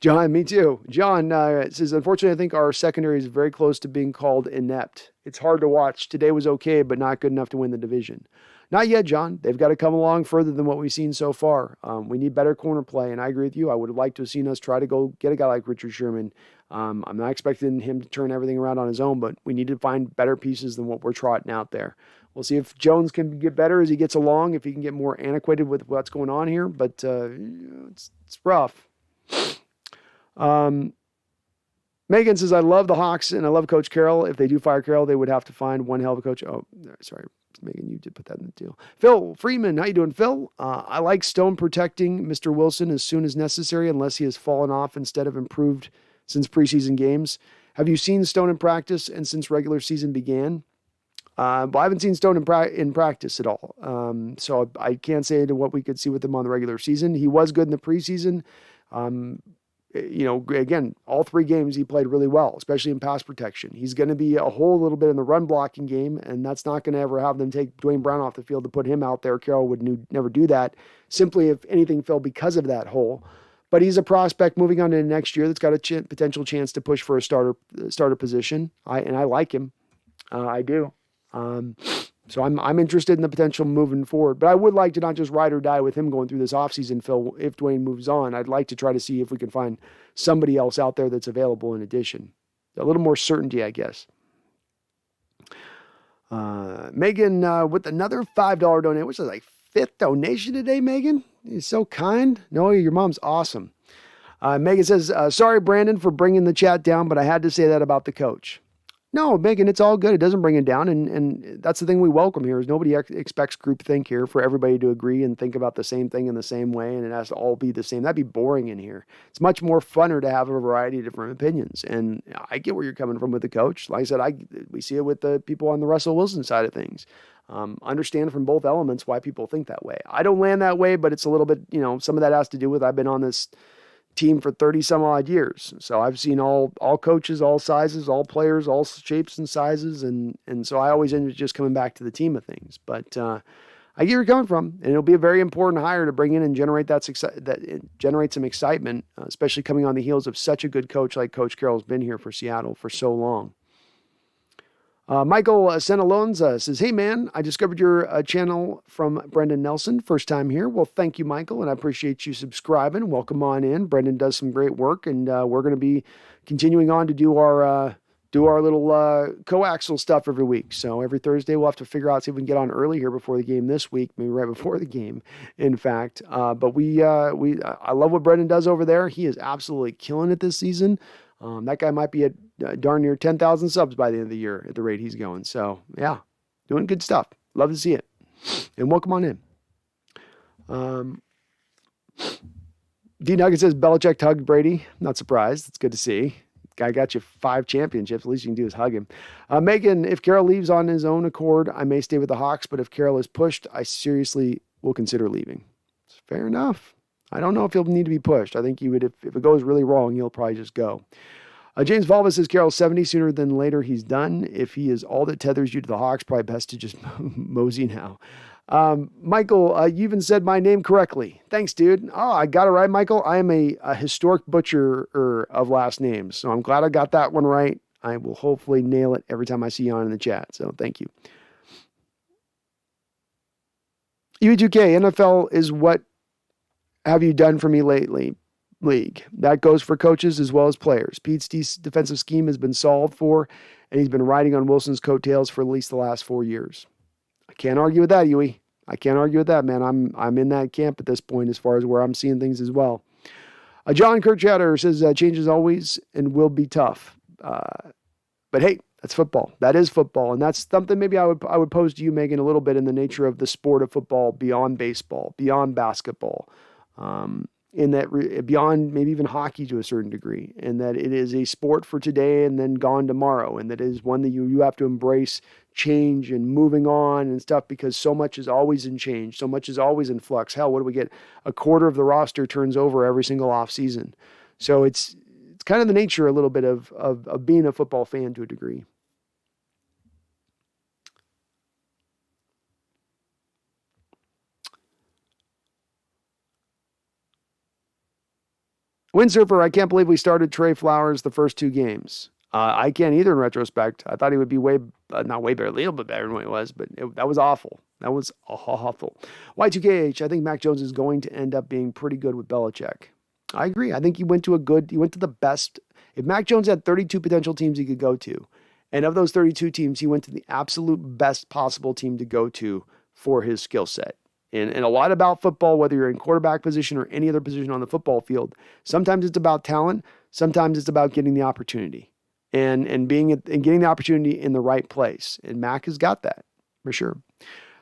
John, me too. John says, unfortunately, I think our secondary is very close to being called inept. It's hard to watch. Today was okay, but not good enough to win the division. Not yet, John. They've got to come along further than what we've seen so far. We need better corner play, and I agree with you. I would have liked to have seen us try to go get a guy like Richard Sherman. I'm not expecting him to turn everything around on his own, but we need to find better pieces than what we're trotting out there. We'll see if Jones can get better as he gets along, if he can get more antiquated with what's going on here, but it's rough. Megan says, I love the Hawks and I love Coach Carroll. If they do fire Carroll, they would have to find one hell of a coach. Oh, sorry. Megan, you did put that in the deal. Phil Freeman, how you doing, Phil? I like Stone protecting Mr. Wilson as soon as necessary, unless he has fallen off instead of improved since preseason games. Have you seen Stone in practice and since regular season began? But I haven't seen Stone in practice at all. So I can't say to what we could see with him on the regular season. He was good in the preseason. Again, all 3 games he played really well, especially in pass protection. He's going to be a whole little bit in the run blocking game, and that's not going to ever have them take Dwayne Brown off the field to put him out there. Carroll would never do that. Simply, if anything, fell because of that hole. But he's a prospect moving on to next year that's got a potential chance to push for a starter position. I like him. I do. So I'm interested in the potential moving forward, but I would like to not just ride or die with him going through this offseason, Phil. If Dwayne moves on, I'd like to try to see if we can find somebody else out there that's available in addition. A little more certainty, I guess. Megan, with another $5 donation, which is like 5th donation today, Megan. You're so kind. No, your mom's awesome. Megan says, sorry, Brandon, for bringing the chat down, but I had to say that about the coach. No, Megan, it's all good. It doesn't bring it down. And that's the thing we welcome here is nobody expects groupthink here for everybody to agree and think about the same thing in the same way. And it has to all be the same. That'd be boring in here. It's much more funner to have a variety of different opinions. And I get where you're coming from with the coach. Like I said, we see it with the people on the Russell Wilson side of things. Understand from both elements why people think that way. I don't land that way, but it's a little bit, some of that has to do with I've been on this team for 30 some odd years. So I've seen all coaches, all sizes, all players, all shapes and sizes. And so I always end up just coming back to the team of things. But I I get where you're coming from, and it'll be a very important hire to bring in and generate generate some excitement, especially coming on the heels of such a good coach like Coach Carroll's been here for Seattle for so long. Michael Senalonza says, hey man, I discovered your channel from Brendan Nelson. First time here. Well, thank you, Michael, and I appreciate you subscribing. Welcome on in. Brendan does some great work, and we're going to be continuing on to do our little coaxial stuff every week. So every Thursday we'll have to figure out, see if we can get on early here before the game this week, maybe right before the game, in fact. But I love what Brendan does over there. He is absolutely killing it this season. That guy might be at darn near 10,000 subs by the end of the year at the rate he's going. So, yeah, doing good stuff. Love to see it. And welcome on in. D Nugget says Belichick hugged Brady. Not surprised. It's good to see. Guy got you 5 championships. At least you can do is hug him. Megan, if Carroll leaves on his own accord, I may stay with the Hawks. But if Carroll is pushed, I seriously will consider leaving. It's fair enough. I don't know if he'll need to be pushed. I think he would, if it goes really wrong, he'll probably just go. James Valva says Carroll's 70 sooner than later. He's done. If he is all that tethers you to the Hawks, probably best to just mosey now. Michael, you even said my name correctly. Thanks, dude. Oh, I got it right, Michael. I am a historic butcher of last names. So I'm glad I got that one right. I will hopefully nail it every time I see you on in the chat. So thank you. U2K, NFL is what have you done for me lately? League. That goes for coaches as well as players. Pete's defensive scheme has been solved for, and he's been riding on Wilson's coattails for at least the last 4 years. I can't argue with that, Huey. I can't argue with that, man. I'm in that camp at this point as far as where I'm seeing things as well. John Kirkchatter says change is always and will be tough. But hey, that's football. That is football, and that's something maybe I would pose to you, Megan, a little bit in the nature of the sport of football beyond baseball, beyond basketball. In that beyond maybe even hockey to a certain degree, and that it is a sport for today and then gone tomorrow, and that is one that you have to embrace change and moving on and stuff, because so much is always in change, so much is always in flux. Hell, what do we get? A quarter of the roster turns over every single off season. So it's kind of the nature a little bit of being a football fan to a degree. Windsurfer, I can't believe we started Trey Flowers the first 2 games. I can't either in retrospect. I thought he would be not way better, a little bit better than what he was, but that was awful. That was awful. Y2KH, I think Mac Jones is going to end up being pretty good with Belichick. I agree. I think he went to the best. If Mac Jones had 32 potential teams he could go to, and of those 32 teams, he went to the absolute best possible team to go to for his skill set. And a lot about football, whether you're in quarterback position or any other position on the football field, sometimes it's about talent. Sometimes it's about getting the opportunity and getting the opportunity in the right place. And Mac has got that for sure.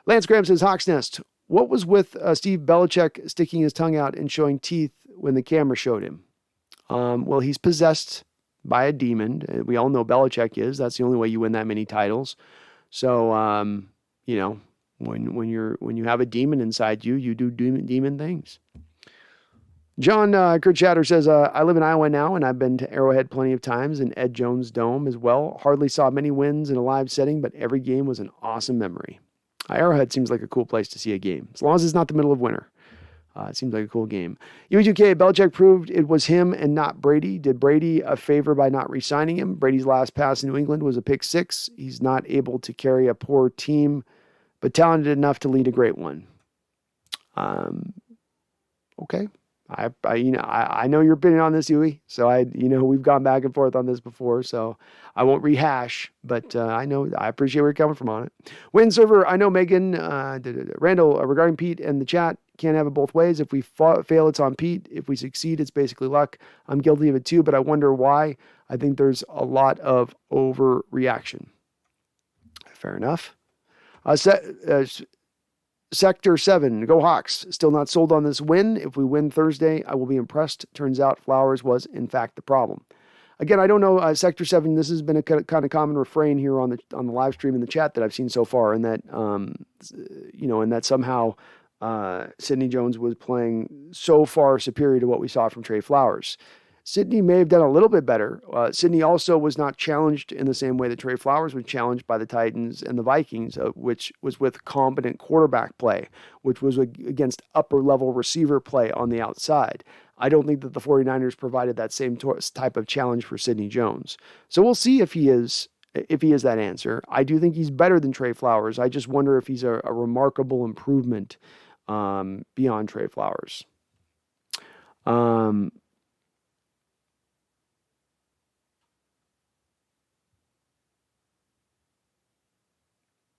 Lance Graham says, Hawks Nest, what was with Steve Belichick sticking his tongue out and showing teeth when the camera showed him? Well, he's possessed by a demon. We all know Belichick is. That's the only way you win that many titles. So, when you have a demon inside you, you do demon things. John Kirkchatter says, I live in Iowa now, and I've been to Arrowhead plenty of times and Ed Jones Dome as well. Hardly saw many wins in a live setting, but every game was an awesome memory. Arrowhead seems like a cool place to see a game, as long as it's not the middle of winter. It seems like a cool game. U2K, Belichick proved it was him and not Brady. Did Brady a favor by not re-signing him? Brady's last pass in New England was a pick 6. He's not able to carry a poor team, but talented enough to lead a great one. Okay. I know your opinion on this, Huey. So we've gone back and forth on this before, so I won't rehash, but I appreciate where you're coming from on it. Windsurfer, I know Megan, Randall, regarding Pete and the chat, can't have it both ways. If we fail, it's on Pete. If we succeed, it's basically luck. I'm guilty of it too, but I wonder why. I think there's a lot of overreaction. Fair enough. Sector 7, go Hawks. Still not sold on this win. If we win Thursday, I will be impressed. Turns out Flowers was, in fact, the problem. Again, I don't know, Sector 7, this has been a kind of common refrain here on the live stream in the chat that I've seen so far, and that, and that somehow Sidney Jones was playing so far superior to what we saw from Trey Flowers. Sidney may have done a little bit better. Sidney also was not challenged in the same way that Trey Flowers was challenged by the Titans and the Vikings, which was with competent quarterback play, which was against upper-level receiver play on the outside. I don't think that the 49ers provided that same type of challenge for Sidney Jones. So we'll see if he is that answer. I do think he's better than Trey Flowers. I just wonder if he's a remarkable improvement beyond Trey Flowers.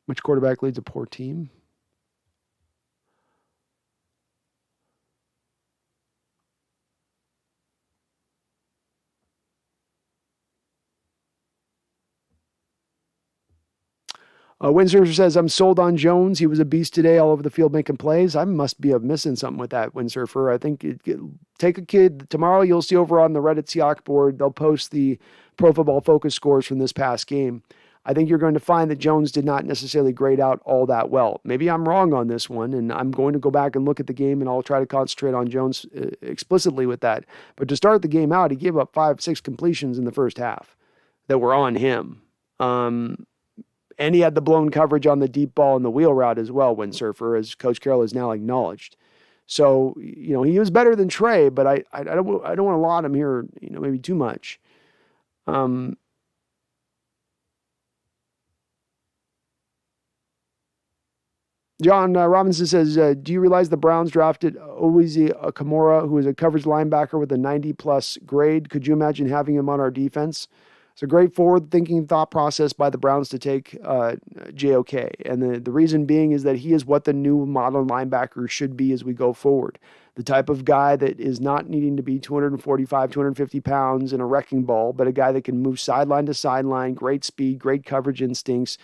Which quarterback leads a poor team? Windsurfer says, I'm sold on Jones. He was a beast today, all over the field making plays. I must be missing something with that, Windsurfer. I think take a kid. Tomorrow you'll see over on the Reddit Seahawks board, they'll post the Pro Football Focus scores from this past game. I think you're going to find that Jones did not necessarily grade out all that well. Maybe I'm wrong on this one, and I'm going to go back and look at the game, and I'll try to concentrate on Jones explicitly with that. But to start the game out, he gave up 5-6 completions in the first half that were on him. And he had the blown coverage on the deep ball and the wheel route as well, Windsurfer, as Coach Carroll has now acknowledged. So, he was better than Trey, but I don't want to laud him here, maybe too much. John Robinson says, do you realize the Browns drafted Owuzie Kamara, who is a coverage linebacker with a 90-plus grade? Could you imagine having him on our defense? It's a great forward-thinking thought process by the Browns to take JOK. And the reason being is that he is what the new modern linebacker should be as we go forward. The type of guy that is not needing to be 245, 250 pounds in a wrecking ball, but a guy that can move sideline to sideline, great speed, great coverage instincts.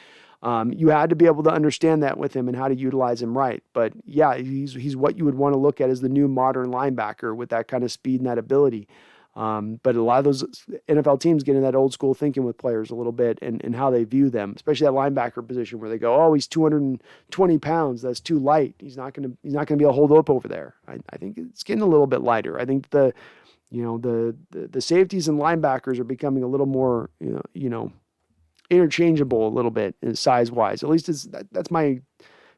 You had to be able to understand that with him and how to utilize him right. But yeah, he's what you would want to look at as the new modern linebacker with that kind of speed and that ability. But a lot of those NFL teams get in that old school thinking with players a little bit and how they view them, especially that linebacker position where they go, oh, he's 220 pounds. That's too light. He's not going to be able to hold up over there. I think it's getting a little bit lighter. I think the safeties and linebackers are becoming a little more, interchangeable a little bit size wise. At least that's my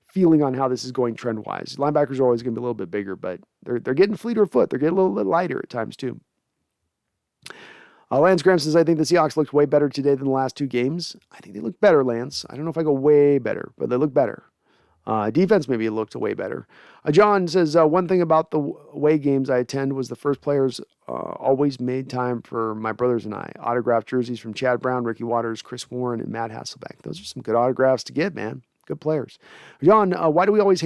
feeling on how this is going trend wise. Linebackers are always going to be a little bit bigger, but they're getting fleeter of foot. They're getting a little bit lighter at times too. Lance Graham says, I think the Seahawks looked way better today than the last two games. I think they look better, Lance. I don't know if I go way better, but they look better. Defense maybe looked way better. John says, one thing about the away games I attend was the first players always made time for my brothers and I. Autographed jerseys from Chad Brown, Ricky Waters, Chris Warren, and Matt Hasselbeck. Those are some good autographs to get, man. Good players. John, why do we always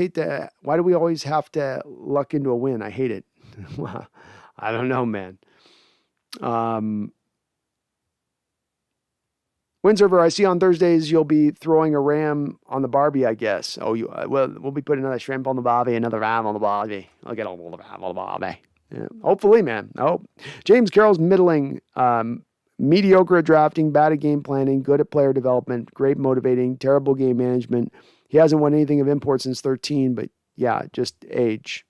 have to luck into a win? I hate it. I don't know, man. Windsurfer, I see on Thursdays you'll be throwing a ram on the Barbie, I guess. Oh, we'll be putting another shrimp on the Barbie, another ram on the Barbie. I'll get all the ram on the Barbie. Yeah, hopefully, man. Oh, James Carroll's middling, mediocre at drafting, bad at game planning, good at player development, great motivating, terrible game management. He hasn't won anything of import since 13, but yeah, just age.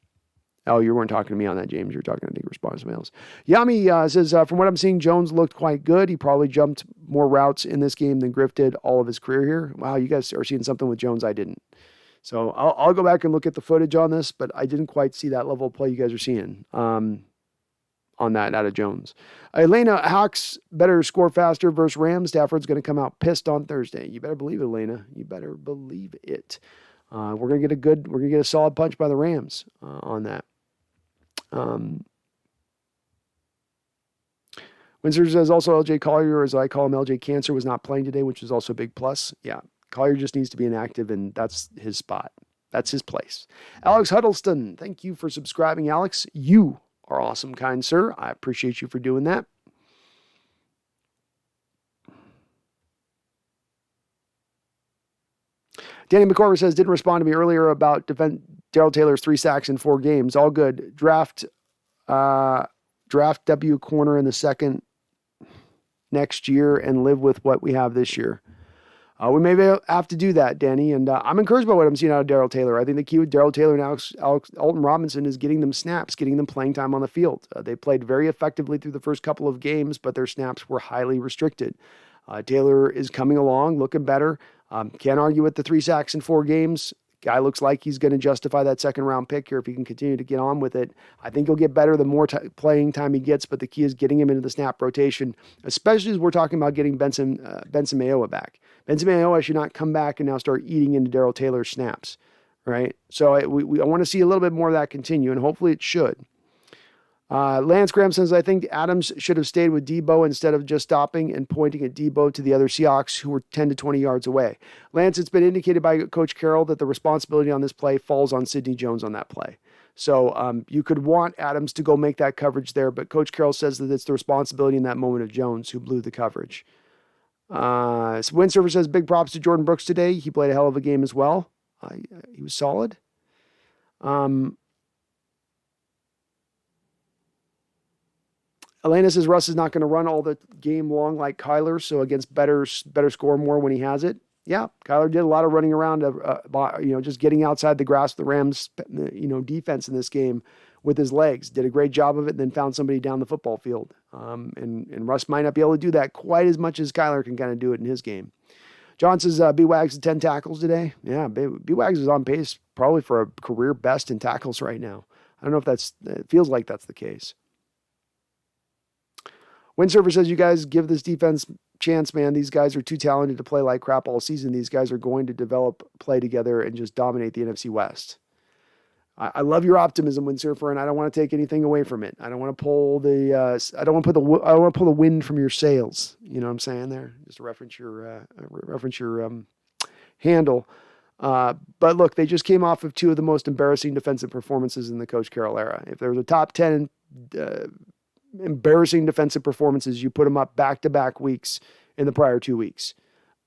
Oh, you weren't talking to me on that, James. You're talking to the response mails. Yami says, from what I'm seeing, Jones looked quite good. He probably jumped more routes in this game than Griff did all of his career here. Wow, you guys are seeing something with Jones I didn't. So I'll go back and look at the footage on this, but I didn't quite see that level of play you guys are seeing on that out of Jones. Elena, Hawks better score faster versus Rams. Stafford's going to come out pissed on Thursday. You better believe it, Elena. You better believe it. We're going to get a solid punch by the Rams on that. Windsor says also LJ Collier, or as I call him, LJ Cancer, was not playing today, which is also a big plus. Yeah, Collier just needs to be inactive, and that's his spot. That's his place. Alex Huddleston, thank you for subscribing, Alex. You are awesome, kind sir. I appreciate you for doing that. Danny McCorver says, didn't respond to me earlier about Darrell Taylor's 3 sacks in 4 games. All good. Draft W corner in the second next year and live with what we have this year. We may have to do that, Danny. And I'm encouraged by what I'm seeing out of Darrell Taylor. I think the key with Darrell Taylor and Alton Robinson is getting them snaps, getting them playing time on the field. They played very effectively through the first couple of games, but their snaps were highly restricted. Taylor is coming along, looking better. Can't argue with the 3 sacks in 4 games. Guy looks like he's going to justify that second-round pick here if he can continue to get on with it. I think he'll get better the more playing time he gets, but the key is getting him into the snap rotation, especially as we're talking about getting Benson Mayowa back. Benson Mayowa should not come back and now start eating into Darrell Taylor's snaps, right? So I want to see a little bit more of that continue, and hopefully it should. Lance Graham says, I think Adams should have stayed with Debo instead of just stopping and pointing at Debo to the other Seahawks who were 10 to 20 yards away. Lance, it's been indicated by Coach Carroll that the responsibility on this play falls on Sidney Jones on that play. So you could want Adams to go make that coverage there, but Coach Carroll says that it's the responsibility in that moment of Jones who blew the coverage. Windsurfer says, big props to Jordan Brooks today. He played a hell of a game as well. He was solid. Elena says Russ is not going to run all the game long like Kyler, so against better score more when he has it. Yeah, Kyler did a lot of running around, just getting outside the grasp of the Rams, defense in this game with his legs. Did a great job of it, and then found somebody down the football field. And Russ might not be able to do that quite as much as Kyler can kind of do it in his game. John says B-Wags had 10 tackles today. Yeah, B-Wags is on pace probably for a career best in tackles right now. I don't know if it feels like that's the case. Windsurfer says, you guys give this defense chance, man. These guys are too talented to play like crap all season. These guys are going to develop, play together, and just dominate the NFC West. I love your optimism, Windsurfer, and I don't want to take anything away from it. I don't want to pull I don't want to pull the wind from your sails. You know what I'm saying there? Just to reference your handle. But look, they just came off of 2 of the most embarrassing defensive performances in the Coach Carroll era. If there was a top 10 embarrassing defensive performances, you put them up back-to-back weeks in the prior 2 weeks.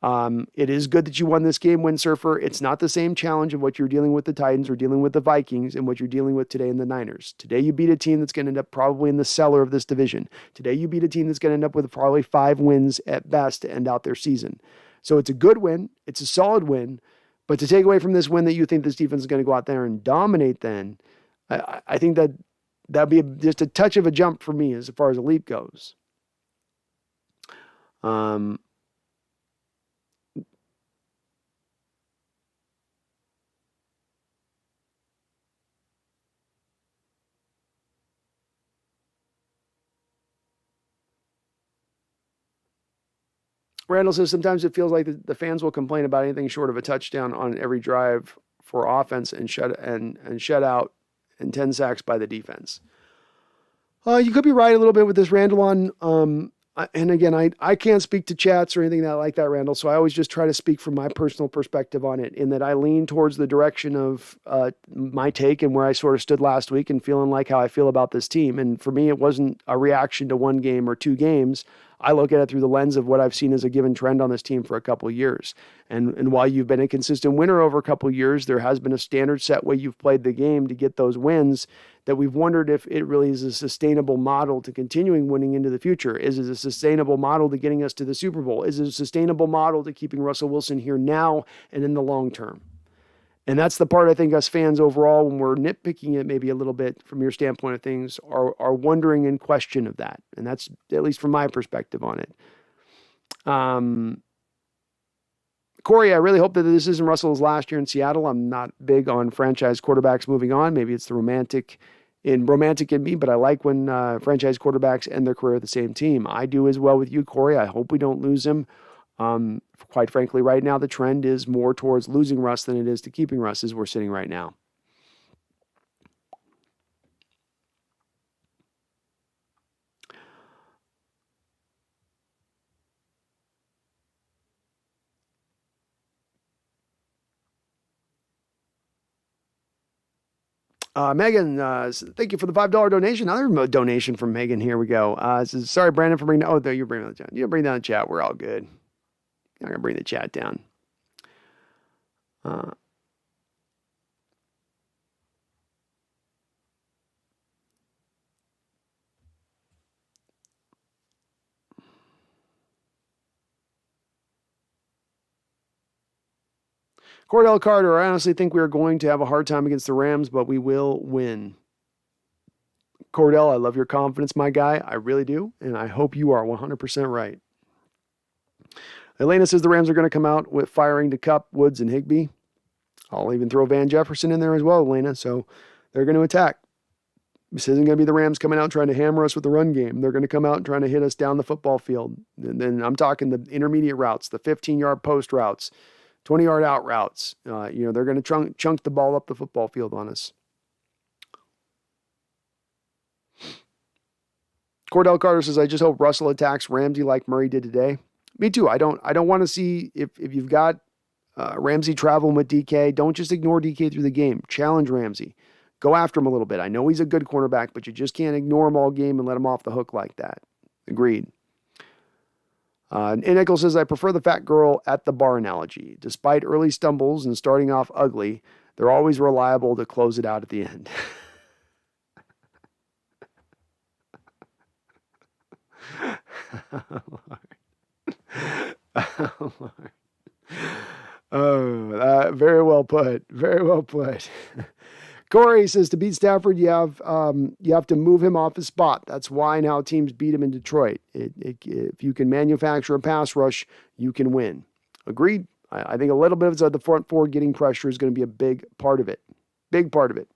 It is good that you won this game, Windsurfer. It's not the same challenge of what you're dealing with the Titans or dealing with the Vikings and what you're dealing with today in the Niners. Today you beat a team that's going to end up probably in the cellar of this division. Today you beat a team that's going to end up with probably 5 wins at best to end out their season. So it's a good win. It's a solid win. But to take away from this win that you think this defense is going to go out there and dominate then, I think that'd be just a touch of a jump for me as far as a leap goes. Randall says sometimes it feels like the fans will complain about anything short of a touchdown on every drive for offense and shut out and 10 sacks by the defense. You could be right a little bit with this, Randall, and again, I can't speak to chats or anything like that, Randall, so I always just try to speak from my personal perspective on it, in that I lean towards the direction of my take and where I sort of stood last week and feeling like how I feel about this team. And for me, it wasn't a reaction to 1 game or 2 games. I look at it through the lens of what I've seen as a given trend on this team for a couple of years. And while you've been a consistent winner over a couple of years, there has been a standard set way you've played the game to get those wins that we've wondered if it really is a sustainable model to continuing winning into the future. Is it a sustainable model to getting us to the Super Bowl? Is it a sustainable model to keeping Russell Wilson here now and in the long term? And that's the part I think us fans overall, when we're nitpicking it maybe a little bit from your standpoint of things, are wondering and question of that. And that's at least from my perspective on it. Corey, I really hope that this isn't Russell's last year in Seattle. I'm not big on franchise quarterbacks moving on. Maybe it's the romantic in me, but I like when franchise quarterbacks end their career with the same team. I do as well with you, Corey. I hope we don't lose him. Quite frankly, right now, the trend is more towards losing Russ than it is to keeping Russ as we're sitting right now. Megan, thank you for the $5 donation. Another donation from Megan. Here we go. Says, sorry, Brandon, for bringing. Oh, there you're bringing the chat. You bring down the chat. We're all good. I'm gonna bring the chat down. Cordell Carter, I honestly think we are going to have a hard time against the Rams, but we will win. Cordell, I love your confidence, my guy. I really do, and I hope you are 100% right. Elena says the Rams are going to come out with firing to Kupp, Woods, and Higbee. I'll even throw Van Jefferson in there as well, Elena. So they're going to attack. This isn't going to be the Rams coming out trying to hammer us with the run game. They're going to come out and trying to hit us down the football field. And then I'm talking the intermediate routes, the 15-yard post routes, 20-yard out routes. They're going to chunk the ball up the football field on us. Cordell Carter says, I just hope Russell attacks Ramsey like Murray did today. Me too. I don't want to see if you've got Ramsey traveling with DK, don't just ignore DK through the game. Challenge Ramsey. Go after him a little bit. I know he's a good cornerback, but you just can't ignore him all game and let him off the hook like that. Agreed. Nichols says, I prefer the fat girl at the bar analogy. Despite early stumbles and starting off ugly, they're always reliable to close it out at the end. Very well put. Very well put. Corey says to beat Stafford, you have to move him off his spot. That's why and how teams beat him in Detroit. If you can manufacture a pass rush, you can win. Agreed. I think a little bit of the front four getting pressure is going to be a big part of it. Big part of it.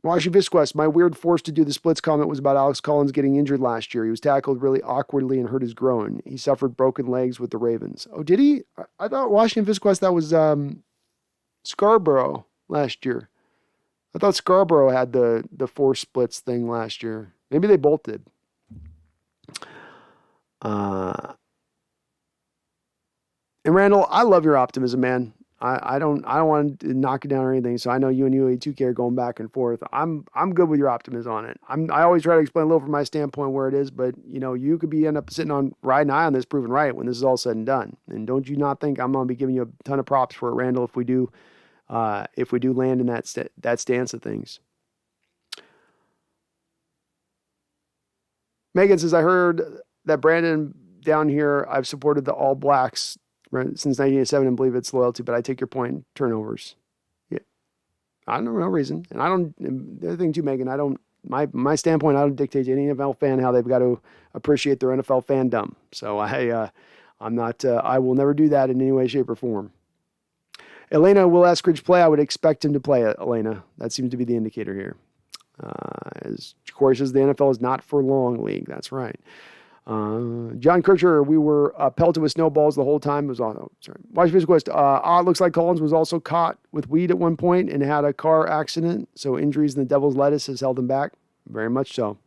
Washington Visquest, my weird forced to do the splits comment was about Alex Collins getting injured last year. He was tackled really awkwardly and hurt his groin. He suffered broken legs with the Ravens. Oh, did he? I thought Washington Visquest, that was Scarborough last year. I thought Scarborough had the forced splits thing last year. Maybe they both did. And Randall, I love your optimism, man. I don't want to knock it down or anything. So I know you and UA2K are going back and forth. I'm good with your optimism on it. I always try to explain a little from my standpoint where it is, but you could end up sitting on riding high on this proven right when this is all said and done. And don't you not think I'm going to be giving you a ton of props for it, Randall, if we do land in that stance of things. Megan says, I heard that Brandon down here, I've supported the All Blacks since 1987 and believe it's loyalty, but I take your point. Turnovers. Yeah. I don't know, no reason. And the other thing too, Megan, my standpoint, I don't dictate to any NFL fan how they've got to appreciate their NFL fandom. So I'm not, I will never do that in any way, shape or form. Elena, will Eskridge play? I would expect him to play, Elena. That seems to be the indicator here. As Corey says, the NFL is not for long league. That's right. John Kircher, we were pelted with snowballs the whole time. It was on. Sorry. Washington Quest. It looks like Collins was also caught with weed at one point and had a car accident. So injuries in the Devil's Lettuce has held him back. Very much so.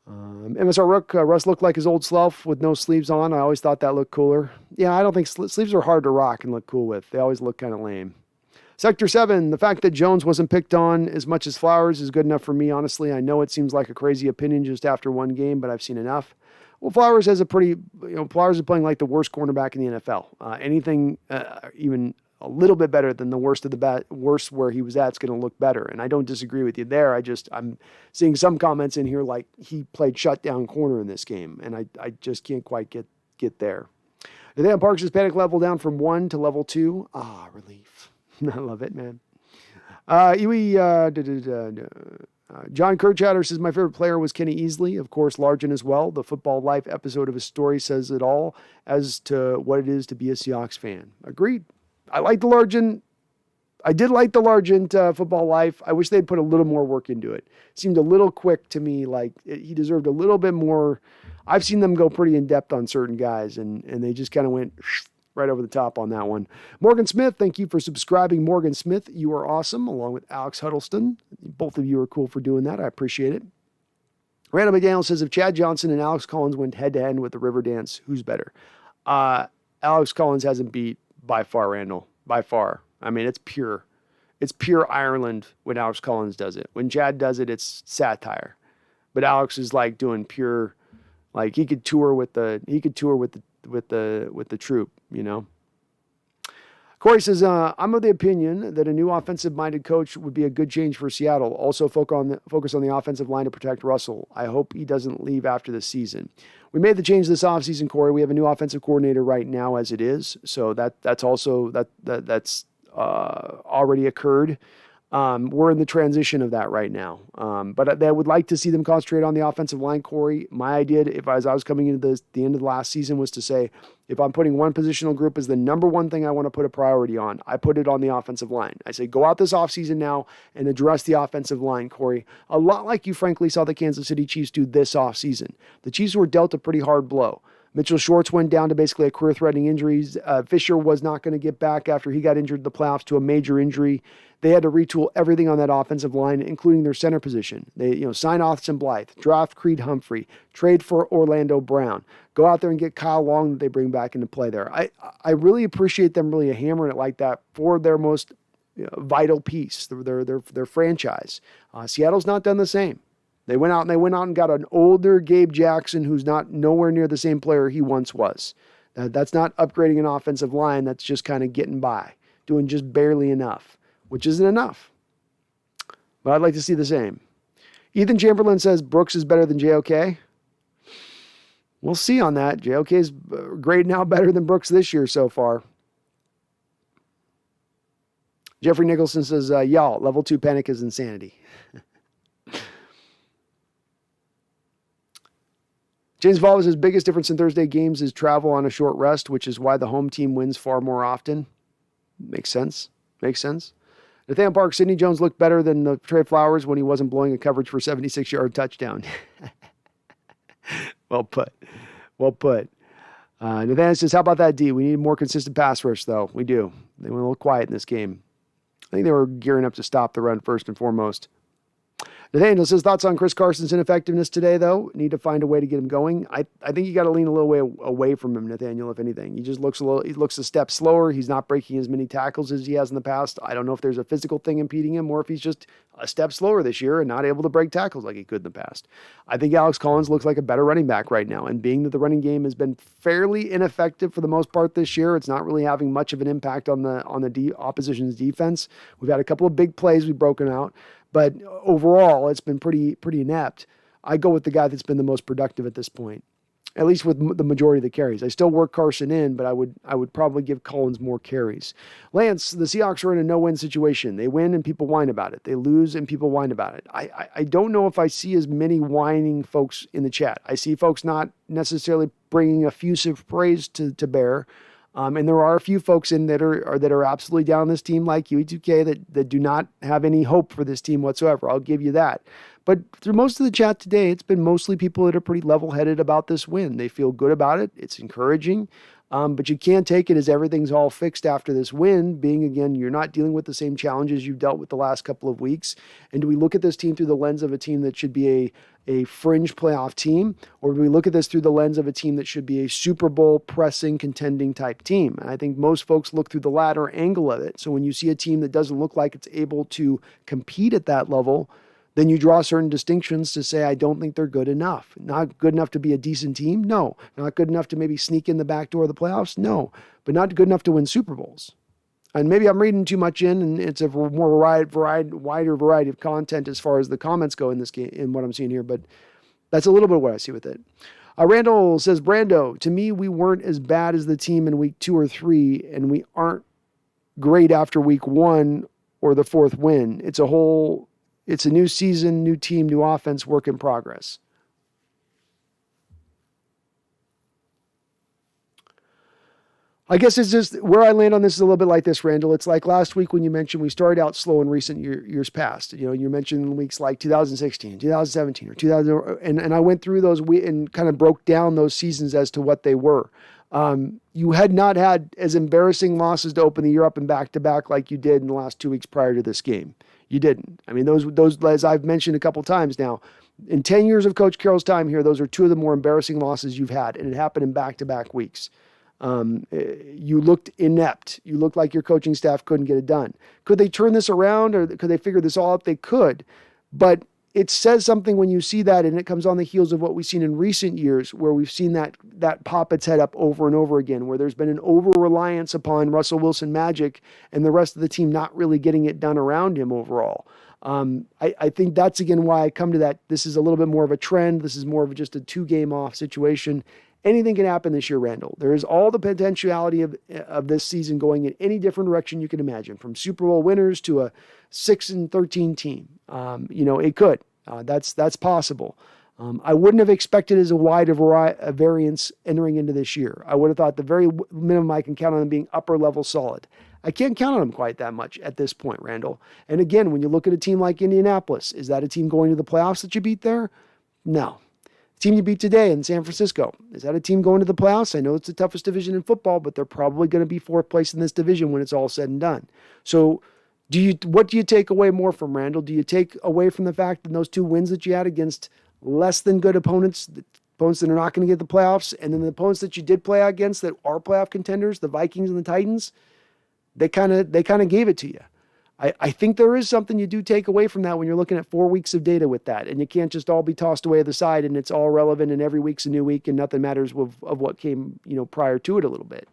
MSR Rook, Russ looked like his old self with no sleeves on. I always thought that looked cooler. Yeah, I don't think sleeves are hard to rock and look cool with. They always look kind of lame. Sector 7, the fact that Jones wasn't picked on as much as Flowers is good enough for me, honestly. I know it seems like a crazy opinion just after one game, but I've seen enough. Well, Flowers has Flowers is playing like the worst cornerback in the NFL. Anything even a little bit better than the worst of the worst where he was at is going to look better. And I don't disagree with you there. I'm seeing some comments in here like he played shutdown corner in this game, and I just can't quite get there. Then Parks' panic level down from 1 to level 2. Relief. I love it, man. John Kirchatter says, my favorite player was Kenny Easley. Of course, Largent as well. The Football Life episode of his story says it all as to what it is to be a Seahawks fan. Agreed. I like the Largent. I did like the Largent Football Life. I wish they'd put a little more work into it. Seemed a little quick to me. Like he deserved a little bit more. I've seen them go pretty in depth on certain guys, and they just kind of went right over the top on that one. Morgan Smith, thank you for subscribing. Morgan Smith, you are awesome, along with Alex Huddleston. Both of you are cool for doing that. I appreciate it. Randall McDaniel says, if Chad Johnson and Alex Collins went head-to-head with the Riverdance, who's better? Alex Collins hasn't beat by far, Randall. By far. I mean, it's pure. It's pure Ireland when Alex Collins does it. When Chad does it, it's satire. But Alex is like doing pure, like he could tour with the troop, you know. Corey says, I'm of the opinion that a new offensive-minded coach would be a good change for Seattle. Also focus on the offensive line to protect Russell. I hope he doesn't leave after the season. We made the change this offseason, Corey. We have a new offensive coordinator right now as it is. So that's already occurred. We're in the transition of that right now. But I would like to see them concentrate on the offensive line, Corey. My idea, as I was coming into the end of the last season, was to say, if I'm putting one positional group as the number one thing I want to put a priority on, I put it on the offensive line. I say, go out this offseason now and address the offensive line, Corey. A lot like you, frankly, saw the Kansas City Chiefs do this offseason. The Chiefs were dealt a pretty hard blow. Mitchell Schwartz went down to basically a career-threatening injury. Fisher was not going to get back after he got injured in the playoffs to a major injury. They had to retool everything on that offensive line, including their center position. They, sign Austin Blythe, draft Creed Humphrey, trade for Orlando Brown, go out there and get Kyle Long that they bring back into play there. I really appreciate them really hammering it like that for their most vital piece, their franchise. Seattle's not done the same. They went out and got an older Gabe Jackson who's not nowhere near the same player he once was. That's not upgrading an offensive line. That's just kind of getting by, doing just barely enough, which isn't enough. But I'd like to see the same. Ethan Chamberlain says Brooks is better than JOK. We'll see on that. JOK is great now, better than Brooks this year so far. Jeffrey Nicholson says, y'all, level 2 panic is insanity. James Valva says, biggest difference in Thursday games is travel on a short rest, which is why the home team wins far more often. Makes sense. Nathaniel Park, Sidney Jones looked better than the Trey Flowers when he wasn't blowing a coverage for 76-yard touchdown. Well put. Nathaniel says, how about that, D? We need a more consistent pass rush, though. We do. They went a little quiet in this game. I think they were gearing up to stop the run first and foremost. Nathaniel says, thoughts on Chris Carson's ineffectiveness today, though? Need to find a way to get him going. I think you got to lean a little way away from him, Nathaniel, if anything. He just looks a step slower. He's not breaking as many tackles as he has in the past. I don't know if there's a physical thing impeding him or if he's just a step slower this year and not able to break tackles like he could in the past. I think Alex Collins looks like a better running back right now, and being that the running game has been fairly ineffective for the most part this year, it's not really having much of an impact on the opposition's defense. We've had a couple of big plays we've broken out, but overall, it's been pretty inept. I go with the guy that's been the most productive at this point, at least with the majority of the carries. I still work Carson in, but I would probably give Collins more carries. Lance, the Seahawks are in a no-win situation. They win and people whine about it. They lose and people whine about it. I don't know if I see as many whining folks in the chat. I see folks not necessarily bringing effusive praise to bear. And there are a few folks in that are absolutely down on this team like UE2K that do not have any hope for this team whatsoever. I'll give you that. But through most of the chat today, it's been mostly people that are pretty level-headed about this win. They feel good about it. It's encouraging. But you can't take it as everything's all fixed after this win, being, again, you're not dealing with the same challenges you've dealt with the last couple of weeks. And do we look at this team through the lens of a team that should be a fringe playoff team, or do we look at this through the lens of a team that should be a Super Bowl pressing, contending type team? And I think most folks look through the latter angle of it. So when you see a team that doesn't look like it's able to compete at that level, then you draw certain distinctions to say, I don't think they're good enough. Not good enough to be a decent team? No. Not good enough to maybe sneak in the back door of the playoffs? No. But not good enough to win Super Bowls. And maybe I'm reading too much in, and it's a more wider variety of content as far as the comments go in this game, in what I'm seeing here, but that's a little bit of what I see with it. Randall says, Brando, to me, we weren't as bad as the team in week 2 or 3, and we aren't great after week 1 or the 4th win. It's a new season, new team, new offense, work in progress. I guess it's just where I land on this is a little bit like this, Randall. It's like last week when you mentioned we started out slow in recent years past. You mentioned weeks like 2016, 2017, or 2000, and I went through those and kind of broke down those seasons as to what they were. You had not had as embarrassing losses to open the year up and back-to-back like you did in the last 2 weeks prior to this game. You didn't. I mean, those as I've mentioned a couple times now, in 10 years of Coach Carroll's time here, those are 2 of the more embarrassing losses you've had, and it happened in back-to-back weeks. You looked inept. You looked like your coaching staff couldn't get it done. Could they turn this around, or could they figure this all out? They could, but it says something when you see that, and it comes on the heels of what we've seen in recent years, where we've seen that pop its head up over and over again, where there's been an over-reliance upon Russell Wilson magic and the rest of the team not really getting it done around him overall. I think that's, again, why I come to that. This is a little bit more of a trend. This is more of just a 2-game off situation. Anything can happen this year, Randall. There is all the potentiality of this season going in any different direction you can imagine, from Super Bowl winners to a 6-13 team. It could. That's possible. I wouldn't have expected as a wide a variance entering into this year. I would have thought the very minimum I can count on them being upper level solid. I can't count on them quite that much at this point, Randall. And again, when you look at a team like Indianapolis, is that a team going to the playoffs that you beat there? No. The team you beat today in San Francisco, is that a team going to the playoffs? I know it's the toughest division in football, but they're probably going to be 4th place in this division when it's all said and done. So what do you take away more from, Randall? Do you take away from the fact that those 2 wins that you had against less than good opponents that are not going to get the playoffs, and then the opponents that you did play against that are playoff contenders, the Vikings and the Titans, they kind of gave it to you. I think there is something you do take away from that when you're looking at 4 weeks of data with that, and you can't just all be tossed away to the side and it's all relevant and every week's a new week and nothing matters of what came prior to it a little bit.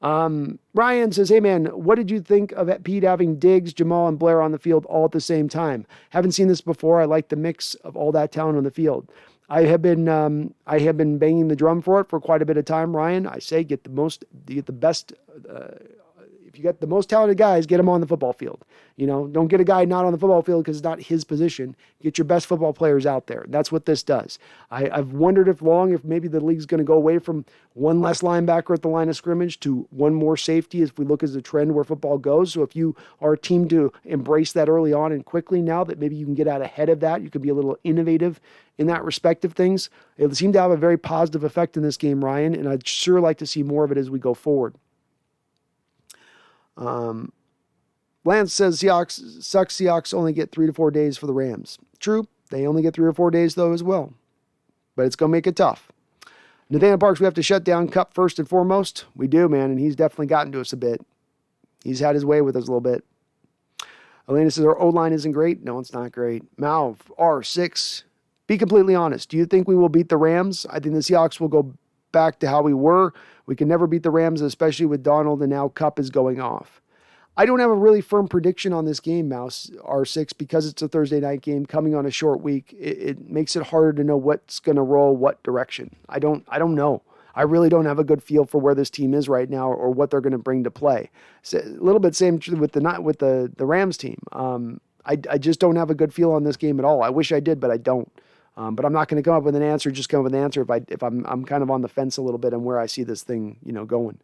Ryan says, hey man, what did you think of Pete having Diggs, Jamal, and Blair on the field all at the same time? Haven't seen this before. I like the mix of all that talent on the field. I have been banging the drum for it for quite a bit of time, Ryan. I say get the best. If you get the most talented guys, get them on the football field. Don't get a guy not on the football field because it's not his position. Get your best football players out there. That's what this does. I've wondered if maybe the league's going to go away from one less linebacker at the line of scrimmage to one more safety as we look as a trend where football goes. So if you are a team to embrace that early on and quickly now that maybe you can get out ahead of that, you could be a little innovative in that respect of things. It seemed to have a very positive effect in this game, Ryan, and I'd sure like to see more of it as we go forward. Lance says Seahawks only get 3 to 4 days for the Rams. True. They only get 3 or 4 days though as well, but it's going to make it tough. Nathaniel Parks, we have to shut down Kupp first and foremost. We do, man. And he's definitely gotten to us a bit. He's had his way with us a little bit. Elena says our O-line isn't great. No, it's not great. Malv R6. Be completely honest. Do you think we will beat the Rams? I think the Seahawks will go back to how we were. We can never beat the Rams, especially with Donald, and now Kupp is going off. I don't have a really firm prediction on this game, Mouse R6, because it's a Thursday night game coming on a short week. It makes it harder to know what's going to roll what direction. I don't know. I really don't have a good feel for where this team is right now or what they're going to bring to play. So, a little bit same with the Rams team. I just don't have a good feel on this game at all. I wish I did, but I don't. But I'm not going to come up with an answer. Just come up with an answer if I'm kind of on the fence a little bit on where I see this thing going.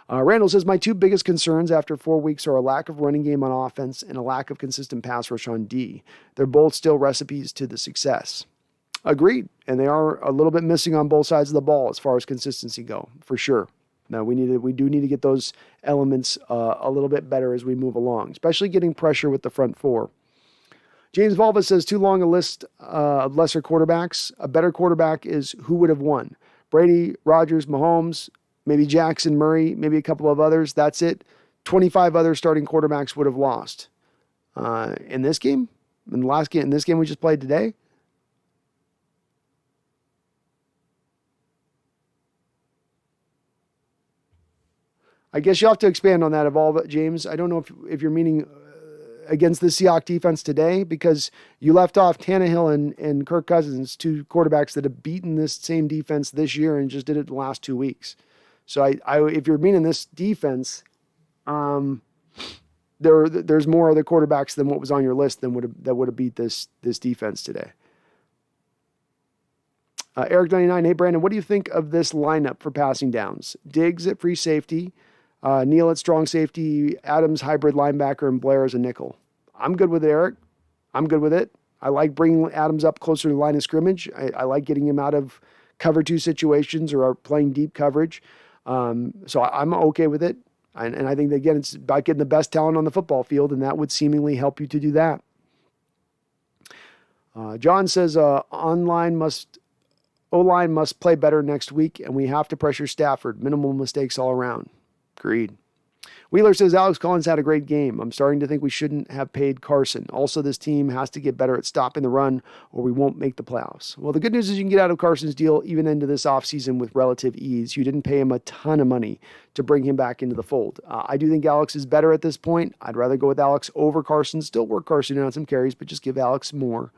Randall says my 2 biggest concerns after 4 weeks are a lack of running game on offense and a lack of consistent pass rush on D. They're both still recipes to the success. Agreed, and they are a little bit missing on both sides of the ball as far as consistency go, for sure. Now we do need to get those elements a little bit better as we move along, especially getting pressure with the front 4. James Volva says too long a list of lesser quarterbacks. A better quarterback is who would have won. Brady, Rodgers, Mahomes, maybe Jackson, Murray, maybe a couple of others. That's it. 25 other starting quarterbacks would have lost. In this game? In this game we just played today? I guess you'll have to expand on that, Evolve, James. I don't know if you're meaning against the Seahawks defense today, because you left off Tannehill and Kirk Cousins, 2 quarterbacks that have beaten this same defense this year and just did it the last 2 weeks. So if you're meaning this defense, there's more other quarterbacks than what was on your list that would have beat this defense today. Eric99, hey Brandon, what do you think of this lineup for passing downs? Diggs at free safety, Neal at strong safety, Adams hybrid linebacker, and Blair as a nickel. I'm good with it, Eric. I'm good with it. I like bringing Adams up closer to the line of scrimmage. I like getting him out of cover 2 situations or playing deep coverage. So I'm okay with it. And I think that, again, it's about getting the best talent on the football field, and that would seemingly help you to do that. John says O-line must play better next week, and we have to pressure Stafford. Minimal mistakes all around. Agreed. Wheeler says, Alex Collins had a great game. I'm starting to think we shouldn't have paid Carson. Also, this team has to get better at stopping the run or we won't make the playoffs. Well, the good news is you can get out of Carson's deal even into this offseason with relative ease. You didn't pay him a ton of money to bring him back into the fold. I do think Alex is better at this point. I'd rather go with Alex over Carson. Still work Carson in on some carries, but just give Alex more.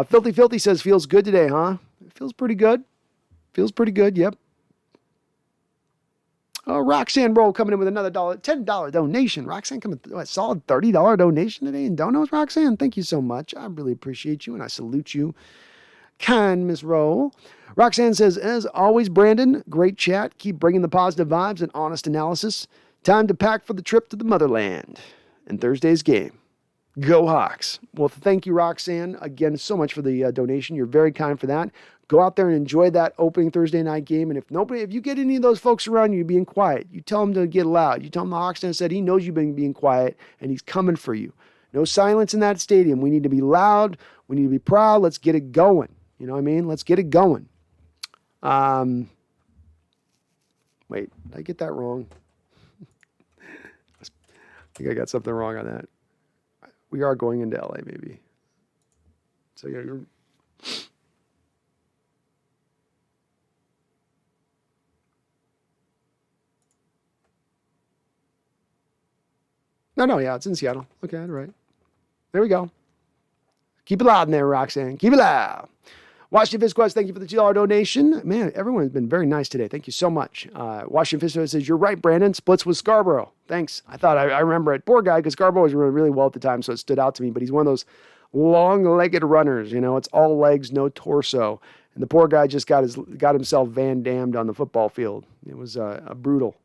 Filthy says, feels good today, huh? It feels pretty good. Feels pretty good, yep. Roxanne Roll coming in with another $10 donation. Roxanne coming with a solid $30 donation today in donos. Roxanne, thank you so much. I really appreciate you and I salute you. Kind Miss Roll. Roxanne says, as always, Brandon, great chat. Keep bringing the positive vibes and honest analysis. Time to pack for the trip to the motherland and Thursday's game. Go Hawks. Well, thank you, Roxanne, again, so much for the donation. You're very kind for that. Go out there and enjoy that opening Thursday night game. And if you get any of those folks around you being quiet, you tell them to get loud. You tell them the Hawksnest said he knows you've been being quiet and he's coming for you. No silence in that stadium. We need to be loud. We need to be proud. Let's get it going. You know what I mean? Let's get it going. Wait, did I get that wrong? I think I got something wrong on that. We are going into LA, maybe. So yeah, yeah, it's in Seattle. Okay, all right. There we go. Keep it loud in there, Roxanne. Keep it loud. Washington Fisquest, thank you for the $2 donation. Man, everyone's been very nice today. Thank you so much. Washington Fisquest says, you're right, Brandon. Splits with Scarborough. Thanks. I remember it. Poor guy, because Scarborough was running really well at the time, so it stood out to me. But he's one of those long-legged runners. You know, it's all legs, no torso. And the poor guy just got himself Van Dammed on the football field. It was brutal.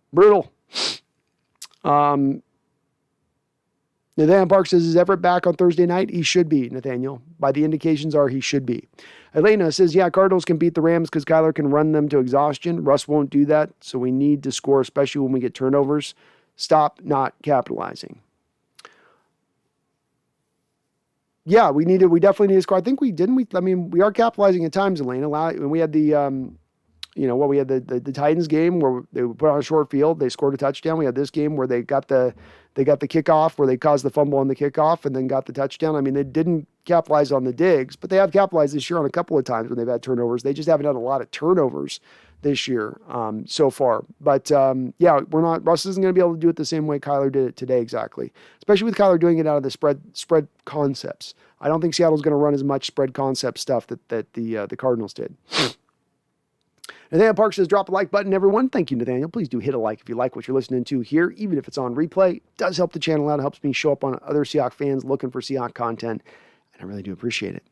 Nathaniel Park says, is Everett back on Thursday night? He should be, Nathaniel. By the indications are he should be. Elena says, yeah, Cardinals can beat the Rams because Kyler can run them to exhaustion. Russ won't do that, so we need to score, especially when we get turnovers. Stop not capitalizing. Yeah, we definitely need to score. I think we are capitalizing at times, Elena. We had the Titans game where they put on a short field, they scored a touchdown. We had this game where they got the kickoff where they caused the fumble on the kickoff and then got the touchdown. I mean, they didn't capitalize on the digs, but they have capitalized this year on a couple of times when they've had turnovers. They just haven't had a lot of turnovers this year so far. But Russ isn't going to be able to do it the same way Kyler did it today exactly, especially with Kyler doing it out of the spread concepts. I don't think Seattle's going to run as much spread concept stuff that the Cardinals did. Nathaniel Park says, drop a like button, everyone. Thank you, Nathaniel. Please do hit a like if you like what you're listening to here, even if it's on replay. It does help the channel out. It helps me show up on other Seahawks fans looking for Seahawks content, and I really do appreciate it.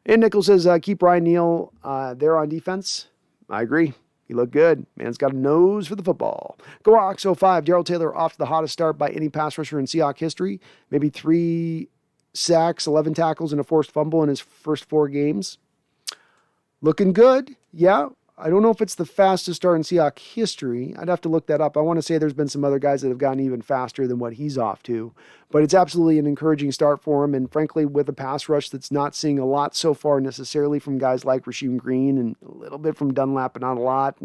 And Nichols says, keep Ryan Neal there on defense. I agree. He looked good. Man's got a nose for the football. Go Hawks 05. Darrell Taylor off to the hottest start by any pass rusher in Seahawks history. Maybe 3 sacks, 11 tackles, and a forced fumble in his first 4 games. Looking good. Yeah. I don't know if it's the fastest start in Seahawks history. I'd have to look that up. I want to say there's been some other guys that have gotten even faster than what he's off to. But it's absolutely an encouraging start for him. And frankly, with a pass rush that's not seeing a lot so far necessarily from guys like Rasheem Green and a little bit from Dunlap, but not a lot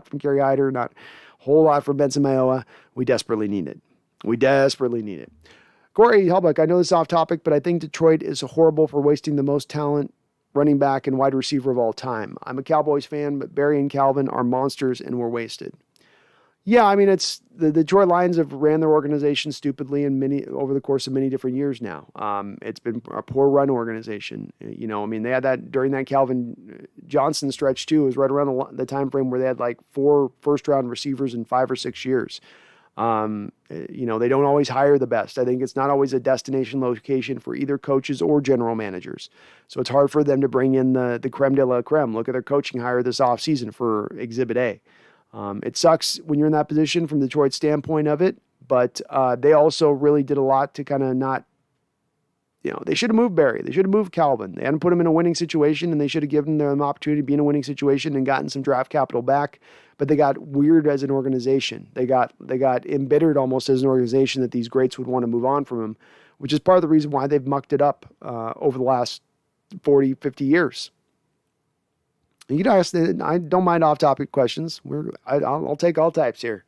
from Kerry Hyder, not a whole lot from Benson Mayowa. We desperately need it. Corey Helbeck, I know this is off topic, but I think Detroit is horrible for wasting the most talent running back and wide receiver of all time. I'm a Cowboys fan, but Barry and Calvin are monsters and we're wasted. Yeah, I mean, it's the Detroit Lions have ran their organization stupidly over the course of many different years now. It's been a poor run organization. You know, I mean, they had that during that Calvin Johnson stretch too. It was right around the time frame where they had like 4 first-round receivers in 5 or 6 years. You know, they don't always hire the best. I think it's not always a destination location for either coaches or general managers. So it's hard for them to bring in the creme de la creme. Look at their coaching hire this offseason for Exhibit A. It sucks when you're in that position from Detroit's standpoint of it, but they also really did a lot to kind of not, you know, they should have moved Barry. They should have moved Calvin. They hadn't put him in a winning situation, and they should have given them an opportunity to be in a winning situation and gotten some draft capital back. But they got weird as an organization. They got embittered almost as an organization that these greats would want to move on from him, which is part of the reason why they've mucked it up over the last 40, 50 years. You can ask, I don't mind off-topic questions. I'll take all types here.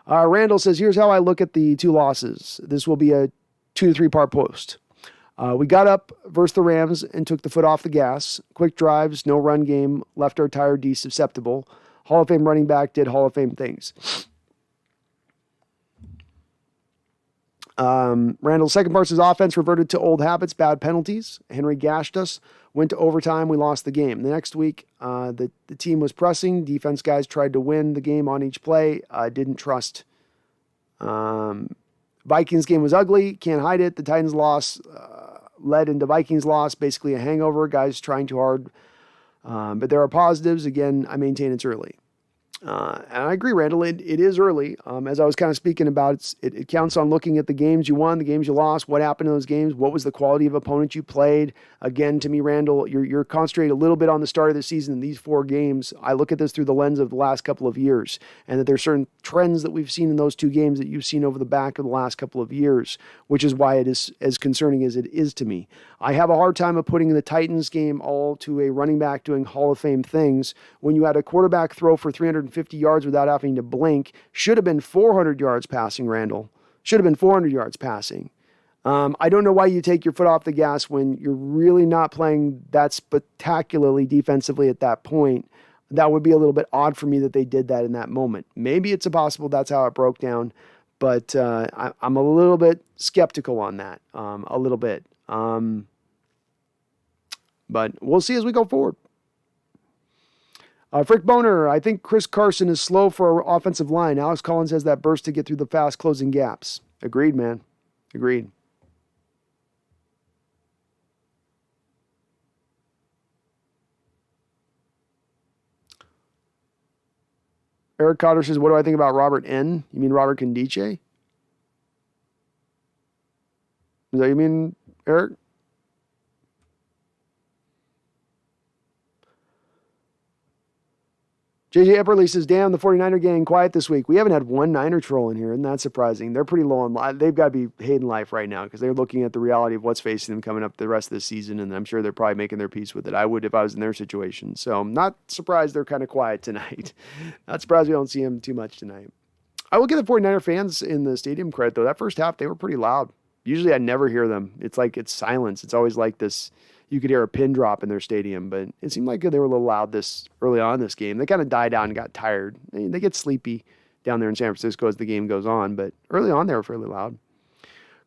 Randall says, here's how I look at the two losses. This will be a 2 to 3 part post. We got up versus the Rams and took the foot off the gas. Quick drives, no run game, left our tired D susceptible. Hall of Fame running back did Hall of Fame things. Randall's second part's his offense reverted to old habits, bad penalties. Henry gashed us, went to overtime, we lost the game. The next week, the team was pressing. Defense guys tried to win the game on each play. Didn't trust. Vikings game was ugly, can't hide it. The Titans loss led into Vikings loss, basically a hangover. Guys trying too hard. But there are positives. Again, I maintain it's early. And I agree, Randall, it is early. As I was kind of speaking about, it counts on looking at the games you won, the games you lost, what happened in those games, what was the quality of opponent you played. Again, to me, Randall, you're concentrating a little bit on the start of the season in these 4 games. I look at this through the lens of the last couple of years, and that there's certain trends that we've seen in those 2 games that you've seen over the back of the last couple of years, which is why it is as concerning as it is to me. I have a hard time of putting the Titans game all to a running back doing Hall of Fame things when you had a quarterback throw for 350 yards without having to blink. Should have been 400 yards passing, Randall. Should have been 400 yards passing. I don't know why you take your foot off the gas when you're really not playing that spectacularly defensively at that point. That would be a little bit odd for me that they did that in that moment. Maybe it's possible that's how it broke down, but I'm a little bit skeptical on that, a little bit. But we'll see as we go forward. Frick Boner, I think Chris Carson is slow for our offensive line. Alex Collins has that burst to get through the fast closing gaps. Agreed, man. Agreed. Eric Cotter says, what do I think about Robert N? You mean Robert Condice? Is that what you mean, Eric? JJ Epperly says, damn, the 49er getting quiet this week. We haven't had one Niner troll in here, and that's surprising. They're pretty low on life. They've got to be hating life right now because they're looking at the reality of what's facing them coming up the rest of the season, and I'm sure they're probably making their peace with it. I would if I was in their situation. So I'm not surprised they're kind of quiet tonight. Not surprised we don't see them too much tonight. I will give the 49er fans in the stadium credit, though. That first half, they were pretty loud. Usually I never hear them. It's like it's silence. It's always like this. You could hear a pin drop in their stadium, but it seemed like they were a little loud this early on in this game. They kind of died down and got tired. They get sleepy down there in San Francisco as the game goes on, but early on they were fairly loud.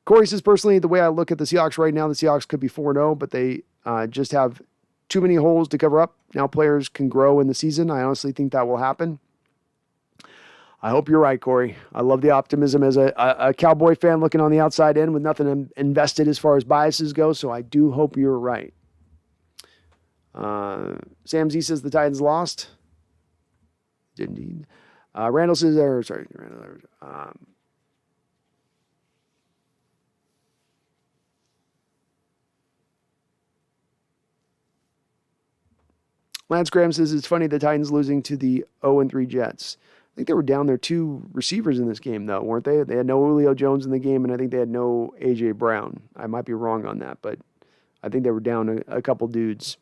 Corey says, personally, the way I look at the Seahawks right now, the Seahawks could be 4-0, but they just have too many holes to cover up. Now players can grow in the season. I honestly think that will happen. I hope you're right, Corey. I love the optimism as a Cowboy fan looking on the outside in with nothing invested as far as biases go, so I do hope you're right. Sam Z says the Titans lost. Indeed. Randall says, Lance Graham says it's funny the Titans losing to the 0-3 Jets. I think they were down their 2 receivers in this game, though, weren't they? They had no Julio Jones in the game, and I think they had no A.J. Brown. I might be wrong on that, but I think they were down a couple dudes.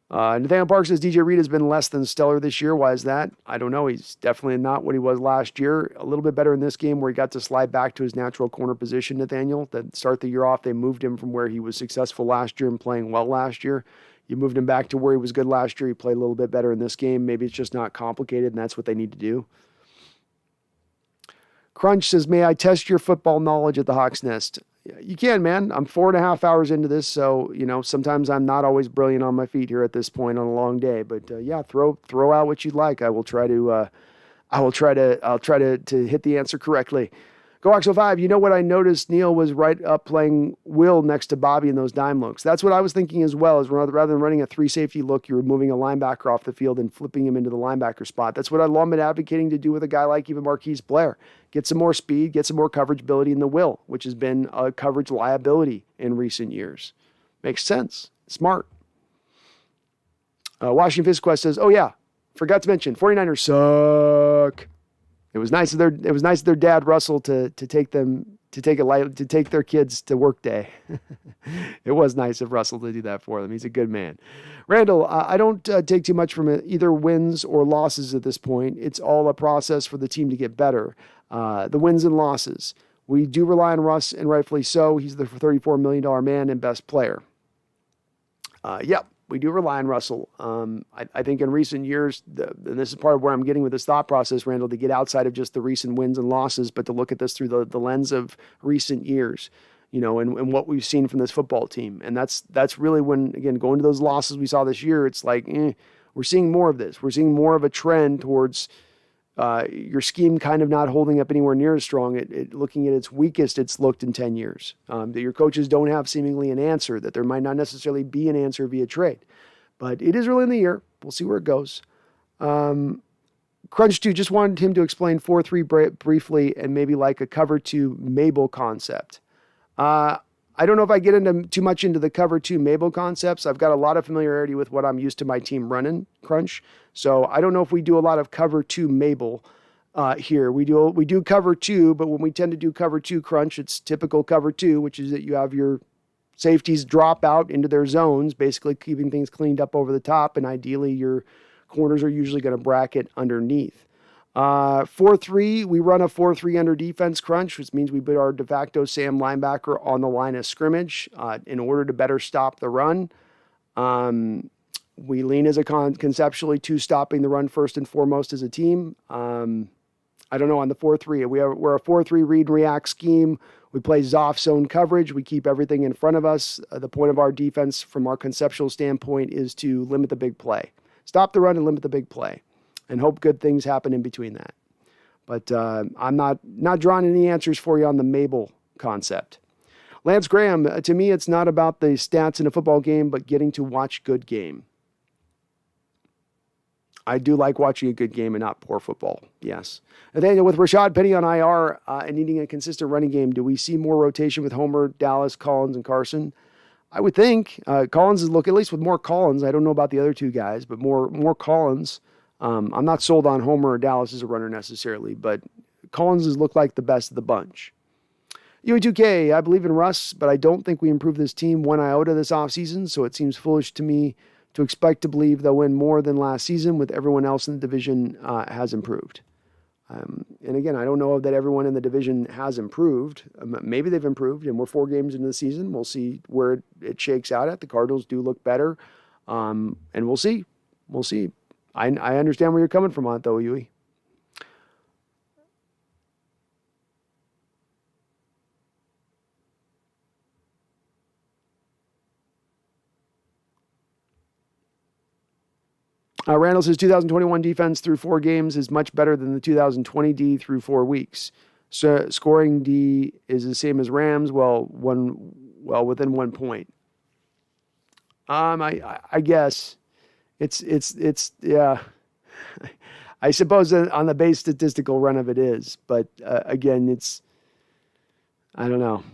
Nathaniel Park says DJ Reed has been less than stellar this year. Why is that? I don't know. He's definitely not what he was last year. A little bit better in this game where he got to slide back to his natural corner position, Nathaniel. To start the year off, they moved him from where he was successful last year and playing well last year. You moved him back to where he was good last year. He played a little bit better in this game. Maybe it's just not complicated, and that's what they need to do. Crunch says, may I test your football knowledge at the Hawks Nest? You can, man. I'm 4.5 hours into this, so, sometimes I'm not always brilliant on my feet here at this point on a long day. But, yeah, throw out what you'd like. I'll try to hit the answer correctly. GoX05, you know what I noticed? Neil was right up playing Will next to Bobby in those dime looks. That's what I was thinking as well, is rather than running a 3 safety look, you're moving a linebacker off the field and flipping him into the linebacker spot. That's what I've been advocating to do with a guy like even Marquise Blair. Get some more speed, get some more coverage ability in the Will, which has been a coverage liability in recent years. Makes sense. Smart. Washington Fist Quest says, oh yeah, forgot to mention, 49ers suck. It was nice of their dad Russell to take them to take their kids to work day. It was nice of Russell to do that for them. He's a good man. Randall, I don't take too much from either wins or losses at this point. It's all a process for the team to get better. The wins and losses. We do rely on Russ, and rightfully so. He's the $34 million man and best player. Yep, we do rely on Russell. I think in recent years, and this is part of where I'm getting with this thought process, Randall, to get outside of just the recent wins and losses, but to look at this through the lens of recent years, and what we've seen from this football team. And that's really when, again, going to those losses we saw this year, it's like, we're seeing more of this. We're seeing more of a trend towards your scheme kind of not holding up anywhere near as strong. Looking at its weakest it's looked in 10 years. That your coaches don't have seemingly an answer, that there might not necessarily be an answer via trade. But it is early in the year. We'll see where it goes. Crunch 2 just wanted him to explain 4-3 briefly and maybe like a cover 2 Mabel concept. I don't know if I get too much into the cover 2 Mabel concepts. I've got a lot of familiarity with what I'm used to my team running, Crunch. So I don't know if we do a lot of cover 2 Mabel here. We do cover 2, but when we tend to do cover 2 Crunch, it's typical cover 2, which is that you have your safeties drop out into their zones, basically keeping things cleaned up over the top, and ideally your corners are usually going to bracket underneath. 4-3, we run a 4-3 under defense Crunch, which means we put our de facto Sam linebacker on the line of scrimmage in order to better stop the run. We lean as conceptually to stopping the run first and foremost as a team. I don't know, on the 4-3, we're a 4-3 read and react scheme. We play Zoff zone coverage. We keep everything in front of us. The point of our defense from our conceptual standpoint is to limit the big play. Stop the run and limit the big play, and hope good things happen in between that. But I'm not drawing any answers for you on the Mabel concept. Lance Graham, to me, it's not about the stats in a football game, but getting to watch good game. I do like watching a good game and not poor football, yes. Nathaniel, with Rashad Penny on IR and needing a consistent running game, do we see more rotation with Homer, Dallas, Collins, and Carson? I would think. Collins is at least with more Collins. I don't know about the other two guys, but more Collins. I'm not sold on Homer or Dallas as a runner necessarily, but Collins has looked like the best of the bunch. UE2K, I believe in Russ, but I don't think we improved this team one iota this offseason, so it seems foolish to me to expect to believe they'll win more than last season with everyone else in the division has improved. And again, I don't know that everyone in the division has improved. Maybe they've improved, and we're 4 games into the season. We'll see where it shakes out at. The Cardinals do look better, and we'll see. We'll see. I understand where you're coming from on it, though, Yui. Randall says 2021 defense through 4 games is much better than the 2020 D through 4 weeks. So scoring D is the same as Rams. Within 1 point. I guess it's yeah. I suppose on the base statistical run of it is, but again, I don't know.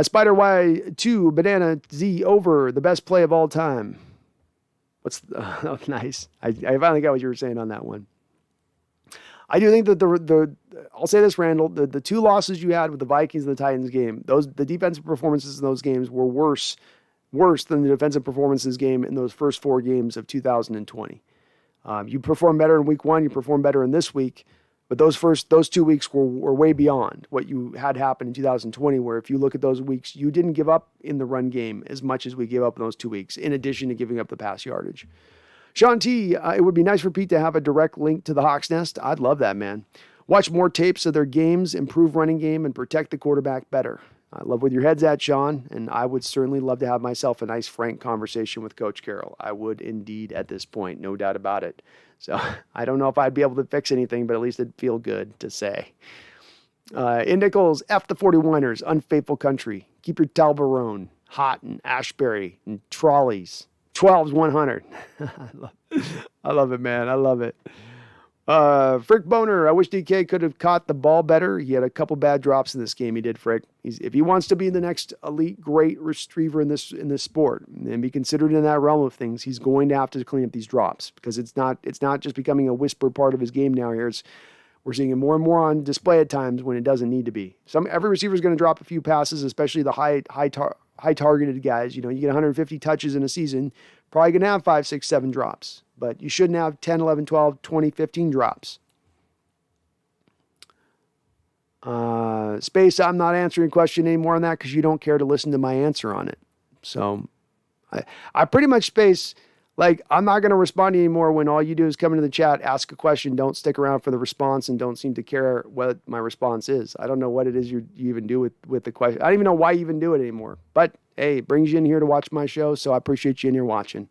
Spider Y2 Banana Z over the best play of all time. Oh, nice. I finally got what you were saying on that one. I do think that I'll say this, Randall, the 2 losses you had with the Vikings and the Titans game, the defensive performances in those games were worse than the defensive performances game in those first 4 games of 2020. You performed better in week 1, you performed better in this week, but those 2 weeks were way beyond what you had happen in 2020, where if you look at those weeks, you didn't give up in the run game as much as we gave up in those 2 weeks, in addition to giving up the pass yardage. Sean T, it would be nice for Pete to have a direct link to the Hawks Nest. I'd love that, man. Watch more tapes of their games, improve running game, and protect the quarterback better. I love where your head's at, Sean, and I would certainly love to have myself a nice, frank conversation with Coach Carroll. I would indeed at this point, no doubt about it. So I don't know if I'd be able to fix anything, but at least it'd feel good to say. In Nichols, F the 41ers, unfaithful country. Keep your Talbarone hot and Ashbury and trolleys. 12's 100. I love it, man. I love it. Frick Boner, I wish DK could have caught the ball better. He had a couple bad drops in this game. He did, Frick. If he wants to be the next elite, great retriever in this sport and be considered in that realm of things, he's going to have to clean up these drops, because it's not just becoming a whisper part of his game now. Here, We're seeing it more and more on display at times when it doesn't need to be. Every receiver is going to drop a few passes, especially the high targeted guys. You get 150 touches in a season, probably going to have 5, 6, 7 drops. But you shouldn't have 10, 11, 12, 20, 15 drops. Space, I'm not answering a question anymore on that because you don't care to listen to my answer on it. So I pretty much, Space, like, I'm not going to respond to you anymore when all you do is come into the chat, ask a question, don't stick around for the response, and don't seem to care what my response is. I don't know what it is you even do with the question. I don't even know why you even do it anymore. But, hey, it brings you in here to watch my show, so I appreciate you in here watching.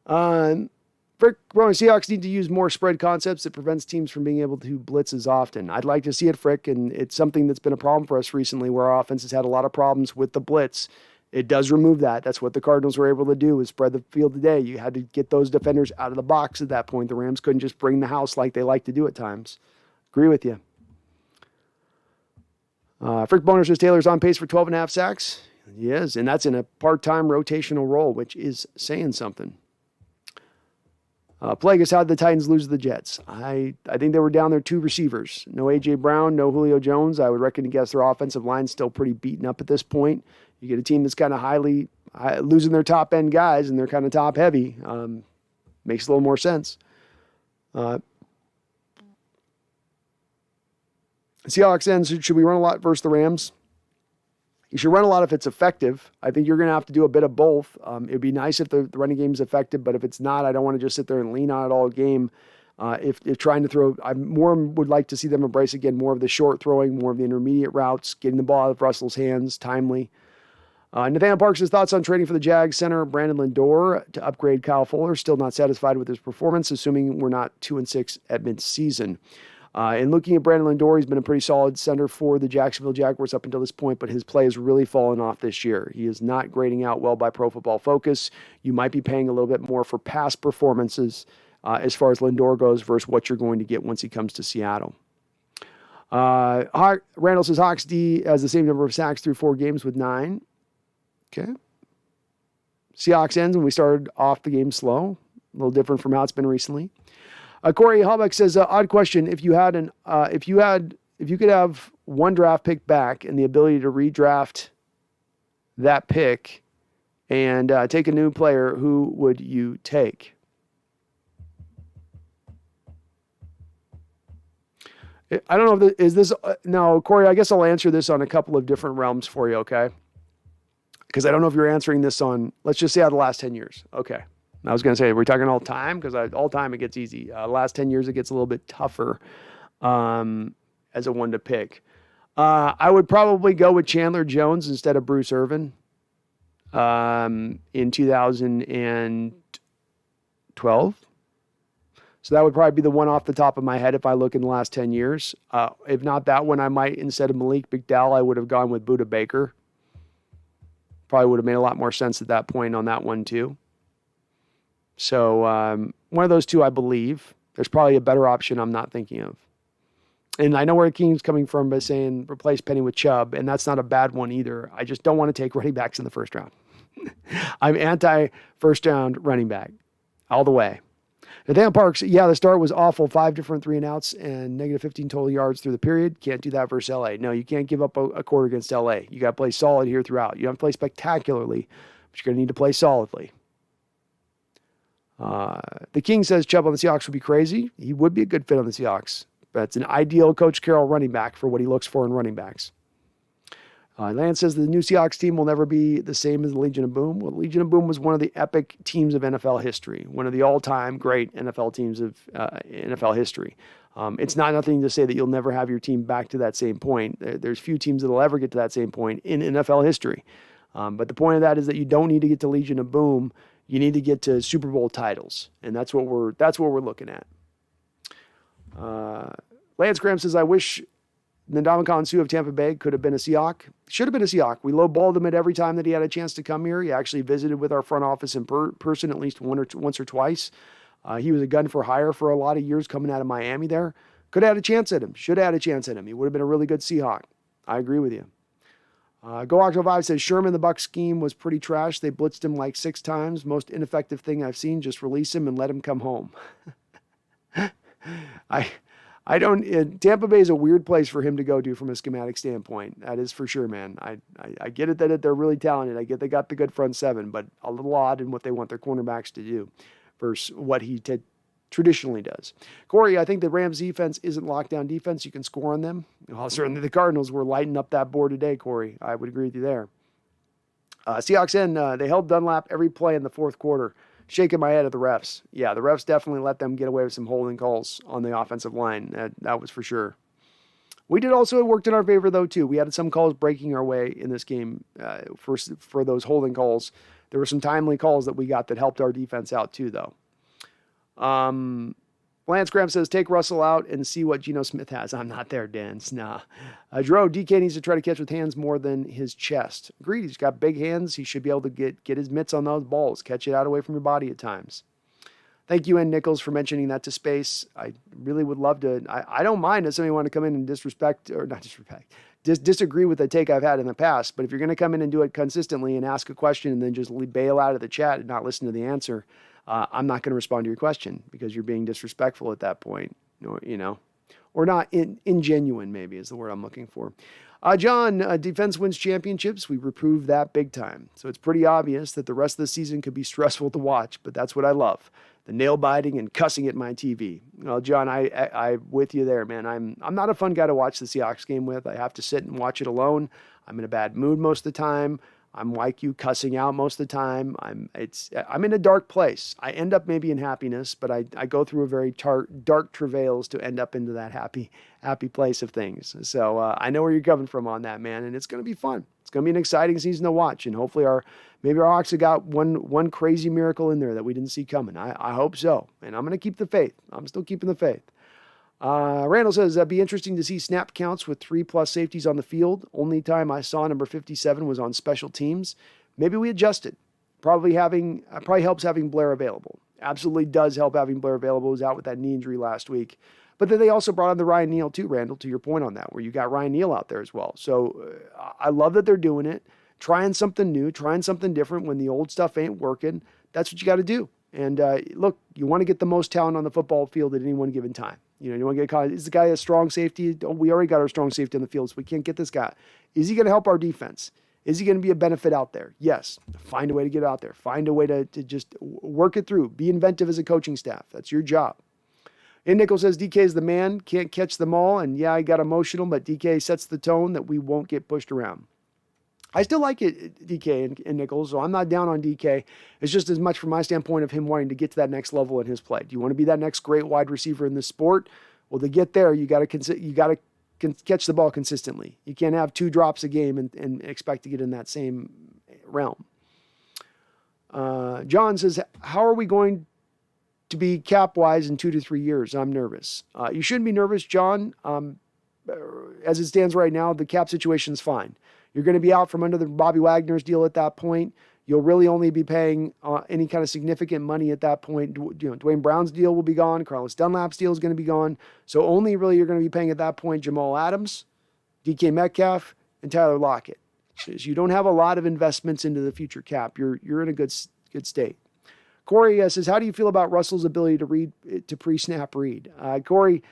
Frick, growing Seahawks need to use more spread concepts that prevents teams from being able to blitz as often. I'd like to see it, Frick, and it's something that's been a problem for us recently where our offense has had a lot of problems with the blitz. It does remove that. That's what the Cardinals were able to do, is spread the field today. You had to get those defenders out of the box at that point. The Rams couldn't just bring the house like they like to do at times. Agree with you. Frick Boner says Taylor's on pace for 12.5 sacks. He is, and that's in a part-time rotational role, which is saying something. Plagueis, how did the Titans lose to the Jets? I think they were down there 2 receivers. No A.J. Brown, no Julio Jones. I would reckon to guess their offensive line's still pretty beaten up at this point. You get a team that's kind of losing their top-end guys, and they're kind of top-heavy. Makes a little more sense. Seahawks ends, should we run a lot versus the Rams? You should run a lot if it's effective. I think you're going to have to do a bit of both. It would be nice if the running game is effective, but if it's not, I don't want to just sit there and lean on it all game. If trying to throw, I more would like to see them embrace again more of the short throwing, more of the intermediate routes, getting the ball out of Russell's hands timely. Nathaniel Parks' thoughts on trading for the Jags center Brandon Lindor to upgrade Kyle Fuller. Still not satisfied with his performance, assuming we're not 2-6 at midseason. And looking at Brandon Lindor, he's been a pretty solid center for the Jacksonville Jaguars up until this point, but his play has really fallen off this year. He is not grading out well by Pro Football Focus. You might be paying a little bit more for past performances as far as Lindor goes versus what you're going to get once he comes to Seattle. Randall says Hawks D has the same number of sacks through 4 games with 9. Okay. Seahawks ends when we started off the game slow. A little different from how it's been recently. Corey Halbeck says, odd question. If you could have one draft pick back and the ability to redraft that pick and take a new player, who would you take? I don't know is this, no, Corey, I guess I'll answer this on a couple of different realms for you. Okay. Because I don't know if you're answering this on, let's just say out of the last 10 years. Okay. I was going to say, we're talking all time, because all time it gets easy. Last 10 years it gets a little bit tougher as a one to pick. I would probably go with Chandler Jones instead of Bruce Irvin in 2012. So that would probably be the one off the top of my head if I look in the last 10 years. If not that one, I might, instead of Malik McDowell, I would have gone with Budda Baker. Probably would have made a lot more sense at that point on that one too. So one of those two, I believe. There's probably a better option I'm not thinking of. And I know where King's coming from by saying replace Penny with Chubb, and that's not a bad one either. I just don't want to take running backs in the first round. I'm anti-first round running back all the way. Nathaniel Parks, yeah, the start was awful. 5 different 3-and-outs and negative 15 total yards through the period. Can't do that versus LA. No, you can't give up a quarter against LA. You got to play solid here throughout. You don't have to play spectacularly, but you're going to need to play solidly. The King says Chubb on the Seahawks would be crazy. He would be a good fit on the Seahawks. That's an ideal Coach Carroll running back for what he looks for in running backs. Lance says the new Seahawks team will never be the same as the Legion of Boom. Well, Legion of Boom was one of the epic teams of NFL history, one of the all-time great NFL teams of NFL history. It's not nothing to say that you'll never have your team back to that same point. There's few teams that will ever get to that same point in NFL history. But the point of that is that you don't need to get to Legion of Boom. You need to get to Super Bowl titles, and that's what we're looking at. Lance Graham says, I wish Ndamukong Suh of Tampa Bay could have been a Seahawk. Should have been a Seahawk. We lowballed him at every time that he had a chance to come here. He actually visited with our front office in person at least once or twice. He was a gun for hire for a lot of years coming out of Miami there. Could have had a chance at him. Should have had a chance at him. He would have been a really good Seahawk. I agree with you. Go Octo 5 says Sherman, the Bucs scheme was pretty trash. They blitzed him like 6 times. Most ineffective thing I've seen. Just release him and let him come home. I Tampa Bay is a weird place for him to go to from a schematic standpoint. That is for sure, man. I get it that they're really talented. I get they got the good front seven, but a little odd in what they want their cornerbacks to do versus what he traditionally does. Corey, I think the Rams defense isn't lockdown defense. You can score on them. Well, certainly the Cardinals were lighting up that board today, Corey. I would agree with you there. Seahawks they held Dunlap every play in the fourth quarter. Shaking my head at the refs. Yeah, the refs definitely let them get away with some holding calls on the offensive line. That was for sure. We did also, it worked in our favor, though, too. We had some calls breaking our way in this game for those holding calls. There were some timely calls that we got that helped our defense out, too, though. Lance Graham says, take Russell out and see what Geno Smith has. I'm not there, Dan. Nah. Drew, DK needs to try to catch with hands more than his chest. Agreed. He's got big hands. He should be able to get his mitts on those balls. Catch it out away from your body at times. Thank you, N. Nichols, for mentioning that to Space. I really would love to. I don't mind if somebody want to come in and disagree with the take I've had in the past. But if you're going to come in and do it consistently and ask a question and then just bail out of the chat and not listen to the answer, I'm not going to respond to your question because you're being disrespectful at that point, or not ingenuine, maybe is the word I'm looking for. John, defense wins championships. We reproved that big time. So it's pretty obvious that the rest of the season could be stressful to watch, but that's what I love. The nail biting and cussing at my TV. Well, John, I'm with you there, man. I'm not a fun guy to watch the Seahawks game with. I have to sit and watch it alone. I'm in a bad mood most of the time. I'm like you, cussing out most of the time. I'm in a dark place. I end up maybe in happiness, but I go through a very dark travails to end up into that happy place of things. So I know where you're coming from on that, man, and it's going to be fun. It's going to be an exciting season to watch, and hopefully our Hawks have got one crazy miracle in there that we didn't see coming. I hope so, and I'm going to keep the faith. I'm still keeping the faith. Randall says, that'd be interesting to see snap counts with 3+ safeties on the field. Only time I saw number 57 was on special teams. Maybe we adjusted. Probably helps having Blair available. Absolutely does help having Blair available. He was out with that knee injury last week. But then they also brought on the Ryan Neal too, Randall, to your point on that, where you got Ryan Neal out there as well. So I love that they're doing it, trying something new, trying something different when the old stuff ain't working. That's what you got to do. And look, you want to get the most talent on the football field at any one given time. You want to get caught. Is the guy a strong safety? Oh, we already got our strong safety on the field, so we can't get this guy. Is he going to help our defense? Is he going to be a benefit out there? Yes. Find a way to get out there. Find a way to just work it through. Be inventive as a coaching staff. That's your job. And Nichols says, DK is the man. Can't catch them all. And yeah, I got emotional, but DK sets the tone that we won't get pushed around. I still like it, DK and Nichols, so I'm not down on DK. It's just as much from my standpoint of him wanting to get to that next level in his play. Do you want to be that next great wide receiver in this sport? Well, to get there, you got to catch the ball consistently. You can't have 2 drops a game and expect to get in that same realm. John says, how are we going to be cap-wise in 2 to 3 years? I'm nervous. You shouldn't be nervous, John. As it stands right now, the cap situation is fine. You're going to be out from under the Bobby Wagner's deal at that point. You'll really only be paying any kind of significant money at that point. Dwayne Brown's deal will be gone. Carlos Dunlap's deal is going to be gone. So only really you're going to be paying at that point Jamal Adams, DK Metcalf, and Tyler Lockett. So you don't have a lot of investments into the future cap. You're in a good state. Corey says, how do you feel about Russell's ability to pre-snap read? Corey,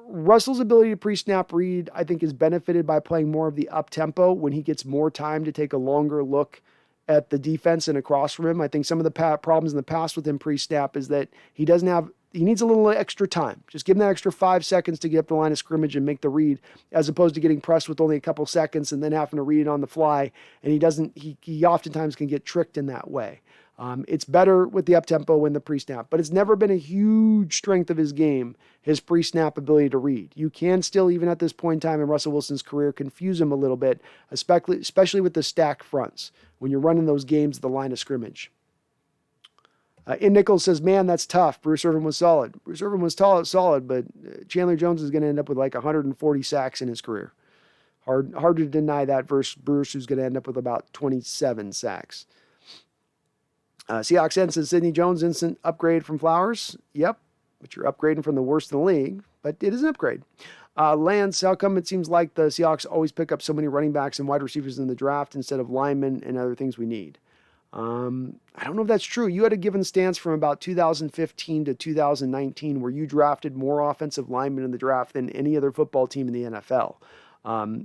Russell's ability to pre-snap read, I think, is benefited by playing more of the up-tempo when he gets more time to take a longer look at the defense and across from him. I think some of the problems in the past with him pre-snap is that he needs a little extra time. Just give him that extra 5 seconds to get up the line of scrimmage and make the read, as opposed to getting pressed with only a couple seconds and then having to read it on the fly. And he oftentimes can get tricked in that way. It's better with the up-tempo and the pre-snap, but it's never been a huge strength of his game, his pre-snap ability to read. You can still, even at this point in time in Russell Wilson's career, confuse him a little bit, especially with the stack fronts, when you're running those games at the line of scrimmage. Nichols says, man, that's tough. Bruce Irvin was solid. Bruce Irvin was solid, but Chandler Jones is going to end up with like 140 sacks in his career. Hard to deny that versus Bruce, who's going to end up with about 27 sacks. Seahawks says Sidney Jones instant upgrade from Flowers. Yep, but you're upgrading from the worst in the league, but it is an upgrade. Lance, how come it seems like the Seahawks always pick up so many running backs and wide receivers in the draft instead of linemen and other things we need? I don't know if that's true. You had a given stance from about 2015 to 2019 where you drafted more offensive linemen in the draft than any other football team in the NFL.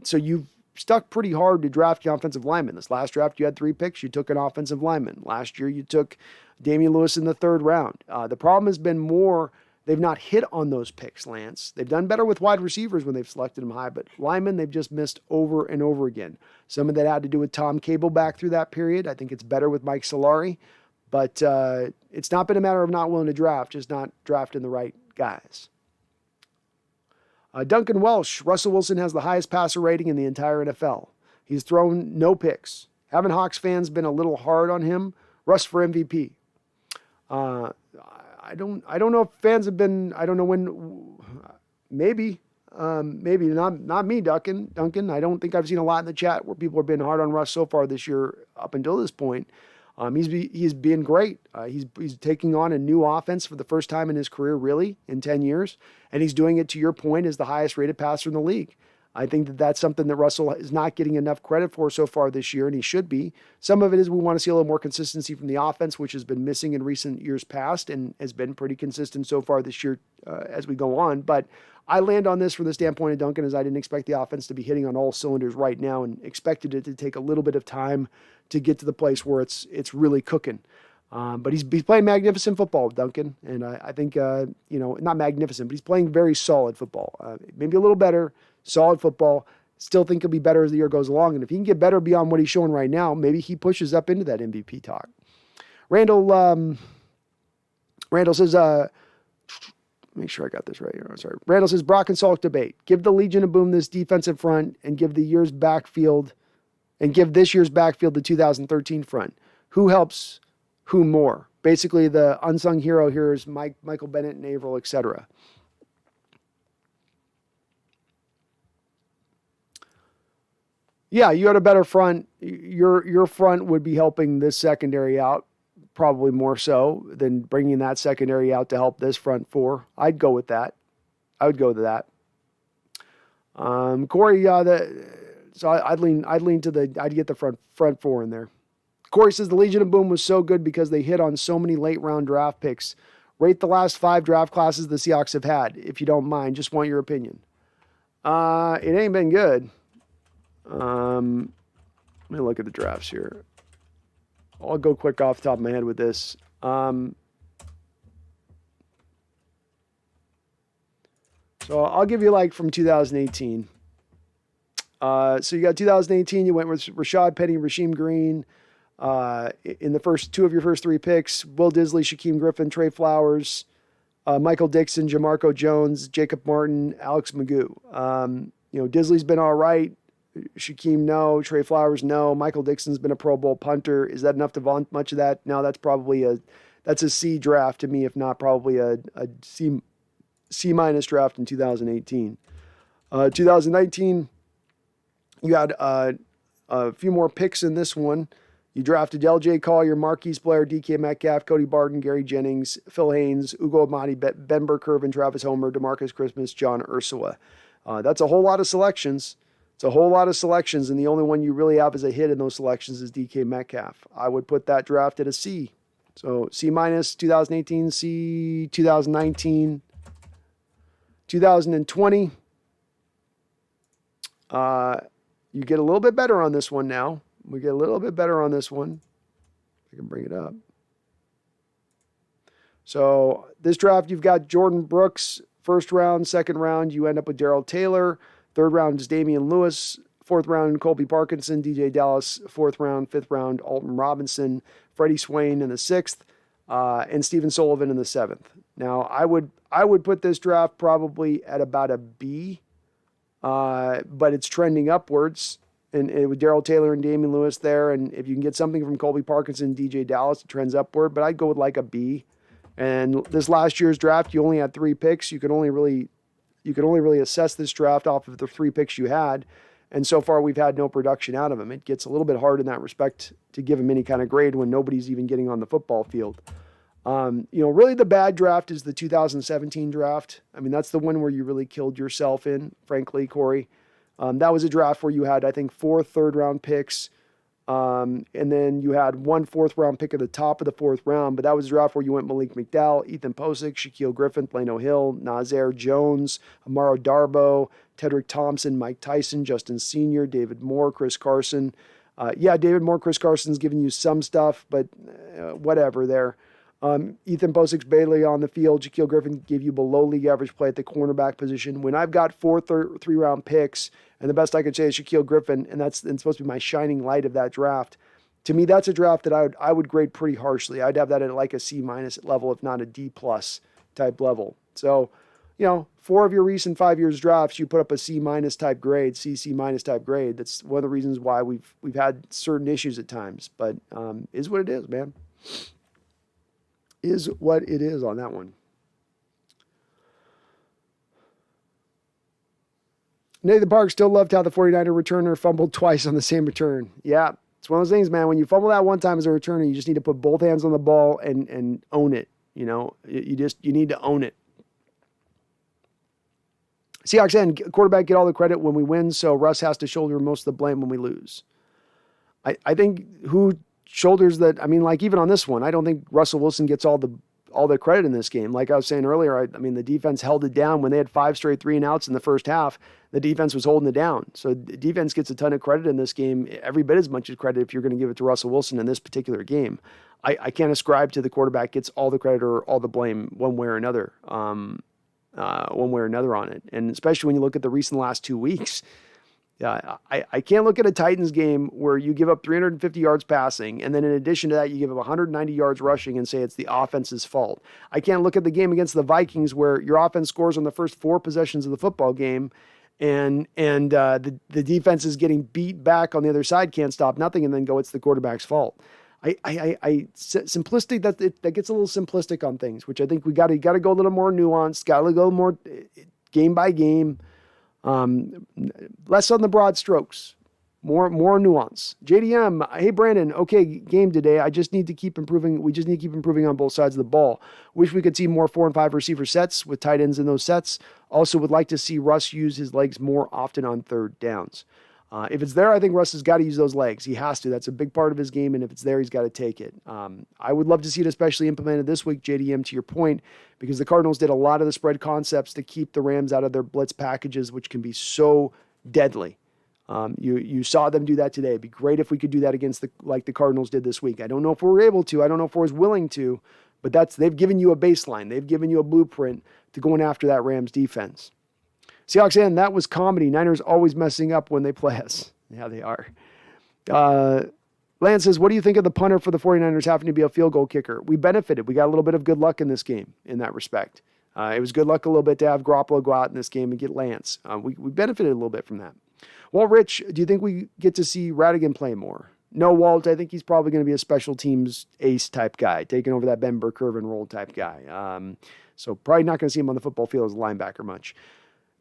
So you've stuck pretty hard to drafting offensive linemen. This last draft, you had 3 picks. You took an offensive lineman. Last year, you took Damian Lewis in the 3rd round. The problem has been more, they've not hit on those picks, Lance. They've done better with wide receivers when they've selected them high, but linemen, they've just missed over and over again. Some of that had to do with Tom Cable back through that period. I think it's better with Mike Solari, but it's not been a matter of not willing to draft, just not drafting the right guys. Duncan Welsh, Russell Wilson has the highest passer rating in the entire NFL. He's thrown no picks. Haven't Hawks fans been a little hard on him? Russ for MVP. I don't know if fans have been, I don't know when, maybe not me, Duncan. I don't think I've seen a lot in the chat where people have been hard on Russ so far this year up until this point. He's been great. He's taking on a new offense for the first time in his career, really, in 10 years. And he's doing it, to your point, as the highest rated passer in the league. I think that that's something that Russell is not getting enough credit for so far this year, and he should be. Some of it is we want to see a little more consistency from the offense, which has been missing in recent years past and has been pretty consistent so far this year as we go on. But I land on this from the standpoint of Duncan, as I didn't expect the offense to be hitting on all cylinders right now and expected it to take a little bit of time to get to the place where it's really cooking. But he's playing magnificent football, Duncan. And I think, not magnificent, but he's playing very solid football. Maybe a little better, solid football. Still think he'll be better as the year goes along. And if he can get better beyond what he's showing right now, maybe he pushes up into that MVP talk. Randall says, make sure I got this right here. I'm sorry. Randall says, Brock and Salk debate. Give the Legion of Boom this defensive front and give this year's backfield the 2013 front. Who helps who more? Basically, the unsung hero here is Michael Bennett and Averill, etc. Yeah, you had a better front. Your front would be helping this secondary out, probably more so than bringing that secondary out to help this front 4. I'd go with that. I would go to that. Corey, so I'd get the front 4 in there. Corey says the Legion of Boom was so good because they hit on so many late round draft picks. Rate the last 5 draft classes the Seahawks have had, if you don't mind. Just want your opinion. It ain't been good. Let me look at the drafts here. I'll go quick off the top of my head with this. So I'll give you from 2018. So you got 2018, you went with Rashad Penny, Rasheem Green. In the first 2 of your first 3 picks, Will Disley, Shaquem Griffin, Trey Flowers, Michael Dixon, Jamarco Jones, Jacob Martin, Alex Magoo. Disley's been all right. Shaquem, no. Trey Flowers, no. Michael Dixon's been a Pro Bowl punter. Is that enough to vaunt much of that? No, that's probably a C draft to me, if not probably a C minus draft in 2018. 2019, you had a few more picks in this one. You drafted L.J. Collier, Marquise Blair, D.K. Metcalf, Cody Barton, Gary Jennings, Phil Haynes, Ugo Amadi, Ben Burkervin, Travis Homer, DeMarcus Christmas, John Ursula. That's a whole lot of selections. It's a whole lot of selections, and the only one you really have as a hit in those selections is D.K. Metcalf. I would put that draft at a C. So C minus 2018, C 2019, 2020. You get a little bit better on this one now. We get a little bit better on this one. I can bring it up. So this draft, you've got Jordan Brooks, 1st round, 2nd round. You end up with Darrell Taylor. 3rd round is Damian Lewis. 4th round, Colby Parkinson, DJ Dallas. 4th round, 5th round, Alton Robinson, Freddie Swain in the 6th, and Stephen Sullivan in the 7th. Now, I would put this draft probably at about a B, but it's trending upwards. And with Darrell Taylor and Damian Lewis there, and if you can get something from Colby Parkinson and DJ Dallas, it trends upward. But I'd go with a B. And this last year's draft, you only had 3 picks. You could only really assess this draft off of the 3 picks you had. And so far, we've had no production out of him. It gets a little bit hard in that respect to give him any kind of grade when nobody's even getting on the football field. Really the bad draft is the 2017 draft. I mean, that's the one where you really killed yourself in, frankly, Corey. That was a draft where you had, I think, 4 third-round picks, And then you had 1 4th-round pick at the top of the 4th round, but that was a draft where you went Malik McDowell, Ethan Posick, Shaquille Griffin, Plano Hill, Nazir Jones, Amaro Darbo, Tedrick Thompson, Mike Tyson, Justin Sr., David Moore, Chris Carson. David Moore, Chris Carson's giving you some stuff, but whatever there. Ethan Posick's barely on the field. Shaquille Griffin gave you below league average play at the cornerback position. When I've got 4 3-round picks, and the best I could say is Shaquille Griffin, and it's supposed to be my shining light of that draft. To me, that's a draft that I would grade pretty harshly. I'd have that at like a C- level, if not a D+ type level. So, 4 of your recent 5 years drafts, you put up a C- type grade, C type grade. That's one of the reasons why we've had certain issues at times. But is what it is, man. Is what it is on that one. Nathan Park still loved how the 49er returner fumbled twice on the same return. Yeah, it's one of those things, man. When you fumble that one time as a returner, you just need to put both hands on the ball and own it. You need to own it. Seahawks end. Quarterback get all the credit when we win, so Russ has to shoulder most of the blame when we lose. I think who shoulders that, even on this one, I don't think Russell Wilson gets all the credit in this game. Like I was saying earlier, the defense held it down when they had 5 straight 3-and-outs in the first half. The defense was holding it down. So the defense gets a ton of credit in this game, every bit as much as credit if you're going to give it to Russell Wilson in this particular game. I can't ascribe to the quarterback gets all the credit or all the blame one way or another on it. And especially when you look at the recent last 2 weeks, I can't look at a Titans game where you give up 350 yards passing, and then in addition to that, you give up 190 yards rushing and say it's the offense's fault. I can't look at the game against the Vikings where your offense scores on the first 4 possessions of the football game, and the defense is getting beat back on the other side, can't stop nothing, and then go, it's the quarterback's fault. Simplistic, that gets a little simplistic on things, which I think we got to go a little more nuanced, got to go more game by game. Less on the broad strokes, more nuance. JDM, hey Brandon, okay game today. I just need to keep improving. We just need to keep improving on both sides of the ball. Wish we could see more 4 and 5 receiver sets with tight ends in those sets. Also would like to see Russ use his legs more often on 3rd downs. If it's there, I think Russ has got to use those legs. He has to. That's a big part of his game, and if it's there, he's got to take it. I would love to see it especially implemented this week, JDM, to your point, because the Cardinals did a lot of the spread concepts to keep the Rams out of their blitz packages, which can be so deadly. You saw them do that today. It'd be great if we could do that against the Cardinals did this week. I don't know if we're able to. I don't know if we're as willing to, but they've given you a baseline. They've given you a blueprint to going after that Rams defense. Seahawks end. That was comedy. Niners always messing up when they play us. Yeah, they are. Lance says, what do you think of the punter for the 49ers having to be a field goal kicker? We benefited. We got a little bit of good luck in this game in that respect. It was good luck a little bit to have Garoppolo go out in this game and get Lance. We benefited a little bit from that. Well, Rich, do you think we get to see Radigan play more? No, Walt, I think he's probably going to be a special teams ace type guy, taking over that Ben Burkervin role type guy. So probably not going to see him on the football field as a linebacker much.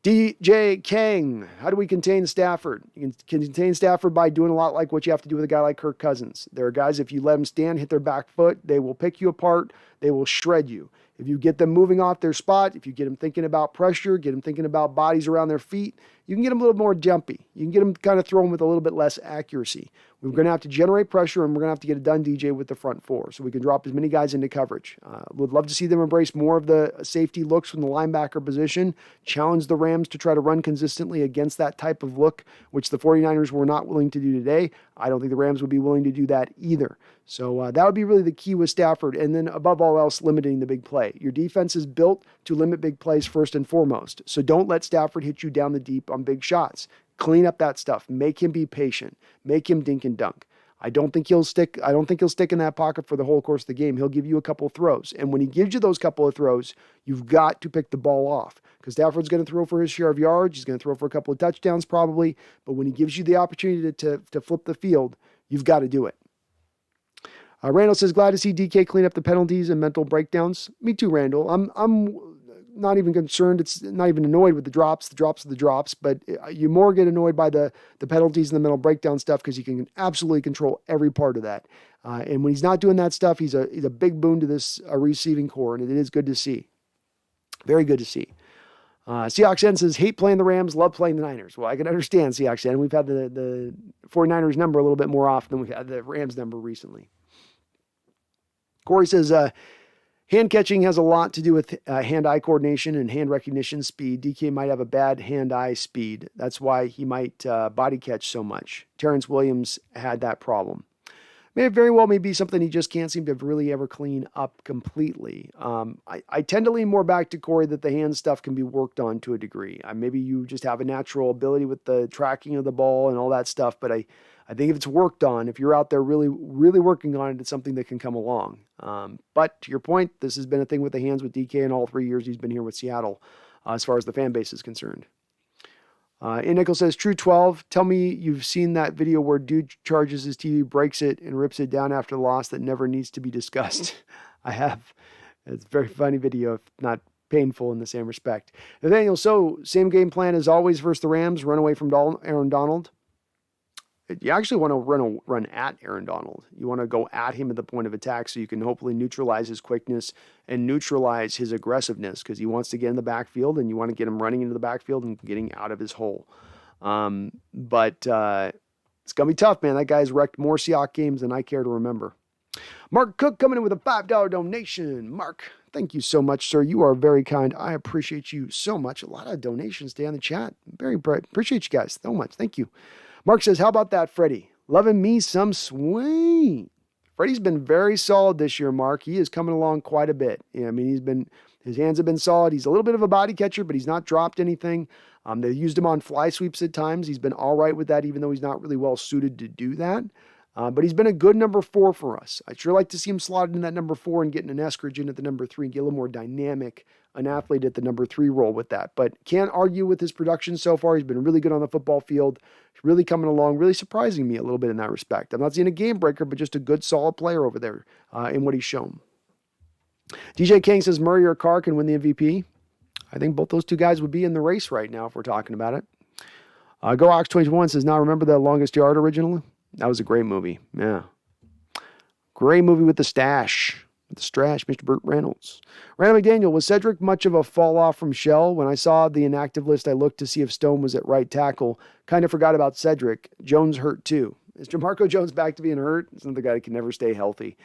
DJ Kang, how do we contain Stafford? You can contain Stafford by doing a lot like what you have to do with a guy like Kirk Cousins. There are guys, if you let them stand, hit their back foot, they will pick you apart. They will shred you. If you get them moving off their spot, if you get them thinking about pressure, get them thinking about bodies around their feet, you can get them a little more jumpy. You can get them kind of throwing with a little bit less accuracy. We're going to have to generate pressure, and we're going to have to get it done, DJ, with the front 4, so we can drop as many guys into coverage. Would love to see them embrace more of the safety looks from the linebacker position, challenge the Rams to try to run consistently against that type of look, which the 49ers were not willing to do today. I don't think the Rams would be willing to do that either. So that would be really the key with Stafford. And then above all else, limiting the big play. Your defense is built to limit big plays first and foremost. So don't let Stafford hit you down the deep on big shots. Clean up that stuff. Make him be patient. Make him dink and dunk. I don't think he'll stick in that pocket for the whole course of the game. He'll give you a couple of throws. And when he gives you those couple of throws, you've got to pick the ball off. Because Stafford's going to throw for his share of yards. He's going to throw for a couple of touchdowns probably. But when he gives you the opportunity to flip the field, you've got to do it. Randall says, glad to see DK clean up the penalties and mental breakdowns. Me too, Randall. I'm not even concerned. It's not even annoyed with the drops. The drops are the drops, but you more get annoyed by the penalties and the mental breakdown stuff because you can absolutely control every part of that. And when he's not doing that stuff, he's a big boon to this receiving core, and it is good to see. Very good to see. Seahawks N says, hate playing the Rams, love playing the Niners. Well, I can understand Seahawks N. We've had the 49ers number a little bit more often than we've had the Rams number recently. Corey says, hand catching has a lot to do with hand-eye coordination and hand recognition speed. DK might have a bad hand-eye speed. That's why he might body catch so much. Terrence Williams had that problem. May very well be something he just can't seem to really ever clean up completely. I tend to lean more back to Corey that the hand stuff can be worked on to a degree. Maybe you just have a natural ability with the tracking of the ball and all that stuff, but I think if it's worked on, if you're out there really, really working on it, it's something that can come along. But to your point, this has been a thing with the hands with DK in all 3 years he's been here with Seattle, as far as the fan base is concerned. Nichol says, True 12, tell me you've seen that video where dude charges his TV, breaks it, and rips it down after the loss that never needs to be discussed. I have. It's a very funny video, if not painful in the same respect. Nathaniel, so same game plan as always versus the Rams, run away from Aaron Donald. You actually want to run at Aaron Donald. You want to go at him at the point of attack so you can hopefully neutralize his quickness and neutralize his aggressiveness, because he wants to get in the backfield and you want to get him running into the backfield and getting out of his hole. But it's going to be tough, man. That guy's wrecked more Seahawks games than I care to remember. Mark Cook coming in with a $5 donation. Mark, thank you so much, sir. You are very kind. I appreciate you so much. A lot of donations today on the chat. Very bright. Appreciate you guys so much. Thank you. Mark says, how about that, Freddie? Loving me some Swain. Freddie's been very solid this year, Mark. He is coming along quite a bit. Yeah, I mean, his hands have been solid. He's a little bit of a body catcher, but he's not dropped anything. They used him on fly sweeps at times. He's been all right with that, even though he's not really well suited to do that. But he's been a good number 4 for us. I'd sure like to see him slotted in that number 4 and getting an Eskridge in at the number 3 and get a little more dynamic, an athlete at the number 3 role with that. But can't argue with his production so far. He's been really good on the football field. He's really coming along, really surprising me a little bit in that respect. I'm not seeing a game breaker, but just a good, solid player over there in what he's shown. DJ King says Murray or Carr can win the MVP. I think both those two guys would be in the race right now if we're talking about it. Go Ox 21 says, now remember The Longest Yard originally? That was a great movie. Yeah. Great movie with the stash. With the stash, Mr. Burt Reynolds. Randall McDaniel, was Cedric much of a fall off from Shell? When I saw the inactive list, I looked to see if Stone was at right tackle. Kind of forgot about Cedric. Jones hurt too. Is Jamarco Jones back to being hurt? He's another guy that can never stay healthy.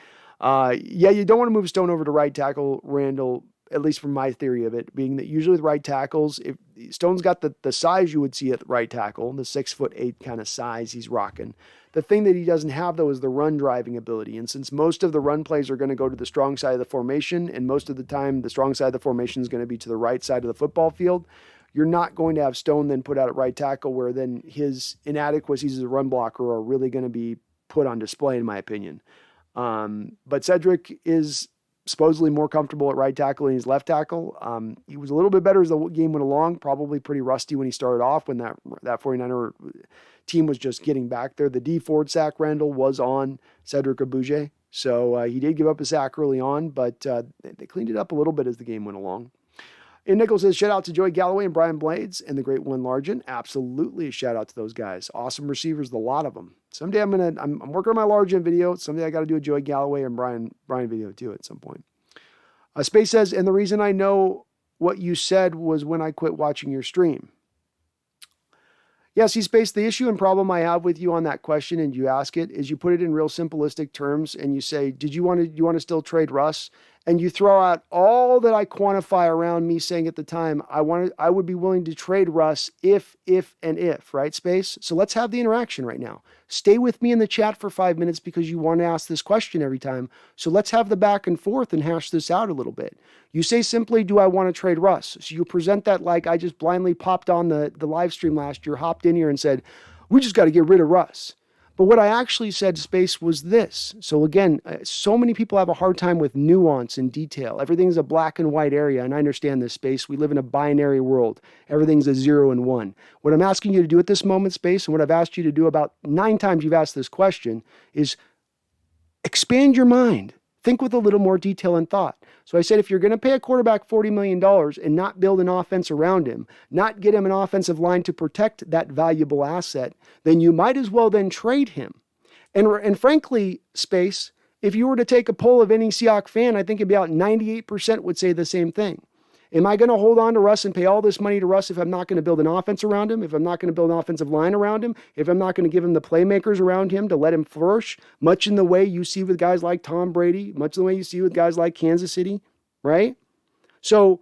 Yeah, you don't want to move Stone over to right tackle, Randall, at least from my theory of it, being that usually with right tackles, if Stone's got the size you would see at right tackle, the 6'8" kind of size he's rocking. The thing that he doesn't have, though, is the run driving ability. And since most of the run plays are going to go to the strong side of the formation, and most of the time the strong side of the formation is going to be to the right side of the football field, you're not going to have Stone then put out at right tackle where then his inadequacies as a run blocker are really going to be put on display, in my opinion. But Cedric is supposedly more comfortable at right tackle than he's left tackle. He was a little bit better as the game went along, probably pretty rusty when he started off when that 49er team was just getting back there. The D Ford sack, Randall, was on Cedric Abuja. So he did give up a sack early on, but they cleaned it up a little bit as the game went along. And Nichols says, shout out to Joey Galloway and Brian Blades and the great Win Largent. Absolutely a shout out to those guys. Awesome receivers, the lot of them. Someday I'm working on my Largent video. Someday I got to do a Joey Galloway and Brian video too at some point. Space says, and the reason I know what you said was when I quit watching your stream. Yes, Space, the issue and problem I have with you on that question, and you ask it, is you put it in real simplistic terms and you say, do you want to still trade Russ? And you throw out all that I quantify around me saying at the time, I would be willing to trade Russ if, right, Space? So let's have the interaction right now. Stay with me in the chat for 5 minutes because you want to ask this question every time. So let's have the back and forth and hash this out a little bit. You say simply, do I want to trade Russ? So you present that like I just blindly popped on the live stream last year, hopped in here and said, we just got to get rid of Russ. But what I actually said, Space, was this. So again, so many people have a hard time with nuance and detail. Everything's a black and white area, and I understand this, Space. We live in a binary world. Everything's a 0 and 1. What I'm asking you to do at this moment, Space, and what I've asked you to do about 9 times you've asked this question, is expand your mind. Think with a little more detail and thought. So I said, if you're going to pay a quarterback $40 million and not build an offense around him, not get him an offensive line to protect that valuable asset, then you might as well then trade him. And frankly, Space, if you were to take a poll of any Seahawks fan, I think about 98% would say the same thing. Am I going to hold on to Russ and pay all this money to Russ if I'm not going to build an offense around him, if I'm not going to build an offensive line around him, if I'm not going to give him the playmakers around him to let him flourish, much in the way you see with guys like Tom Brady, much in the way you see with guys like Kansas City, right? So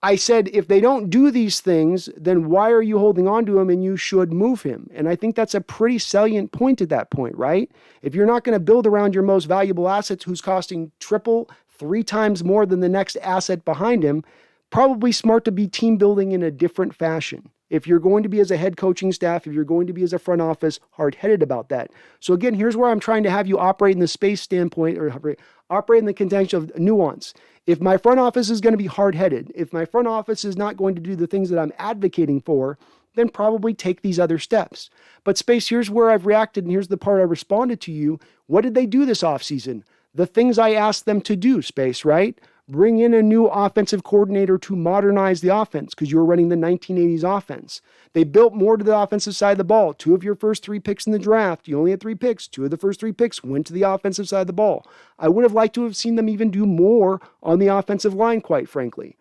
I said, if they don't do these things, then why are you holding on to him, and you should move him? And I think that's a pretty salient point at that point, right? If you're not going to build around your most valuable assets, who's costing triple, 3 times more than the next asset behind him, probably smart to be team building in a different fashion. If you're going to be as a head coaching staff, if you're going to be as a front office, hard-headed about that. So again, here's where I'm trying to have you operate in the space standpoint, or operate in the contention of nuance. If my front office is going to be hard-headed, if my front office is not going to do the things that I'm advocating for, then probably take these other steps. But Space, here's where I've reacted, and here's the part I responded to you. What did they do this offseason? The things I asked them to do, Space, right? Bring in a new offensive coordinator to modernize the offense, because you were running the 1980s offense. They built more to the offensive side of the ball. 2 of your first 3 picks in the draft, you only had 3 picks. 2 of the first 3 picks went to the offensive side of the ball. I would have liked to have seen them even do more on the offensive line, quite frankly.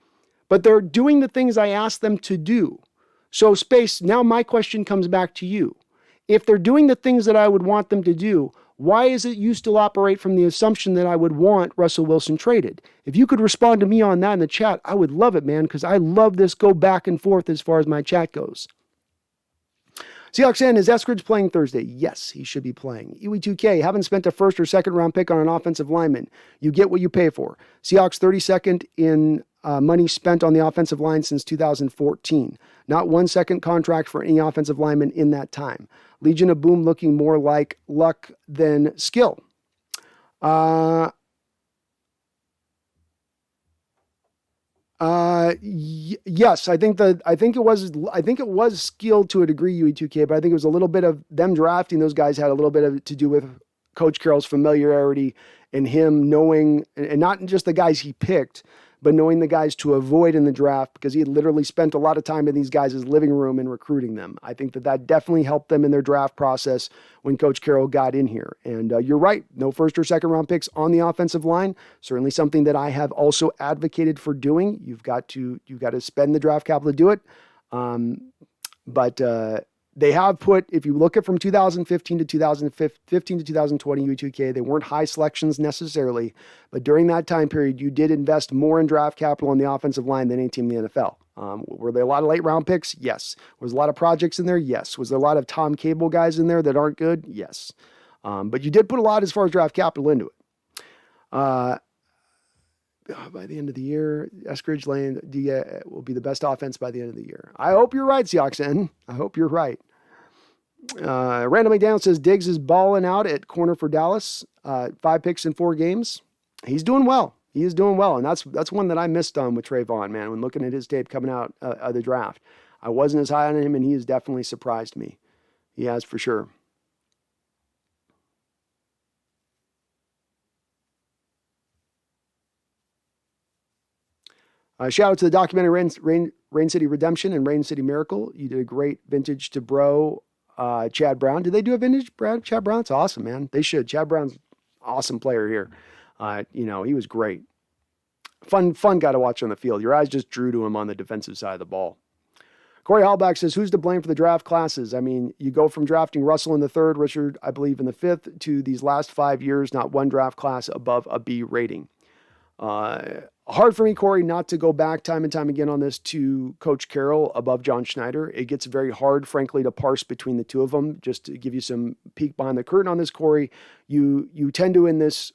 But they're doing the things I asked them to do. So, Space, now my question comes back to you. If they're doing the things that I would want them to do, why is it you still operate from the assumption that I would want Russell Wilson traded? If you could respond to me on that in the chat, I would love it, man, because I love this go back and forth as far as my chat goes. Seahawks N, is Eskridge playing Thursday? Yes, he should be playing. EW2K, haven't spent a first or second round pick on an offensive lineman. You get what you pay for. Seahawks 32nd in money spent on the offensive line since 2014. Not 1 second contract for any offensive lineman in that time. Legion of Boom looking more like luck than skill. Yes, I think it was skilled to a degree, UE2K, but I think it was a little bit of them drafting those guys had a little bit of to do with Coach Carroll's familiarity and him knowing, and not just the guys he picked, but knowing the guys to avoid in the draft, because he had literally spent a lot of time in these guys' living room and recruiting them. I think that definitely helped them in their draft process when Coach Carroll got in here. And you're right, no first or second round picks on the offensive line. Certainly something that I have also advocated for doing. You've got to spend the draft capital to do it. But they have put, if you look at from 2015 to 2020 U2K, they weren't high selections necessarily, but during that time period, you did invest more in draft capital on the offensive line than any team in the NFL. Were there a lot of late round picks? Yes. Was a lot of projects in there? Yes. Was there a lot of Tom Cable guys in there that aren't good? Yes. But you did put a lot as far as draft capital into it. By the end of the year, Eskridge Lane will be the best offense by the end of the year. I hope you're right, Seahawks N. I hope you're right. Randomly down says Diggs is balling out at corner for Dallas. 5 picks in 4 games. He's doing well. He is doing well. And that's one that I missed on with Trayvon, man, when looking at his tape coming out of the draft. I wasn't as high on him, and he has definitely surprised me. He has for sure. Shout out to the documentary Rain City Redemption and Rain City Miracle. You did a great vintage to bro, Chad Brown. Did they do a vintage Chad Brown? It's awesome, man. They should. Chad Brown's an awesome player here. He was great. Fun guy to watch on the field. Your eyes just drew to him on the defensive side of the ball. Corey Hallback says, who's to blame for the draft classes? I mean, you go from drafting Russell in the 3rd, Richard, I believe, in the 5th, to these last 5 years, not one draft class above a B rating. Hard for me, Corey, not to go back time and time again on this to Coach Carroll above John Schneider. It gets very hard, frankly, to parse between the two of them. Just to give you some peek behind the curtain on this, Corey, you tend to, in this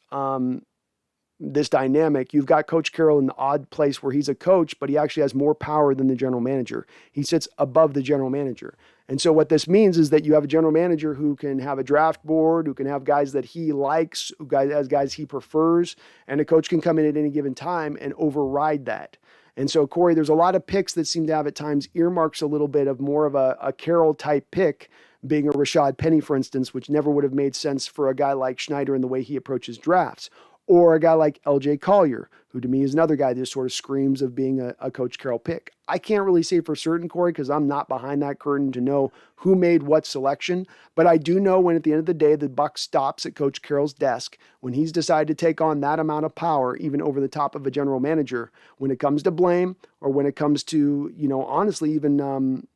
this dynamic, you've got Coach Carroll in the odd place where he's a coach, but he actually has more power than the general manager. He sits above the general manager. And so what this means is that you have a general manager who can have a draft board, who can have guys that he likes, who has guys he prefers, and a coach can come in at any given time and override that. And so, Corey, there's a lot of picks that seem to have at times earmarks a little bit of more of a Carroll-type pick, being a Rashad Penny, for instance, which never would have made sense for a guy like Schneider in the way he approaches drafts. or a guy like LJ Collier, who to me is another guy that just sort of screams of being a Coach Carroll pick. I can't really say for certain, Corey, because I'm not behind that curtain to know who made what selection. But I do know when at the end of the day, the buck stops at Coach Carroll's desk, when he's decided to take on that amount of power, even over the top of a general manager, when it comes to blame or when it comes to, honestly, even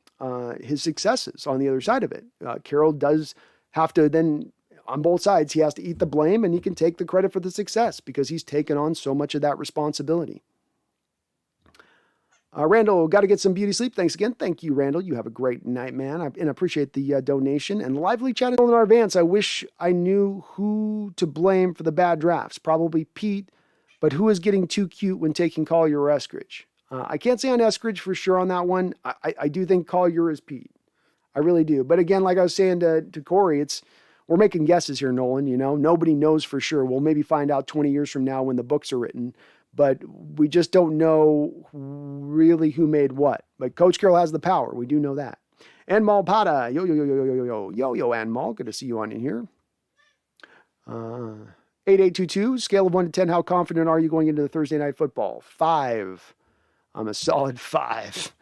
his successes on the other side of it. Carroll does have to then, on both sides, he has to eat the blame and he can take the credit for the success because he's taken on so much of that responsibility. Randall, got to get some beauty sleep. Thanks again. Thank you, Randall. You have a great night, man. And appreciate the donation. And lively chat in our advance. I wish I knew who to blame for the bad drafts. Probably Pete, but who is getting too cute when taking Collier or Eskridge? I can't say on Eskridge for sure on that one. I do think Collier is Pete. I really do. But again, like I was saying to Corey, we're making guesses here, Nolan. Nobody knows for sure. We'll maybe find out 20 years from now when the books are written, but we just don't know really who made what. But Coach Carroll has the power. We do know that. And Malpada, yo, and Mal, good to see you on in here. 8822, scale of 1 to 10, how confident are you going into the Thursday night football? 5. I'm a solid 5.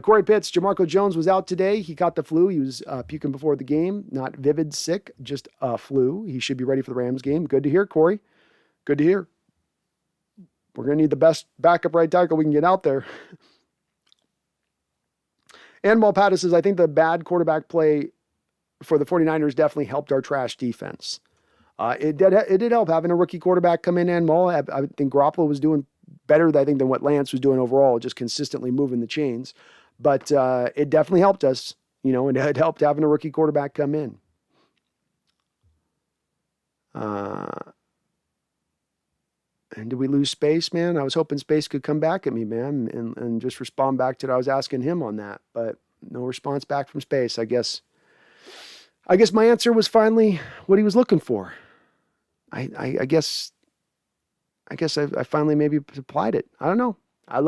Corey Pitts, Jamarco Jones was out today. He caught the flu. He was puking before the game. Not vivid sick, just a flu. He should be ready for the Rams game. Good to hear, Corey. Good to hear. We're going to need the best backup right tackle we can get out there. And Malpata says, I think the bad quarterback play for the 49ers definitely helped our trash defense. It did help having a rookie quarterback come in and Maul. I think Garoppolo was doing better, I think, than what Lance was doing overall, just consistently moving the chains. But it definitely helped us, and it helped having a rookie quarterback come in. And did we lose Space, man? I was hoping Space could come back at me, man, and just respond back to what I was asking him on that. But no response back from Space. I guess my answer was finally what he was looking for. I guess I finally maybe applied it. I don't know. I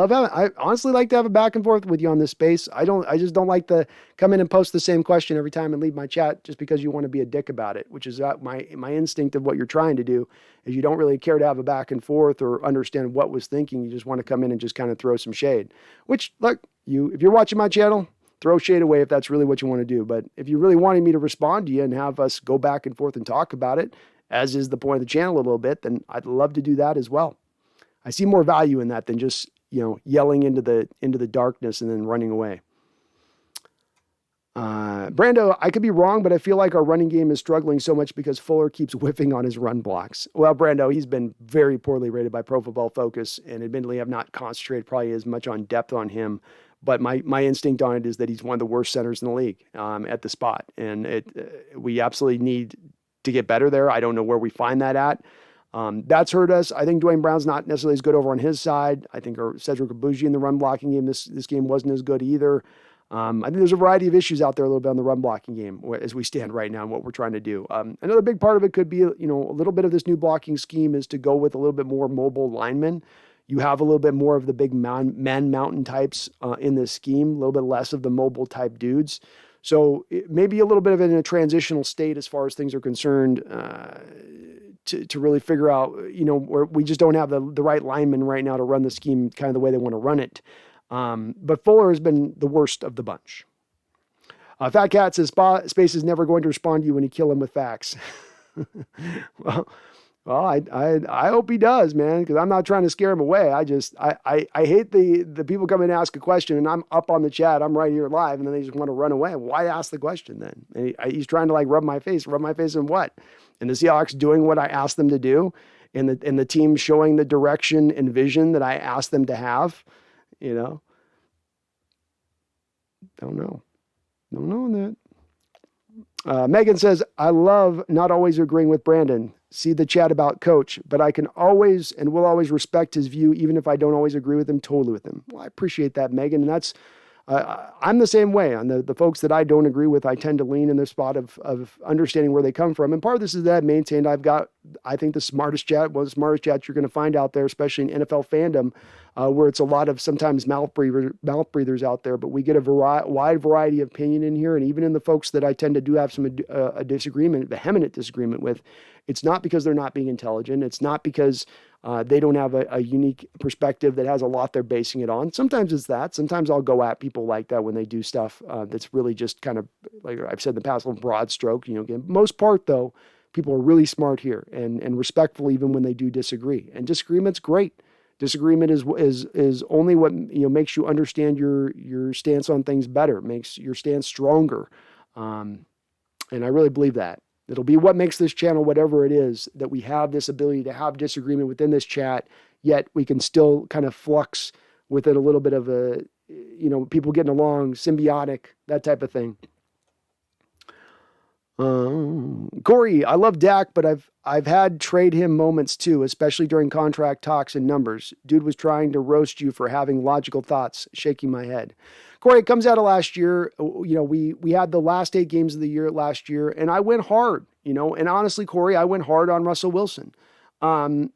honestly like to have a back and forth with you on this Space. I just don't like to come in and post the same question every time and leave my chat just because you want to be a dick about it, which is my instinct of what you're trying to do is you don't really care to have a back and forth or understand what was thinking. You just want to come in and just kind of throw some shade, which look, if you're watching my channel, throw shade away if that's really what you want to do. But if you really wanted me to respond to you and have us go back and forth and talk about it, as is the point of the channel a little bit, then I'd love to do that as well. I see more value in that than just, yelling into the darkness and then running away. Brando, I could be wrong, but I feel like our running game is struggling so much because Fuller keeps whiffing on his run blocks. Well, Brando, he's been very poorly rated by Pro Football Focus, and admittedly, I've not concentrated probably as much on depth on him. But my instinct on it is that he's one of the worst centers in the league at the spot, and we absolutely need to get better there. I don't know where we find that at. That's hurt us. I think Dwayne Brown's not necessarily as good over on his side. I think Cedric Abuji in the run blocking game, this game wasn't as good either. I think there's a variety of issues out there a little bit on the run blocking game as we stand right now and what we're trying to do. Another big part of it could be, a little bit of this new blocking scheme is to go with a little bit more mobile linemen. You have a little bit more of the big man mountain types in this scheme, a little bit less of the mobile type dudes. So it may be a little bit of in a transitional state as far as things are concerned to really figure out, where we just don't have the right linemen right now to run the scheme kind of the way they want to run it. But Fuller has been the worst of the bunch. Fat Cat says Space is never going to respond to you when you kill him with facts. Well, I hope he does, man, because I'm not trying to scare him away. I hate the people come in and ask a question and I'm up on the chat. I'm right here live and then they just want to run away. Why ask the question then? And he's trying to rub my face in what? And the Seahawks doing what I asked them to do and the team showing the direction and vision that I asked them to have, Don't know on that. Megan says, I love not always agreeing with Brandon. See the chat about Coach, but I can always and will always respect his view, even if I don't always agree with him, totally with him. Well, I appreciate that, Megan. And that's I'm the same way. On the folks that I don't agree with, I tend to lean in the spot of understanding where they come from. And part of this is that I've maintained I've got, I think, the smartest chat, one of the smartest chats you're going to find out there, especially in NFL fandom, where it's a lot of sometimes mouth breathers out there. But we get a wide variety of opinion in here. And even in the folks that I tend to do have some a disagreement, vehement disagreement with, it's not because they're not being intelligent. It's not because they don't have a unique perspective that has a lot they're basing it on. Sometimes it's that. Sometimes I'll go at people like that when they do stuff that's really just kind of, like I've said in the past, a broad stroke. Again, most part though, people are really smart here and respectful even when they do disagree. And disagreement's great. Disagreement is only what makes you understand your stance on things better, makes your stance stronger. And I really believe that. It'll be what makes this channel whatever it is, that we have this ability to have disagreement within this chat, yet we can still kind of flux with it a little bit of a, people getting along, symbiotic, that type of thing. Corey, I love Dak, but I've had trade him moments too, especially during contract talks and numbers. Dude was trying to roast you for having logical thoughts, shaking my head. Corey, it comes out of last year. We had the last 8 games of the year last year, and I went hard, and honestly, Corey, I went hard on Russell Wilson. The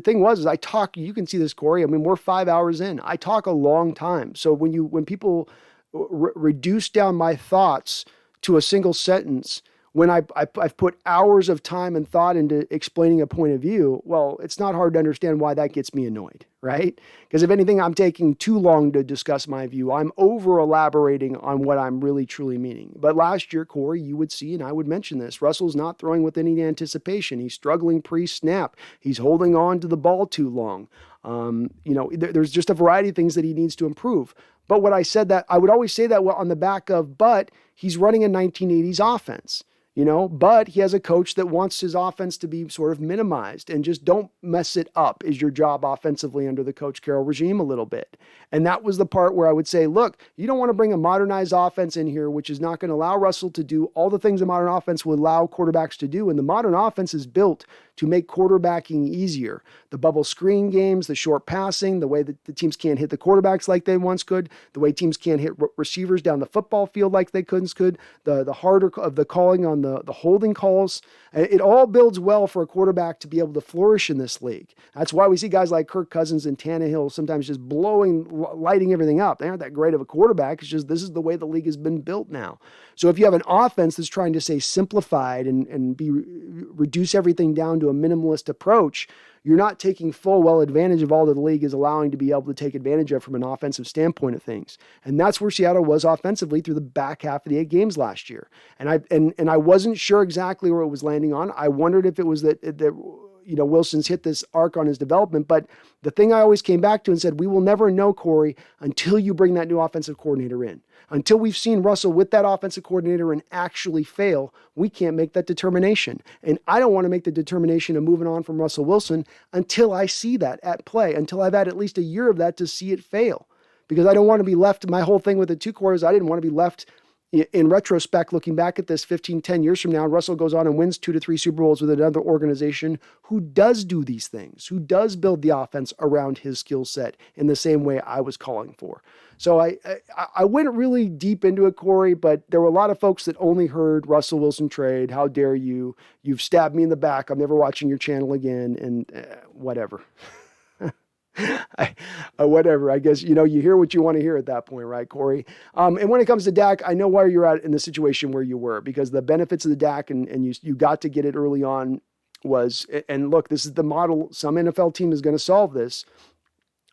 thing was, I talk, you can see this, Corey. I mean, we're 5 hours in. I talk a long time. So when people reduce down my thoughts to a single sentence, when I've put hours of time and thought into explaining a point of view, well, it's not hard to understand why that gets me annoyed, right? Because if anything, I'm taking too long to discuss my view. I'm over elaborating on what I'm really truly meaning. But last year, Corey, you would see, and I would mention this, Russell's not throwing with any anticipation. He's struggling pre-snap. He's holding on to the ball too long. There's just a variety of things that he needs to improve. But what I said that, I would always say that on the back of, but he's running a 1980s offense. But he has a coach that wants his offense to be sort of minimized, and just don't mess it up is your job offensively under the Coach Carroll regime a little bit. And that was the part where I would say, look, you don't want to bring a modernized offense in here, which is not going to allow Russell to do all the things a modern offense would allow quarterbacks to do. And the modern offense is built to make quarterbacking easier. The bubble screen games, the short passing, the way that the teams can't hit the quarterbacks like they once could, the way teams can't hit receivers down the football field like they could, the harder of the calling on the holding calls. It all builds well for a quarterback to be able to flourish in this league. That's why we see guys like Kirk Cousins and Tannehill sometimes just lighting everything up. They aren't that great of a quarterback. It's just this is the way the league has been built now. So if you have an offense that's trying to say simplified and reduce everything down to a minimalist approach, you're not taking full advantage of all that the league is allowing to be able to take advantage of from an offensive standpoint of things. And that's where Seattle was offensively through the back half of the 8 games last year. And I wasn't sure exactly where it was landing on. I wondered if it was that Wilson's hit this arc on his development. But the thing I always came back to and said, we will never know, Corey, until you bring that new offensive coordinator in. Until we've seen Russell with that offensive coordinator and actually fail, we can't make that determination. And I don't want to make the determination of moving on from Russell Wilson until I see that at play, until I've had at least a year of that to see it fail. Because I don't want to be left, my whole thing with the 2 quarters, I didn't want to be left in retrospect, looking back at this 10 years from now, Russell goes on and wins 2 to 3 Super Bowls with another organization who does do these things, who does build the offense around his skill set in the same way I was calling for. So I went really deep into it, Corey, but there were a lot of folks that only heard Russell Wilson trade. How dare you? You've stabbed me in the back. I'm never watching your channel again, and whatever. Whatever. I guess, you hear what you want to hear at that point, right, Corey? And when it comes to Dak, I know why you're at in the situation where you were, because the benefits of the Dak and you got to get it early on was, and look, this is the model. Some NFL team is going to solve this,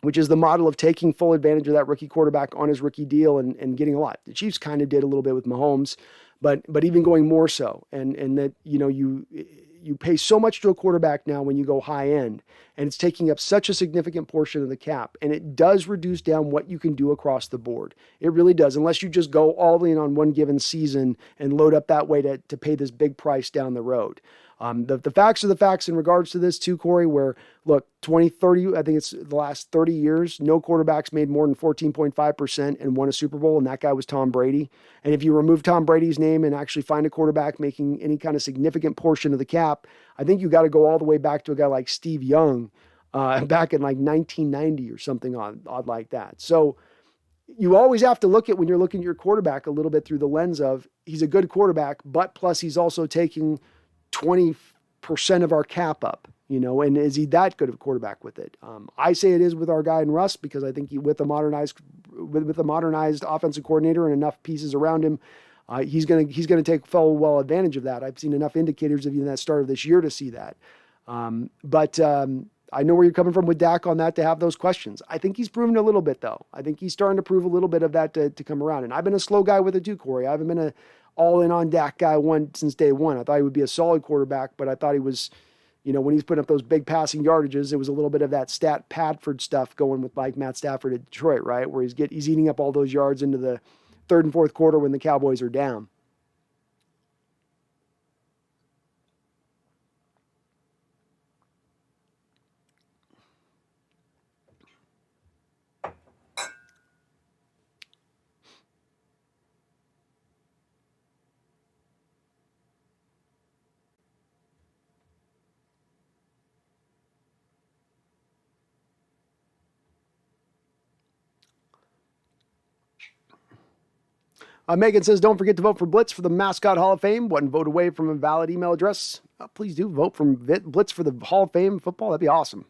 which is the model of taking full advantage of that rookie quarterback on his rookie deal and getting a lot. The Chiefs kind of did a little bit with Mahomes, but even going more so. And that, you pay so much to a quarterback now when you go high end, and it's taking up such a significant portion of the cap, and it does reduce down what you can do across the board. It really does, unless you just go all in on one given season and load up that way to pay this big price down the road. The facts are the facts in regards to this too, Corey, where look, 30, I think it's the last 30 years, no quarterbacks made more than 14.5% and won a Super Bowl. And that guy was Tom Brady. And if you remove Tom Brady's name and actually find a quarterback making any kind of significant portion of the cap, I think you got to go all the way back to a guy like Steve Young, back in like 1990 or something odd like that. So you always have to look at when you're looking at your quarterback a little bit through the lens of he's a good quarterback, but plus he's also taking 20% of our cap up, and is he that good of a quarterback with it? I say it is with our guy in Russ, because I think with a modernized offensive coordinator and enough pieces around him, he's going to take full well advantage of that. I've seen enough indicators of even that start of this year to see that. But I know where you're coming from with Dak on that, to have those questions. I think he's proven a little bit, though. I think he's starting to prove a little bit of that to come around. And I've been a slow guy with it too, Corey. I haven't been a all-in on Dak guy since day one. I thought he would be a solid quarterback, but I thought he was, when he's putting up those big passing yardages, it was a little bit of that stat Padford stuff going with like Matt Stafford at Detroit, right? Where he's eating up all those yards into the third and fourth quarter when the Cowboys are down. Megan says, don't forget to vote for Blitz for the Mascot Hall of Fame. One vote away from a valid email address. Please do vote for Blitz for the Hall of Fame football. That'd be awesome.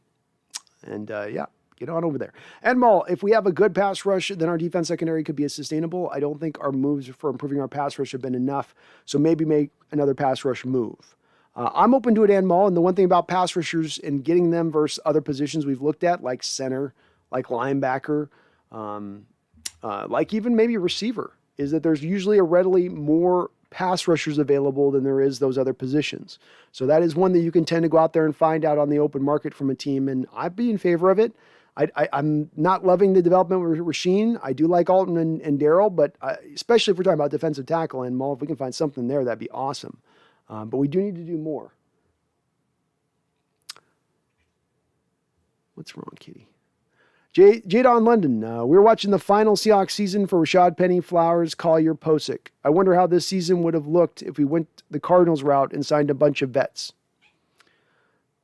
And yeah, get on over there. And Maul, if we have a good pass rush, then our defense secondary could be sustainable. I don't think our moves for improving our pass rush have been enough. So maybe make another pass rush move. I'm open to it, and Maul. And the one thing about pass rushers and getting them versus other positions we've looked at, like center, like linebacker, like even maybe receiver, is that there's usually a readily more pass rushers available than there is those other positions. So that is one that you can tend to go out there and find out on the open market from a team, and I'd be in favor of it. I'm not loving the development with Rasheen. I do like Alton and Darrell, but especially if we're talking about defensive tackle and Maul, if we can find something there, that'd be awesome. But we do need to do more. What's wrong, Kitty? Jadon London, we were watching the final Seahawks season for Rashad Penny, Flowers, Collier, Posick. I wonder how this season would have looked if we went the Cardinals route and signed a bunch of vets.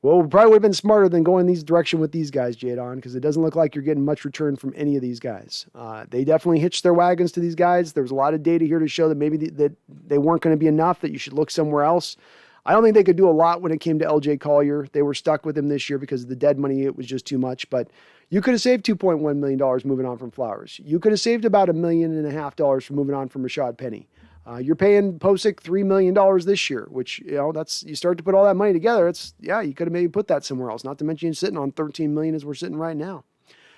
Well, we probably would have been smarter than going these direction with these guys, Jadon, because it doesn't look like you're getting much return from any of these guys. They definitely hitched their wagons to these guys. There was a lot of data here to show that maybe that they weren't going to be enough, that you should look somewhere else. I don't think they could do a lot when it came to LJ Collier. They were stuck with him this year because of the dead money. It was just too much. But you could have saved $2.1 million moving on from Flowers. You could have saved about $1.5 million from moving on from Rashad Penny. You're paying Posick $3 million this year, which, that's, you start to put all that money together. You could have maybe put that somewhere else. Not to mention you're sitting on $13 million as we're sitting right now.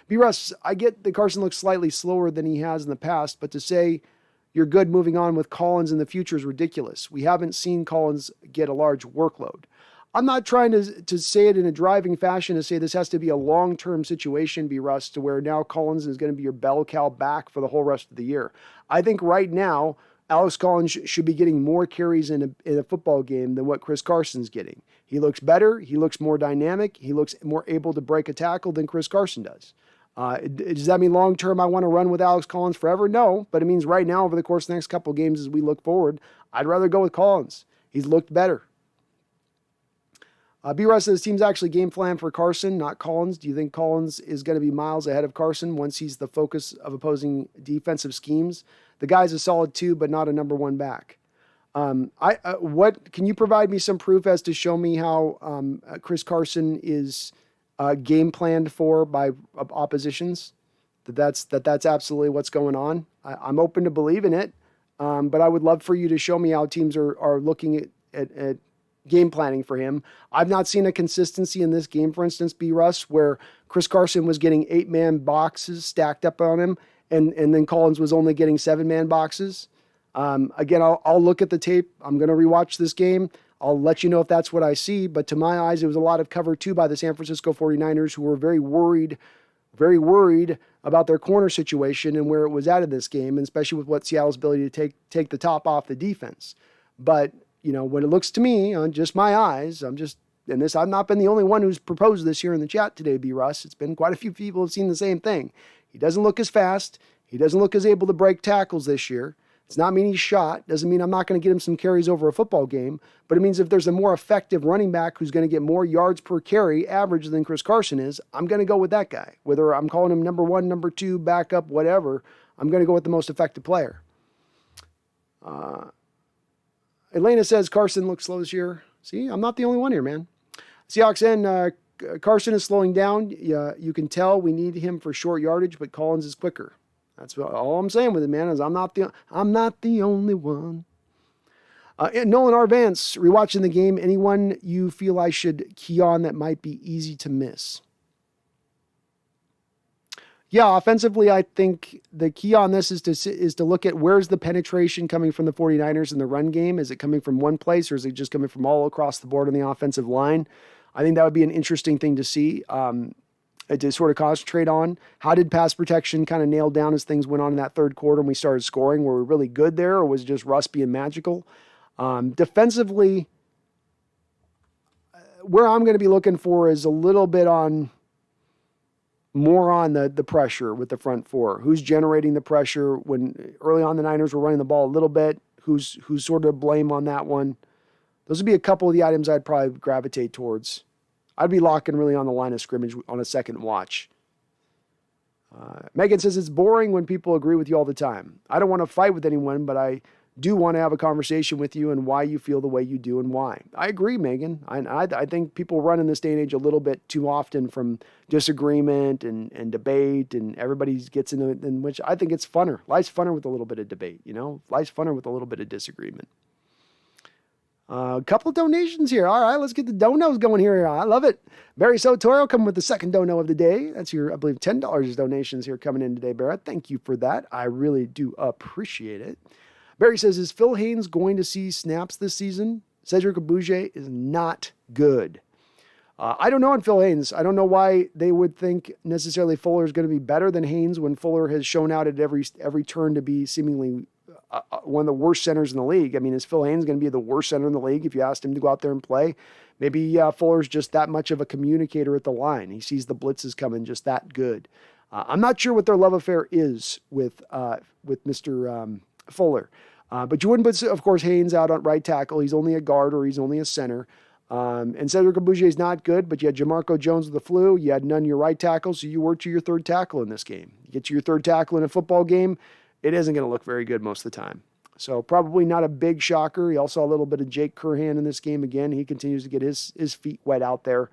B. Russ, I get that Carson looks slightly slower than he has in the past, but to say you're good moving on with Collins in the future is ridiculous. We haven't seen Collins get a large workload. I'm not trying to say it in a driving fashion to say this has to be a long-term situation, B. Russ, to where now Collins is going to be your bell cow back for the whole rest of the year. I think right now, Alex Collins should be getting more carries in a football game than what Chris Carson's getting. He looks better. He looks more dynamic. He looks more able to break a tackle than Chris Carson does. Does that mean long-term I want to run with Alex Collins forever? No, but it means right now over the course of the next couple of games as we look forward, I'd rather go with Collins. He's looked better. B-Russ says team's actually game plan for Carson, not Collins. Do you think Collins is going to be miles ahead of Carson once he's the focus of opposing defensive schemes? The guy's a solid 2, but not a number 1 back. What can you provide me some proof as to show me how Chris Carson is game planned for by oppositions? That's absolutely what's going on. I'm open to believing it, but I would love for you to show me how teams are looking at game planning for him. I've not seen a consistency in this game, for instance, B. Russ, where Chris Carson was getting 8-man boxes stacked up on him, and then Collins was only getting 7-man boxes. Again, I'll look at the tape. I'm going to rewatch this game. I'll let you know if that's what I see, but to my eyes, it was a lot of cover 2 by the San Francisco 49ers, who were very worried about their corner situation and where it was at in this game, and especially with what Seattle's ability to take the top off the defense. But when it looks to me, on just my eyes, I've not been the only one who's proposed this here in the chat today, B. Russ. It's been quite a few people who have seen the same thing. He doesn't look as fast. He doesn't look as able to break tackles this year. It's not mean he's shot. Doesn't mean I'm not going to get him some carries over a football game, but it means if there's a more effective running back who's going to get more yards per carry average than Chris Carson is, I'm going to go with that guy. Whether I'm calling him number 1, number 2, backup, whatever, I'm going to go with the most effective player. Elena says Carson looks slow this year. See, I'm not the only one here, man. Seahawks end. Carson is slowing down. You can tell we need him for short yardage, but Collins is quicker. That's all I'm saying with it, man. Is I'm not the only one. Nolan R. Vance, rewatching the game. Anyone you feel I should key on that might be easy to miss? Yeah, offensively, I think the key on this is to look at where's the penetration coming from the 49ers in the run game. Is it coming from one place, or is it just coming from all across the board on the offensive line? I think that would be an interesting thing to see, to sort of concentrate on. How did pass protection kind of nail down as things went on in that third quarter and we started scoring? Were we really good there, or was it just Russ being magical? Defensively, where I'm going to be looking for is a little bit more on the pressure with the front four. Who's generating the pressure when early on the Niners were running the ball a little bit? Who's sort of blame on that one? Those would be a couple of the items I'd probably gravitate towards. I'd be locking really on the line of scrimmage on a second watch. Megan says it's boring when people agree with you all the time. I don't want to fight with anyone, but I do want to have a conversation with you and why you feel the way you do and why. I agree, Megan. I think people run in this day and age a little bit too often from disagreement and debate, and everybody gets into it, in which I think it's funner. Life's funner with a little bit of debate, you know? Life's funner with a little bit of disagreement. A couple of donations here. All right, let's get the donos going here. I love it. Barry Sotoro coming with the second dono of the day. That's your, I believe, $10 donations here coming in today, Barrett. Thank you for that. I really do appreciate it. Barry says, is Phil Haynes going to see snaps this season? Cedric Ogbuehi is not good. I don't know on Phil Haynes. I don't know why they would think necessarily Fuller is going to be better than Haynes when Fuller has shown out at every turn to be seemingly one of the worst centers in the league. I mean, is Phil Haynes going to be the worst center in the league if you asked him to go out there and play? Maybe Fuller's just that much of a communicator at the line. He sees the blitzes coming just that good. I'm not sure what their love affair is with Mr. Fuller. But you wouldn't put, of course, Haynes out on right tackle. He's only a guard or he's only a center. And Cedric Ogbuehi is not good, but you had Jamarco Jones with the flu. You had none of your right tackles, so you were to your third tackle in this game. You get to your third tackle in a football game, it isn't going to look very good most of the time. So probably not a big shocker. You also saw a little bit of Jake Curhan in this game again. He continues to get his feet wet out there.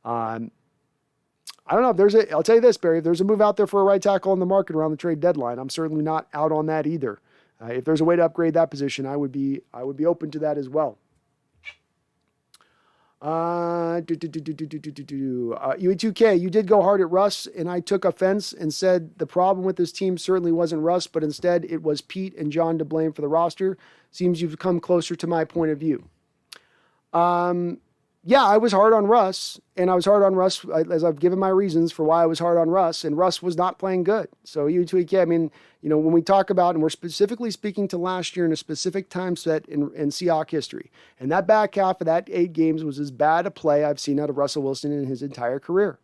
I don't know if I'll tell you this, Barry, if there's a move out there for a right tackle on the market around the trade deadline, I'm certainly not out on that either. If there's a way to upgrade that position, I would be open to that as well. UE2K, you did go hard at Russ, and I took offense and said the problem with this team certainly wasn't Russ, but instead it was Pete and John to blame for the roster. Seems you've come closer to my point of view. Yeah, I was hard on Russ, and I was hard on Russ as I've given my reasons for why I was hard on Russ, and Russ was not playing good. So UE2K, I mean, you know, when we talk about, and we're specifically speaking to last year in a specific time set in Seahawks history, and that back half of that 8 games was as bad a play I've seen out of Russell Wilson in his entire career.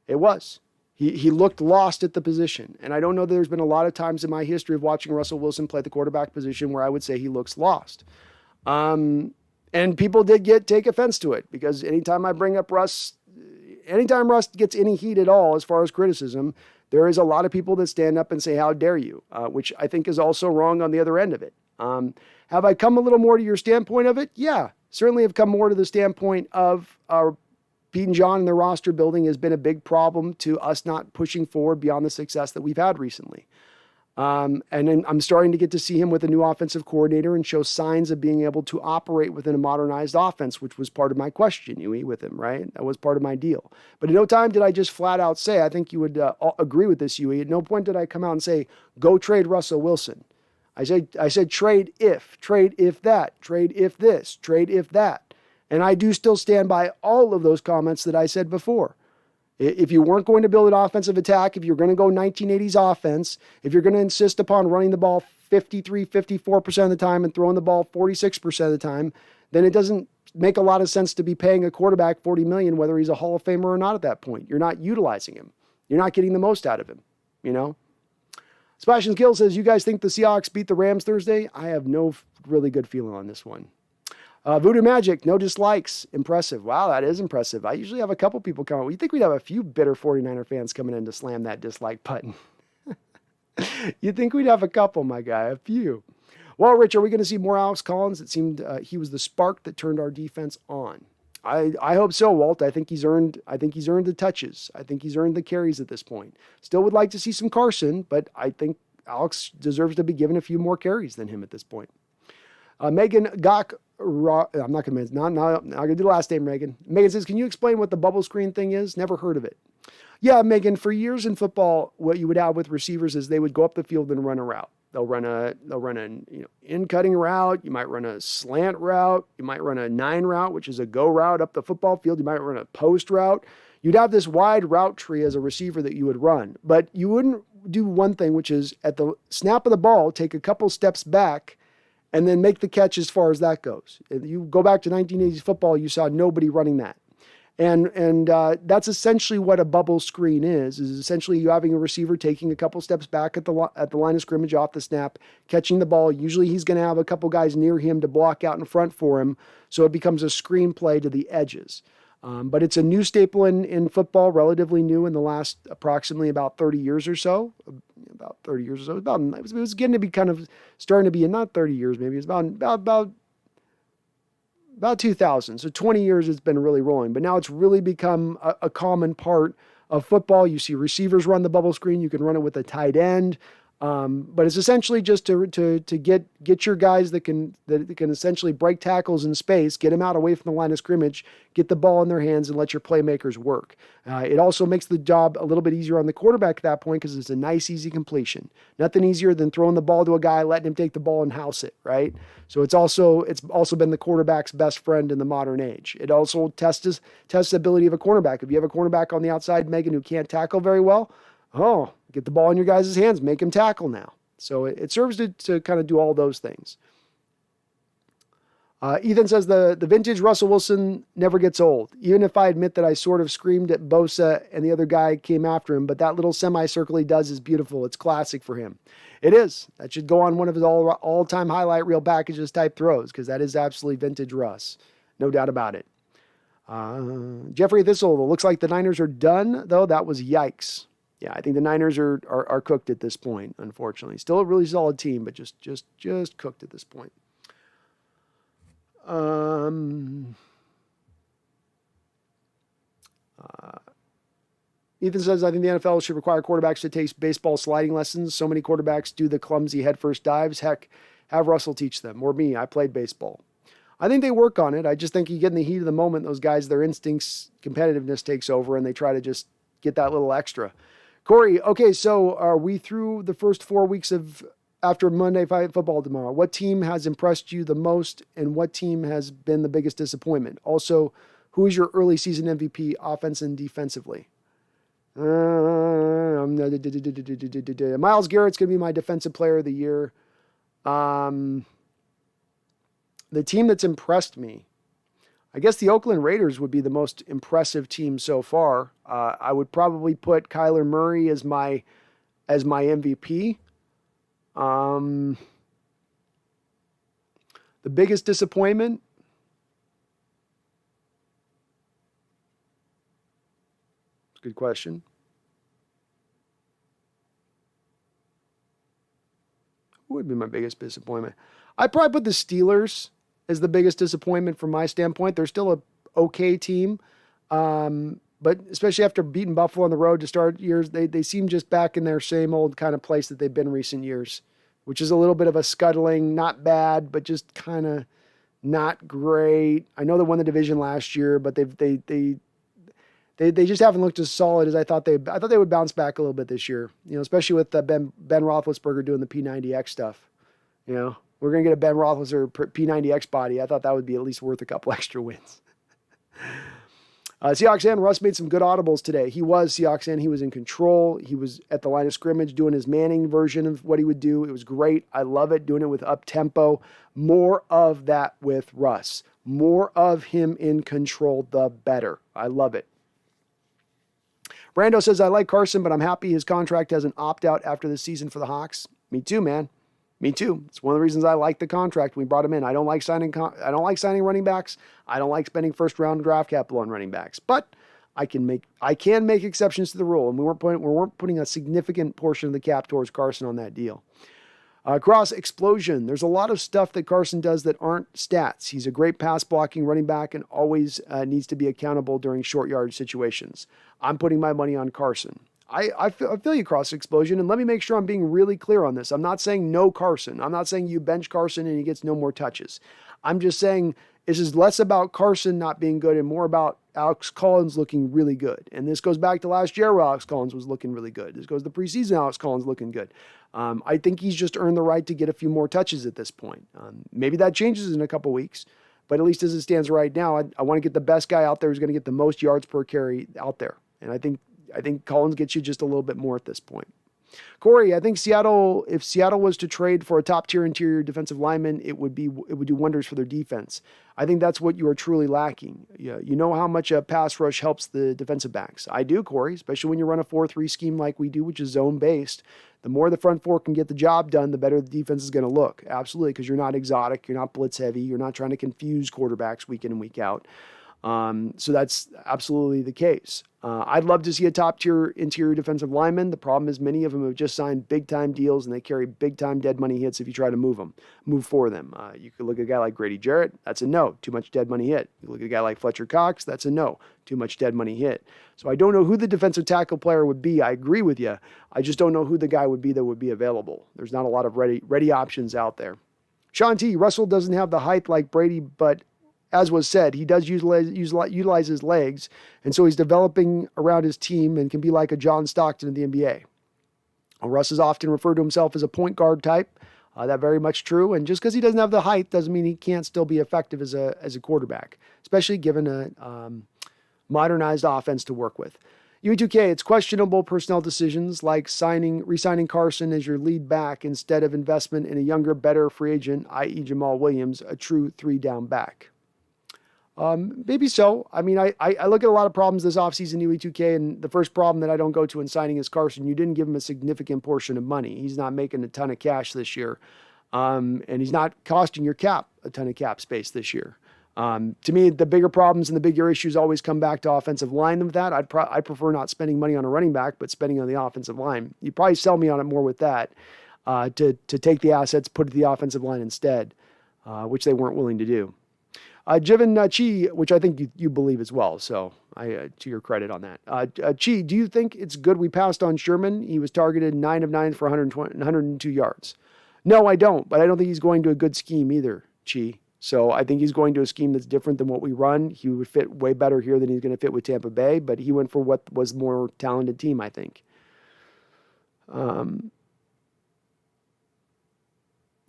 It was. He looked lost at the position, and I don't know that there's been a lot of times in my history of watching Russell Wilson play the quarterback position where I would say he looks lost. And people did take offense to it, because anytime I bring up Russ, anytime Russ gets any heat at all as far as criticism, there is a lot of people that stand up and say, how dare you, which I think is also wrong on the other end of it. Have I come a little more to your standpoint of it? Yeah, certainly have come more to the standpoint of Pete and John and the roster building has been a big problem to us not pushing forward beyond the success that we've had recently. And then I'm starting to get to see him with a new offensive coordinator and show signs of being able to operate within a modernized offense, which was part of my question, Huey, with him, right? That was part of my deal. But at no time did I just flat out say, I think you would agree with this, Huey. At no point did I come out and say, go trade Russell Wilson. I said trade if that, trade if this, trade if that. And I do still stand by all of those comments that I said before. If you weren't going to build an offensive attack, if you're going to go 1980s offense, if you're going to insist upon running the ball 53, 54% of the time and throwing the ball 46% of the time, then it doesn't make a lot of sense to be paying a quarterback $40 million, whether he's a Hall of Famer or not at that point. You're not utilizing him. You're not getting the most out of him, you know? Sebastian Gill says, you guys think the Seahawks beat the Rams Thursday? I have no really good feeling on this one. Voodoo Magic, no dislikes. Impressive. Wow, that is impressive. I usually have a couple people come. You think we'd have a few bitter 49er fans coming in to slam that dislike button. You'd think we'd have a couple, my guy, a few. Well, Rich, are we going to see more Alex Collins? It seemed he was the spark that turned our defense on. I hope so, Walt. I think he's earned the touches. I think he's earned the carries at this point. Still would like to see some Carson, but I think Alex deserves to be given a few more carries than him at this point. Megan Gok, I'm not going to do the last name, Megan. Megan says, can you explain what the bubble screen thing is? Never heard of it. Yeah, Megan, for years in football, what you would have with receivers is they would go up the field and run a route. They'll run an in-cutting route. You might run a slant route. You might run a 9 route, which is a go route up the football field. You might run a post route. You'd have this wide route tree as a receiver that you would run, but you wouldn't do one thing, which is at the snap of the ball, take a couple steps back and then make the catch as far as that goes. If you go back to 1980s football, you saw nobody running that. And that's essentially what a bubble screen is essentially you having a receiver taking a couple steps back at the line of scrimmage off the snap, catching the ball. Usually he's going to have a couple guys near him to block out in front for him, so it becomes a screen play to the edges. But it's a new staple in football, relatively new in the last approximately about 30 years or so. About 30 years or so. It was getting to be kind of starting to be, not 30 years maybe, it's about 2000. So 20 years it's been really rolling. But now it's really become a common part of football. You see receivers run the bubble screen. You can run it with a tight end. But it's essentially just to get your guys that can essentially break tackles in space, get them out away from the line of scrimmage, get the ball in their hands, and let your playmakers work. It also makes the job a little bit easier on the quarterback at that point because it's a nice, easy completion. Nothing easier than throwing the ball to a guy, letting him take the ball and house it, right? So it's also been the quarterback's best friend in the modern age. It also tests the ability of a cornerback. If you have a cornerback on the outside, Megan, who can't tackle very well, get the ball in your guys' hands, make him tackle now. So it serves to kind of do all those things. Ethan says the vintage Russell Wilson never gets old. Even if I admit that I sort of screamed at Bosa and the other guy came after him, but that little semicircle he does is beautiful. It's classic for him. It is. That should go on one of his all-time highlight reel packages type throws because that is absolutely vintage Russ. No doubt about it. Jeffrey Thistle, looks like the Niners are done, though. That was yikes. Yeah, I think the Niners are cooked at this point, unfortunately. Still a really solid team, but just cooked at this point. Ethan says, I think the NFL should require quarterbacks to take baseball sliding lessons. So many quarterbacks do the clumsy headfirst dives. Heck, have Russell teach them. Or me, I played baseball. I think they work on it. I just think you get in the heat of the moment, those guys, their instincts, competitiveness takes over, and they try to just get that little extra. Corey, okay, so are we through the first 4 weeks after Monday Night Football tomorrow? What team has impressed you the most, and what team has been the biggest disappointment? Also, who is your early season MVP, offense and defensively? Myles Garrett's going to be my defensive player of the year. The team that's impressed me, I guess the Oakland Raiders would be the most impressive team so far. I would probably put Kyler Murray as my MVP. The biggest disappointment, good question. Who would be my biggest disappointment? I'd probably put the Steelers as the biggest disappointment from my standpoint. They're still a okay team. But especially after beating Buffalo on the road to start years, they seem just back in their same old kind of place that they've been recent years, which is a little bit of a scuttling, not bad, but just kind of not great. I know they won the division last year, but they just haven't looked as solid as I thought they would bounce back a little bit this year. You know, especially with Ben Roethlisberger doing the P90X stuff. You know, we're gonna get a Ben Roethlisberger P90X body. I thought that would be at least worth a couple extra wins. Seahawks and Russ made some good audibles today. He was Seahawks and he was in control. He was at the line of scrimmage doing his Manning version of what he would do. It was great. I love it. Doing it with up tempo. More of that with Russ. More of him in control, the better. I love it. Brando says, I like Carson, but I'm happy his contract has an opt-out after the season for the Hawks. Me too, man. Me too. It's one of the reasons I like the contract. We brought him in. I don't like signing running backs. I don't like spending first-round draft capital on running backs. But I can make exceptions to the rule, and we weren't putting a significant portion of the cap towards Carson on that deal. Cross explosion. There's a lot of stuff that Carson does that aren't stats. He's a great pass blocking running back and always needs to be accountable during short yardage situations. I'm putting my money on Carson. I feel you, Cross explosion, and let me make sure I'm being really clear on this. I'm not saying no Carson. I'm not saying you bench Carson and he gets no more touches. I'm just saying this is less about Carson not being good and more about Alex Collins looking really good. And this goes back to last year where Alex Collins was looking really good. This goes to the preseason Alex Collins looking good. I think he's just earned the right to get a few more touches at this point. Maybe that changes in a couple weeks, but at least as it stands right now, I want to get the best guy out there who's going to get the most yards per carry out there. And I think Collins gets you just a little bit more at this point. Corey, I think if Seattle was to trade for a top-tier interior defensive lineman, it would do wonders for their defense. I think that's what you are truly lacking. You know how much a pass rush helps the defensive backs. I do, Corey, especially when you run a 4-3 scheme like we do, which is zone-based. The more the front four can get the job done, the better the defense is going to look. Absolutely, because you're not exotic, you're not blitz-heavy, you're not trying to confuse quarterbacks week in and week out. So that's absolutely the case. I'd love to see a top-tier interior defensive lineman. The problem is many of them have just signed big-time deals, and they carry big-time dead money hits if you try to move for them. You could look at a guy like Grady Jarrett. That's a no. Too much dead money hit. You look at a guy like Fletcher Cox. That's a no. Too much dead money hit. So I don't know who the defensive tackle player would be. I agree with you. I just don't know who the guy would be that would be available. There's not a lot of ready options out there. Sean T. Russell doesn't have the height like Brady, but as was said, he does utilize his legs, and so he's developing around his team and can be like a John Stockton in the NBA. Russ is often referred to himself as a point guard type. That's very much true, and just because he doesn't have the height doesn't mean he can't still be effective as a quarterback, especially given a modernized offense to work with. UE2K, it's questionable personnel decisions like re-signing Carson as your lead back instead of investment in a younger, better free agent, i.e. Jamal Williams, a true 3-down back. Maybe so. I mean, I look at a lot of problems this offseason, UE2K, and the first problem that I don't go to in signing is Carson. You didn't give him a significant portion of money. He's not making a ton of cash this year. And he's not costing your cap a ton of cap space this year. To me, the bigger problems and the bigger issues always come back to offensive line with that. I prefer not spending money on a running back, but spending on the offensive line. You probably sell me on it more with that, to take the assets, put it to the offensive line instead, which they weren't willing to do. Jivan Chi, which I think you believe as well, so to your credit on that. Chi, do you think it's good we passed on Sherman? He was targeted 9 of 9 for 102 yards. No, I don't, but I don't think he's going to a good scheme either, Chi. So I think he's going to a scheme that's different than what we run. He would fit way better here than he's going to fit with Tampa Bay, but he went for what was more talented team, I think.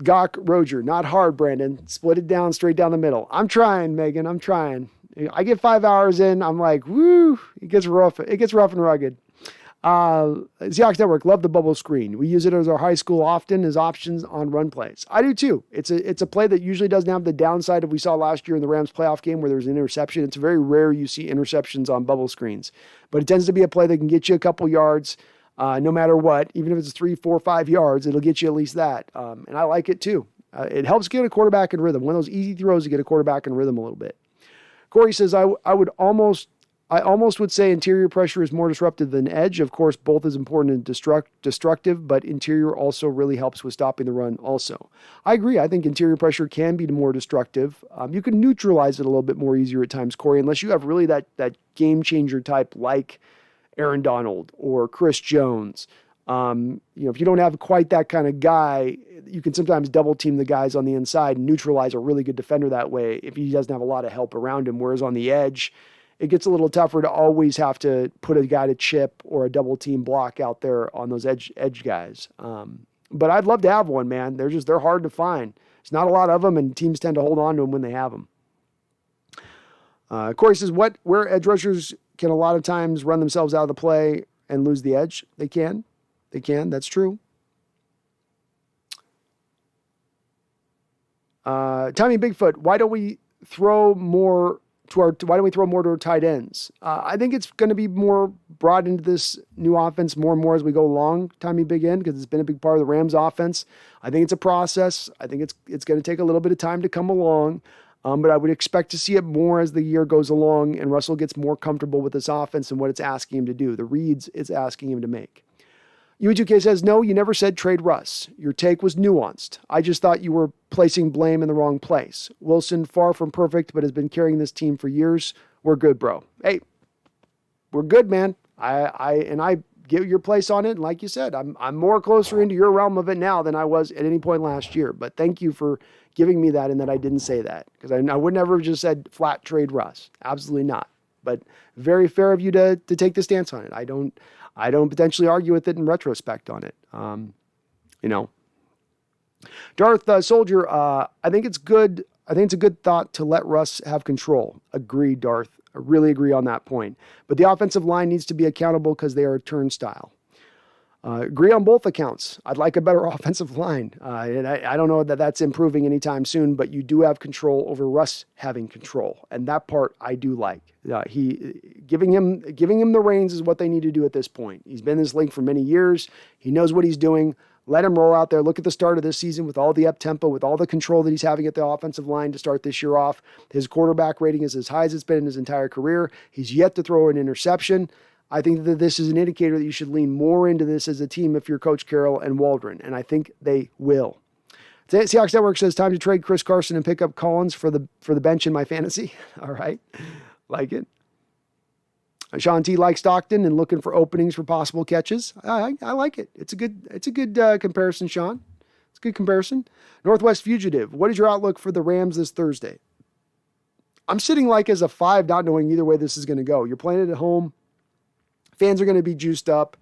Gawk Roger, not hard, Brandon. Split it down, straight down the middle. I'm trying, Megan. I'm trying. I get 5 hours in. I'm like, woo, it gets rough. It gets rough and rugged. Seahawks Network, love the bubble screen. We use it as our high school often as options on run plays. I do too. It's a play that usually doesn't have the downside of we saw last year in the Rams playoff game where there's an interception. It's very rare you see interceptions on bubble screens, but it tends to be a play that can get you a couple yards. No matter what, even if it's 3, 4, 5 yards, it'll get you at least that. And I like it too. It helps get a quarterback in rhythm. One of those easy throws to get a quarterback in rhythm a little bit. Corey says, I almost would say interior pressure is more disruptive than edge. Of course, both is important and destructive, but interior also really helps with stopping the run also. I agree. I think interior pressure can be more destructive. You can neutralize it a little bit more easier at times, Corey, unless you have really that game changer type like Aaron Donald or Chris Jones. If you don't have quite that kind of guy, you can sometimes double team the guys on the inside and neutralize a really good defender that way if he doesn't have a lot of help around him. Whereas on the edge, it gets a little tougher to always have to put a guy to chip or a double team block out there on those edge guys. But I'd love to have one, man. They're hard to find. There's not a lot of them, and teams tend to hold on to them when they have them. Corey says, where edge rushers can a lot of times run themselves out of the play and lose the edge? They can. That's true. Tommy Bigfoot, why don't we throw more to our tight ends? I think it's going to be more brought into this new offense more and more as we go along, Tommy Big End, because it's been a big part of the Rams offense. I think it's a process. I think it's going to take a little bit of time to come along. But I would expect to see it more as the year goes along and Russell gets more comfortable with this offense and what it's asking him to do, the reads it's asking him to make. UE2K says, no, you never said trade Russ. Your take was nuanced. I just thought you were placing blame in the wrong place. Wilson, far from perfect, but has been carrying this team for years. We're good, bro. Hey, we're good, man. I get your place on it. And like you said, I'm more closer into your realm of it now than I was at any point last year. But thank you for giving me that and that I didn't say that. Because I would never have just said flat trade Russ. Absolutely not. But very fair of you to take the stance on it. I don't potentially argue with it in retrospect on it. Darth Soldier, I think it's good. I think it's a good thought to let Russ have control. Agreed, Darth. I really agree on that point. But the offensive line needs to be accountable because they are a turnstile. Agree on both accounts. I'd like a better offensive line. And I don't know that that's improving anytime soon, but you do have control over Russ having control. And that part I do like. Giving him the reins is what they need to do at this point. He's been in this league for many years. He knows what he's doing. Let him roll out there. Look at the start of this season with all the up-tempo, with all the control that he's having at the offensive line to start this year off. His quarterback rating is as high as it's been in his entire career. He's yet to throw an interception. I think that this is an indicator that you should lean more into this as a team if you're Coach Carroll and Waldron, and I think they will. Seahawks Network says, time to trade Chris Carson and pick up Collins for the bench in my fantasy. All right. Like it. Sean T likes Stockton and looking for openings for possible catches. I like it. It's a good comparison, Sean. It's a good comparison. Northwest Fugitive, what is your outlook for the Rams this Thursday? I'm sitting like as a 5, not knowing either way this is going to go. You're playing it at home. Fans are going to be juiced up.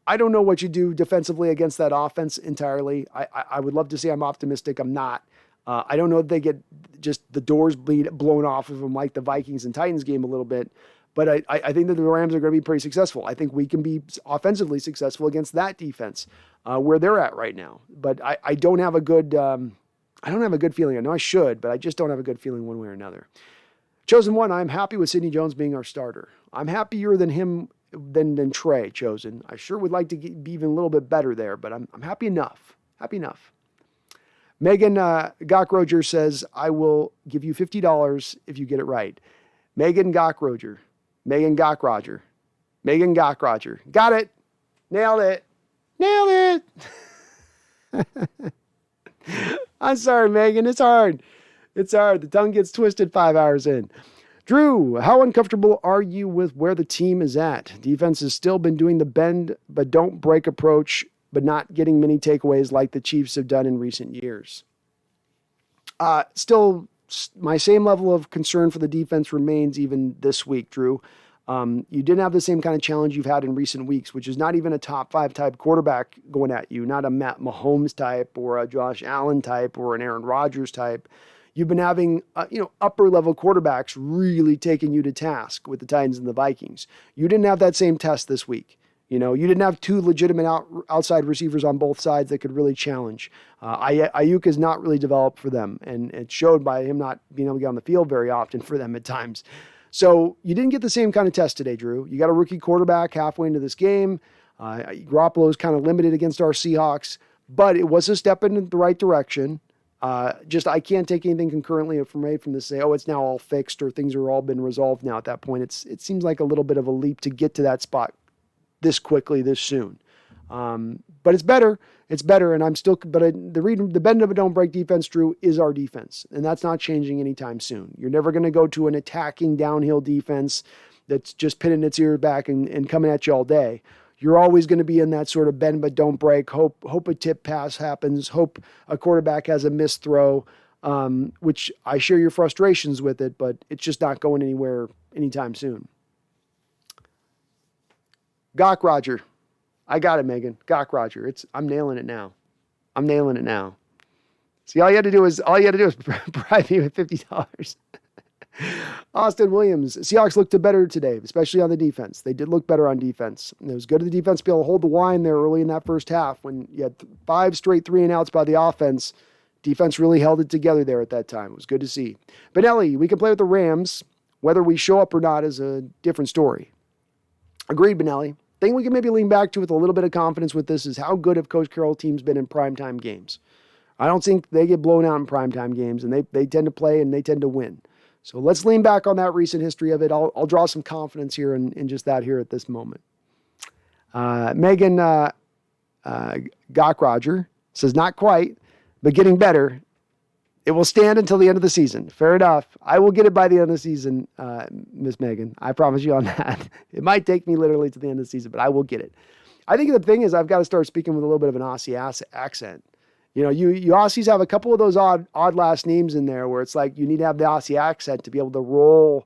I don't know what you do defensively against that offense entirely. I would love to say I'm optimistic. I'm not. I don't know if they get just the doors blown off of them like the Vikings and Titans game a little bit. But I think that the Rams are going to be pretty successful. I think we can be offensively successful against that defense where they're at right now. But I don't have a good feeling. I know I should, but I just don't have a good feeling one way or another. Chosen One, I'm happy with Sidney Jones being our starter. I'm happier than him than Trey, Chosen. I sure would like to be even a little bit better there, but I'm happy enough. Happy enough. Megan Gockroger says, I will give you $50 if you get it right. Megan Gockroger. Megan Gockroger. Megan Gockroger. Got it. Nailed it. Nailed it. I'm sorry, Megan. It's hard. It's hard. The tongue gets twisted 5 hours in. Drew, how uncomfortable are you with where the team is at? Defense has still been doing the bend but don't break approach, but not getting many takeaways like the Chiefs have done in recent years. Still, my same level of concern for the defense remains even this week, Drew. You didn't have the same kind of challenge you've had in recent weeks, which is not even a top 5 type quarterback going at you, not a Matt Mahomes type or a Josh Allen type or an Aaron Rodgers type. You've been having, upper level quarterbacks really taking you to task with the Titans and the Vikings. You didn't have that same test this week. You didn't have 2 legitimate outside receivers on both sides that could really challenge. Ayuk is not really developed for them, and it showed by him not being able to get on the field very often for them at times. So you didn't get the same kind of test today, Drew. You got a rookie quarterback halfway into this game. Garoppolo's kind of limited against our Seahawks, but it was a step in the right direction. I can't take anything concurrently from this and say, it's now all fixed or things are all been resolved now at that point. It seems like a little bit of a leap to get to that spot this quickly, this soon. But it's better. It's better. And the bend of a don't break defense, Drew, is our defense. And that's not changing anytime soon. You're never going to go to an attacking downhill defense that's just pinning its ears back and coming at you all day. You're always going to be in that sort of bend but don't break, hope a tip pass happens, hope a quarterback has a missed throw, which I share your frustrations with it, but it's just not going anywhere anytime soon. Gawk Roger. I got it, Megan. Gawk Roger. I'm nailing it now. See, all you had to do is bribe me with $50. Austin Williams. Seahawks looked better today, especially on the defense. They did look better on defense. And it was good of the defense to be able to hold the line there early in that first half when you had 5 straight 3-and-outs by the offense. Defense really held it together there at that time. It was good to see. Benelli, we can play with the Rams. Whether we show up or not is a different story. Agreed, Benelli. Thing we can maybe lean back to with a little bit of confidence with this is how good have Coach Carroll teams been in primetime games. I don't think they get blown out in primetime games, and they tend to play and they tend to win. So let's lean back on that recent history of it. I'll draw some confidence here in just that here at this moment. Megan Gockroger says, not quite, but getting better. It will stand until the end of the season. Fair enough. I will get it by the end of the season, Miss Megan. I promise you on that. It might take me literally to the end of the season, but I will get it. I think the thing is I've got to start speaking with a little bit of an Aussie accent. You know, you Aussies have a couple of those odd last names in there where it's like you need to have the Aussie accent to be able to roll.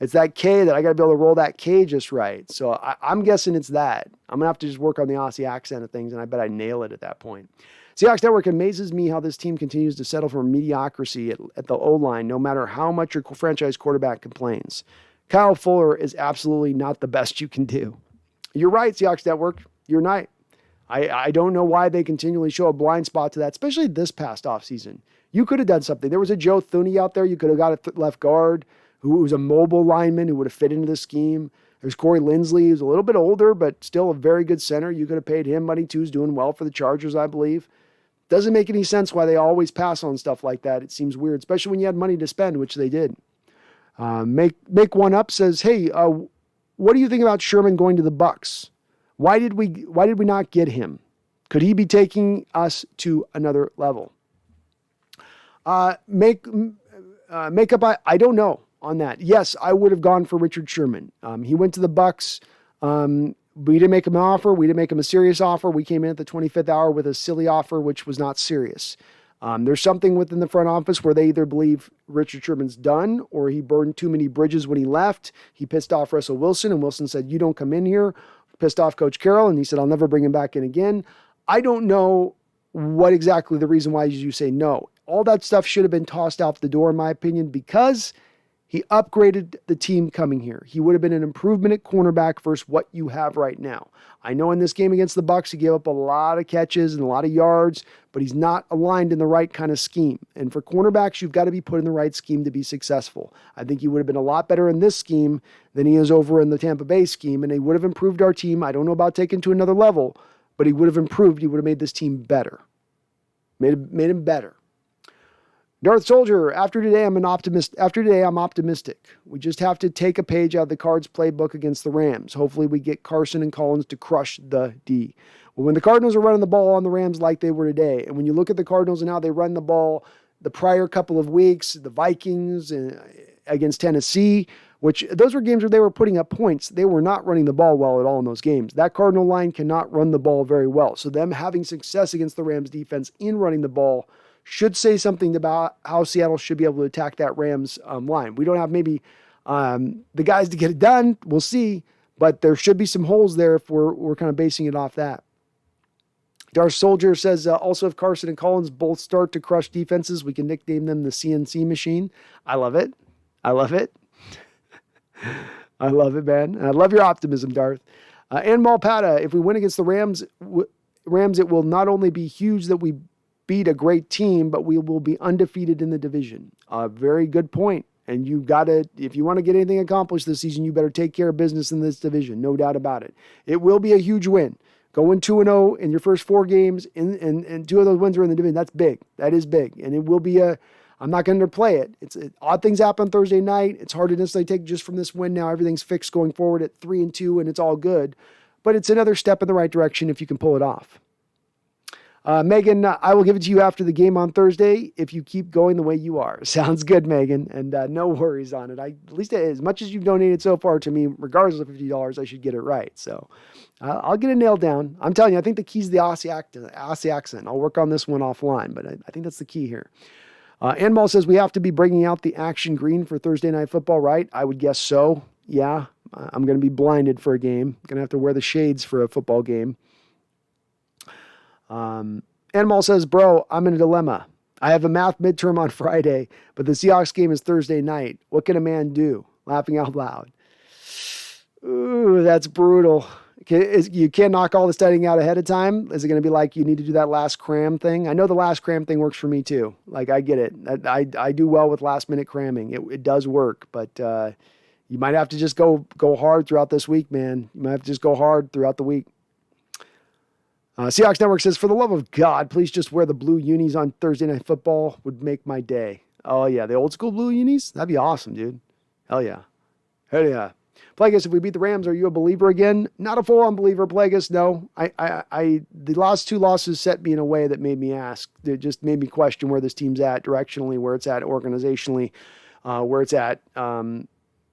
It's that K that I got to be able to roll that K just right. So I'm guessing it's that. I'm going to have to just work on the Aussie accent of things, and I bet I nail it at that point. Seahawks Network amazes me how this team continues to settle for mediocrity at the O-line, no matter how much your franchise quarterback complains. Kyle Fuller is absolutely not the best you can do. You're right, Seahawks Network. You're right. I don't know why they continually show a blind spot to that, especially this past offseason. You could have done something. There was a Joe Thuney out there. You could have got a left guard who was a mobile lineman who would have fit into the scheme. There's Corey Lindsley, who's a little bit older, but still a very good center. You could have paid him money too. He's doing well for the Chargers, I believe. Doesn't make any sense why they always pass on stuff like that. It seems weird, especially when you had money to spend, which they did. Make One Up says, hey, what do you think about Sherman going to the Bucs? Why did we not get him? Could he be taking us to another level? Make Up, I don't know on that. Yes, I would have gone for Richard Sherman. He went to the Bucs. We didn't make him an offer. We didn't make him a serious offer. We came in at the 25th hour with a silly offer, which was not serious. There's something within the front office where they either believe Richard Sherman's done or he burned too many bridges when he left. He pissed off Russell Wilson, and Wilson said, you don't come in here. Pissed off Coach Carroll, and he said, I'll never bring him back in again. I don't know what exactly the reason why you say no. All that stuff should have been tossed out the door, in my opinion, because he upgraded the team coming here. He would have been an improvement at cornerback versus what you have right now. I know in this game against the Bucs, he gave up a lot of catches and a lot of yards, but he's not aligned in the right kind of scheme. And for cornerbacks, you've got to be put in the right scheme to be successful. I think he would have been a lot better in this scheme than he is over in the Tampa Bay scheme, and he would have improved our team. I don't know about taking to another level, but he would have improved. He would have made this team better. Made him better. Darth Soldier, after today, I'm optimistic. We just have to take a page out of the Cards playbook against the Rams. Hopefully we get Carson and Collins to crush the D. Well, when the Cardinals are running the ball on the Rams like they were today, and when you look at the Cardinals and how they run the ball the prior couple of weeks, the Vikings against Tennessee, which those were games where they were putting up points. They were not running the ball well at all in those games. That Cardinal line cannot run the ball very well. So them having success against the Rams defense in running the ball should say something about how Seattle should be able to attack that Rams line. We don't have maybe the guys to get it done. We'll see. But there should be some holes there if we're kind of basing it off that. Darth Soldier says, also if Carson and Collins both start to crush defenses, we can nickname them the CNC machine. I love it. I love it. I love it, man. And I love your optimism, Darth. And Malpata, if we win against the Rams, it will not only be huge that we beat a great team, but we will be undefeated in the division. Very good point. And you got to, if you want to get anything accomplished this season, you better take care of business in this division. No doubt about it. It will be a huge win. Going 2-0 in your first 4 games, and 2 of those wins are in the division. That's big. That is big. And it will be I'm not going to underplay it. Odd things happen on Thursday night. It's hard to necessarily take just from this win now. Everything's fixed going forward at 3-2, and it's all good. But it's another step in the right direction if you can pull it off. Megan, I will give it to you after the game on Thursday if you keep going the way you are. Sounds good, Megan, and no worries on it. At least as much as you've donated so far to me, regardless of $50, I should get it right. So I'll get it nailed down. I'm telling you, I think the key is the Aussie accent. I'll work on this one offline, but I think that's the key here. Anmal says we have to be bringing out the action green for Thursday Night Football, right? I would guess so. Yeah, I'm going to be blinded for a game. I'm going to have to wear the shades for a football game. Anmal says, bro, I'm in a dilemma. I have a math midterm on Friday, but the Seahawks game is Thursday night. What can a man do? Laughing out loud. Ooh, that's brutal. You can't knock all the studying out ahead of time. Is it going to be like you need to do that last cram thing? I know the last cram thing works for me too. Like I get it. I do well with last minute cramming. It does work, but you might have to just go hard throughout this week, man. You might have to just go hard throughout the week. Seahawks Network says, for the love of God, please just wear the blue unis on Thursday Night Football. Would make my day. Oh, yeah. The old school blue unis? That'd be awesome, dude. Hell yeah. Hell yeah. Plagueis, if we beat the Rams, are you a believer again? Not a full-on believer, Plagueis. No. The last two losses set me in a way that made me ask. It just made me question where this team's at directionally, where it's at organizationally, where it's at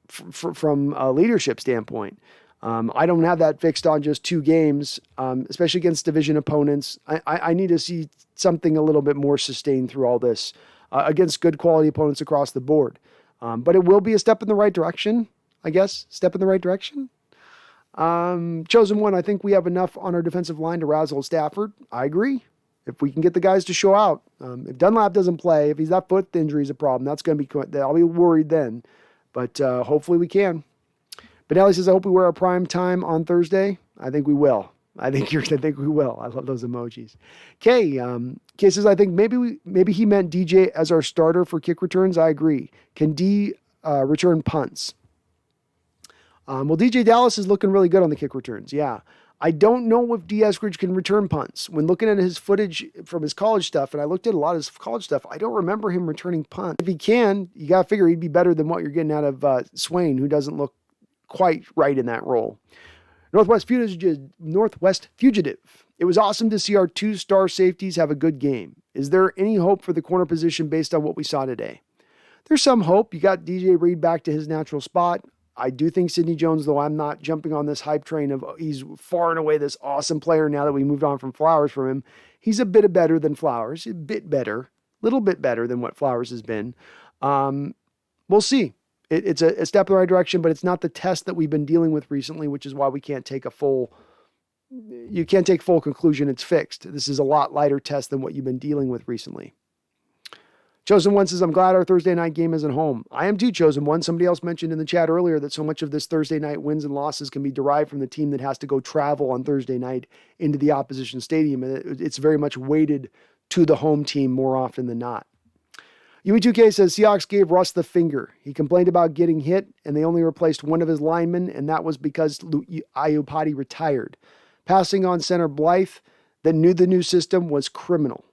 from a leadership standpoint. I don't have that fixed on just 2 games, especially against division opponents. I need to see something a little bit more sustained through all this against good quality opponents across the board. But it will be a step in the right direction, I guess. Step in the right direction. Chosen one, I think we have enough on our defensive line to razzle Stafford. I agree. If we can get the guys to show out. If Dunlap doesn't play, if he's that foot injury is a problem, that's going to be, I'll be worried then. But hopefully we can. Benelli says, I hope we wear our prime time on Thursday. I think we will. I think we will. I love those emojis. Kay says, I think maybe he meant DJ as our starter for kick returns. I agree. Can D return punts? Well, DJ Dallas is looking really good on the kick returns. Yeah. I don't know if D. Eskridge can return punts. When looking at his footage from his college stuff, and I looked at a lot of his college stuff, I don't remember him returning punts. If he can, you got to figure he'd be better than what you're getting out of Swain, who doesn't look quite right in that role. Northwest Fugitive. It was awesome to see our 2-star safeties have a good game. Is there any hope for the corner position based on what we saw today? There's some hope. You got DJ Reed back to his natural spot. I do think Sidney Jones, though I'm not jumping on this hype train of he's far and away this awesome player now that we moved on from Flowers from him. He's a bit better than Flowers, a little bit better than what Flowers has been. We'll see. It's a step in the right direction, but it's not the test that we've been dealing with recently, which is why we can't take full conclusion it's fixed. This is a lot lighter test than what you've been dealing with recently. Chosen One says, I'm glad our Thursday night game isn't home. I am too, Chosen One. Somebody else mentioned in the chat earlier that so much of this Thursday night wins and losses can be derived from the team that has to go travel on Thursday night into the opposition stadium. And it's very much weighted to the home team more often than not. UE2K says, Seahawks gave Russ the finger. He complained about getting hit, and they only replaced one of his linemen, and that was because Iupati retired. Passing on center Blythe that knew the new system was criminal.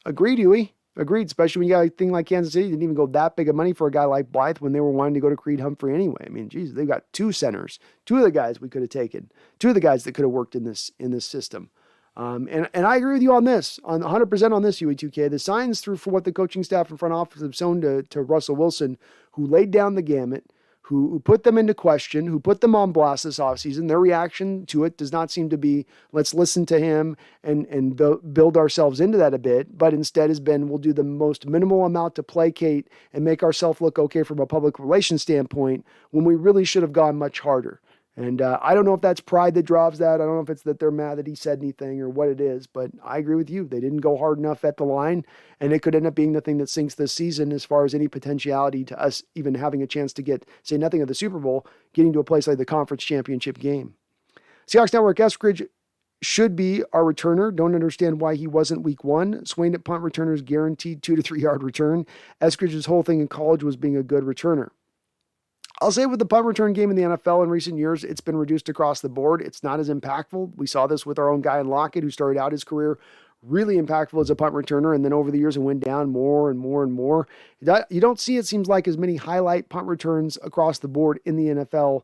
Agreed, Huey. Agreed, especially when you got a thing like Kansas City. Didn't even go that big of money for a guy like Blythe when they were wanting to go to Creed Humphrey anyway. I mean, geez, they've got 2 centers. 2 of the guys we could have taken. 2 of the guys that could have worked in this system. And I agree with you on this, on 100% on this, UE2K. The signs through for what the coaching staff and front office have shown to Russell Wilson, who laid down the gamut, who put them into question, who put them on blast this offseason. Their reaction to it does not seem to be, let's listen to him and build ourselves into that a bit, but instead has been, we'll do the most minimal amount to placate and make ourselves look okay from a public relations standpoint when we really should have gone much harder. And I don't know if that's pride that drives that. I don't know if it's that they're mad that he said anything or what it is, but I agree with you. They didn't go hard enough at the line, and it could end up being the thing that sinks this season as far as any potentiality to us even having a chance to get, say nothing of the Super Bowl, getting to a place like the conference championship game. Seahawks Network, Eskridge should be our returner. Don't understand why he wasn't week 1. Swain at punt returners guaranteed 2 to 3 yard return. Eskridge's whole thing in college was being a good returner. I'll say with the punt return game in the NFL in recent years, it's been reduced across the board. It's not as impactful. We saw this with our own guy in Lockett, who started out his career really impactful as a punt returner, and then over the years it went down more and more and more. You don't see, it seems like, as many highlight punt returns across the board in the NFL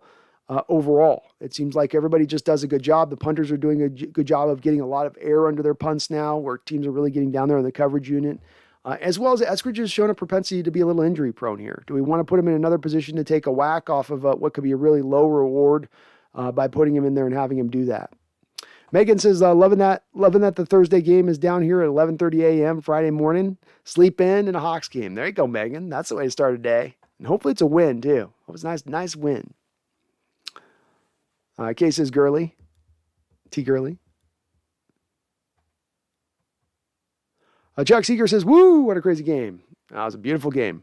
overall. It seems like everybody just does a good job. The punters are doing a good job of getting a lot of air under their punts now, where teams are really getting down there in the coverage unit. As well as Eskridge has shown a propensity to be a little injury prone here. Do we want to put him in another position to take a whack off of what could be a really low reward by putting him in there and having him do that? Megan says, loving that the Thursday game is down here at 11:30 a.m. Friday morning. Sleep in a Hawks game. There you go, Megan. That's the way to start a day. And hopefully it's a win, too. Hope it's a nice win. Kay says, Gurley. T. Gurley. Chuck Seeger says, woo, what a crazy game. That was a beautiful game.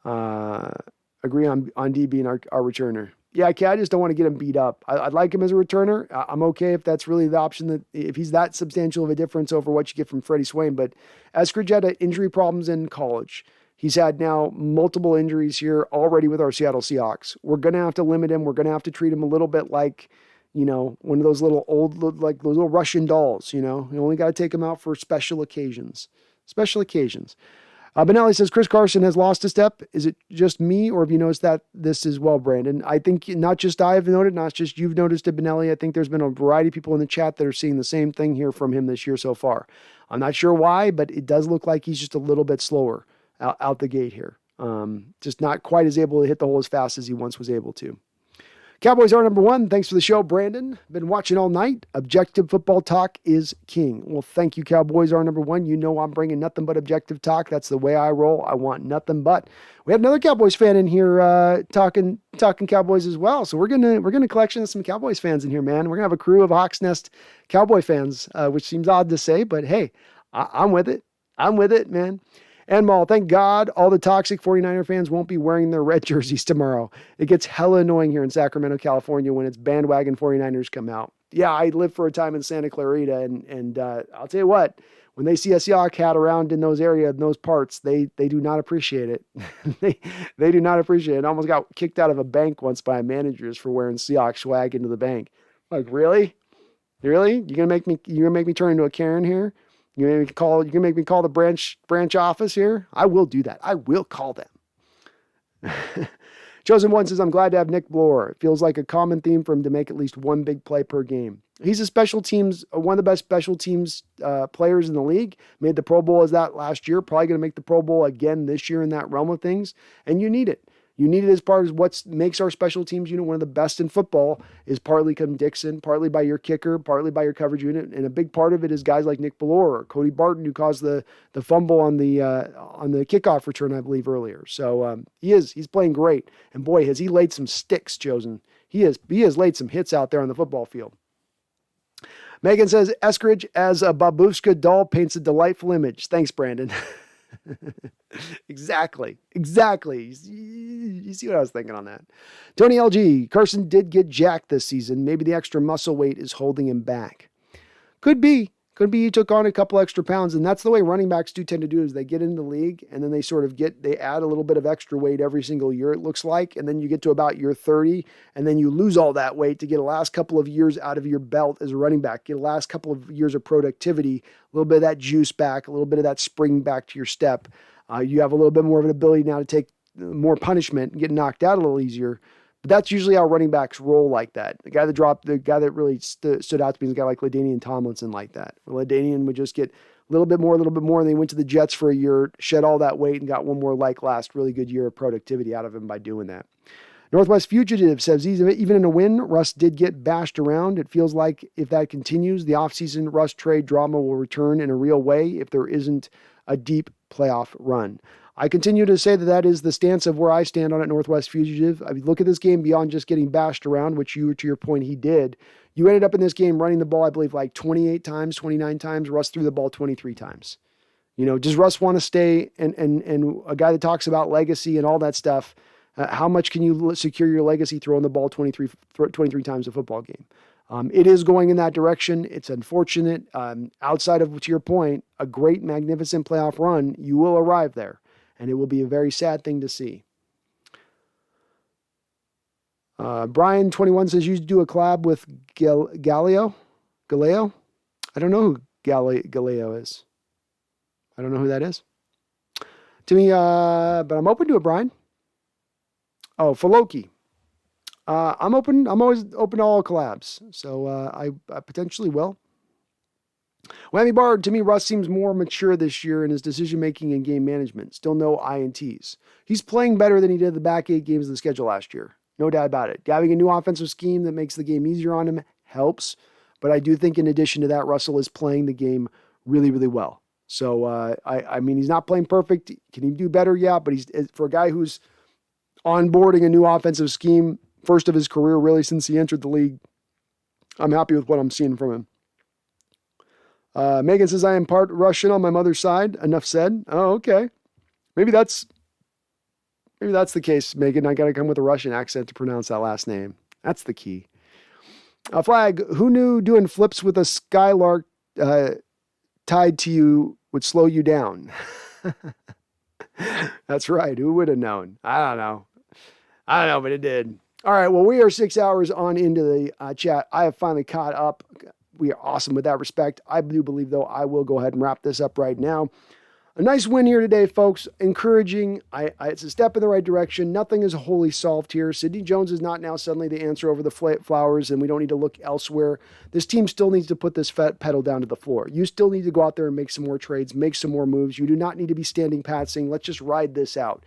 Agree on D being our returner. Yeah, I just don't want to get him beat up. I'd like him as a returner. I'm okay if that's really the option, that if he's that substantial of a difference over what you get from Freddie Swain. But Eskridge had injury problems in college. He's had now multiple injuries here already with our Seattle Seahawks. We're going to have to limit him. We're going to have to treat him a little bit like, one of those little old, like those little Russian dolls, you only got to take them out for special occasions. Special occasions. Benelli says, Chris Carson has lost a step. Is it just me, or have you noticed that this as well, Brandon? I think not just I've noted, not just you've noticed it, Benelli. I think there's been a variety of people in the chat that are seeing the same thing here from him this year so far. I'm not sure why, but it does look like he's just a little bit slower out the gate here. Just not quite as able to hit the hole as fast as he once was able to. Cowboys are number one. Thanks for the show, Brandon. Been watching all night. Objective football talk is king. Well, thank you, Cowboys are number one. I'm bringing nothing but objective talk. That's the way I roll. I want nothing but. We have another Cowboys fan in here talking Cowboys as well. So we're gonna collection some Cowboys fans in here, man. We're gonna have a crew of Hawks Nest Cowboy fans, which seems odd to say, but hey, I'm with it. I'm with it, man. And Maul, thank God all the toxic 49er fans won't be wearing their red jerseys tomorrow. It gets hella annoying here in Sacramento, California when it's bandwagon 49ers come out. Yeah, I lived for a time in Santa Clarita, and I'll tell you what, when they see a Seahawk hat around in those areas, in those parts, they do not appreciate it. they do not appreciate it. I almost got kicked out of a bank once by managers for wearing Seahawk swag into the bank. Like, really? Really? You're gonna make me turn into a Karen here? You're gonna make me call the branch office here? I will do that. I will call them. Chosen One says, I'm glad to have Nick Bloor. It feels like a common theme for him to make at least one big play per game. He's one of the best special teams players in the league. Made the Pro Bowl as that last year. Probably going to make the Pro Bowl again this year in that realm of things. And you need it. You need it as part of what makes our special teams unit one of the best in football is partly come Dixon, partly by your kicker, partly by your coverage unit. And a big part of it is guys like Nick Bloor or Cody Barton, who caused the fumble on the kickoff return, I believe, earlier. So he's playing great. And boy, has he laid some sticks, Chosen. He has laid some hits out there on the football field. Megan says, Eskridge as a babushka doll paints a delightful image. Thanks, Brandon. Exactly. You see what I was thinking on that. Tony LG, Carson did get jacked this season. Maybe the extra muscle weight is holding him back. Could be he took on a couple extra pounds, and that's the way running backs do tend to do is they get into the league and then they add a little bit of extra weight every single year, it looks like, and then you get to about year 30 and then you lose all that weight to get a last couple of years out of your belt as a running back, get a last couple of years of productivity, a little bit of that juice back, a little bit of that spring back to your step. You have a little bit more of an ability now to take more punishment and get knocked out a little easier. But that's usually how running backs roll like that. The guy that really stood out to me is a guy like LaDainian Tomlinson like that. LaDainian would just get a little bit more, and they went to the Jets for a year, shed all that weight, and got one more last really good year of productivity out of him by doing that. Northwest Fugitive says, even in a win, Russ did get bashed around. It feels like if that continues, the offseason Russ trade drama will return in a real way if there isn't a deep playoff run. I continue to say that is the stance of where I stand on it, Northwest Fugitive. I mean, look at this game beyond just getting bashed around, which to your point, he did. You ended up in this game running the ball, I believe, like 28 times, 29 times. Russ threw the ball 23 times. Does Russ want to stay? And a guy that talks about legacy and all that stuff, how much can you secure your legacy throwing the ball 23 times a football game? It is going in that direction. It's unfortunate. Outside of, to your point, a great, magnificent playoff run, you will arrive there. And it will be a very sad thing to see. Brian21 says, you do a collab with Galileo? I don't know who Galileo is. I don't know who that is. To me, but I'm open to it, Brian. Oh, for Loki. I'm open. I'm always open to all collabs. So I potentially will. Whammy Bard, to me, Russ seems more mature this year in his decision-making and game management. Still no INTs. He's playing better than he did the back 8 games of the schedule last year. No doubt about it. Having a new offensive scheme that makes the game easier on him helps. But I do think in addition to that, Russell is playing the game really, really well. So, I mean, he's not playing perfect. Can he do better? Yeah, but for a guy who's onboarding a new offensive scheme, first of his career, really, since he entered the league, I'm happy with what I'm seeing from him. Megan says, I am part Russian on my mother's side. Enough said. Oh, okay. Maybe that's the case, Megan. I got to come with a Russian accent to pronounce that last name. That's the key. Flag, who knew doing flips with a skylark tied to you would slow you down? That's right. Who would have known? I don't know, but it did. All right, well, we are 6 hours on into the chat. I have finally caught up. We are awesome with that respect. I do believe, though, I will go ahead and wrap this up right now. A nice win here today, folks. Encouraging. It's a step in the right direction. Nothing is wholly solved here. Sidney Jones is not now suddenly the answer over the flowers, and we don't need to look elsewhere. This team still needs to put this pedal down to the floor. You still need to go out there and make some more trades, make some more moves. You do not need to be standing pat saying, let's just ride this out.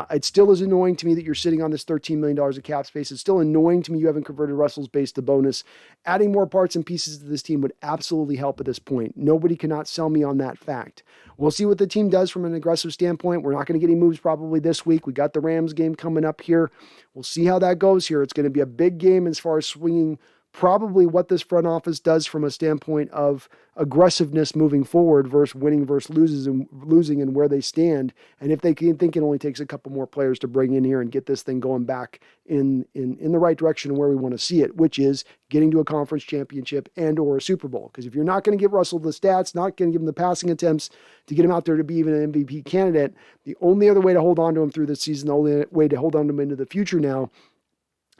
It still is annoying to me that you're sitting on this $13 million of cap space. It's still annoying to me you haven't converted Russell's base to bonus. Adding more parts and pieces to this team would absolutely help at this point. Nobody cannot sell me on that fact. We'll see what the team does from an aggressive standpoint. We're not going to get any moves probably this week. We got the Rams game coming up here. We'll see how that goes here. It's going to be a big game as far as swinging probably what this front office does from a standpoint of aggressiveness moving forward versus winning versus losing and where they stand. And if they can think it only takes a couple more players to bring in here and get this thing going back in the right direction and where we want to see it, which is getting to a conference championship and or a Super Bowl. Because if you're not going to give Russell the stats, not going to give him the passing attempts to get him out there to be even an MVP candidate, the only other way to hold on to him through this season, the only way to hold on to him into the future now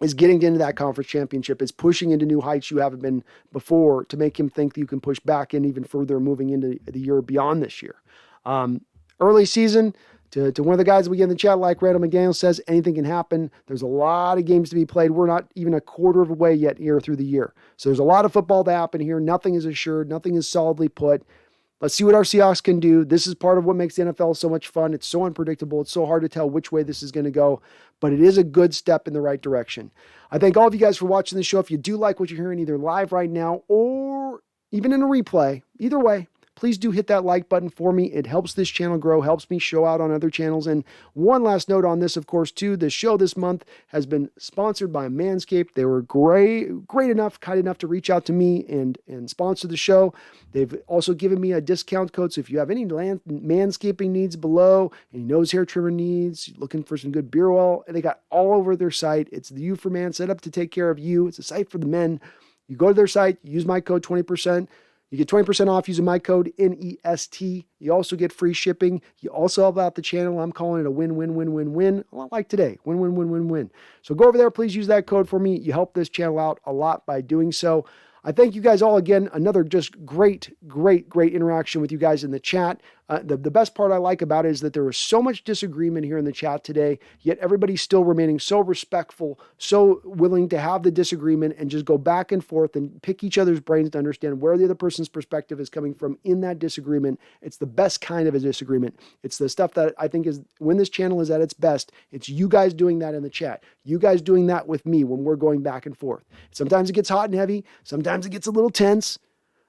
is getting into that conference championship, is pushing into new heights you haven't been before to make him think that you can push back in even further moving into the year beyond this year. Early season, to one of the guys that we get in the chat, like Randall McDaniel says, anything can happen. There's a lot of games to be played. We're not even a quarter of a way yet here through the year. So there's a lot of football to happen here. Nothing is assured. Nothing is solidly put. Let's see what our Seahawks can do. This is part of what makes the NFL so much fun. It's so unpredictable. It's so hard to tell which way this is going to go, but it is a good step in the right direction. I thank all of you guys for watching the show. If you do like what you're hearing either live right now or even in a replay, either way, please do hit that like button for me. It helps this channel grow, helps me show out on other channels. And one last note on this, of course, too, the show this month has been sponsored by Manscaped. They were great enough, kind enough to reach out to me and sponsor the show. They've also given me a discount code. So if you have any manscaping needs below, any nose hair trimmer needs, looking for some good beard oil, and they got all over their site. It's the You for Man, set up to take care of you. It's a site for the men. You go to their site, use my code 20%. You get 20% off using my code NEST. You also get free shipping. You also help out the channel. I'm calling it a win-win-win-win-win. A lot like today. Win-win-win-win-win. So go over there. Please use that code for me. You help this channel out a lot by doing so. I thank you guys all again. Another just great interaction with you guys in the chat. The best part I like about it is that there was so much disagreement here in the chat today, yet everybody's still remaining so respectful, so willing to have the disagreement and just go back and forth and pick each other's brains to understand where the other person's perspective is coming from in that disagreement. It's the best kind of a disagreement. It's the stuff that I think is, when this channel is at its best, it's you guys doing that in the chat. You guys doing that with me when we're going back and forth. Sometimes it gets hot and heavy. Sometimes it gets a little tense,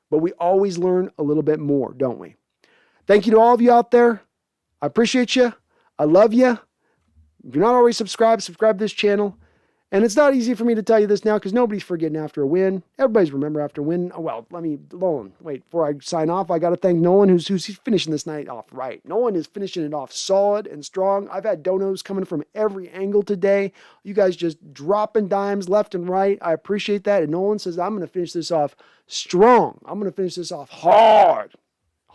but we always learn a little bit more, don't we? Thank you to all of you out there. I appreciate you. I love you. If you're not already subscribed, subscribe to this channel. And it's not easy for me to tell you this now because nobody's forgetting after a win. Everybody's remember after a win. Oh, well, wait, before I sign off, I got to thank Nolan, who's finishing this night off right. Nolan is finishing it off solid and strong. I've had donos coming from every angle today. You guys just dropping dimes left and right. I appreciate that. And Nolan says, I'm going to finish this off strong. I'm going to finish this off hard.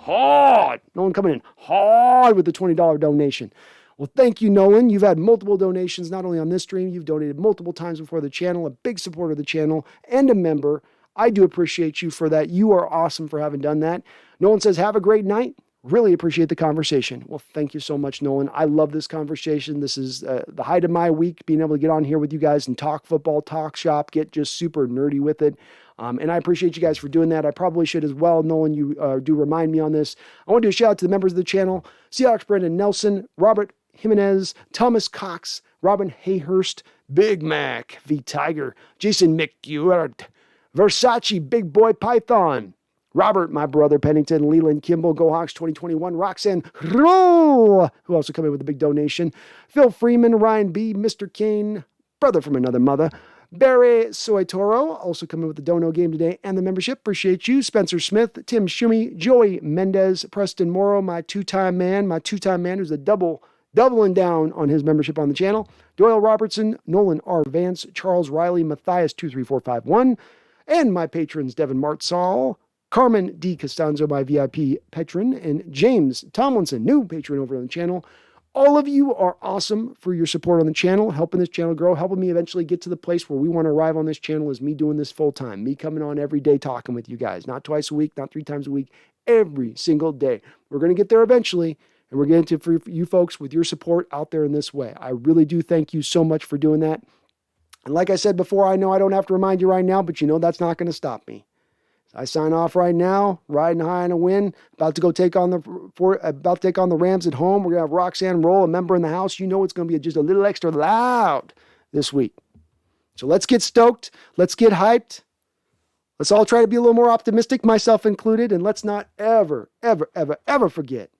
Nolan coming in hard with the $20 donation. Well, thank you, Nolan. You've had multiple donations, not only on this stream, you've donated multiple times before the channel, a big supporter of the channel and a member. I do appreciate you for that. You are awesome for having done that. Nolan says, have a great night. Really appreciate the conversation. Well, thank you so much, Nolan. I love this conversation. This is the height of my week, being able to get on here with you guys and talk football, talk shop, get just super nerdy with it. And I appreciate you guys for doing that. I probably should as well. Nolan, you do remind me on this. I want to do a shout out to the members of the channel: Seahawks Brendan Nelson, Robert Jimenez, Thomas Cox, Robin Hayhurst, Big Mac, V Tiger, Jason McEwart, Versace Big Boy Python, Robert, my brother Pennington, Leland Kimball, Go Hawks 2021, Roxanne Roll, who also come in with a big donation, Phil Freeman, Ryan B, Mr. Kane, brother from another mother, Barry Soitoro, also coming with the dono game today and the membership. Appreciate you. Spencer Smith, Tim Schumi, Joey Mendez, Preston Morrow, my two-time man who's a doubling down on his membership on the channel, Doyle Robertson, Nolan R. Vance, Charles Riley, Matthias 23451, and my patrons Devin Martzall, Carmen D. Costanzo, my VIP patron, and James Tomlinson, new patron over on the channel. All of you are awesome for your support on the channel, helping this channel grow, helping me eventually get to the place where we want to arrive on this channel is me doing this full time, me coming on every day talking with you guys, not twice a week, not 3 times a week, every single day. We're going to get there eventually, and we're getting to for you folks with your support out there in this way. I really do thank you so much for doing that. And like I said before, I know I don't have to remind you right now, but you know that's not going to stop me. I sign off right now, riding high on a win, about to take on the Rams at home. We're going to have Roxanne Roll, a member in the house. You know it's going to be just a little extra loud this week. So let's get stoked. Let's get hyped. Let's all try to be a little more optimistic, myself included, and let's not ever, ever, ever, ever forget